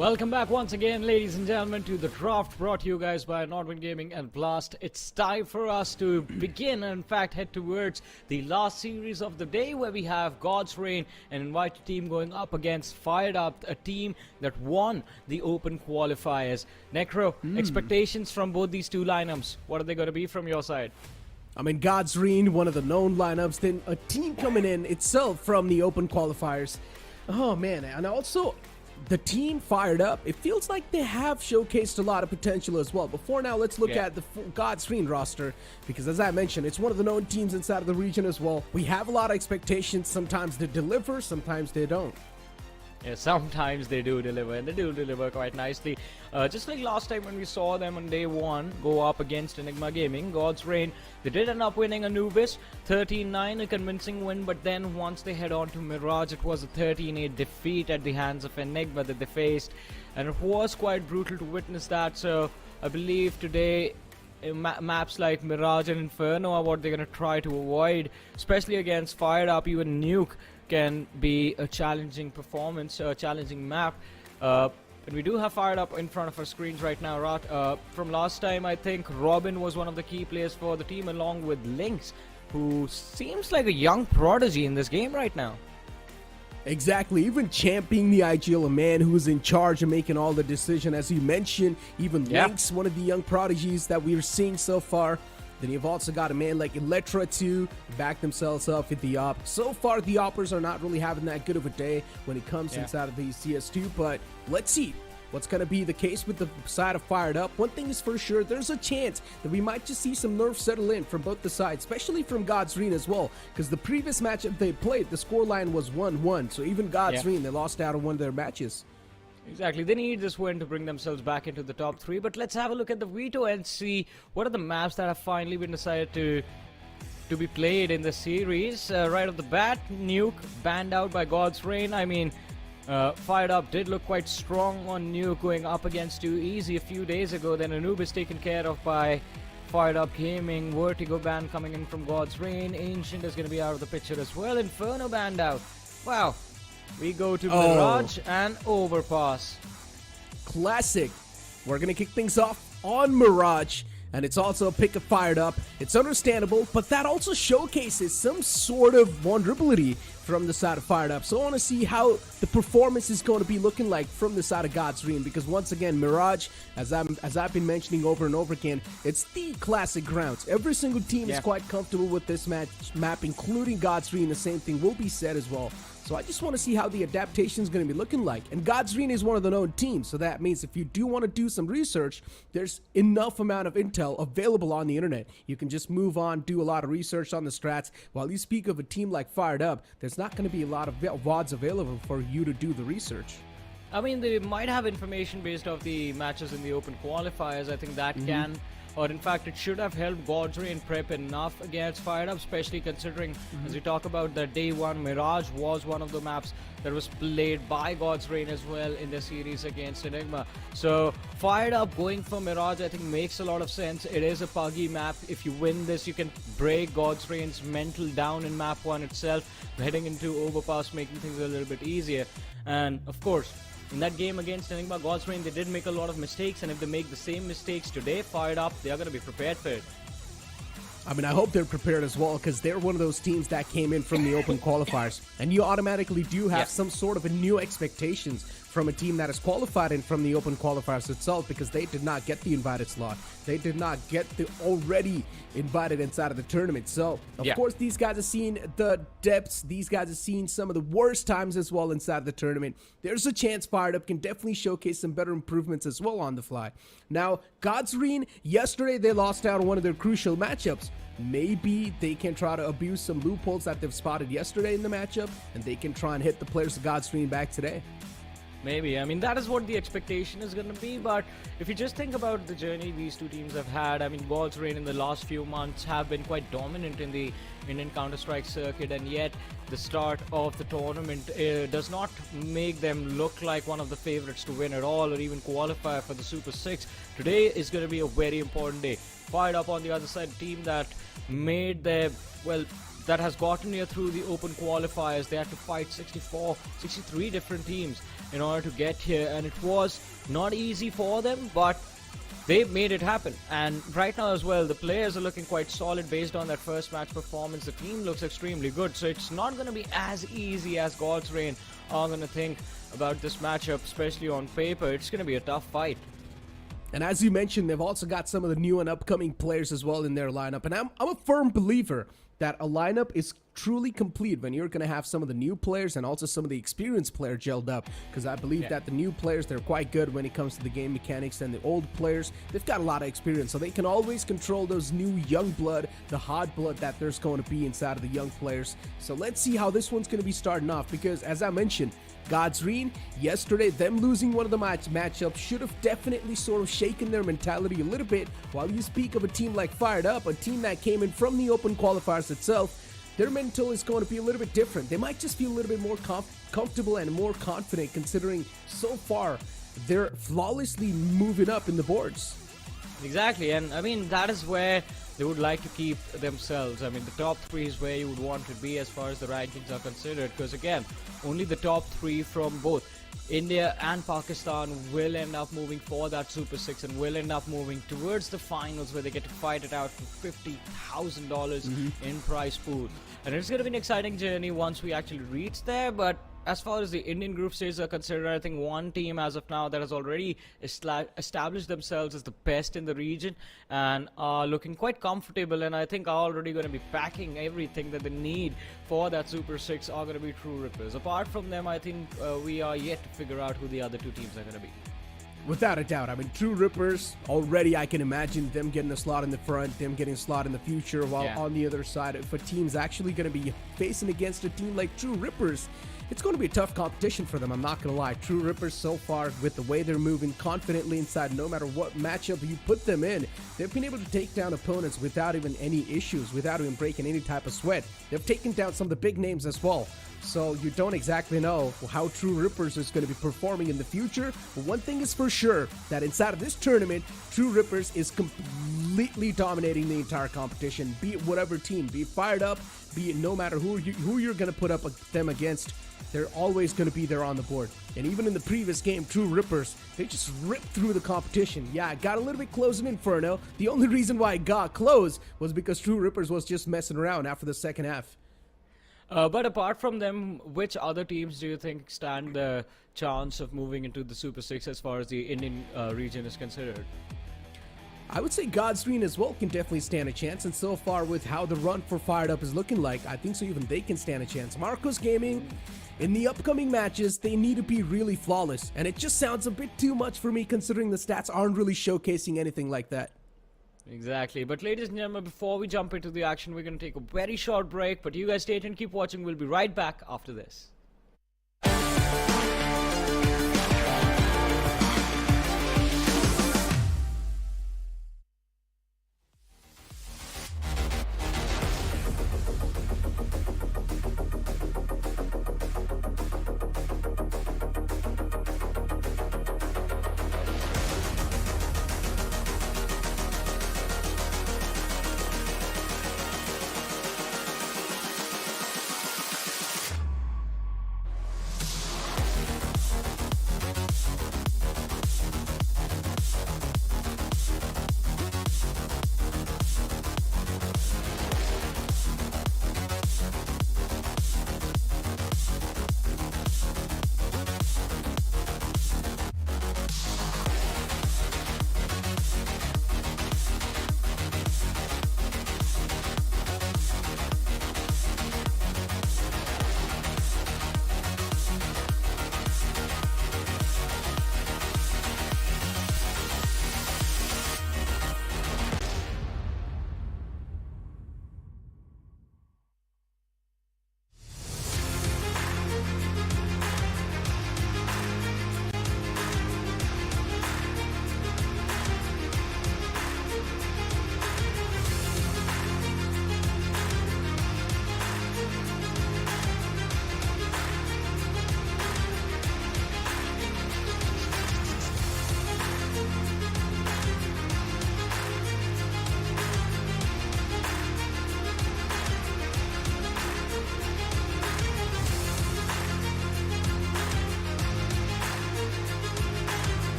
Welcome back once again, ladies and gentlemen, to the draft brought to you guys by Nordwind Gaming and Blast. It's time for us to begin and in fact head towards the last series of the day, where we have God's Reign, an invited team, going up against Fired Up, a team that won the open qualifiers. Necro, expectations from both these two lineups, what are they going to be from your side? I mean, God's Reign, one of the known lineups, then a team coming in itself from the open qualifiers. Oh man, and also the team Fired Up, it feels like they have showcased a lot of potential as well. Before now, let's look at the God's Reign roster, because as I mentioned, it's one of the known teams inside of the region as well. We have a lot of expectations. Sometimes they deliver, sometimes they don't. Yeah, sometimes they do deliver, and they do deliver quite nicely. Just like last time when we saw them on day one go up against Enigma Gaming, God's Reign, they did end up winning Anubis 13-9, a convincing win, but then once they head on to Mirage, it was a 13-8 defeat at the hands of Enigma that they faced, and it was quite brutal to witness that. So I believe today maps like Mirage and Inferno are what they're going to try to avoid, especially against Fired Up. Even Nuke can be a challenging performance, a challenging map. But we do have Fired Up in front of our screens right now. From last time, I think Robin was one of the key players for the team, along with Lynx, who seems like a young prodigy in this game right now. Exactly, even championing the IGL, a man who is in charge of making all the decision, as you mentioned. Even Lynx, one of the young prodigies that we're seeing so far. Then you've also got a man like Electra to back themselves up with the op. So far, the oppers are not really having that good of a day when it comes inside of the CS2, but let's see what's going to be the case with the side of Fired Up. One thing is for sure, there's a chance that we might just see some nerfs settle in from both the sides, especially from God's Reign as well, because the previous matchup they played, the scoreline was 1-1, so even God's Reign, they lost out on one of their matches. Exactly, they need this win to bring themselves back into the top 3, but let's have a look at the Veto and see what are the maps that have finally been decided to be played in the series. Right off the bat, Nuke banned out by God's Reign. I mean, Fired Up did look quite strong on Nuke going up against Too Easy a few days ago. Then Anubis taken care of by Fired Up Gaming. Vertigo ban coming in from God's Reign. Ancient is going to be out of the picture as well. Inferno banned out. Wow. We go to Mirage and Overpass. Classic. We're going to kick things off on Mirage, and it's also a pick of Fired Up. It's understandable, but that also showcases some sort of vulnerability from the side of Fired Up. So I want to see how the performance is going to be looking like from the side of God's Reign, because once again, Mirage, as I've been mentioning over and over again, it's the classic grounds. Every single team is quite comfortable with this map, including God's Reign. The same thing will be said as well. So I just want to see how the adaptation is going to be looking like. And God's Reign is one of the known teams, so that means if you do want to do some research, there's enough amount of intel available on the internet. You can just move on, do a lot of research on the strats. While you speak of a team like Fired Up, there's not going to be a lot of VODs available for you to do the research. I mean, they might have information based off the matches in the open qualifiers. I think that can, or in fact, it should have helped God's Reign prep enough against Fired Up, especially considering, as we talk about, the day one, Mirage was one of the maps that was played by God's Reign as well in the series against Enigma. So Fired Up going for Mirage, I think, makes a lot of sense. It is a puggy map. If you win this, you can break God's Reign's mental down in map 1 itself, heading into Overpass, making things a little bit easier. And of course, in that game against Enigma, God's Reign, they did make a lot of mistakes, and if they make the same mistakes today, Fired Up, they are going to be prepared for it. I mean, I hope they're prepared as well, because they're one of those teams that came in from the open qualifiers, and you automatically do have some sort of a new expectations from a team that is qualified in from the open qualifiers itself, because they did not get the invited slot. They did not get the already invited inside of the tournament. So, of course, these guys have seen the depths. These guys have seen some of the worst times as well inside of the tournament. There's a chance Fired Up can definitely showcase some better improvements as well on the fly. Now, God's Reign, yesterday they lost out on one of their crucial matchups. Maybe they can try to abuse some loopholes that they've spotted yesterday in the matchup, and they can try and hit the players of God's Reign back today. Maybe. I mean, that is what the expectation is going to be. But if you just think about the journey these two teams have had, I mean, God's Reign in the last few months have been quite dominant in the Indian Counter-Strike circuit, and yet the start of the tournament does not make them look like one of the favorites to win at all, or even qualify for the Super 6. Today is going to be a very important day. Fired Up on the other side, team that made their, well, that has gotten here through the open qualifiers. They had to fight 63 different teams in order to get here, and it was not easy for them, but they made it happen. And right now as well, the players are looking quite solid based on that first match performance. The team looks extremely good, so it's not going to be as easy as God's Reign are going to think about this matchup, especially on paper. It's going to be a tough fight. And as you mentioned, they've also got some of the new and upcoming players as well in their lineup. And I'm a firm believer that a lineup is truly complete when you're going to have some of the new players and also some of the experienced players gelled up, because I believe that the new players, they're quite good when it comes to the game mechanics, and the old players, they've got a lot of experience, so they can always control those new young blood, the hot blood that there's going to be inside of the young players. So let's see how this one's going to be starting off, because as I mentioned, God's Reign, yesterday, them losing one of the matchups should have definitely sort of shaken their mentality a little bit. While you speak of a team like Fired Up, a team that came in from the open qualifiers itself, their mental is going to be a little bit different. They might just feel a little bit more comfortable and more confident, considering so far they're flawlessly moving up in the boards. Exactly, and I mean, that is where they would like to keep themselves. I mean, the top 3 is where you would want to be as far as the rankings are considered, because again, only the top 3 from both India and Pakistan will end up moving for that Super 6 and will end up moving towards the finals, where they get to fight it out for $50,000 in prize pool. And it's going to be an exciting journey once we actually reach there. But as far as the Indian group stages are concerned, I think one team as of now that has already established themselves as the best in the region and are looking quite comfortable, and I think are already going to be packing everything that they need for that Super 6, are going to be True Rippers. Apart from them, I think we are yet to figure out who the other 2 teams are going to be. Without a doubt. I mean, True Rippers, already I can imagine them getting a slot in the front, them getting a slot in the future, while on the other side, if a team's actually going to be facing against a team like True Rippers, it's going to be a tough competition for them, I'm not going to lie. True Rippers so far, with the way they're moving confidently inside, no matter what matchup you put them in, they've been able to take down opponents without even any issues, without even breaking any type of sweat. They've taken down some of the big names as well. So you don't exactly know how True Rippers is going to be performing in the future. But one thing is for sure, that inside of this tournament, True Rippers is completely dominating the entire competition. Be it whatever team, be it Fired Up, be it no matter who you're going to put up them against, they're always going to be there on the board. And even in the previous game, True Rippers, they just ripped through the competition. Yeah, it got a little bit close in Inferno. The only reason why it got close was because True Rippers was just messing around after the second half. But apart from them, which other teams do you think stand the chance of moving into the Super 6 as far as the Indian region is considered? I would say God's Reign as well can definitely stand a chance, and so far with how the run for Fired Up is looking like, I think so even they can stand a chance. Marcos Gaming, in the upcoming matches, they need to be really flawless, and it just sounds a bit too much for me considering the stats aren't really showcasing anything like that. Exactly. But ladies and gentlemen, before we jump into the action, we're going to take a very short break, but you guys stay tuned, keep watching. We'll be right back after this.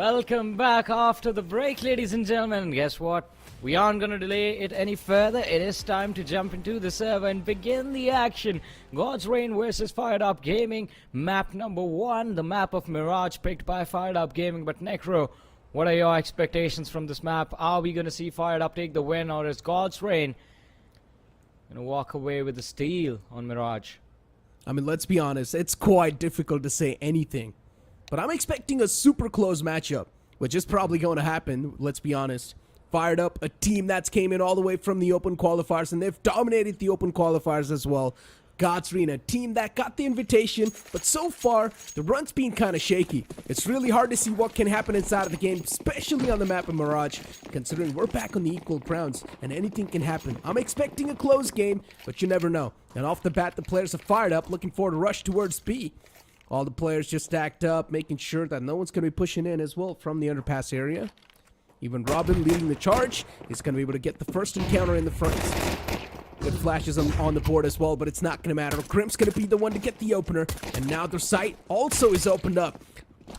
Welcome back after the break, ladies and gentlemen. And guess what? We aren't going to delay it any further. It is time to jump into the server and begin the action. God's Reign versus Fired Up Gaming. Map number 1, the map of Mirage, picked by Fired Up Gaming. But Necro, what are your expectations from this map? Are we going to see Fired Up take the win, or is God's Reign going to walk away with the steal on Mirage? I mean, let's be honest, it's quite difficult to say anything. But I'm expecting a super close matchup, which is probably going to happen, let's be honest. Fired Up, a team that's came in all the way from the open qualifiers, and they've dominated the open qualifiers as well. God's Reign, a team that got the invitation, but so far, the run's been kind of shaky. It's really hard to see what can happen inside of the game, especially on the map of Mirage, considering we're back on the equal grounds, and anything can happen. I'm expecting a close game, but you never know. And off the bat, the players are fired up, looking for a rush towards B. All the players just stacked up, making sure that no one's going to be pushing in as well from the underpass area. Even Robin leading the charge is going to be able to get the first encounter in the front. Good flashes on the board as well, but it's not going to matter. Grimm's going to be the one to get the opener, and now their site also is opened up.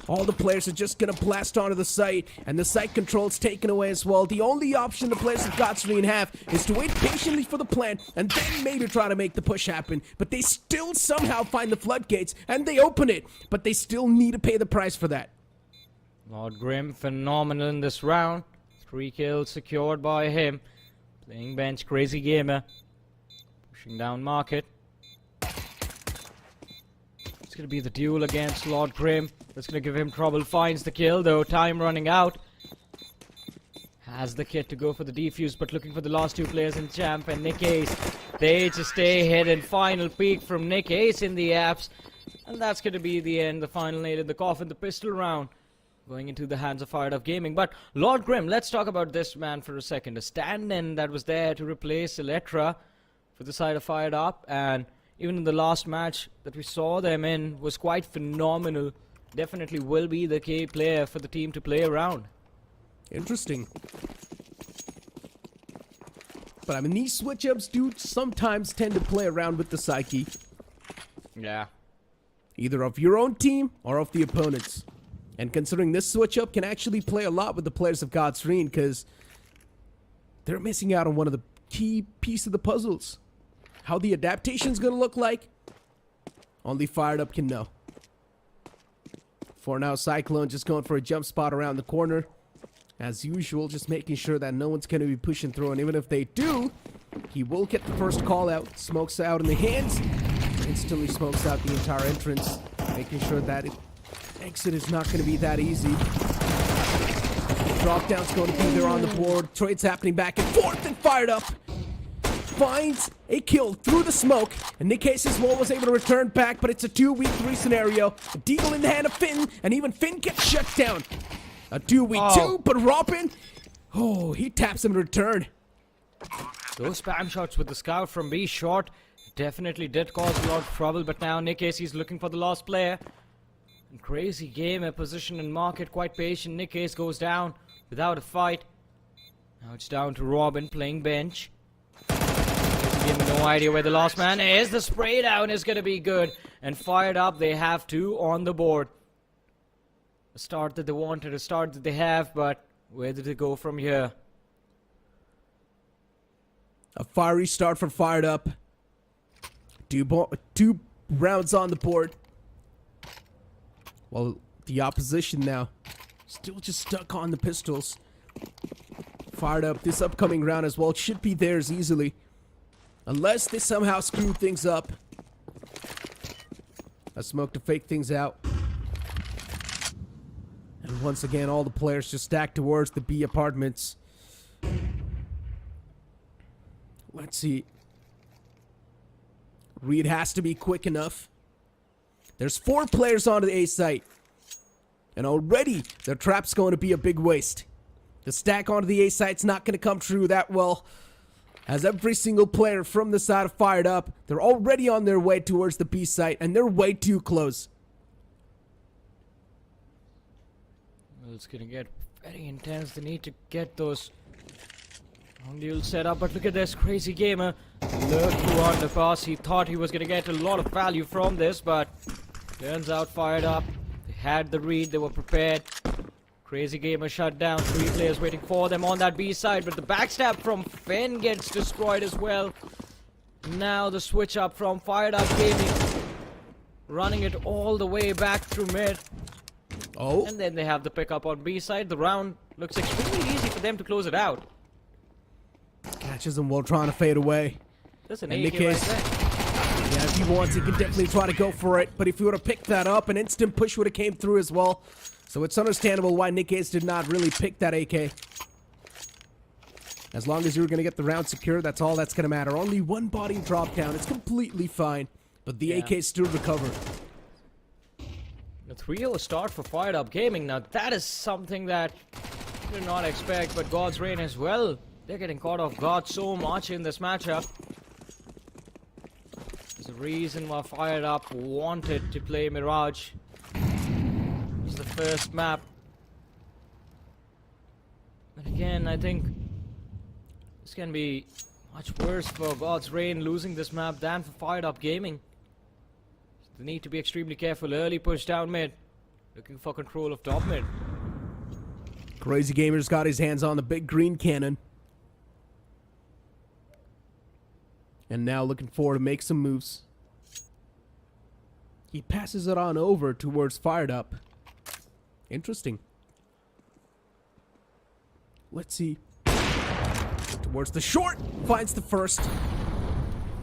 All the players are just going to blast onto the site, and the site control's taken away as well. The only option the players of God's Reign have is to wait patiently for the plant, and then maybe try to make the push happen. But they still somehow find the floodgates, and they open it. But they still need to pay the price for that. Lord Grimm, phenomenal in this round. 3 kills secured by him. Playing bench, Crazy Gamer. Pushing down Market. It's going to be the duel against Lord Grimm. That's going to give him trouble. Finds the kill though. Time running out. Has the kit to go for the defuse, but looking for the last 2 players in Champ and Nick Ace. They just stay hidden. Final peek from Nick Ace in the apps. And that's going to be the end. The final nail in the coffin. The pistol round going into the hands of Fired Up Gaming. But Lord Grimm, let's talk about this man for a second. A stand-in that was there to replace Electra for the side of Fired Up. And even in the last match that we saw them in was quite phenomenal. Definitely will be the key player for the team to play around. Interesting. But I mean, these switch-ups do sometimes tend to play around with the psyche. Yeah. Either of your own team or of the opponent's. And considering this switch-up can actually play a lot with the players of God's Reign, because they're missing out on one of the key pieces of the puzzles. How the adaptation's gonna look like, only Fired Up can know. For now, Cyclone just going for a jump spot around the corner. As usual, just making sure that no one's going to be pushing through. And even if they do, he will get the first call out. Smokes out in the hands. Instantly smokes out the entire entrance. Making sure that exit is not going to be that easy. Drop down's going to be there on the board. Trades happening back and forth, and Fired Up finds a kill through the smoke, and Nick Case as well was able to return back, but it's a 2v3 scenario. A deagle in the hand of Finn, and even Finn gets shut down. A 2v2, but Robin, oh, he taps him in return. Those spam shots with the scout from B short definitely did cause a lot of trouble, but now Nick Case is looking for the last player. And Crazy Gamer position and Market quite patient. Nick Case goes down without a fight. Now it's down to Robin playing bench. No idea where the last man is. The spray down is going to be good. And Fired Up, they have 2 on the board. A start that they wanted, a start that they have, but where did it go from here? A fiery start for Fired Up. 2 rounds on the board. Well, the opposition now still just stuck on the pistols. Fired Up, this upcoming round as well should be theirs easily. Unless they somehow screw things up. A smoke to fake things out. And once again, all the players just stack towards the B apartments. Let's see. Reed has to be quick enough. There's 4 players onto the A site. And already, their trap's going to be a big waste. The stack onto the A site's not going to come true that well. As every single player from the side of Fired Up, they're already on their way towards the B site, and they're way too close. Well, it's going to get very intense. They need to get those on duel set up, but look at this Crazy Gamer. Lurked through on the pass. He thought he was going to get a lot of value from this, but turns out Fired Up. They had the read, they were prepared. Crazy Gamer shut down. 3 players waiting for them on that B side, but the backstab from Finn gets destroyed as well. Now the switch up from Fired Up Gaming, running it all the way back through mid. Oh. And then they have the pickup on B side. The round looks extremely easy for them to close it out. Catches him while trying to fade away. That's an In AK the case, right there. yeah, if he wants, he can definitely try to go for it. But if he would have picked that up, an instant push would have came through as well. So it's understandable why Nick Ace did not really pick that AK. As long as you're going to get the round secure, that's all that's going to matter. Only one body drop down. It's completely fine. But the AK still recovered. The 3-0 start for Fired Up Gaming. Now that is something that I did not expect, but God's Reign as well. They're getting caught off guard so much in this matchup. There's a reason why Fired Up wanted to play Mirage. It's the first map. But again, I think this can be much worse for God's Reign losing this map than for Fired Up Gaming. They need to be extremely careful. Early push down mid. Looking for control of top mid. Crazy Gamer's got his hands on the big green cannon. And now looking forward to make some moves. He passes it on over towards Fired Up. Interesting. Let's see. Towards the short. Finds the first.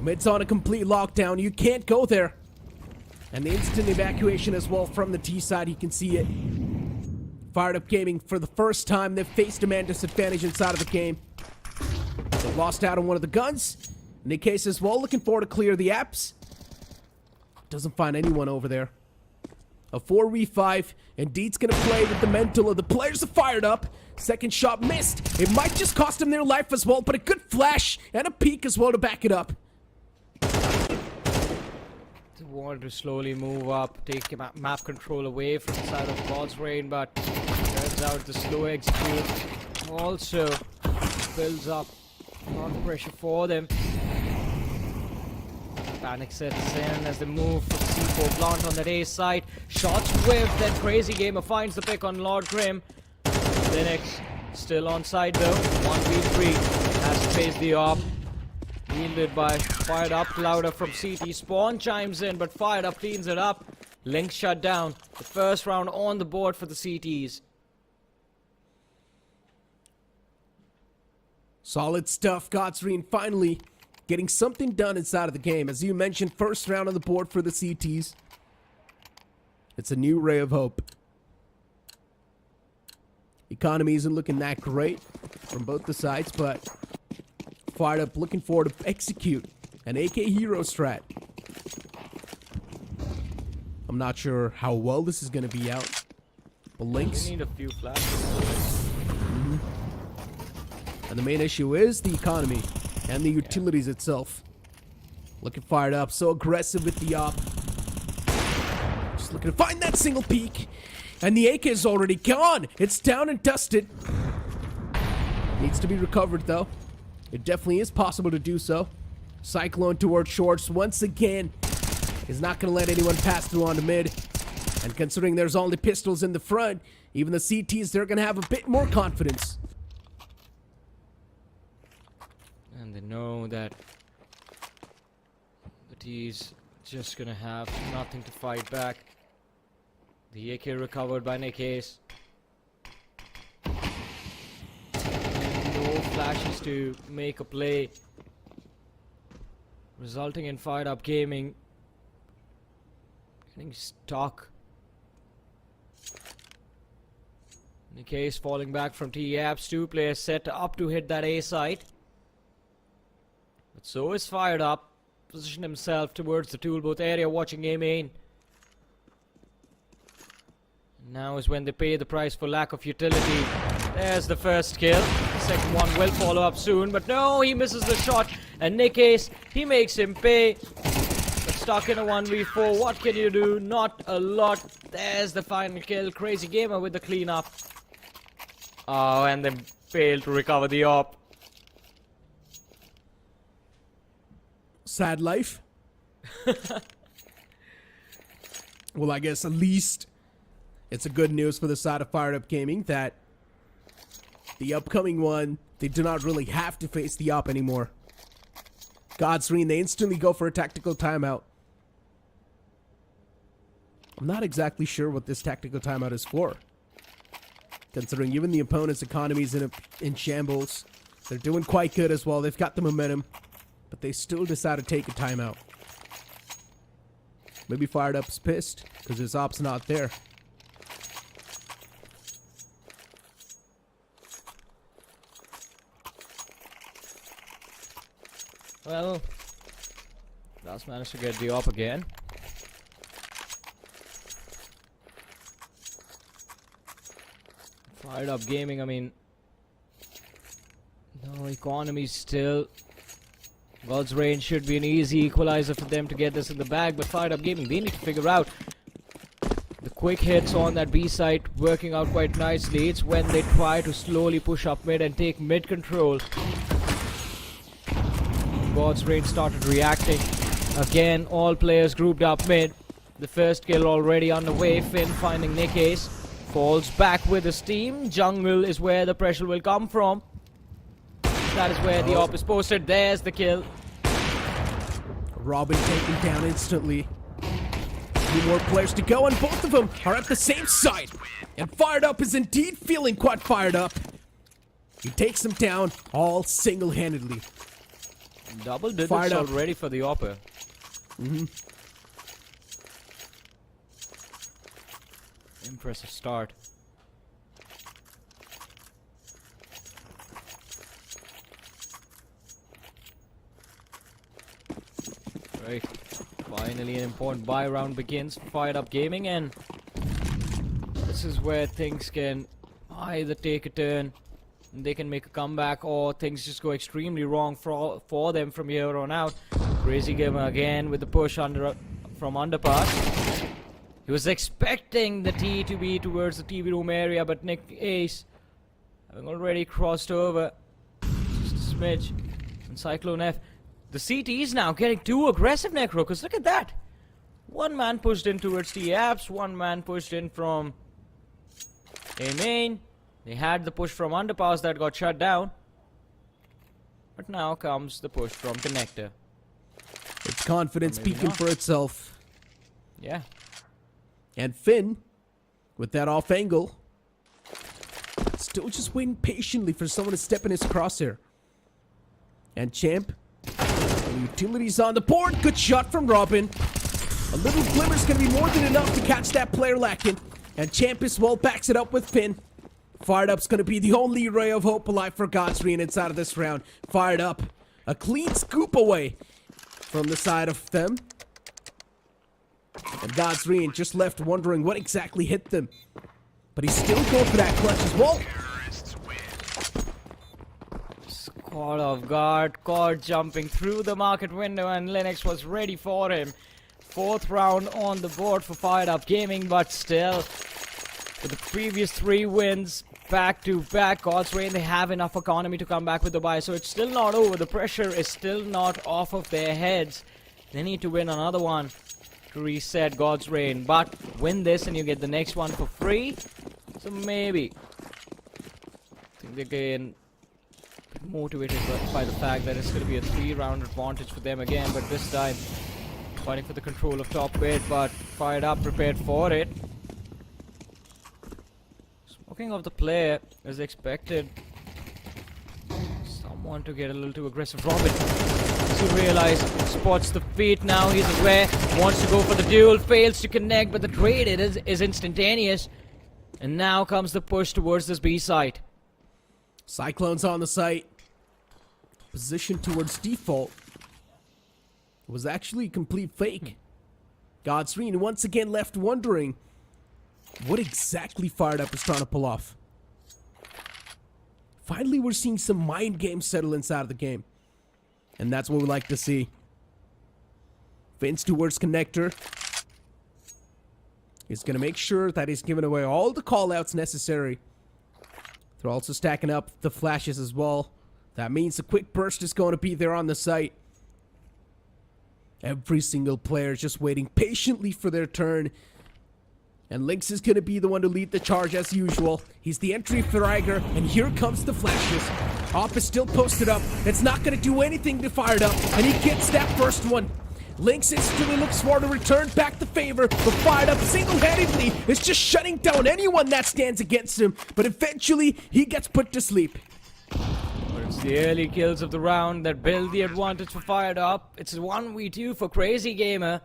Mid's on a complete lockdown. You can't go there. And the instant evacuation as well from the T side. You can see it. Fired Up Gaming, for the first time, they've faced a man disadvantage inside of the game. They lost out on one of the guns. Nick Case as well, looking forward to clear the apps. Doesn't find anyone over there. A 4v5. Indeed's gonna play with the mental of the players Fired Up. Second shot missed. It might just cost him their life as well, but a good flash and a peek as well to back it up. Wanted to slowly move up, take map control away from the side of God's Reign, but turns out the slow execute also builds up a lot of pressure for them. Panic sets in as they move for the C4 plant on that A side. Shots whiffed, then Crazy Gamer finds the pick on Lord Grim. Linux still on side though. 1v3 has to face the op. Yielded by Fired Up. Louder from CT. Spawn chimes in, but Fired Up cleans it up. Link shut down. The first round on the board for the CTs. Solid stuff. Godsreen finally getting something done inside of the game. As you mentioned, first round on the board for the CTs. It's a new ray of hope. Economy isn't looking that great from both the sides, but Fired Up looking forward to execute an AK hero strat. I'm not sure how well this is going to be out. But Lynx. We need a few flashes. And the main issue is the economy and the utilities itself. Looking Fired Up, so aggressive with the op. Just looking to find that single peak. And the AK is already gone. It's down and dusted. Needs to be recovered though. It definitely is possible to do so. Cyclone towards shorts once again. Is not going to let anyone pass through onto mid. And considering there's only pistols in the front, even the CTs, they're going to have a bit more confidence. And they know that the T's just going to have nothing to fight back. The AK recovered by Nick Ace. No flashes to make a play, resulting in Fired Up Gaming getting stuck. Nick Ace falling back from T-Apps. 2 players set up to hit that A site. But so is Fired Up. Position himself towards the tool booth area, watching A main. Now is when they pay the price for lack of utility. There's the first kill. The second one will follow up soon, but no, he misses the shot. And Nick Ace, he makes him pay. But stuck in a 1v4, what can you do? Not a lot. There's the final kill. Crazy Gamer with the cleanup. Oh, and they failed to recover the op. Sad life. Well, I guess at least It's a good news for the side of Fired Up Gaming that the upcoming one, they do not really have to face the op anymore. Godsreen, they instantly go for a tactical timeout. I'm not exactly sure what this tactical timeout is for, considering even the opponent's economy is in shambles. They're doing quite good as well. They've got the momentum, but they still decide to take a timeout. Maybe Fired Up's pissed because his op's not there. Well, Last managed to get the op again. Fired Up Gaming, I mean, no economy still. God's Reign should be an easy equalizer for them to get this in the bag, but Fired Up Gaming, they need to figure out the quick hits on that B site working out quite nicely. It's when they try to slowly push up mid and take mid control. God's Reign started reacting. Again, all players grouped up mid. The first kill already underway. Finn finding Nick Ace. Falls back with his team. Jungle is where the pressure will come from. That is where the op is posted. There's the kill. Robin taken down instantly. 2 more players to go, and both of them are at the same site. And Fired Up is indeed feeling quite fired up. He takes them down all single-handedly. Double digits already for the opper. Impressive start. Right. Finally an important buy round begins for Fired Up Gaming, and this is where things can either take a turn, they can make a comeback, or things just go extremely wrong for them from here on out. Crazy Gamer again with the push from underpass. He was expecting the T to be towards the TV room area, but Nick Ace, having already crossed over, just a smidge, and Cyclone F. The CT is now getting too aggressive, Necro, because look at that. One man pushed in towards the apps, one man pushed in from A main. They had the push from underpass that got shut down. But now comes the push from connector. It's confidence speaking for itself. Yeah. And Finn, with that off angle, still just waiting patiently for someone to step in his crosshair. And Champ, the utility's on the board. Good shot from Robin. A little glimmer's gonna be more than enough to catch that player lacking. And Champ as well backs it up with Finn. Fired Up's gonna be the only ray of hope alive for Godsreen inside of this round. Fired Up, a clean scoop away from the side of them. And Godsreen just left wondering what exactly hit them. But he's still going for that clutch as well. Caught off guard, caught jumping through the market window, and Linux was ready for him. 4th round on the board for Fired Up Gaming, but still, with the previous 3 wins back to back, God's Reign, they have enough economy to come back with the buy, so it's still not over. The pressure is still not off of their heads. They need to win another one to reset God's Reign, but win this and you get the next one for free. So maybe I think they can be motivated by the fact that it's going to be a 3-round advantage for them again, but this time fighting for the control of top mid, but Fired Up prepared for it. Smoking of the player as expected. Someone to get a little too aggressive. Robin to realize, spots the feet now, he's aware, wants to go for the duel, fails to connect, but the trade is instantaneous. And now comes the push towards this B site. Cyclone's on the site. Position towards default. It was actually a complete fake. Godsreen once again left wondering what exactly Fired Up is trying to pull off. Finally, we're seeing some mind games settle inside of the game. And that's what we like to see. Finn's towards connector. He's going to make sure that he's giving away all the callouts necessary. They're also stacking up the flashes as well. That means a quick burst is going to be there on the site. Every single player is just waiting patiently for their turn. And Lynx is going to be the one to lead the charge as usual. He's the entry fragger, and here comes the flashes. Op is still posted up. It's not going to do anything to fire it up, and he gets that first one. Lynx instantly looks for to return back the favor, but fired up single-handedly is just shutting down anyone that stands against him. But eventually, he gets put to sleep. But it's the early kills of the round that build the advantage for Fired Up. It's a 1v2 for Crazy Gamer.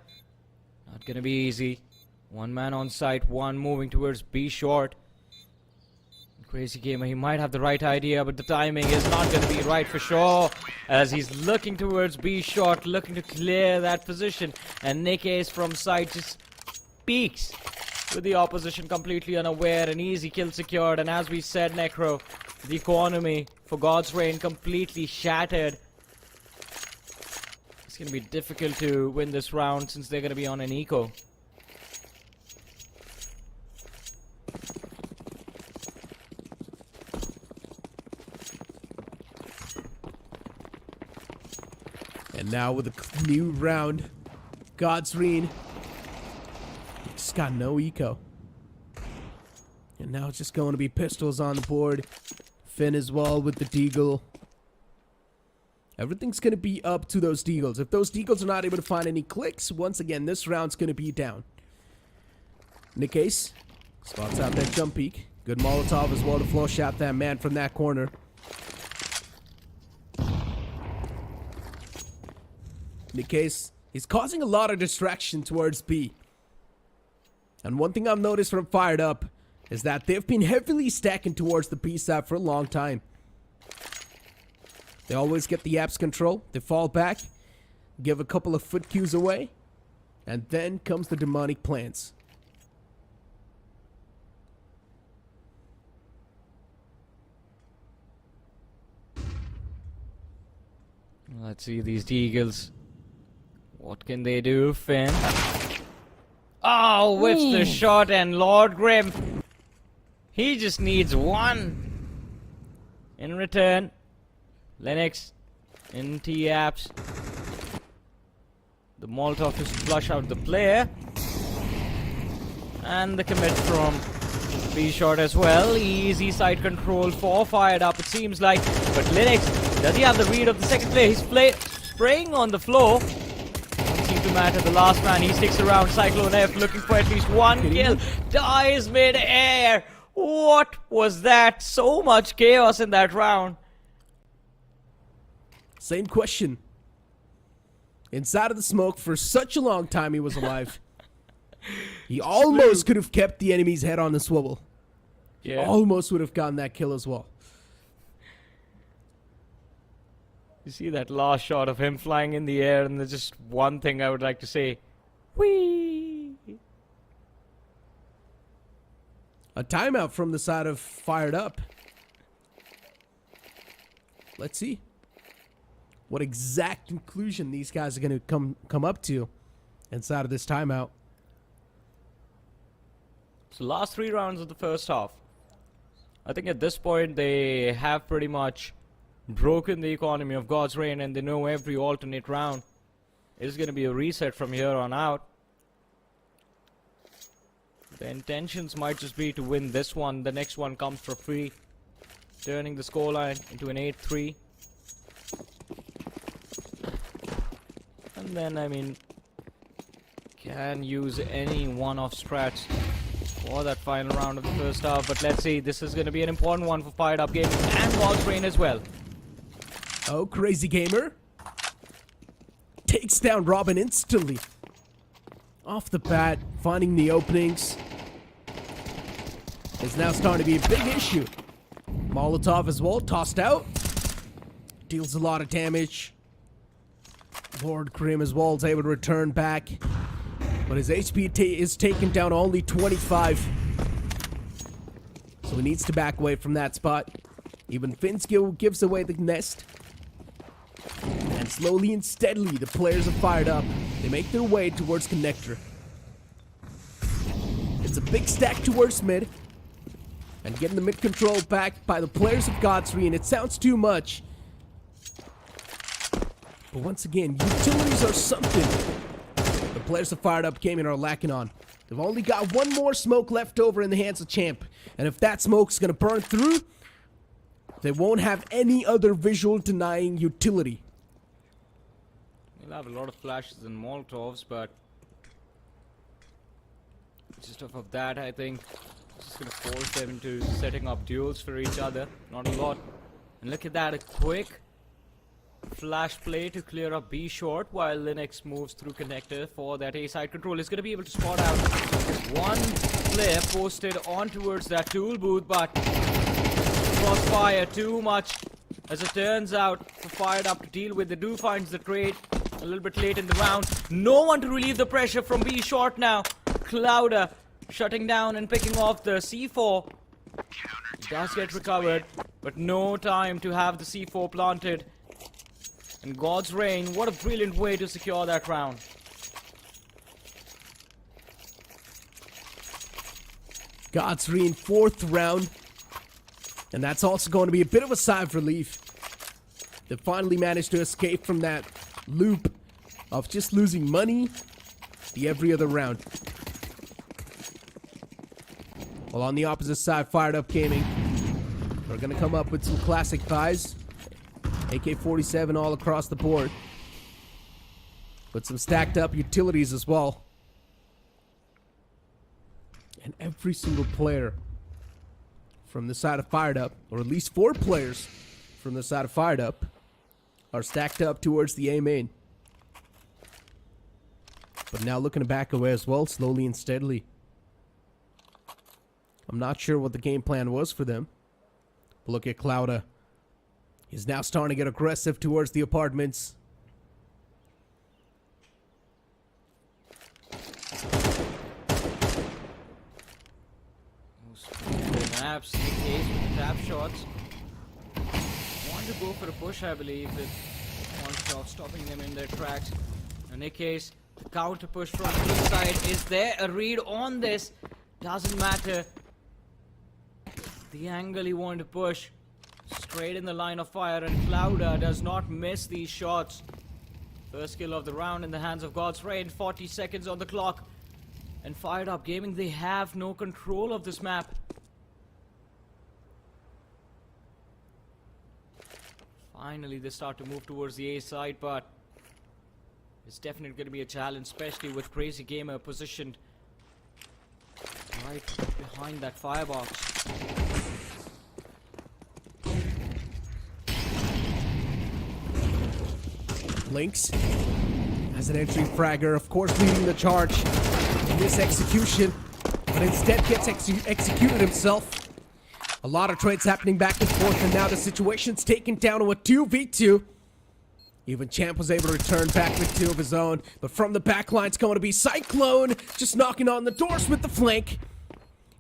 Not gonna be easy. One man on site, one moving towards B short. Crazy Gamer, he might have the right idea, but the timing is not going to be right for sure, as he's looking towards B short, looking to clear that position, and Nick Ace from side just peeks with the opposition completely unaware. An easy kill secured, and as we said, Necro, the economy for God's Reign completely shattered. It's going to be difficult to win this round since they're going to be on an eco. And now with a new round, God's Reign just got no eco. And now it's just going to be pistols on the board. Finn as well with the deagle. Everything's going to be up to those deagles. If those deagles are not able to find any clicks, once again, this round's going to be down. Nick Ace spots out that jump peek. Good Molotov as well to flush out that man from that corner. Nick Ace, he's causing a lot of distraction towards B. And one thing I've noticed from Fired Up is that they've been heavily stacking towards the B side for a long time. They always get the apps control, they fall back, give a couple of foot cues away, and then comes the demonic plans. Let's see these Deagles. What can they do, Finn? Oh, whips the shot, and Lord Grim, he just needs one. In return, Lennox in T-Apps. The Molotov is to flush out the player. And the commit from B-Shot as well. Easy side control for Fired Up, it seems like. But Lennox, does he have the read of the second player? He's spraying on the floor. Doesn't seem to matter. The last man, he sticks around. Cyclone F looking for at least one kill. Dies mid-air. What was that? So much chaos in that round. Same question. Inside of the smoke for such a long time he was alive. He almost could have kept the enemy's head on a swivel. Yeah. Almost would have gotten that kill as well. You see that last shot of him flying in the air, and there's just one thing I would like to say. Whee! A timeout from the side of Fired Up. Let's see what exact conclusion these guys are going to come up to inside of this timeout. So last 3 rounds of the first half. I think at this point they have pretty much broken the economy of God's Reign, and they know every alternate round is going to be a reset from here on out. The intentions might just be to win this one. The next one comes for free, turning the scoreline into an 8-3. And then, I mean, can use any one-off strats for that final round of the first half. But let's see, this is going to be an important one for Fired Up Gaming and God's Reign as well. Oh, Crazy Gamer takes down Robin instantly. Off the bat, finding the openings. It's now starting to be a big issue. Molotov as well, tossed out. Deals a lot of damage. Lord Grim as well is able to return back. But his HP is taken down only 25. So he needs to back away from that spot. Even Finskill gives away the nest. And slowly and steadily, the players are Fired Up. They make their way towards Connector. It's a big stack towards mid. And getting the mid control back by the players of God's Reign. It sounds too much. But once again, utilities are something the players of Fired Up Gaming are lacking on. They've only got one more smoke left over in the hands of Champ. And if that smoke's going to burn through, they won't have any other visual denying utility. We'll have a lot of flashes and Molotovs, but just off of that, I think it's just going to force them into setting up duels for each other. Not a lot. And look at that, a quick flash play to clear up B short while Linux moves through connector for that A side control. He's going to be able to spot out one player posted on towards that tool booth, but crossfire too much as it turns out for Fired Up to deal with. They do find the trade a little bit late in the round. No one to relieve the pressure from B short now. Clouder shutting down and picking off the C4. It does get recovered, but no time to have the C4 planted. And God's Rain, what a brilliant way to secure that round. God's Rain, 4th round. And that's also going to be a bit of a sigh of relief. They finally managed to escape from that loop of just losing money every other round. While on the opposite side, Fired Up Gaming, we're going to come up with some classic buys. AK-47 all across the board. With some stacked up utilities as well. And every single player from the side of Fired Up, or at least 4 players from the side of Fired Up, are stacked up towards the A main. But now looking to back away as well, slowly and steadily. I'm not sure what the game plan was for them. But look at Clouda. He's now starting to get aggressive towards the apartments. Maps in the case with the tap shots. Want to go for a push, I believe, with one shot stopping them in their tracks. In any case, the counter push from the inside. Is there a read on this? Doesn't matter. The angle he wanted to push. Straight in the line of fire, and Clouda does not miss these shots. First kill of the round in the hands of God's Rain. 40 seconds on the clock. And Fired Up Gaming, they have no control of this map. Finally, they start to move towards the A side, but it's definitely going to be a challenge, especially with Crazy Gamer positioned right behind that firebox. Lynx as an entry fragger, of course, leading the charge in this execution, but instead gets executed himself. A lot of trades happening back and forth, and now the situation's taken down to a 2v2. Even Champ was able to return back with 2 of his own, but from the back line, it's going to be Cyclone just knocking on the doors with the flank.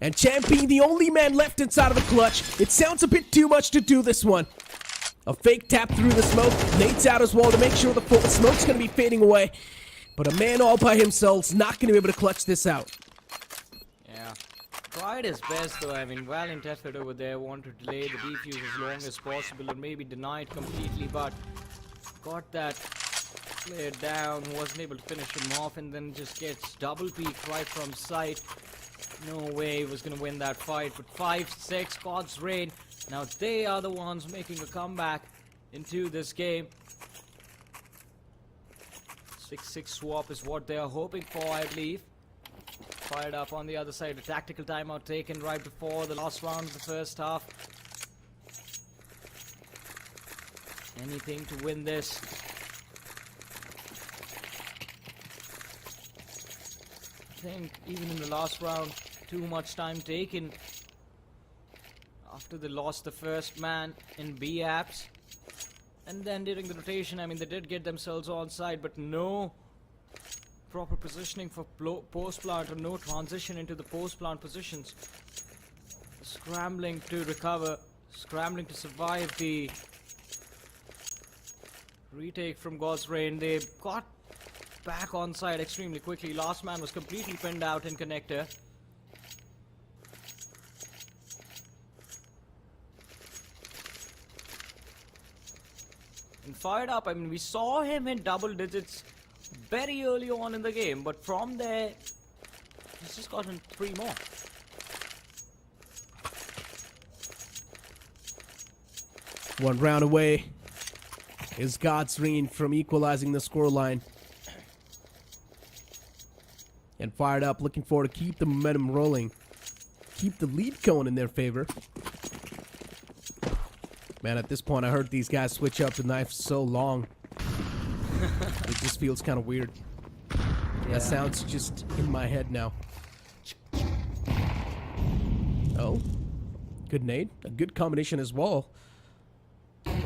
And Champ being the only man left inside of the clutch. It sounds a bit too much to do this one. A fake tap through the smoke. Nate's out as well to make sure the smoke's going to be fading away. But a man all by himself's not going to be able to clutch this out. Yeah. Tried his best though. I mean, valiant effort over there. Wanted to delay the defuse as long as possible and maybe deny it completely. But got that player down. Wasn't able to finish him off and then just gets double peeked right from sight. No way he was going to win that fight. But 5-6, God's Rain. Now they are the ones making a comeback into this game. 6-6 swap is what they are hoping for, I believe. Fired Up on the other side. A tactical timeout taken right before the last round of the first half. Anything to win this. I think even in the last round, too much time taken. After they lost the first man in B apps. And then during the rotation, I mean, they did get themselves on side, but no proper positioning for post plant or no transition into the post plant positions. Scrambling to recover, scrambling to survive the retake from God's Rain. They got back on side extremely quickly. Last man was completely pinned out in connector. And Fired Up, I mean, we saw him in double digits very early on in the game, but from there He's just gotten 3 more. One round away is Godsreen from equalizing the scoreline. And fired up, looking forward to keep the momentum rolling. Keep the lead going in their favor. Man, at this point, I heard these guys switch up the knife so long. It just feels kind of weird. Yeah. That sound's just in my head now. Oh. Good nade. A good combination as well.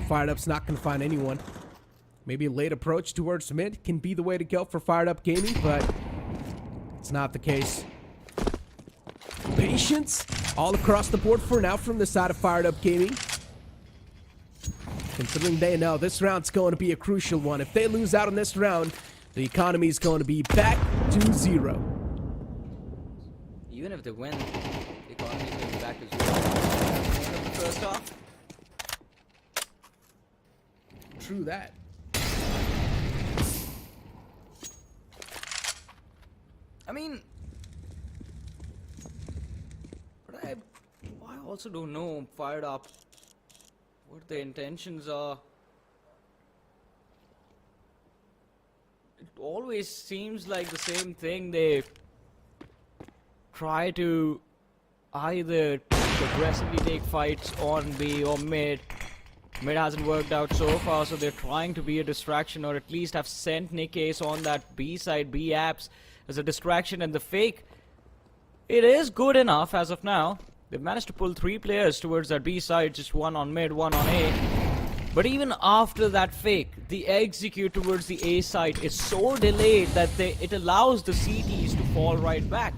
Fired up's not going to find anyone. Maybe a late approach towards mid can be the way to go for Fired Up Gaming, but it's not the case. Patience all across the board for now from the side of Fired Up Gaming. Considering they know this round's going to be a crucial one. If they lose out on this round, the economy is going to be back to 0. Even if they win, the economy is going to be back to 0. The first half. True that. I mean, but I also don't know Fired Up what their intentions are. It always seems like the same thing. They try to either aggressively take fights on B or mid. Mid hasn't worked out so far, so they're trying to be a distraction, or at least have sent Nick Ace on that B side, B apps, as a distraction. And the fake, it is good enough as of now. They've managed to pull 3 players towards that B side, just 1 on mid, 1 on A. But even after that fake, the execute towards the A side is so delayed that it allows the CTs to fall right back.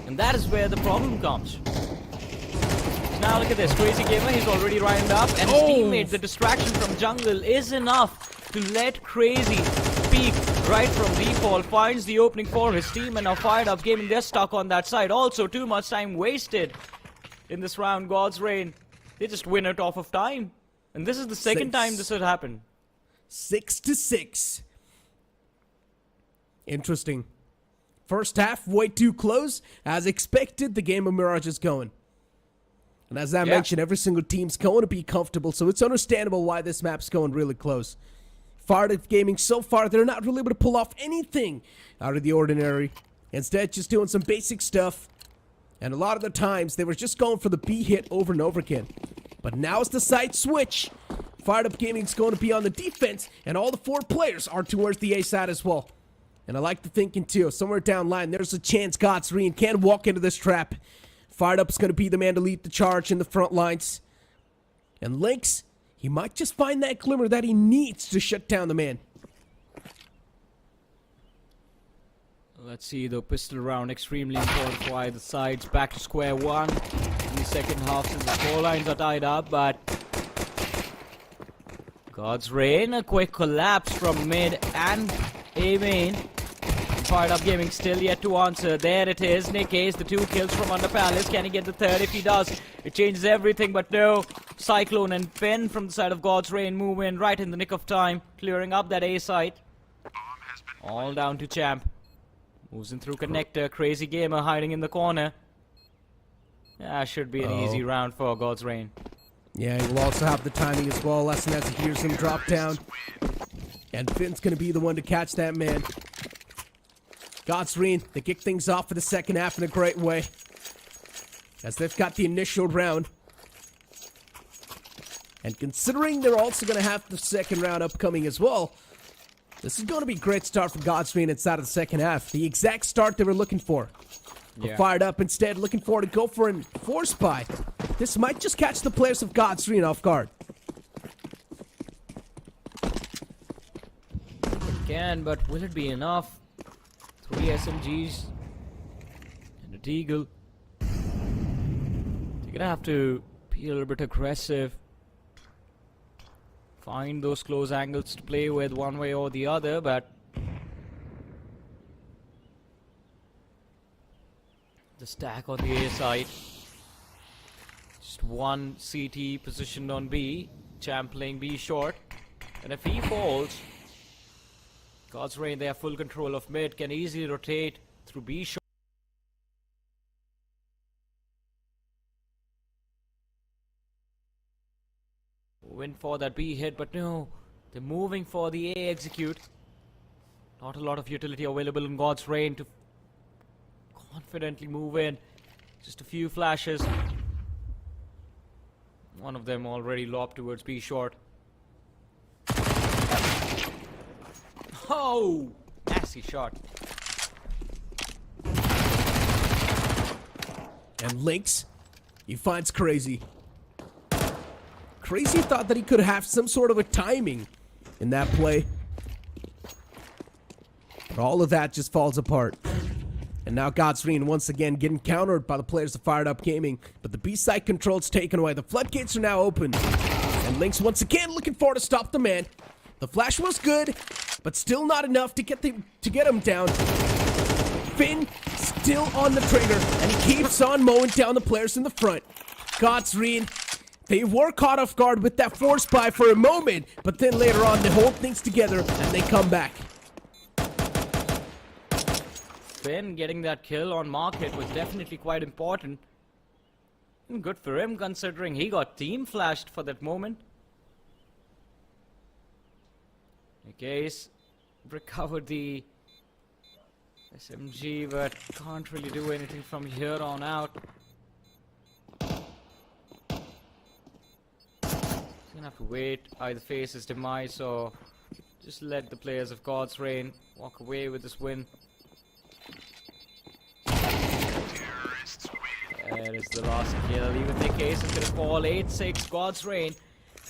And that is where the problem comes. Now look at this, Crazy Gamer, he's already lined up, and his teammate, the distraction from jungle, is enough to let Crazy peek right from default, finds the opening for his team, and now Fired Up Gaming, they're stuck on that side. Also, too much time wasted in this round. God's Reign, they just win it off of time. And this is the second time this had happened. 6-6. Interesting. First half, way too close. As expected, the game of Mirage is going. And as I mentioned, every single team's going to be comfortable, so it's understandable why this map's going really close. Fired Up Gaming, so far, they're not really able to pull off anything out of the ordinary. Instead, just doing some basic stuff. And a lot of the times, they were just going for the B hit over and over again. But now it's the side switch. Fired Up Gaming's going to be on the defense, and all the 4 players are towards the A side as well. And I like the thinking, too. Somewhere down line, there's a chance Godsreen can walk into this trap. Fired Up's going to be the man to lead the charge in the front lines. And Lynx, he might just find that glimmer that he needs to shut down the man. Let's see, the pistol round extremely important for either sides. Back to square one in the second half since the score lines are tied up, but God's Reign, a quick collapse from mid and A main. Fired Up Gaming still yet to answer. There it is, Nick Ace, the 2 kills from under Palace. Can he get the 3rd? If he does, it changes everything, but no. Cyclone and Pen from the side of God's Reign move in right in the nick of time, clearing up that A site. All down to Champ. Moves in through connector. Crazy Gamer hiding in the corner. Yeah, should be an easy round for God's Reign. Yeah, he will also have the timing as well. Lesson as he hears him drop down. And Finn's going to be the one to catch that man. God's Reign, they kick things off for the second half in a great way. As they've got the initial round. And considering they're also going to have the second round upcoming as well, this is going to be a great start for God's Reign inside of the second half. The exact start they were looking for. But Fired Up instead, looking forward to go for a force buy. This might just catch the players of God's Reign off guard. It can, but will it be enough? 3 SMGs and a Deagle. You're gonna have to be a little bit aggressive. Find those close angles to play with one way or the other, but the stack on the A side. Just 1 CT positioned on B. Champ playing B short. And if he falls, God's Reign, they have full control of mid, can easily rotate through B short. for that B hit, but no. They're moving for the A execute. Not a lot of utility available in God's Reign to confidently move in. Just a few flashes. One of them already lobbed towards B short. Oh! Nasty shot. And Lynx, he finds Crazy. Crazy thought that he could have some sort of a timing in that play. But all of that just falls apart. And now God's Reign once again getting countered by the players of Fired Up Gaming. But the B-side control's taken away. The floodgates are now open. And Lynx once again looking for to stop the man. The flash was good, but still not enough to get him down. Finn still on the trigger, and he keeps on mowing down the players in the front. God's Reign, they were caught off guard with that force buy for a moment, but then later on they hold things together and they come back. Finn getting that kill on Market was definitely quite important. And good for him considering he got team flashed for that moment. Case recovered the SMG, but can't really do anything from here on out. He's gonna have to wait, either face his demise or just let the players of God's Reign walk away with this win. There is the last kill. Even the case is gonna fall 8-6. God's Reign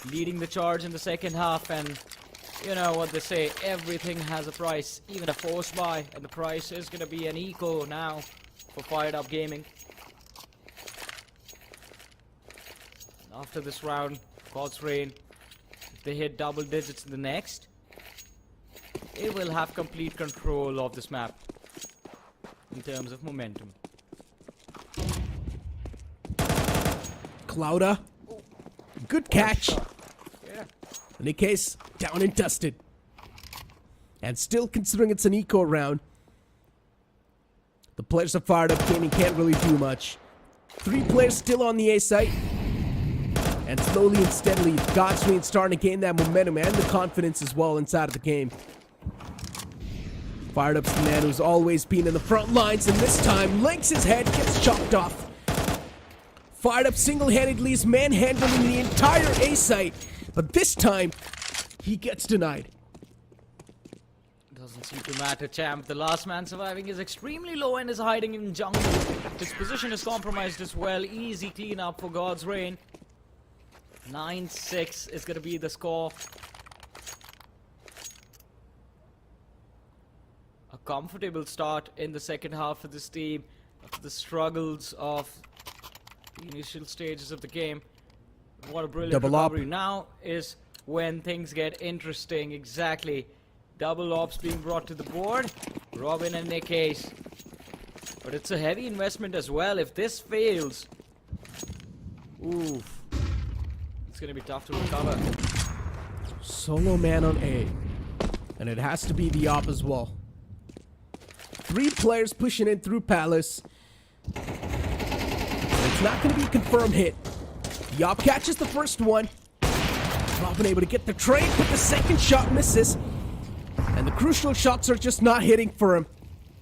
leading the charge in the second half, and you know what they say, everything has a price, even a force buy, and the price is going to be an eco now for Fired Up Gaming. And after this round, God's Reign, if they hit double digits in the next, they will have complete control of this map in terms of momentum. Clouda, good catch. Yeah. In any case, down and dusted. And still considering it's an eco round, the players of Fired Up Gaming can't really do much. 3 players still on the A site. And slowly and steadily, God's Reign starting to gain that momentum and the confidence as well inside of the game. Fired Up's the man who's always been in the front lines, and this time, Lynx's head gets chopped off. Fired Up single-handedly is manhandling the entire A site. But this time, he gets denied. Doesn't seem to matter, champ. The last man surviving is extremely low and is hiding in jungle. His position is compromised as well. Easy cleanup for God's Reign. 9-6 is going to be the score. A comfortable start in the second half for this team after the struggles of the initial stages of the game. What a brilliant Double op. recovery. Now is when things get interesting. Exactly. Double ops being brought to the board. Robin and Nick Ace. But it's a heavy investment as well. If this fails, oof, it's going to be tough to recover. Solo man on A. And it has to be the op as well. 3 players pushing in through Palace. And it's not going to be a confirmed hit. The op catches the first one. Robin able to get the trade, but the second shot misses. And the crucial shots are just not hitting for him.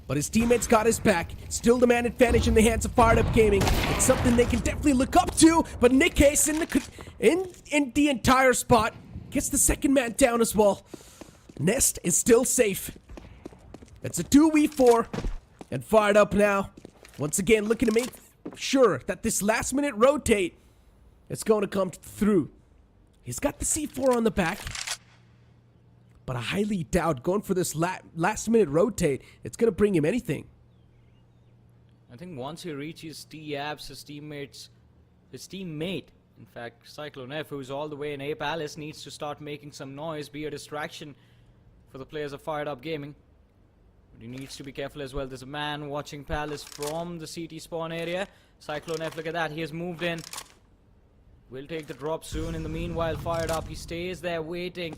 But his teammates got his back. Still the man advantage in the hands of Fired Up Gaming. It's something they can definitely look up to. But Nick Case in the entire spot gets the second man down as well. Nest is still safe. It's a 2v4. And Fired Up now, once again looking to make sure that this last minute rotate is going to come through. He's got the C4 on the back. But I highly doubt going for this last minute rotate, it's going to bring him anything. I think once he reaches T-Abs, his teammate, in fact, Cyclone F, who's all the way in A Palace, needs to start making some noise, be a distraction for the players of Fired Up Gaming. But he needs to be careful as well. There's a man watching Palace from the CT spawn area. Cyclone F, look at that, he has moved in. Will take the drop soon. In the meanwhile, Fired Up, he stays there waiting.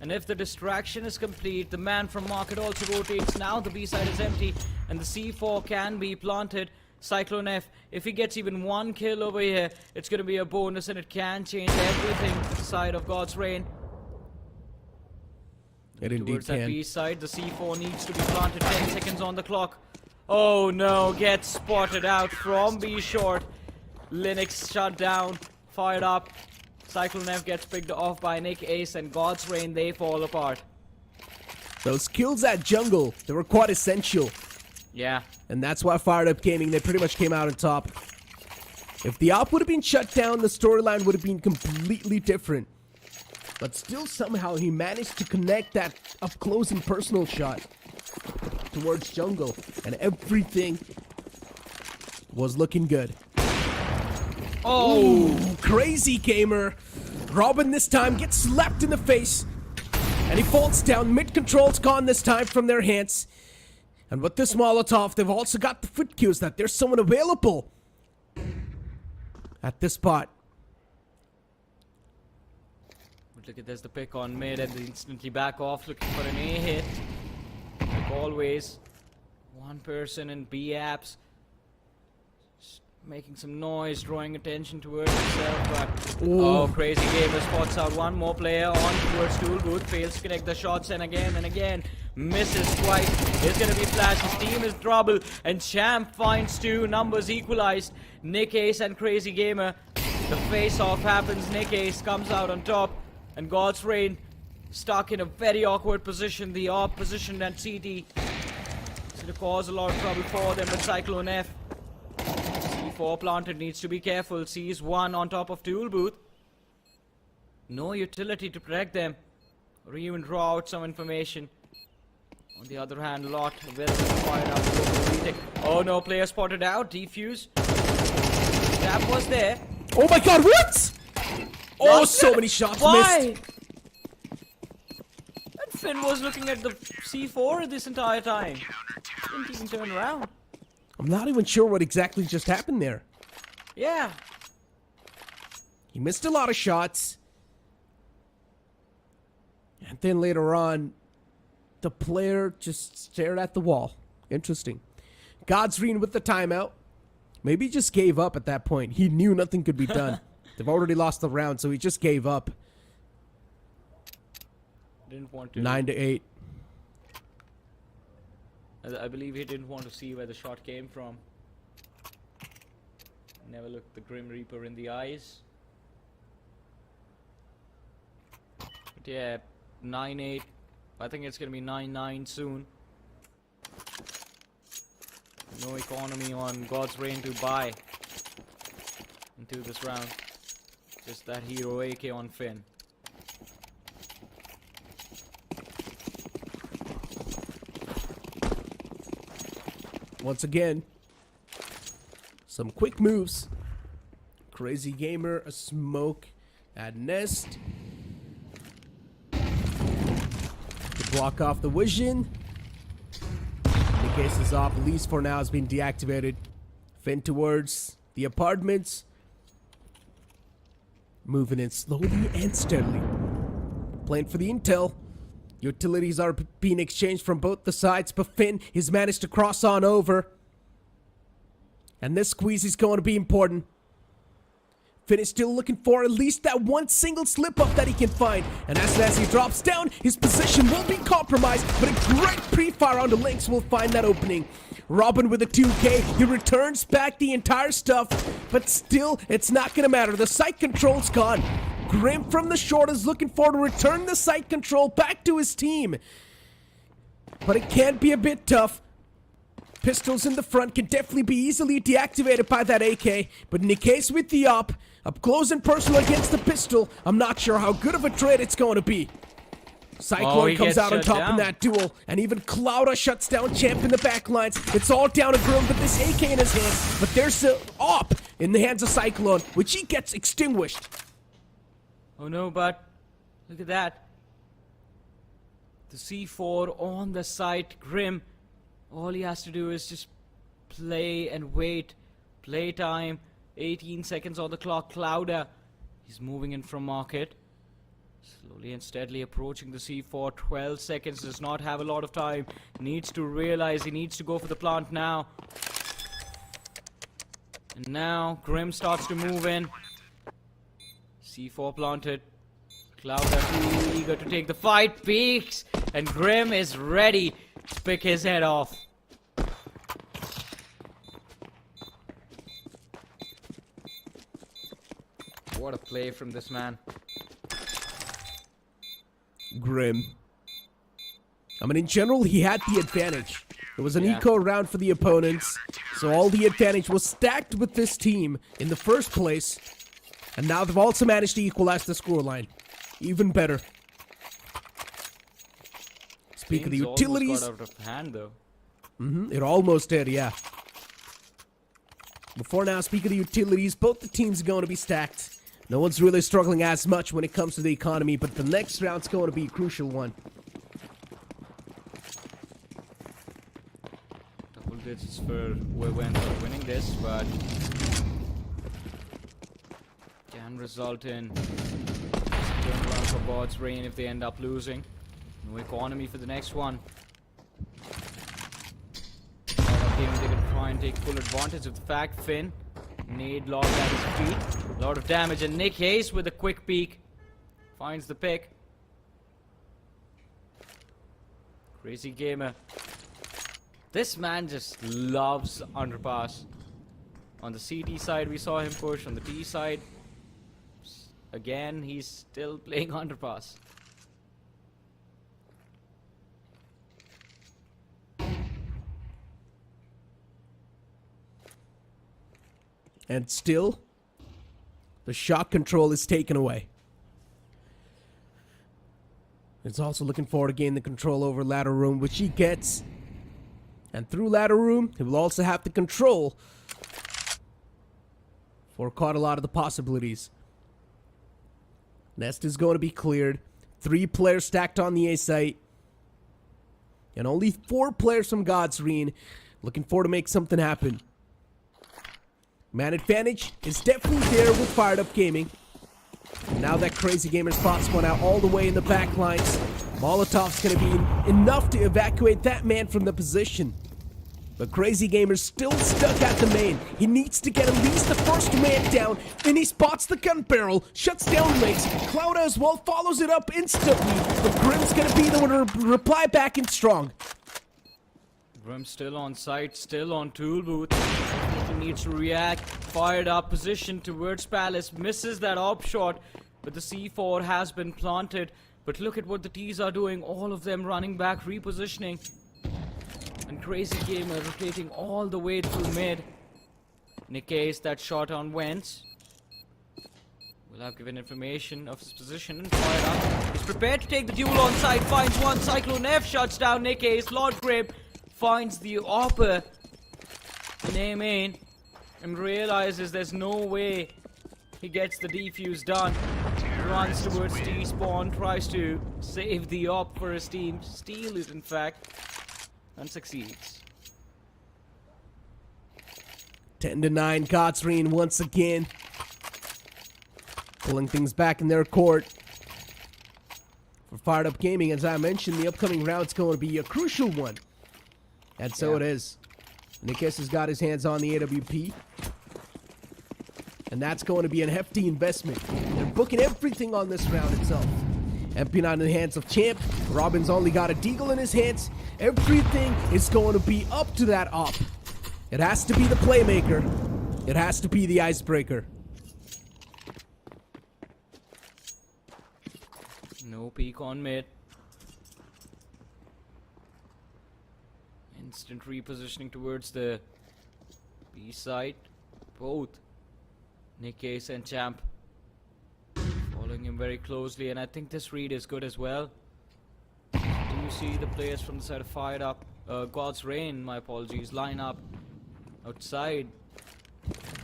And if the distraction is complete, the man from Market also rotates. Now the B side is empty and the C4 can be planted. Cyclone F, if he gets even one kill over here, it's going to be a bonus and it can change everything to the side of God's Reign. It indeed Towards that can. B side, the C4 needs to be planted. 10 seconds on the clock. Oh no, gets spotted out from B short. Linux shut down, fired up. Cyclone F gets picked off by Nick Ace, and God's Reign, they fall apart. Those kills at jungle, they were quite essential. Yeah. And that's why Fired Up Gaming, they pretty much came out on top. If the op would have been shut down, the storyline would have been completely different. But still somehow he managed to connect that up close and personal shot towards jungle. And everything was looking good. Oh, crazy gamer. Robin this time gets slapped in the face. And he falls down. Mid-control's gone this time from their hands. And with this Molotov, they've also got the foot cues that there's someone available at this spot. But look at this, the pick on mid, and they instantly back off looking for an A hit. Like always. One person in B apps. Making some noise, drawing attention towards himself, but oh, Crazy Gamer spots out one more player on towards Tool Booth, fails to connect the shots, and again, misses twice. It's gonna be Flash, his team is trouble, and Champ finds two, numbers equalized. Nick Ace and Crazy Gamer, the face-off happens, Nick Ace comes out on top, and God's Reign stuck in a very awkward position, the off position at CT. It's gonna cause a lot of trouble for them, but Cyclone F. C4 planted, needs to be careful. Sees one on top of Tool Booth. No utility to protect them or even draw out some information. On the other hand, Lot will fire out. Oh no, player spotted out. Defuse. That was there. Oh my god, what? Oh, so many shots Why? missed. That Finn was looking at the C4 this entire time. Didn't even turn around. I'm not even sure what exactly just happened there. Yeah. He missed a lot of shots. And then later on, the player just stared at the wall. Interesting. God's Reign with the timeout. Maybe he just gave up at that point. He knew nothing could be done. They've already lost the round, so he just gave up. Didn't want to. 9-8. I believe he didn't want to see where the shot came from. Never looked the Grim Reaper in the eyes. But yeah, 9-8. I think it's gonna be 9-9 soon. No economy on God's Reign to buy into this round. Just that hero AK on Finn. Once again, some quick moves. Crazy Gamer, a smoke at Nest. To block off the vision. The case is off. Least for now has been deactivated. Finn towards the apartments. Moving in slowly and steadily. Playing for the intel. Utilities are being exchanged from both the sides, but Finn has managed to cross on over. And this squeeze is going to be important. Finn is still looking for at least that one single slip-up that he can find. And as soon as he drops down, his position will be compromised, but a great pre-fire on the links will find that opening. Robin with a 2K, he returns back the entire stuff, but still, it's not going to matter. The sight control's gone. Grim from the short is looking for to return the sight control back to his team. But it can be a bit tough. Pistols in the front can definitely be easily deactivated by that AK. But in the case with the op, up close and personal against the pistol, I'm not sure how good of a trade it's going to be. Cyclone comes out on top in that duel, and even Clouda shuts down Champ in the backlines. It's all down to Grim with this AK in his hand, but there's an op in the hands of Cyclone, which he gets extinguished. Oh no, but look at that. The C4 on the site, Grim. All he has to do is just play and wait. Playtime, 18 seconds on the clock. Clouda, he's moving in from market. Slowly and steadily approaching the C4. 12 seconds, does not have a lot of time. Needs to realize he needs to go for the plant now. And now Grim starts to move in. C4 planted. Cloud are too eager to take the fight. Peeks. And Grim is ready to pick his head off. What a play from this man. Grim. I mean, in general, he had the advantage. It was an eco round for the opponents, so all the advantage was stacked with this team in the first place. And now they've also managed to equalize the scoreline. Even better. Speak of the utilities. Almost got out of hand, though. It almost did, yeah. Before now, speak of the utilities, both the teams are going to be stacked. No one's really struggling as much when it comes to the economy, but the next round's going to be a crucial one. Double digits for whoever ends up winning this, but can result in turnaround for God's Reign if they end up losing. No economy for the next one. They can try and take full advantage of the fact. Finn, nade logged at his feet. A lot of damage, and Nick Hayes with a quick peek finds the pick. Crazy gamer. This man just loves underpass. On the CT side, we saw him push. On the T side, again, he's still playing underpass. And still, the shot control is taken away. He's also looking forward to gaining the control over ladder room, which he gets. And through ladder room, he will also have the control for quite a lot of the possibilities. Nest is going to be cleared. 3 players stacked on the A site. And only 4 players from God's Reign looking forward to make something happen. Man advantage is definitely there with Fired Up Gaming. Now that Crazy Gamer spots one out all the way in the back lines, Molotov's going to be enough to evacuate that man from the position. But Crazy Gamer's still stuck at the main. He needs to get at least the first man down, and he spots the gun barrel, shuts down Lakes. Cloud as well follows it up instantly, but Grim's going to be the one to reply back in strong. Grim still on site, still on tool booth. He needs to react. Fired up position towards Palace. Misses that op shot, but the C4 has been planted. But look at what the T's are doing. All of them running back, repositioning. And Crazy Gamer rotating all the way through mid. Nikkei's that shot on Wentz. Will have given information of his position and fired up. He's prepared to take the duel on site. Finds one. Cyclone F shuts down Nikkei's. Lord Grape finds the Opper in A main and realizes there's no way he gets the defuse done. Runs towards T spawn, tries to save the op for his team, steal it in fact, and succeeds. 10-9, God's Reign once again pulling things back in their court. For Fired Up Gaming, as I mentioned, the upcoming round's going to be a crucial one. And so it is. Nikkei has got his hands on the AWP. And that's going to be a hefty investment. They're booking everything on this round itself. MP not in the hands of Champ. Robin's only got a deagle in his hands. Everything is going to be up to that op. It has to be the playmaker. It has to be the icebreaker. No peek on mid. Instant repositioning towards the B side. Both Nikkei and Champ following him very closely, and I think this read is good as well. Do you see the players from the side of Fired Up? God's Reign, my apologies, line up outside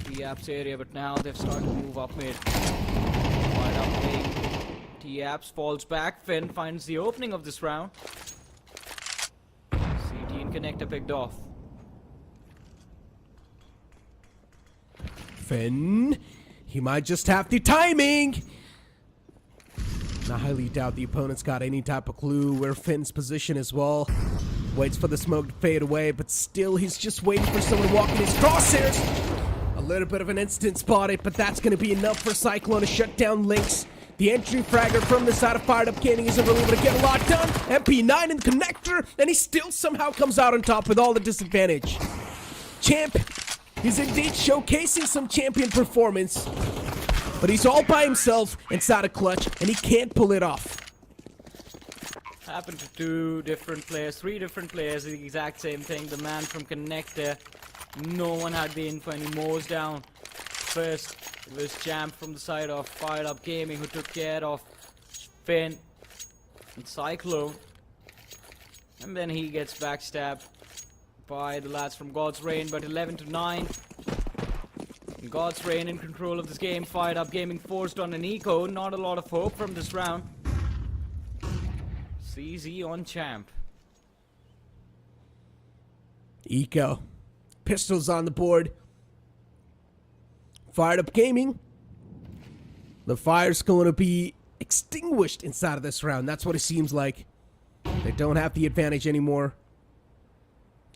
the apps area, but now they've started to move up mid. Fired Up playing T-Apps, falls back. Finn finds the opening of this round. CT and Connector picked off. Finn, he might just have the timing. I highly doubt the opponent's got any type of clue where Finn's position as well. Waits for the smoke to fade away, but still he's just waiting for someone to walk in his crosshairs. A little bit of an instant spotted, but that's going to be enough for Cyclone to shut down Lynx. The entry fragger from the side of Fired Up Gaming isn't really able to get a lot done. MP9 in the connector, and he still somehow comes out on top with all the disadvantage. Champ is indeed showcasing some champion performance, but he's all by himself inside a clutch, and he can't pull it off. Happened to three different players, the exact same thing. The man from Connector, no one had the info, and he mows down. First, it was Champ from the side of Fired Up Gaming who took care of Finn and Cyclone. And then he gets backstabbed by the lads from God's Reign, but 11-9. And God's Reign in control of this game. Fired Up Gaming forced on an eco. Not a lot of hope from this round. CZ on Champ. Eco. Pistols on the board. Fired Up Gaming. The fire's going to be extinguished inside of this round. That's what it seems like. They don't have the advantage anymore.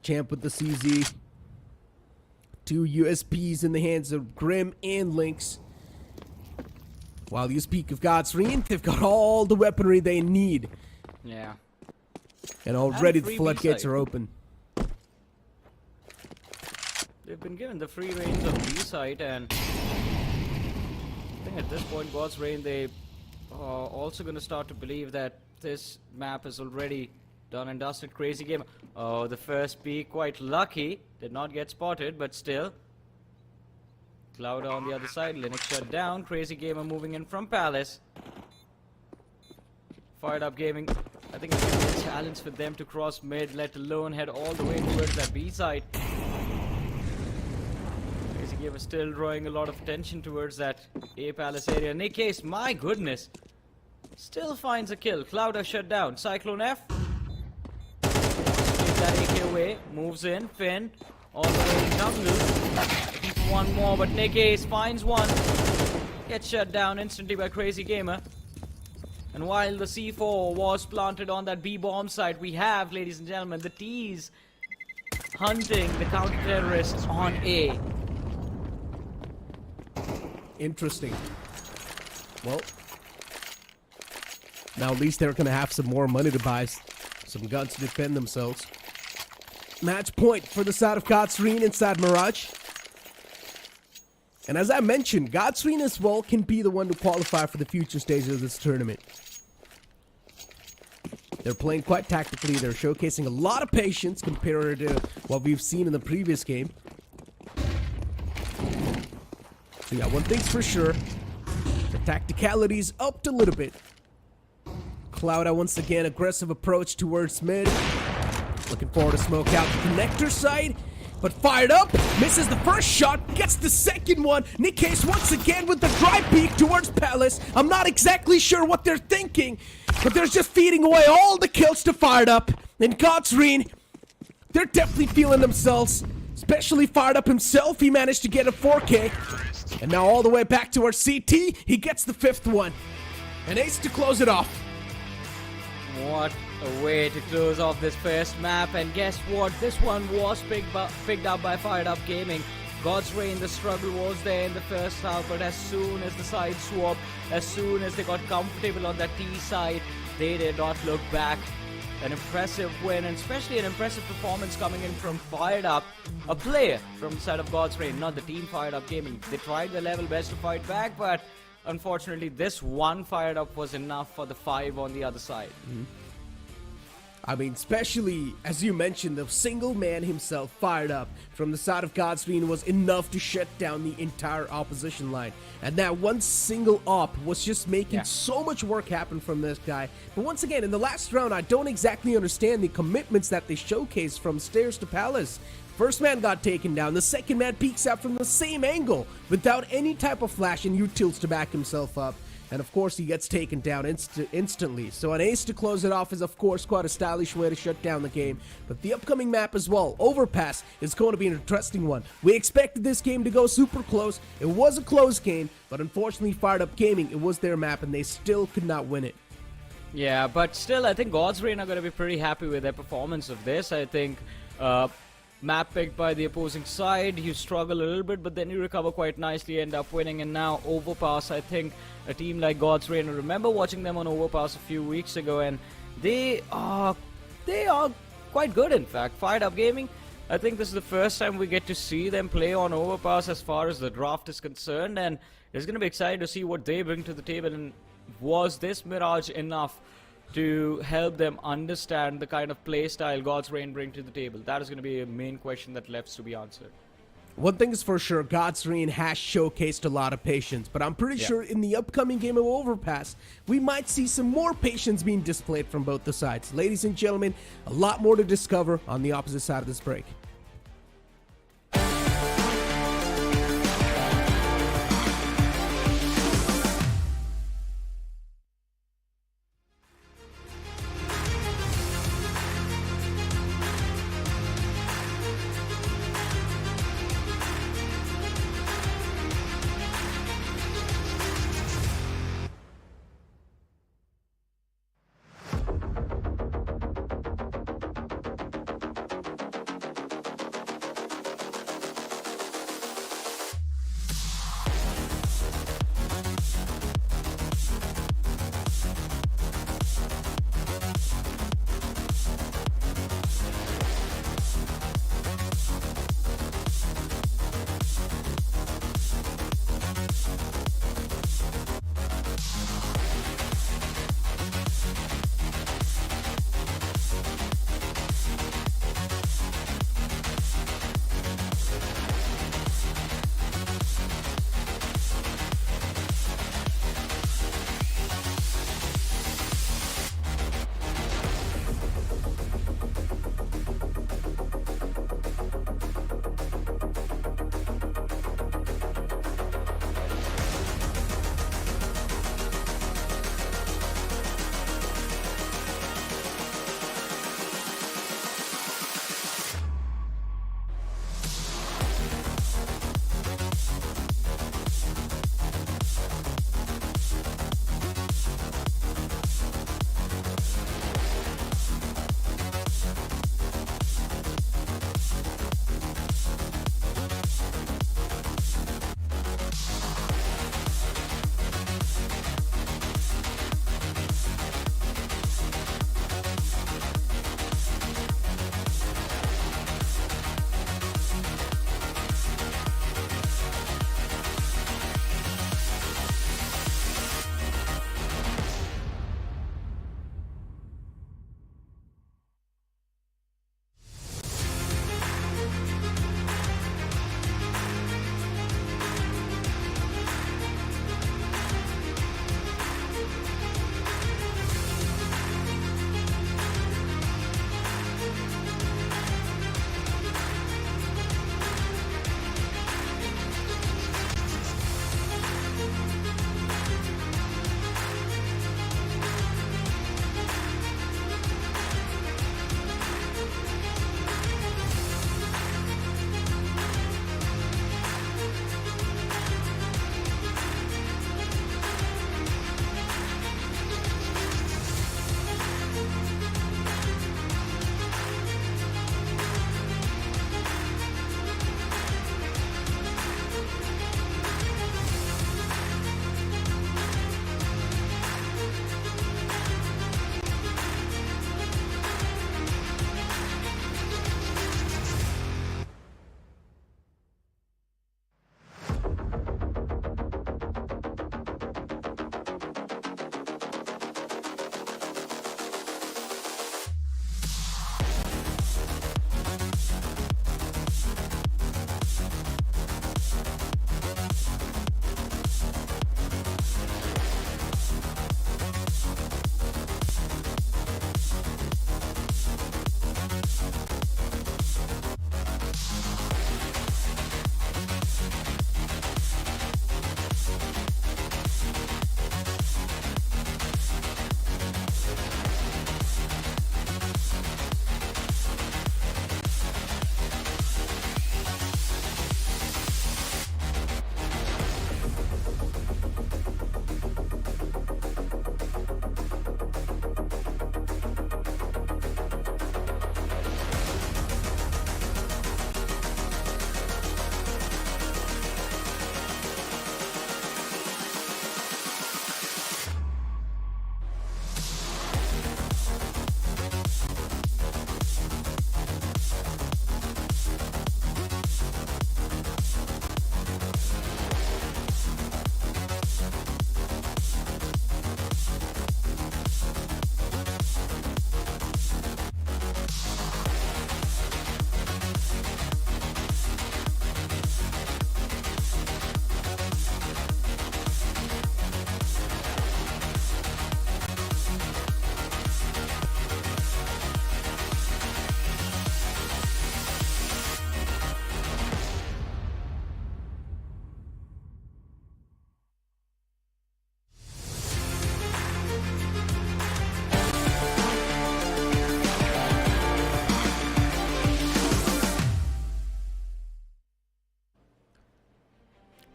Champ with the CZ. 2 USPs in the hands of Grim and Lynx. While you speak of God's Reign, they've got all the weaponry they need. Yeah. And already the free floodgates B-side. are open. They've been given the free reigns of B-site, and I think at this point, God's Reign, they are also going to start to believe that this map is already done and dusted. Crazy Gamer. Oh, the first B, quite lucky. Did not get spotted, but still. Cloud on the other side. Linux shut down. Crazy Gamer moving in from Palace. Fired Up Gaming. I think it's going to be a challenge for them to cross mid, let alone head all the way towards that B side. Crazy Gamer still drawing a lot of attention towards that A Palace area. Nick Case, my goodness. Still finds a kill. Cloud are shut down. Cyclone F. Takes that AK away. Moves in. Finn. All the way to W. Looking for one more, but Nick Ace finds one. Gets shut down instantly by Crazy Gamer. And while the C4 was planted on that B-bomb site, we have, ladies and gentlemen, the T's hunting the counter-terrorists on A. Interesting. Well, now at least they're going to have some more money to buy some guns to defend themselves. Match point for the side of God's Reign inside Mirage. And as I mentioned, God's Reign as well can be the one to qualify for the future stages of this tournament. They're playing quite tactically. They're showcasing a lot of patience compared to what we've seen in the previous game. So yeah, one thing's for sure. The tacticality's upped a little bit. Cloud once again, aggressive approach towards mid. Looking forward to smoke out the connector side. But Fired Up, misses the first shot, gets the second one. Nick Case once again with the dry peek towards Palace. I'm not exactly sure what they're thinking, but they're just feeding away all the kills to Fired Up. And God's Reign, they're definitely feeling themselves, especially Fired Up himself. He managed to get a 4K. And now all the way back to our CT, he gets the 5th one. An ace to close it off. What a way to close off this first map, and guess what? This one was picked up by Fired Up Gaming. God's Reign, the struggle was there in the first half, but as soon as the side swap, as soon as they got comfortable on that T side, they did not look back. An impressive win, and especially an impressive performance coming in from Fired Up, a player from the side of God's Reign, not the team Fired Up Gaming. They tried their level best to fight back, but unfortunately this one Fired Up was enough for the 5 on the other side. I mean, especially, as you mentioned, the single man himself, Fired Up, from the side of God's Reign was enough to shut down the entire opposition line. And that one single op was just making so much work happen from this guy. But once again, in the last round, I don't exactly understand the commitments that they showcased from stairs to palace. First man got taken down, the second man peeks out from the same angle without any type of flash and utils to back himself up. And of course, he gets taken down instantly. So an ace to close it off is of course quite a stylish way to shut down the game. But the upcoming map as well, Overpass, is going to be an interesting one. We expected this game to go super close. It was a close game, but unfortunately Fired Up Gaming, it was their map and they still could not win it. Yeah, but still I think God's Reign are going to be pretty happy with their performance of this. I think map picked by the opposing side. You struggle a little bit, but then you recover quite nicely, end up winning. And now Overpass, I think a team like God's Reign, I remember watching them on Overpass a few weeks ago, and they are quite good, in fact. Fired Up Gaming, I think this is the first time we get to see them play on Overpass as far as the draft is concerned, and it's going to be exciting to see what they bring to the table. And was this Mirage enough to help them understand the kind of play style God's Reign bring to the table? That is going to be a main question that left to be answered. One thing is for sure, God's Reign has showcased a lot of patience, but I'm pretty sure in the upcoming game of Overpass, we might see some more patience being displayed from both the sides. Ladies and gentlemen, a lot more to discover on the opposite side of this break.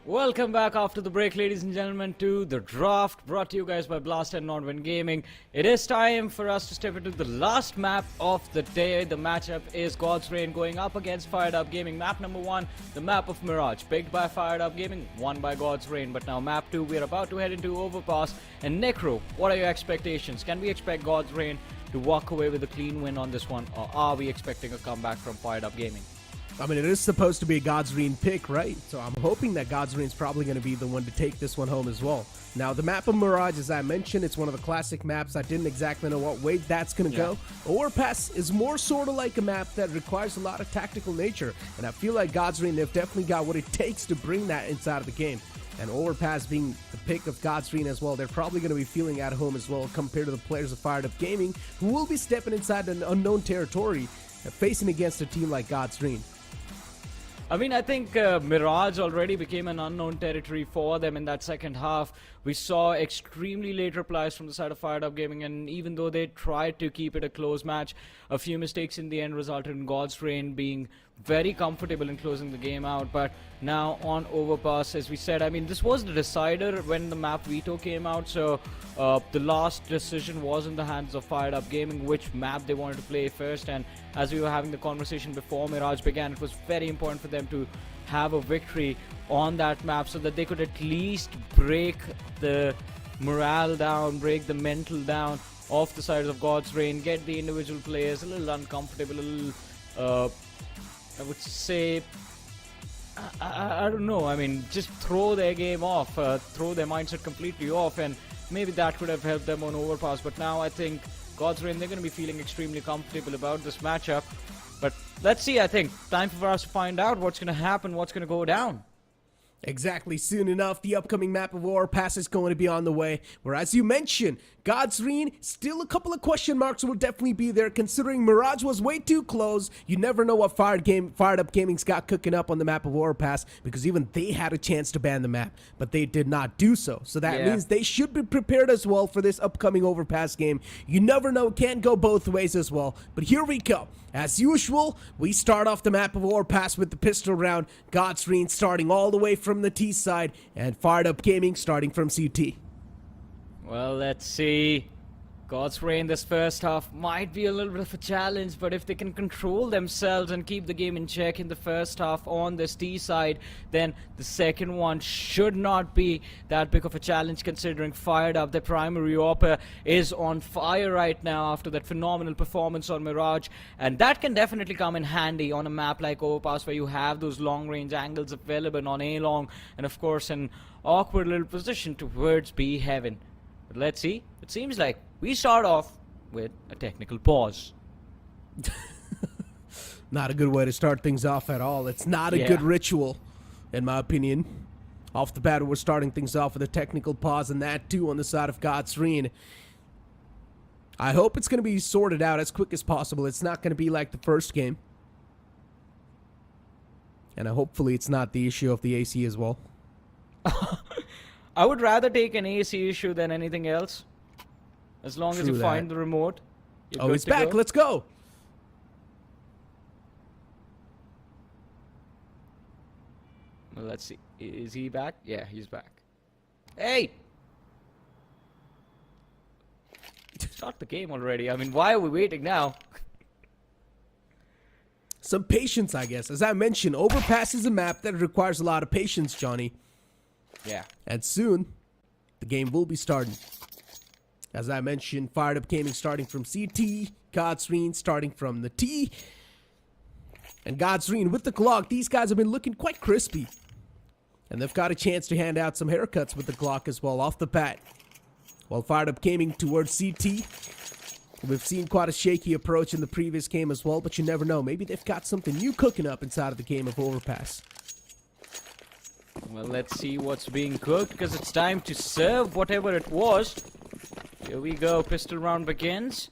Welcome back after the break, ladies and gentlemen, to the draft brought to you guys by Blast and Nodwin Gaming. It is time for us to step into the last map of the day. The matchup is God's Reign going up against Fired Up Gaming. Map number 1, the map of Mirage, picked by Fired Up Gaming, won by God's Reign. But now map 2, we're about to head into Overpass. And Necro, what are your expectations? Can we expect God's Reign to walk away with a clean win on this one, or are we expecting a comeback from Fired Up Gaming? I mean, it is supposed to be a God's Reign pick, right? So I'm hoping that God's Reign is probably going to be the one to take this one home as well. Now, the map of Mirage, as I mentioned, it's one of the classic maps. I didn't exactly know what way that's going to go. Overpass is more sort of like a map that requires a lot of tactical nature, and I feel like God's Reign, they've definitely got what it takes to bring that inside of the game. And Overpass being the pick of God's Reign as well, they're probably going to be feeling at home as well compared to the players of Fired Up Gaming, who will be stepping inside an unknown territory, facing against a team like God's Reign. I mean, I think Mirage already became an unknown territory for them in that second half. We saw extremely late replies from the side of Fired Up Gaming, and even though they tried to keep it a close match, a few mistakes in the end resulted in God's Reign being very comfortable in closing the game out. But now on Overpass, as we said, I mean, this was the decider when the map Veto came out, so the last decision was in the hands of Fired Up Gaming, which map they wanted to play first. And as we were having the conversation before Mirage began, it was very important for them to have a victory on that map so that they could at least break the morale down, break the mental down off the sides of God's Reign, get the individual players a little uncomfortable, a little, I would say, I don't know, I mean, just throw their game off, throw their mindset completely off, and maybe that could have helped them on Overpass. But now I think God's Reign, they're going to be feeling extremely comfortable about this matchup. But let's see, I think. Time for us to find out what's going to happen, what's going to go down. Exactly. Soon enough, the upcoming map of Overpass is going to be on the way. Where, as you mentioned, God's Reign, still a couple of question marks will definitely be there, considering Mirage was way too close. You never know what Fired Up Gaming's got cooking up on the map of Overpass, because even they had a chance to ban the map, but they did not do so. So that means they should be prepared as well for this upcoming Overpass game. You never know, it can go both ways as well. But here we go. As usual, we start off the map of Overpass with the pistol round. God's Reign starting all the way from the T side, and Fired Up Gaming starting from CT. Well, let's see. God's Reign this first half might be a little bit of a challenge, but if they can control themselves and keep the game in check in the first half on this T side, then the second one should not be that big of a challenge, considering Fired Up, their primary AWP, is on fire right now after that phenomenal performance on Mirage, and that can definitely come in handy on a map like Overpass, where you have those long range angles available on A-long, and of course an awkward little position towards B heaven. But let's see. It seems like we start off with a technical pause. Not a good way to start things off at all. It's not a good ritual, in my opinion. Off the bat, we're starting things off with a technical pause, and that too on the side of God's Reign. I hope it's going to be sorted out as quick as possible. It's not going to be like the first game. And hopefully it's not the issue of the AC as well. I would rather take an AC issue than anything else. As long as you find the remote. Oh, it's back. Let's go. Well, let's see. Is he back? Yeah, he's back. Hey! Start the game already. I mean, why are we waiting now? Some patience, I guess. As I mentioned, Overpass is a map that requires a lot of patience, Johnny. Yeah. And soon, the game will be starting. As I mentioned, Fired Up Gaming starting from CT, God's Reign starting from the T. And God's Reign with the Glock, these guys have been looking quite crispy. And they've got a chance to hand out some haircuts with the Glock as well off the bat. While Fired Up Gaming towards CT, we've seen quite a shaky approach in the previous game as well, but you never know. Maybe they've got something new cooking up inside of the game of Overpass. Well, let's see what's being cooked, because it's time to serve whatever it was. Here we go. Pistol round begins.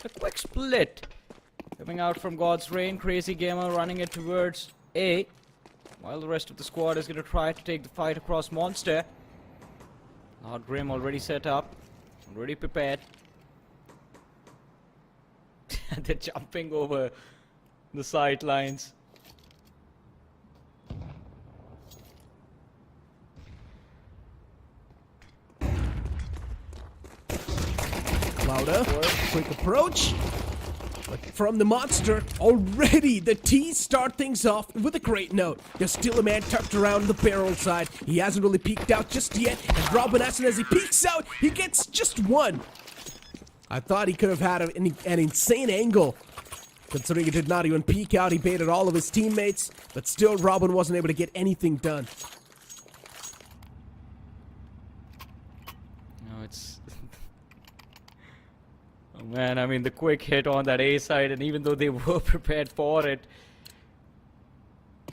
A quick split. Coming out from God's Reign. Crazy Gamer running it towards A, while the rest of the squad is going to try to take the fight across Monster. Lord Grim already set up. Already prepared. They're jumping over the sidelines. Veto, quick approach. But from the Monster, already the T's start things off with a great note. There's still a man tucked around the barrel side. He hasn't really peeked out just yet. And Robin, as soon as he peeks out, he gets just one. I thought he could have had an insane angle. Considering he did not even peek out, he baited all of his teammates. But still, Robin wasn't able to get anything done. No, it's... Oh man, I mean the quick hit on that A side, and even though they were prepared for it,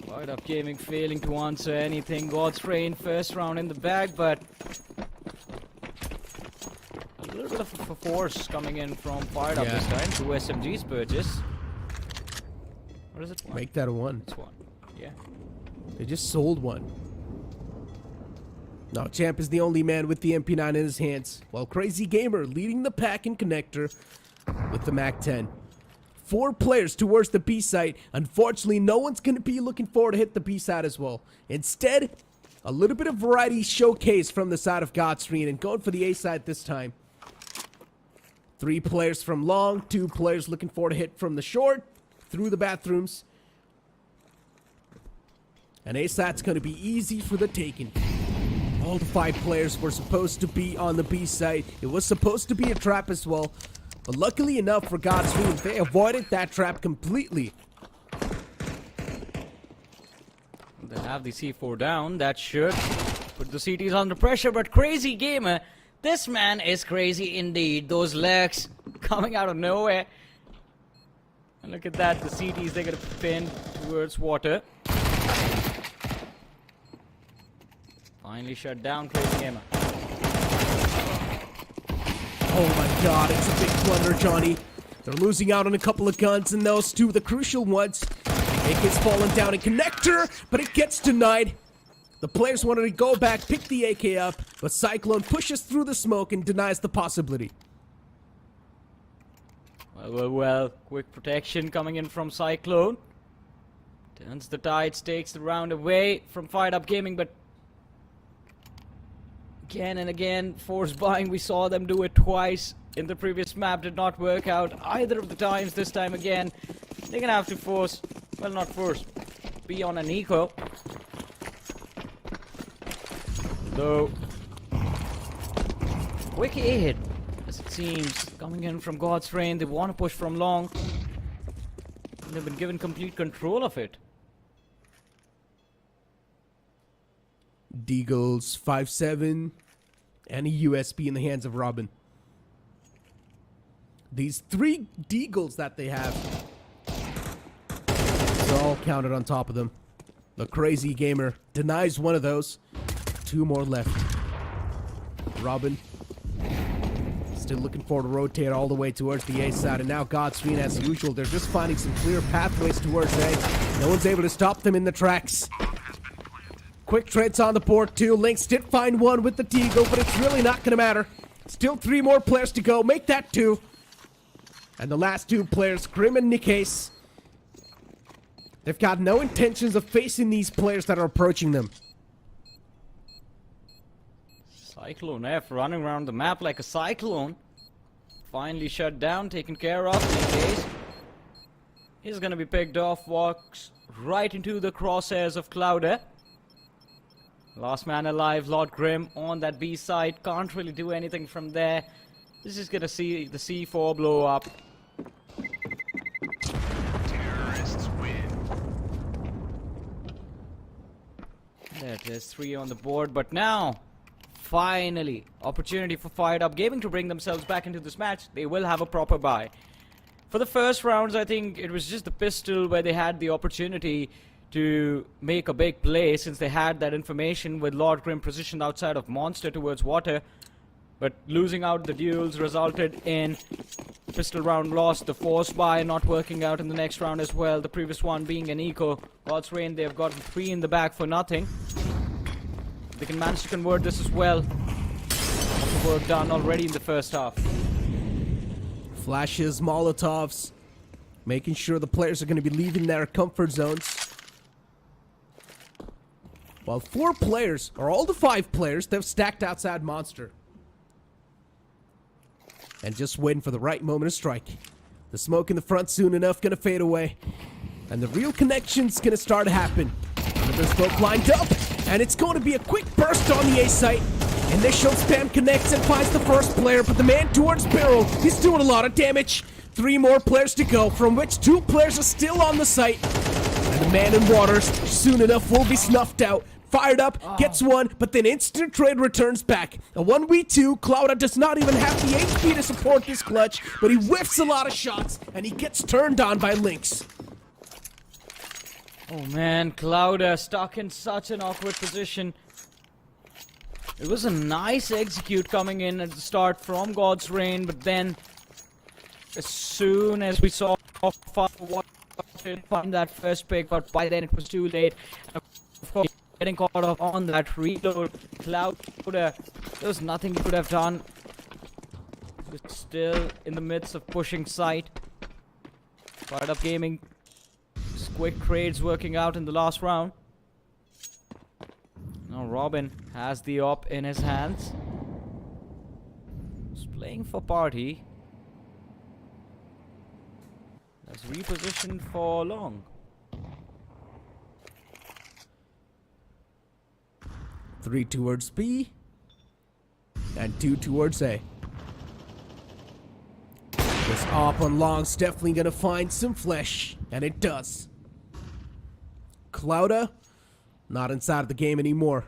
Fired Up Gaming failing to answer anything. God's Rain first round in the bag, but a little bit of a force coming in from Fired Up this time. 2 SMGs purchase. What is it? One? Make that a 1. It's 1. Yeah. They just sold one. Now, Champ is the only man with the MP9 in his hands, while Crazy Gamer leading the pack in Connector with the MAC-10. 4 players towards the B site. Unfortunately, no one's going to be looking forward to hit the B side as well. Instead, a little bit of variety showcase from the side of Godscreen and going for the A side this time. 3 players from long, 2 players looking forward to hit from the short, through the bathrooms. And A side's going to be easy for the taking. All the 5 players were supposed to be on the B site. It was supposed to be a trap as well. But luckily enough for Godscreen, they avoided that trap completely. They have the C4 down. That should put the CTs under pressure. But Crazy Gamer, this man is crazy indeed. Those legs coming out of nowhere. And look at that. The CTs, they're going to pin towards water. Finally shut down Crazy Gamer. Oh my god, it's a big blunder, Johnny. They're losing out on a couple of guns, and those 2 the crucial ones. It gets fallen down in Connector, but it gets denied. The players wanted to go back, pick the AK up, but Cyclone pushes through the smoke and denies the possibility. Well. Quick protection coming in from Cyclone. Turns the tides, takes the round away from Fired Up Gaming, but again and again, force buying. We saw them do it twice in the previous map. Did not work out either of the times. This time again, they're gonna have to force, well, not force, be on an eco. Though, quick A hit, as it seems, coming in from God's Rain. They want to push from long. And they've been given complete control of it. Deagles 5-7 and a USB in the hands of Robin. These 3 Deagles that they have, it's all counted on top of them. The Crazy Gamer denies one of those. 2 more left. Robin still looking forward to rotate all the way towards the A side, and now Godscreen, as usual, they're just finding some clear pathways towards A. No one's able to stop them in the tracks. Quick trades on the board too. Lynx did find one with the Deagle, but it's really not going to matter. Still 3 more players to go. Make that 2. And the last 2 players, Grim and Nickase, they've got no intentions of facing these players that are approaching them. Cyclone F running around the map like a cyclone. Finally shut down, taken care of. Nickase, he's going to be picked off, walks right into the crosshairs of Clouder. Last man alive, Lord Grim on that B side. Can't really do anything from there. This is gonna see the C4 blow up. Terrorists win. There's 3 on the board, but now, finally, opportunity for Fired Up Gaming to bring themselves back into this match. They will have a proper buy. For the first rounds, I think it was just the pistol where they had the opportunity to make a big play, since they had that information with Lord Grim positioned outside of Monster towards water. But losing out the duels resulted in pistol round lost. The force buy not working out in the next round as well. The previous one being an eco. God's Rain, they've gotten 3 in the bag for nothing. They can manage to convert this as well. Lots of work done already in the first half. Flashes, Molotovs, making sure the players are going to be leaving their comfort zones. While 4 players, or all the 5 players, they've stacked outside Monster. and just waiting for the right moment to strike. The smoke in the front soon enough gonna fade away, and the real connection's gonna start to happen. Another smoke lined up, and it's going to be a quick burst on the A site. Initial spam connects and finds the first player, but the man towards barrel, he's doing a lot of damage. 3 more players to go, from which 2 players are still on the site. And the man in waters soon enough will be snuffed out. Fired up, gets one, but then instant trade returns back. A 1v2, Clouda does not even have the HP to support this clutch, but he whiffs a lot of shots, and he gets turned on by Lynx. Oh man, Clouda stuck in such an awkward position. It was a nice execute coming in at the start from God's Reign, but then as soon as we saw find that first pick, but by then it was too late. Of course, getting caught off on that reload, Clouda, there was nothing he could have done. He was still in the midst of pushing site. Fired Up Gaming, just quick trades working out in the last round. Now Robin has the op in his hands. He's playing for party. That's repositioned for long. 3 towards B, and 2 towards A. This op on long's definitely gonna find some flesh, and it does. Clouda, not inside of the game anymore.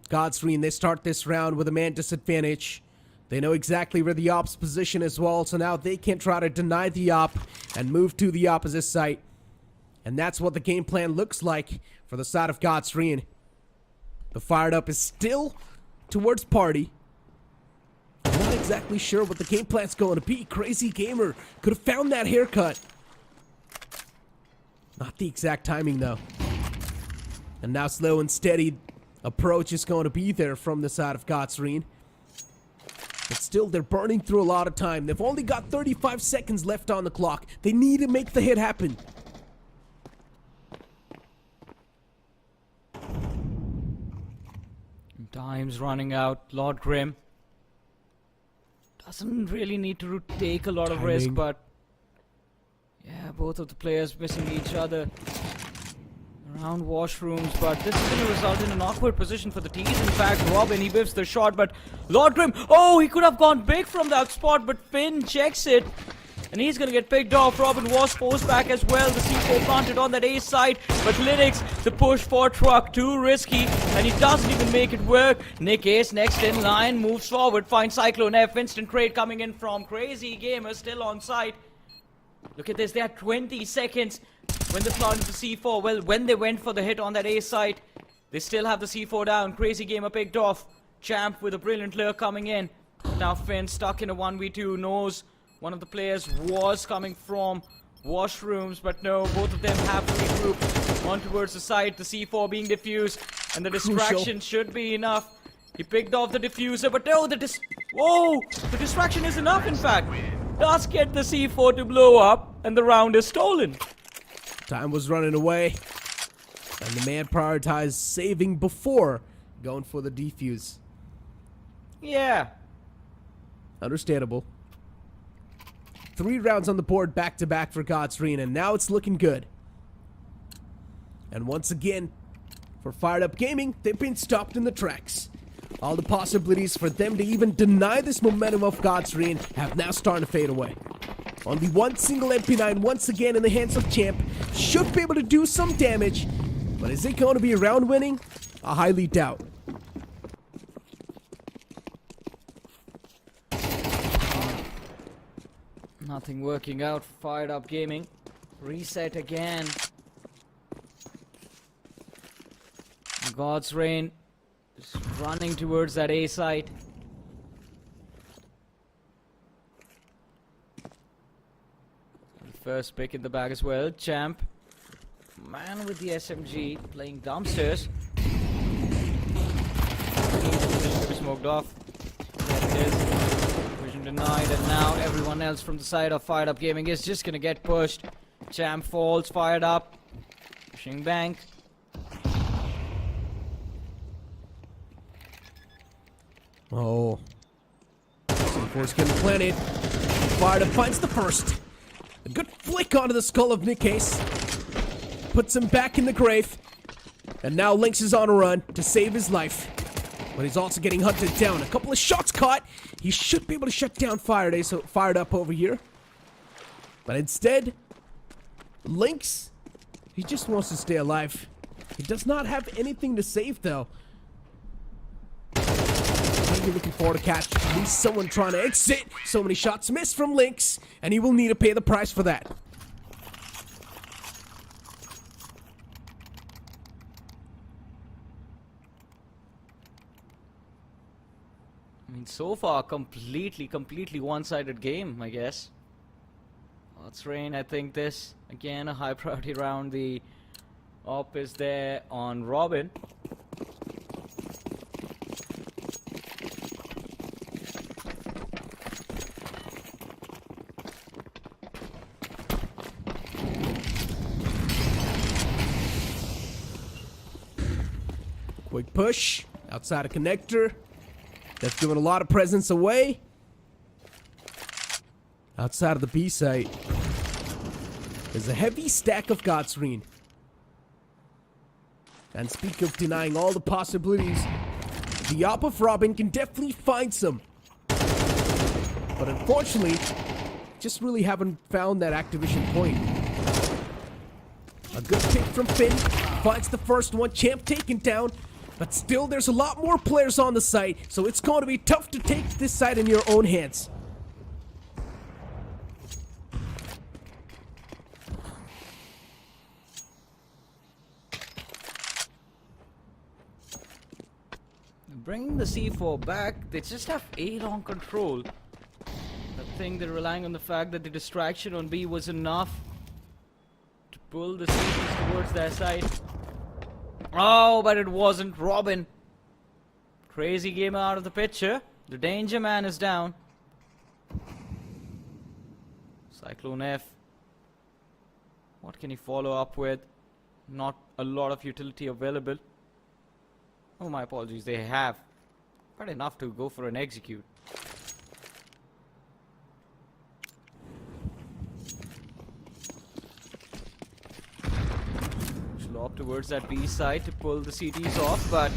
Godsreen, they start this round with a man disadvantage. They know exactly where the op's position as well, so now they can try to deny the op and move to the opposite site. And that's what the game plan looks like for the side of Godsreen. The Fired Up is still towards party. I'm not exactly sure what the game plan's going to be. Crazy Gamer could have found that haircut. Not the exact timing though. And now slow and steady approach is going to be there from the side of Godsreen. But still, they're burning through a lot of time. They've only got 35 seconds left on the clock. They need to make the hit happen. Time's running out. Lord Grim doesn't really need to take a lot of risk, but yeah, both of the players missing each other around washrooms, but this is going to result in an awkward position for the T's. In fact, Robin, he whiffs the shot, but Lord Grim, oh, he could have gone big from that spot, but Finn checks it, and he's going to get picked off. Robin was forced back as well. The C4 planted on that A side, but Linux, the push for truck, too risky, and he doesn't even make it work. Nick Ace next in line, moves forward, finds Cyclone F. Instant trade coming in from Crazy Gamer, still on site. Look at this, they had 20 seconds when they planted the C4. Well, when they went for the hit on that A site, they still have the C4 down. Crazy Gamer picked off. Champ with a brilliant lure coming in. Now Finn stuck in a 1v2, knows one of the players was coming from washrooms, but no, both of them have to regroup on towards the side. The C4 being diffused, and the distraction should be enough. He picked off the diffuser, but no, the distraction is enough, in fact. Does get the C4 to blow up, and the round is stolen. Time was running away, and the man prioritized saving before going for the defuse. Yeah. Understandable. 3 rounds on the board back-to-back for Godsreen, and now it's looking good. And once again, for Fired Up Gaming, they've been stopped in the tracks. All the possibilities for them to even deny this momentum of Godsreen have now started to fade away. Only one single MP9 once again in the hands of Champ should be able to do some damage, but is it going to be round winning? I highly doubt. Nothing working out for Fired Up Gaming. Reset again. God's Reign is running towards that A site. First pick in the bag as well. Champ, man with the SMG, playing downstairs. Smoked off. There it is. Vision denied, and now everyone else from the side of Fired Up Gaming is just gonna get pushed. Champ falls, Fired Up. Pushing bank. Oh. C4's getting planted. Fired Up finds the first. A good flick onto the skull of Nick Ace. Puts him back in the grave. And now Lynx is on a run to save his life. But he's also getting hunted down. A couple of shots caught. He should be able to shut down Fired Up over here. But instead, Lynx, he just wants to stay alive. He does not have anything to save, though. Maybe looking forward to catch at least someone trying to exit. So many shots missed from Lynx, and he will need to pay the price for that. I mean, so far, completely one-sided game, I guess. Let's rain. I think this, again, a high priority round. The op is there on Robin. Quick push outside a connector. That's giving a lot of presence away. Outside of the B site, there's a heavy stack of Godsreen. And speak of denying all the possibilities, the op of Robin can definitely find some. But unfortunately, just really haven't found that activation point. A good pick from Finn. Finds the first one. Champ taken down. But still, there's a lot more players on the site, so it's going to be tough to take this site in your own hands. Bringing the C4 back, they just have A long control. I think they're relying on the fact that the distraction on B was enough to pull the CTs towards their side. Oh, but it wasn't. Robin. Crazy game out of the picture. The danger man is down. Cyclone F. What can he follow up with? Not a lot of utility available. Oh, my apologies. They have quite enough to go for an execute. Up towards that B side to pull the CTs off, but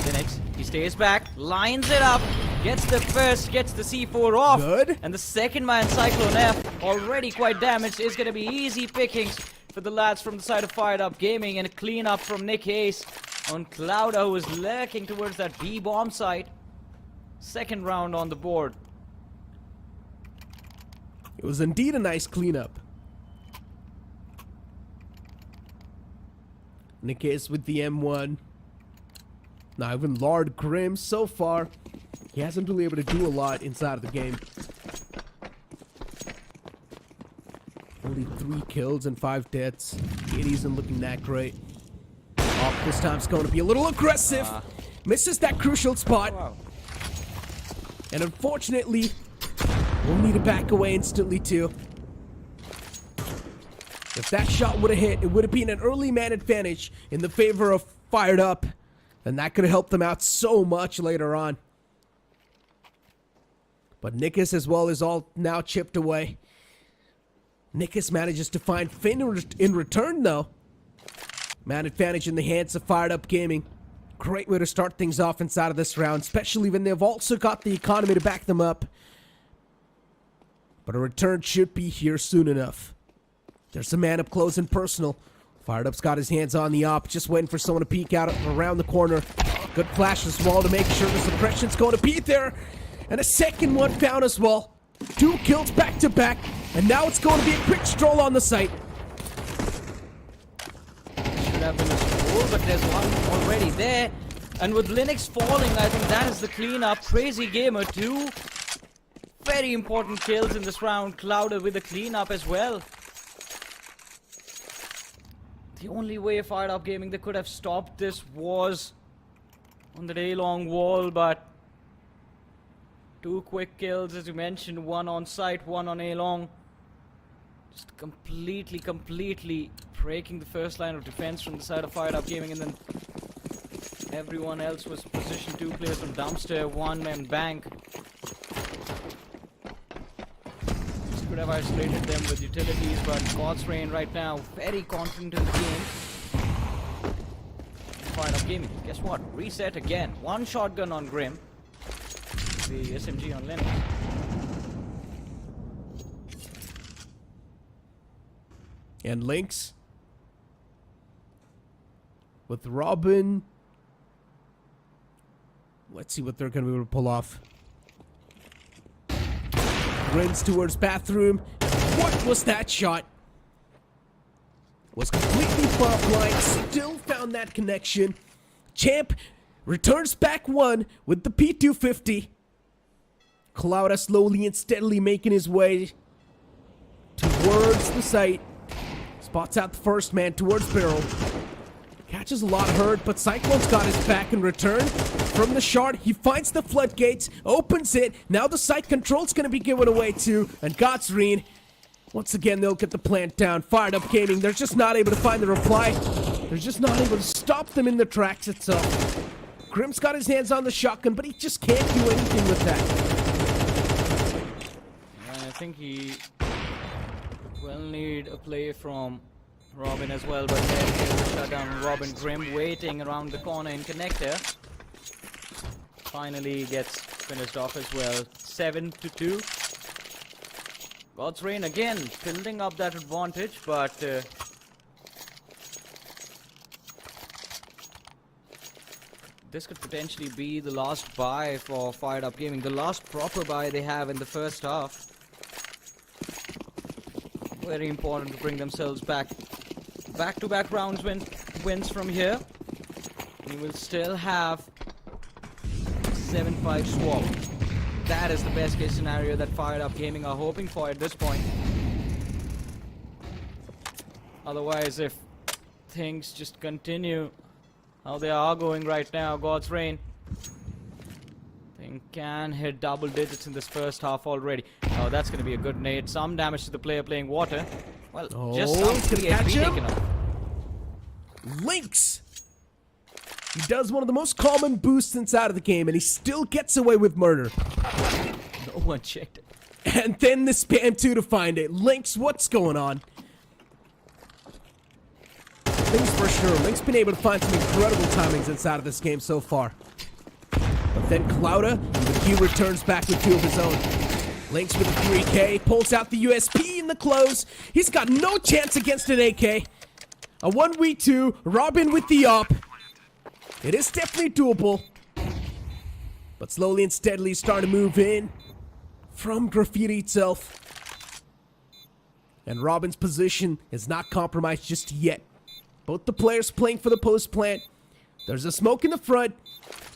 Linux, he stays back, lines it up, gets the first, gets the C4 off. Good. And the second man, Cyclone F, already quite damaged, is going to be easy pickings for the lads from the side of Fired Up Gaming, and a clean up from Nick Ace on Clouda, who is lurking towards that B bomb site. Second round on the board. It was indeed a nice cleanup. Nick Ace with the M1. Now even Lord Grimm, so far, he hasn't really able to do a lot inside of the game. Only 3 kills and 5 deaths. It isn't looking that great. Oh, this time's going to be a little aggressive. Misses that crucial spot. Wow. And unfortunately, we'll need to back away instantly too. If that shot would have hit, it would have been an early man advantage in the favor of Fired Up. And that could have helped them out so much later on. But Nikus as well is all now chipped away. Nikus manages to find Finn in return though. Man advantage in the hands of Fired Up Gaming. Great way to start things off inside of this round, especially when they've also got the economy to back them up. But a return should be here soon enough. There's a man up close and personal. Fired Up's got his hands on the op, just waiting for someone to peek out around the corner. Good flash as well to make sure the suppression's going to be there. And a second one found as well. 2 kills back to back. And now it's going to be a quick stroll on the site. Should have been a stroll, but there's one already there. And with Linux falling, I think that is the cleanup. Crazy Gamer 2. Very important kills in this round. Clouder with a cleanup as well. The only way Fired Up Gaming they could have stopped this was on the day-long wall, but 2 quick kills, as you mentioned, 1 on site, 1 on A-long. Just completely breaking the first line of defense from the side of Fired Up Gaming, and then everyone else was positioned. 2 players from Dumpster, 1 man bank. could have isolated them with utilities, but God's Reign right now very confident in the game. Fired Up Gaming, guess what? Reset again. One shotgun on Grim. The SMG on Linux. And Lynx with Robin. Let's see what they're going to be able to pull off. Runs towards bathroom. What was that shot? Was completely far blind. Still found that connection. Champ returns back one with the P250. Clouda slowly and steadily making his way towards the site. Spots out the first man towards barrel. Catches a lot hurt, but Cyclone's got his back in return. From the shard, he finds the floodgates, opens it. Now the site control's going to be given away too. And Gotsreen, once again, they'll get the plant down. Fired Up Gaming, they're just not able to find the reply. They're just not able to stop them in the tracks itself. Grim's got his hands on the shotgun, but he just can't do anything with that. I think he will need a play from Robin as well, but then he'll shut down Robin. Grim waiting around the corner in connector. Finally gets finished off as well. 7-2. God's Reign again building up that advantage, but this could potentially be the last buy for Fired Up Gaming, the last proper buy they have in the first half. Very important to bring themselves back. Back-to-back rounds wins from here. We will still have 7-5 swap. That is the best case scenario that Fired Up Gaming are hoping for at this point. Otherwise, if things just continue how they are going right now, God's Reign, they can hit double digits in this first half already. Oh, that's going to be a good nade. Some damage to the player playing water. Well, just some catch him. taken off. Lynx! He does one of the most common boosts inside of the game, and he still gets away with murder. No one checked it. And then the spam 2 to find it. Lynx, what's going on? Things for sure. Lynx been able to find some incredible timings inside of this game so far. But then Clouda, the Q returns back with 2 of his own. Lynx with a 3K, pulls out the USP in the close. He's got no chance against an AK. A 1v2, Robin with the op. It is definitely doable. But slowly and steadily starting to move in from Graffiti itself. And Robin's position is not compromised just yet. Both the players playing for the post plant. There's a smoke in the front.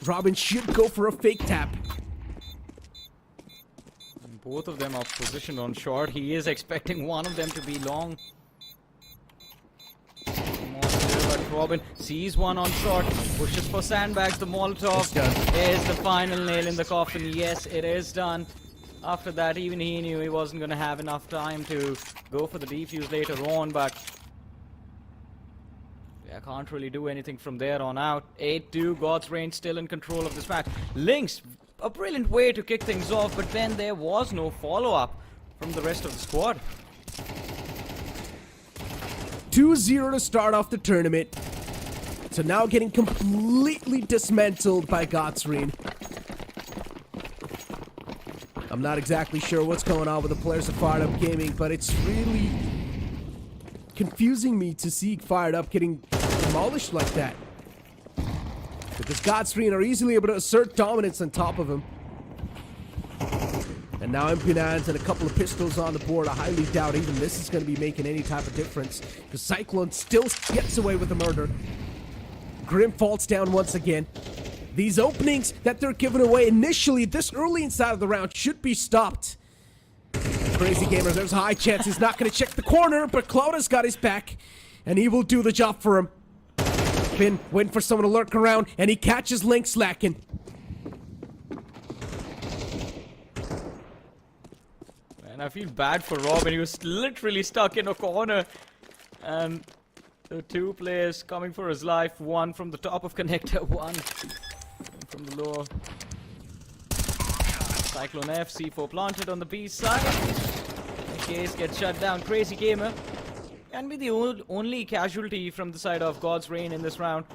Robin should go for a fake tap. Both of them are positioned on short. He is expecting one of them to be long. But Robin sees one on short, pushes for sandbags. The Molotov is the final nail in the coffin. Yes, it is done. After that, even he knew he wasn't going to have enough time to go for the defuse later on, but I can't really do anything from there on out. 8-2, God's Reign still in control of this match. Lynx, a brilliant way to kick things off, but then there was no follow-up from the rest of the squad. 2-0 to start off the tournament. So now getting completely dismantled by Gotsreen. I'm not exactly sure what's going on with the players of Fired Up Gaming, but it's really confusing me to see Fired Up getting demolished like that. Because Godsreen are easily able to assert dominance on top of him. And now MP9s and a couple of pistols on the board. I highly doubt even this is going to be making any type of difference. Because Cyclone still gets away with the murder. Grim falls down once again. These openings that they're giving away initially this early inside of the round should be stopped. Crazy Gamer, there's a high chance he's not going to check the corner, but Clouda's got his back. And he will do the job for him. Finn waiting for someone to lurk around, and he catches Link slacking. And I feel bad for Robin. He was literally stuck in a corner. And the 2 players coming for his life. One from the top of connector, one from the lower. Cyclone F, C4 planted on the B side. Case gets shut down. Crazy Gamer can be the only casualty from the side of God's Reign in this round.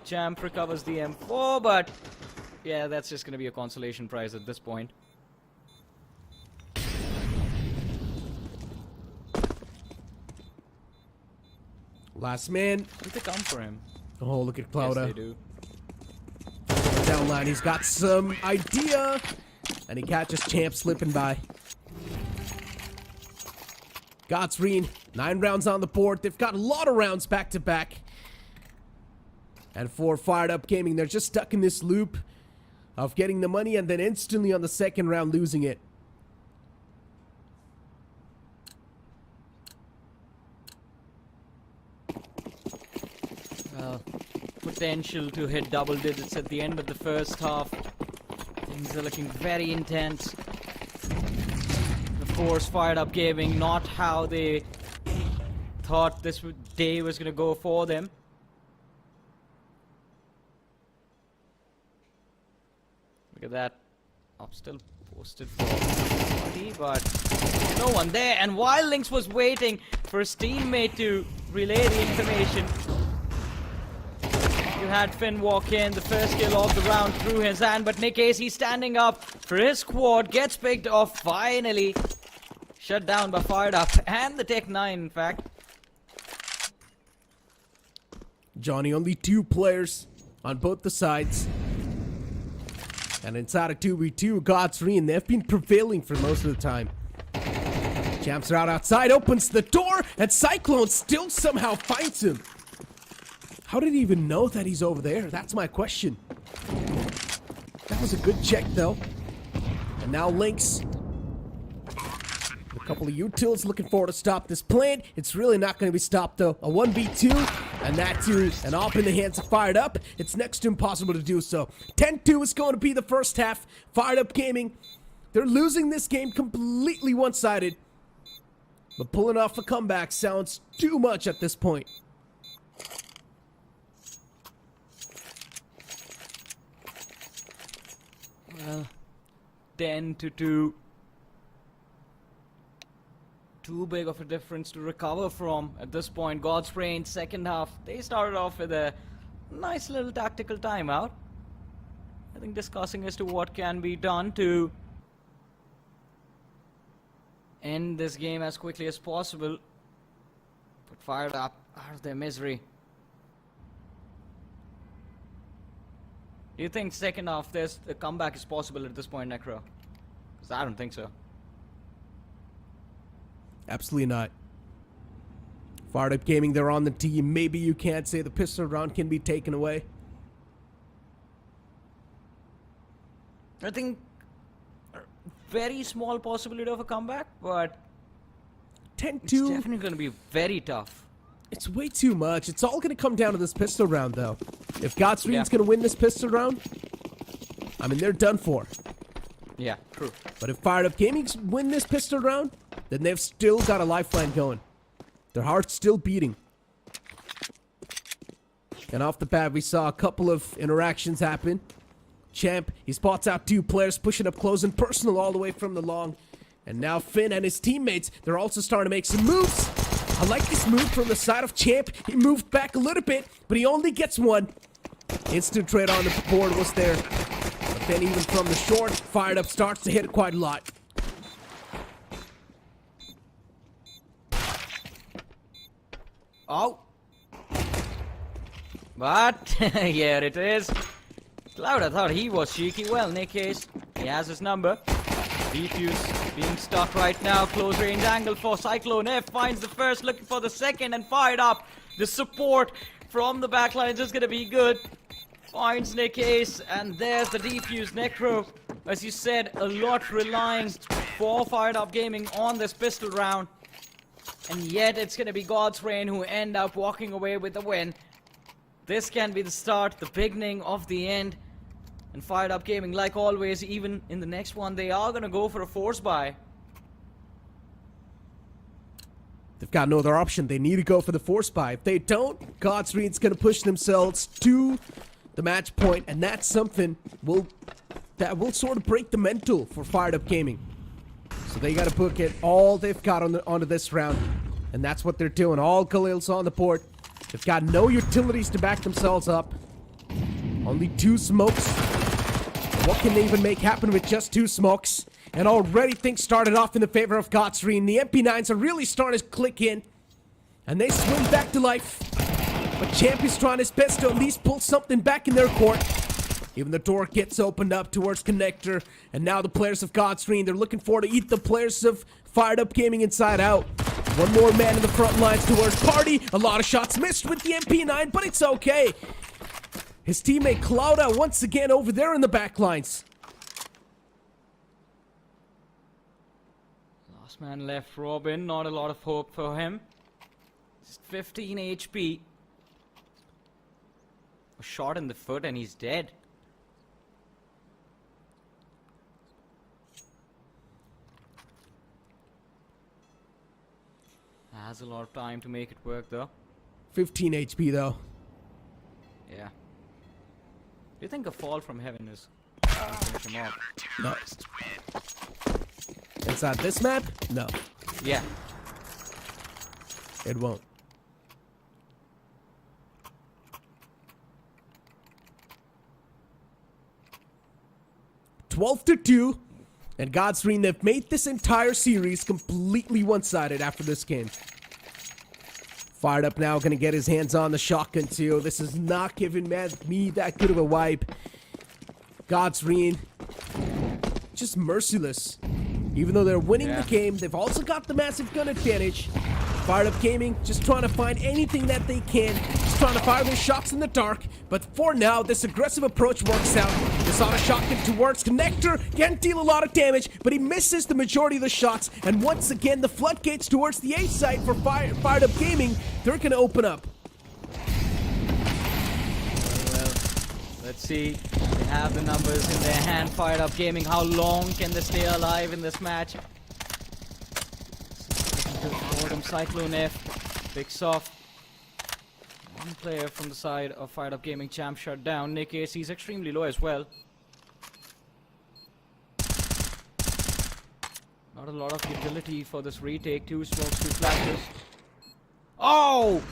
Champ recovers the M4, but yeah, that's just going to be a consolation prize at this point. Last man. Did they come for him? Oh, look at Clouda. Yes, they do. Down line, he's got some idea. And he catches Champ slipping by. God's Reign, 9 rounds on the board. They've got a lot of rounds back to back. And for Fired Up Gaming, they're just stuck in this loop of getting the money and then instantly on the second round losing it. Well, potential to hit double digits at the end of the first half. Things are looking very intense. Of course, Fired Up Gaming, not how they thought this day was going to go for them. Look at that. Up still posted for party, but no one there. And while Lynx was waiting for his teammate to relay the information, you had Finn walk in, the first kill of the round through his hand, but Nick Casey standing up for his squad, gets picked off finally. Shut down by Fired Up, and the Tech 9 in fact. Johnny, only 2 players on both the sides. And inside of 2v2, God's Reign, they've been prevailing for most of the time. Champs are out outside, opens the door, and Cyclone still somehow finds him. How did he even know that he's over there? That's my question. That was a good check, though. And now Lynx. A couple of utils looking forward to stop this plant. It's really not going to be stopped, though. A 1v2, and that too, an op in the hands of Fired Up. It's next to impossible to do so. 10-2 is going to be the first half. Fired Up Gaming, they're losing this game completely one-sided. But pulling off a comeback sounds too much at this point. Well, 10-2. Too big of a difference to recover from at this point. God's Reign, second half, they started off with a nice little tactical timeout. I think discussing as to what can be done to end this game as quickly as possible. Put Fired Up out of their misery. Do you think second half there's a comeback is possible at this point, Necro? Because I don't think so. Absolutely not. Fired Up Gaming, they're on the team. Maybe you can't say the pistol round can be taken away. I think a very small possibility of a comeback, but 10-2. it's definitely going to be very tough. It's way too much. It's all going to come down to this pistol round, though. If God's Reign is going to win this pistol round, I mean, they're done for. Yeah, true. But if Fired Up Gaming win this pistol round, then they've still got a lifeline going. Their heart's still beating. And off the bat, we saw a couple of interactions happen. Champ, he spots out 2 players pushing up close and personal all the way from the long. And now Finn and his teammates, they're also starting to make some moves. I like this move from the side of Champ. He moved back a little bit, but he only gets 1. Instant trade on the board was there. But then even from the short, Fired Up starts to hit it quite a lot. Oh. But, here it is. Clouda thought he was cheeky. Well, Nick Case, he has his number. Defuse being stuck right now. Close range angle for Cyclone F. Finds the first, looking for the second, and Fired Up. The support from the backline is just going to be good. Finds Nick Case, and there's the defuse. Necro, as you said, a lot relying for Fired Up Gaming on this pistol round. And yet it's going to be God's Reign who end up walking away with the win. This can be the start, the beginning of the end. And Fired Up Gaming, like always, even in the next one, they are going to go for a force buy. They've got no other option. They need to go for the force buy. If they don't, God's Reig's going to push themselves to the match point. And that's something that will sort of break the mental for Fired Up Gaming. So they got to book it all they've got onto this round. And that's what they're doing. All Khalil's on the port. They've got no utilities to back themselves up. Only 2 smokes. What can they even make happen with just 2 smokes? And already things started off in the favor of Godsreen. The MP9s are really starting to click in. And they swim back to life. But Champ is trying his best to at least pull something back in their court. Even the door gets opened up towards Connector. And now the players of Godsreen, they're looking forward to eat the players of Fired Up Gaming inside out. One more man in the front lines towards Party. A lot of shots missed with the MP9, but it's okay. His teammate Clouda once again over there in the back lines. Last man left, Robin. Not a lot of hope for him. Just 15 HP. A shot in the foot and he's dead. Has a lot of time to make it work though. 15 HP though. Yeah. Do you think a fall from heaven is gonna finish him off? No. Inside this map? No. Yeah. It won't. (12-2), and Godsreen, they've made this entire series completely one-sided after this game. Fired Up now, gonna get his hands on the shotgun too. This is not giving me that good of a vibe. Godsreen, just merciless. Even though they're winning the game, they've also got the massive gun advantage. Fired Up Gaming, just trying to find anything that they can. Just trying to fire their shots in the dark. But for now, this aggressive approach works out. They saw a shotgun towards Connector. Can't deal a lot of damage, but he misses the majority of the shots. And once again, the floodgates towards the A site for Fired Up Gaming, they're going to open up. Well, let's see. They have the numbers in their hand. Fired Up Gaming. How long can they stay alive in this match? Cyclone F picks off one player from the side of Fired Up Gaming. Champ shut down. Nick AC is extremely low as well. Not a lot of utility for this retake. 2 smokes, 2 flashes. Oh!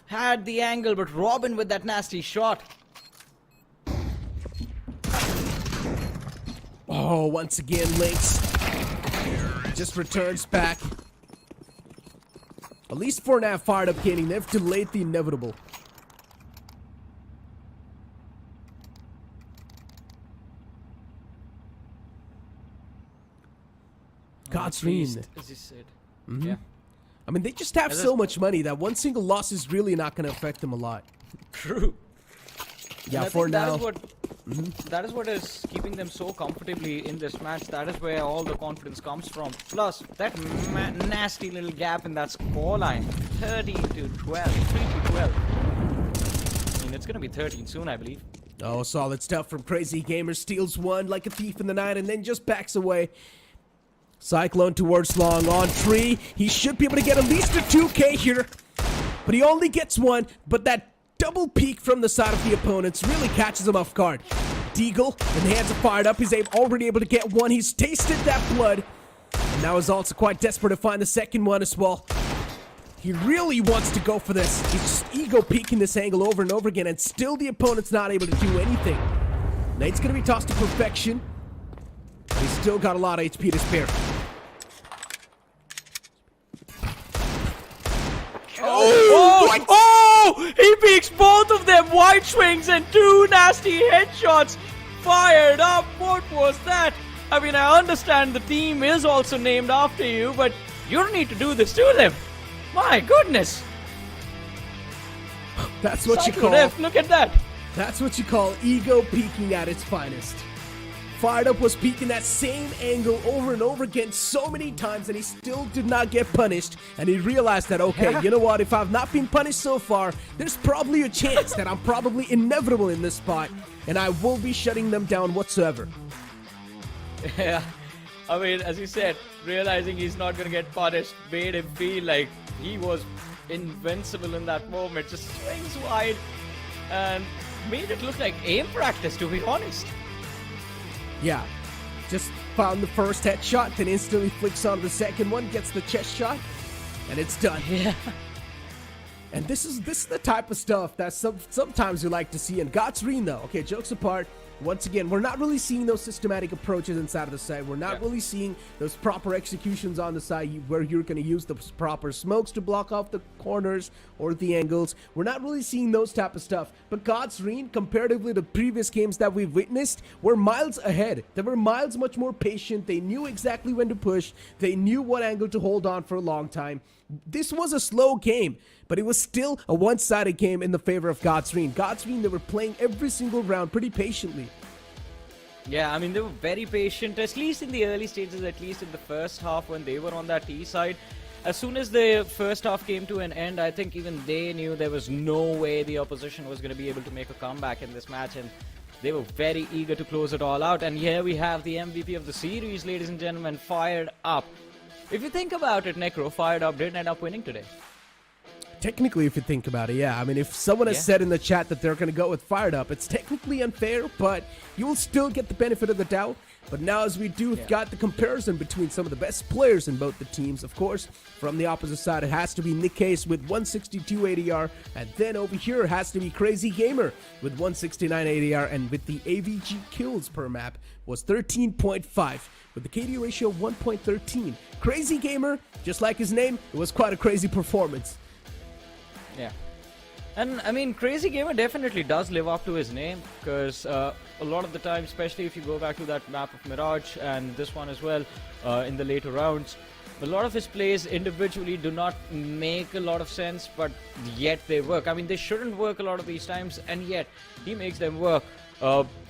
Had the angle, but Robin with that nasty shot. Oh, once again, Lynx just returns back. At least for now, Fired Up Gaming, they've delayed the inevitable. Godsreen. As you said. Yeah. I mean, they just have so much money that one single loss is really not going to affect them a lot. True. Yeah, for now. That is what is keeping them so comfortably in this match. That is where all the confidence comes from. Plus, that nasty little gap in that scoreline. 13-12. 3-12. I mean, it's going to be 13 soon, I believe. Oh, solid stuff from Crazy Gamer. Steals one like a thief in the night and then just backs away. Cyclone towards long on tree. He should be able to get at least a 2K here. But he only gets one. But that double peek from the side of the opponents really catches him off guard. Deagle in the hands of Fired Up. He's already able to get one. He's tasted that blood. And now is also quite desperate to find the second one as well. He really wants to go for this. He's just ego peeking this angle over and over again, and still the opponent's not able to do anything. Nate's going to be tossed to perfection. But he's still got a lot of HP to spare. Oh! He peeks both of them. Wide swings and 2 nasty headshots. Fired Up. What was that? I mean, I understand the team is also named after you, but you don't need to do this to them. My goodness. That's what you Cyclone call. F, look at that. That's what you call ego peeking at its finest. Fired Up was peeking that same angle over and over again so many times, and he still did not get punished. And he realized that, okay, you know what? If I've not been punished so far, there's probably a chance that I'm probably inevitable in this spot, and I will be shutting them down whatsoever. Yeah. I mean, as you said, realizing he's not going to get punished made him feel like he was invincible in that moment. Just swings wide and made it look like aim practice, to be honest. Yeah, just found the first headshot, then instantly flicks on the second one, gets the chest shot, and it's done. Yeah. And this is the type of stuff that sometimes you like to see. And Godsreen, though, okay, jokes apart, once again, we're not really seeing those systematic approaches inside of the site. We're not really seeing those proper executions on the side where you're going to use the proper smokes to block off the corners or the angles. We're not really seeing those type of stuff. But Godsreen, comparatively to previous games that we've witnessed, were miles ahead. They were miles much more patient. They knew exactly when to push. They knew what angle to hold on for a long time. This was a slow game, but it was still a one-sided game in the favor of Godsreen. Godsreen, they were playing every single round pretty patiently. Yeah, I mean, they were very patient, at least in the early stages, at least in the first half when they were on that T side. As soon as the first half came to an end, I think even they knew there was no way the opposition was going to be able to make a comeback in this match, and they were very eager to close it all out. And here we have the MVP of the series, ladies and gentlemen, Fired Up. If you think about it, Necro, Fired Up did end up winning today. Technically, if you think about it, yeah. I mean, if someone has said in the chat that they're going to go with Fired Up, it's technically unfair, but you will still get the benefit of the doubt. But now, as we do, we've got the comparison between some of the best players in both the teams. Of course, from the opposite side, it has to be Nick Case with 162 ADR, and then over here it has to be Crazy Gamer with 169 ADR, and with the AVG kills per map was 13.5. With the KD ratio of 1.13. Crazy Gamer, just like his name, it was quite a crazy performance. Yeah. And I mean, Crazy Gamer definitely does live up to his name, because a lot of the time, especially if you go back to that map of Mirage and this one as well, in the later rounds, a lot of his plays individually do not make a lot of sense, but yet they work. I mean, they shouldn't work a lot of these times, and yet he makes them work.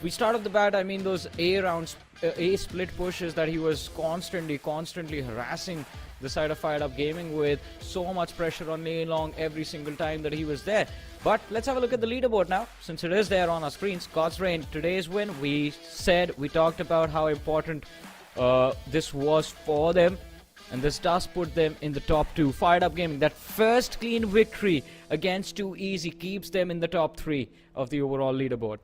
We start off the bat, I mean, those A rounds, A split pushes that he was constantly harassing the side of Fired Up Gaming with, so much pressure on Lane Long every single time that he was there. But let's have a look at the leaderboard now, since it is there on our screens. Godsreen, today's win, we talked about how important this was for them, and this does put them in the top 2. Fired Up Gaming, that first clean victory against Too Easy keeps them in the top 3 of the overall leaderboard.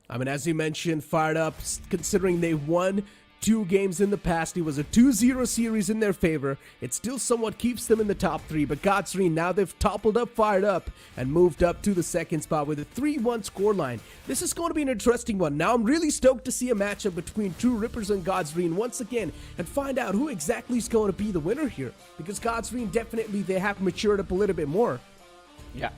I mean, as you mentioned, Fired Up, considering they won 2 games in the past, it was a 2-0 series in their favor. It still somewhat keeps them in the top 3, but Godsreen, now they've toppled up Fired Up and moved up to the second spot with a 3-1 scoreline. This is going to be an interesting one. Now I'm really stoked to see a matchup between True Rippers and Godsreen once again and find out who exactly is going to be the winner here, because Godsreen definitely, they have matured up a little bit more. Yeah.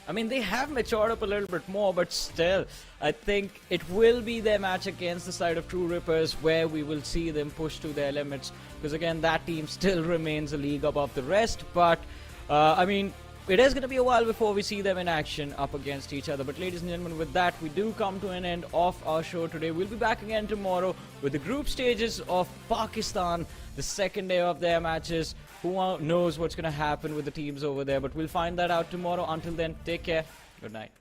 I mean, they have matured up a little bit more, but still, I think it will be their match against the side of True Rippers where we will see them push to their limits, because again, that team still remains a league above the rest. But I mean, it is going to be a while before we see them in action up against each other. But ladies and gentlemen, with that, we do come to an end of our show today. We'll be back again tomorrow with the group stages of Pakistan, the second day of their matches. Who knows what's going to happen with the teams over there, but we'll find that out tomorrow. Until then, take care. Good night.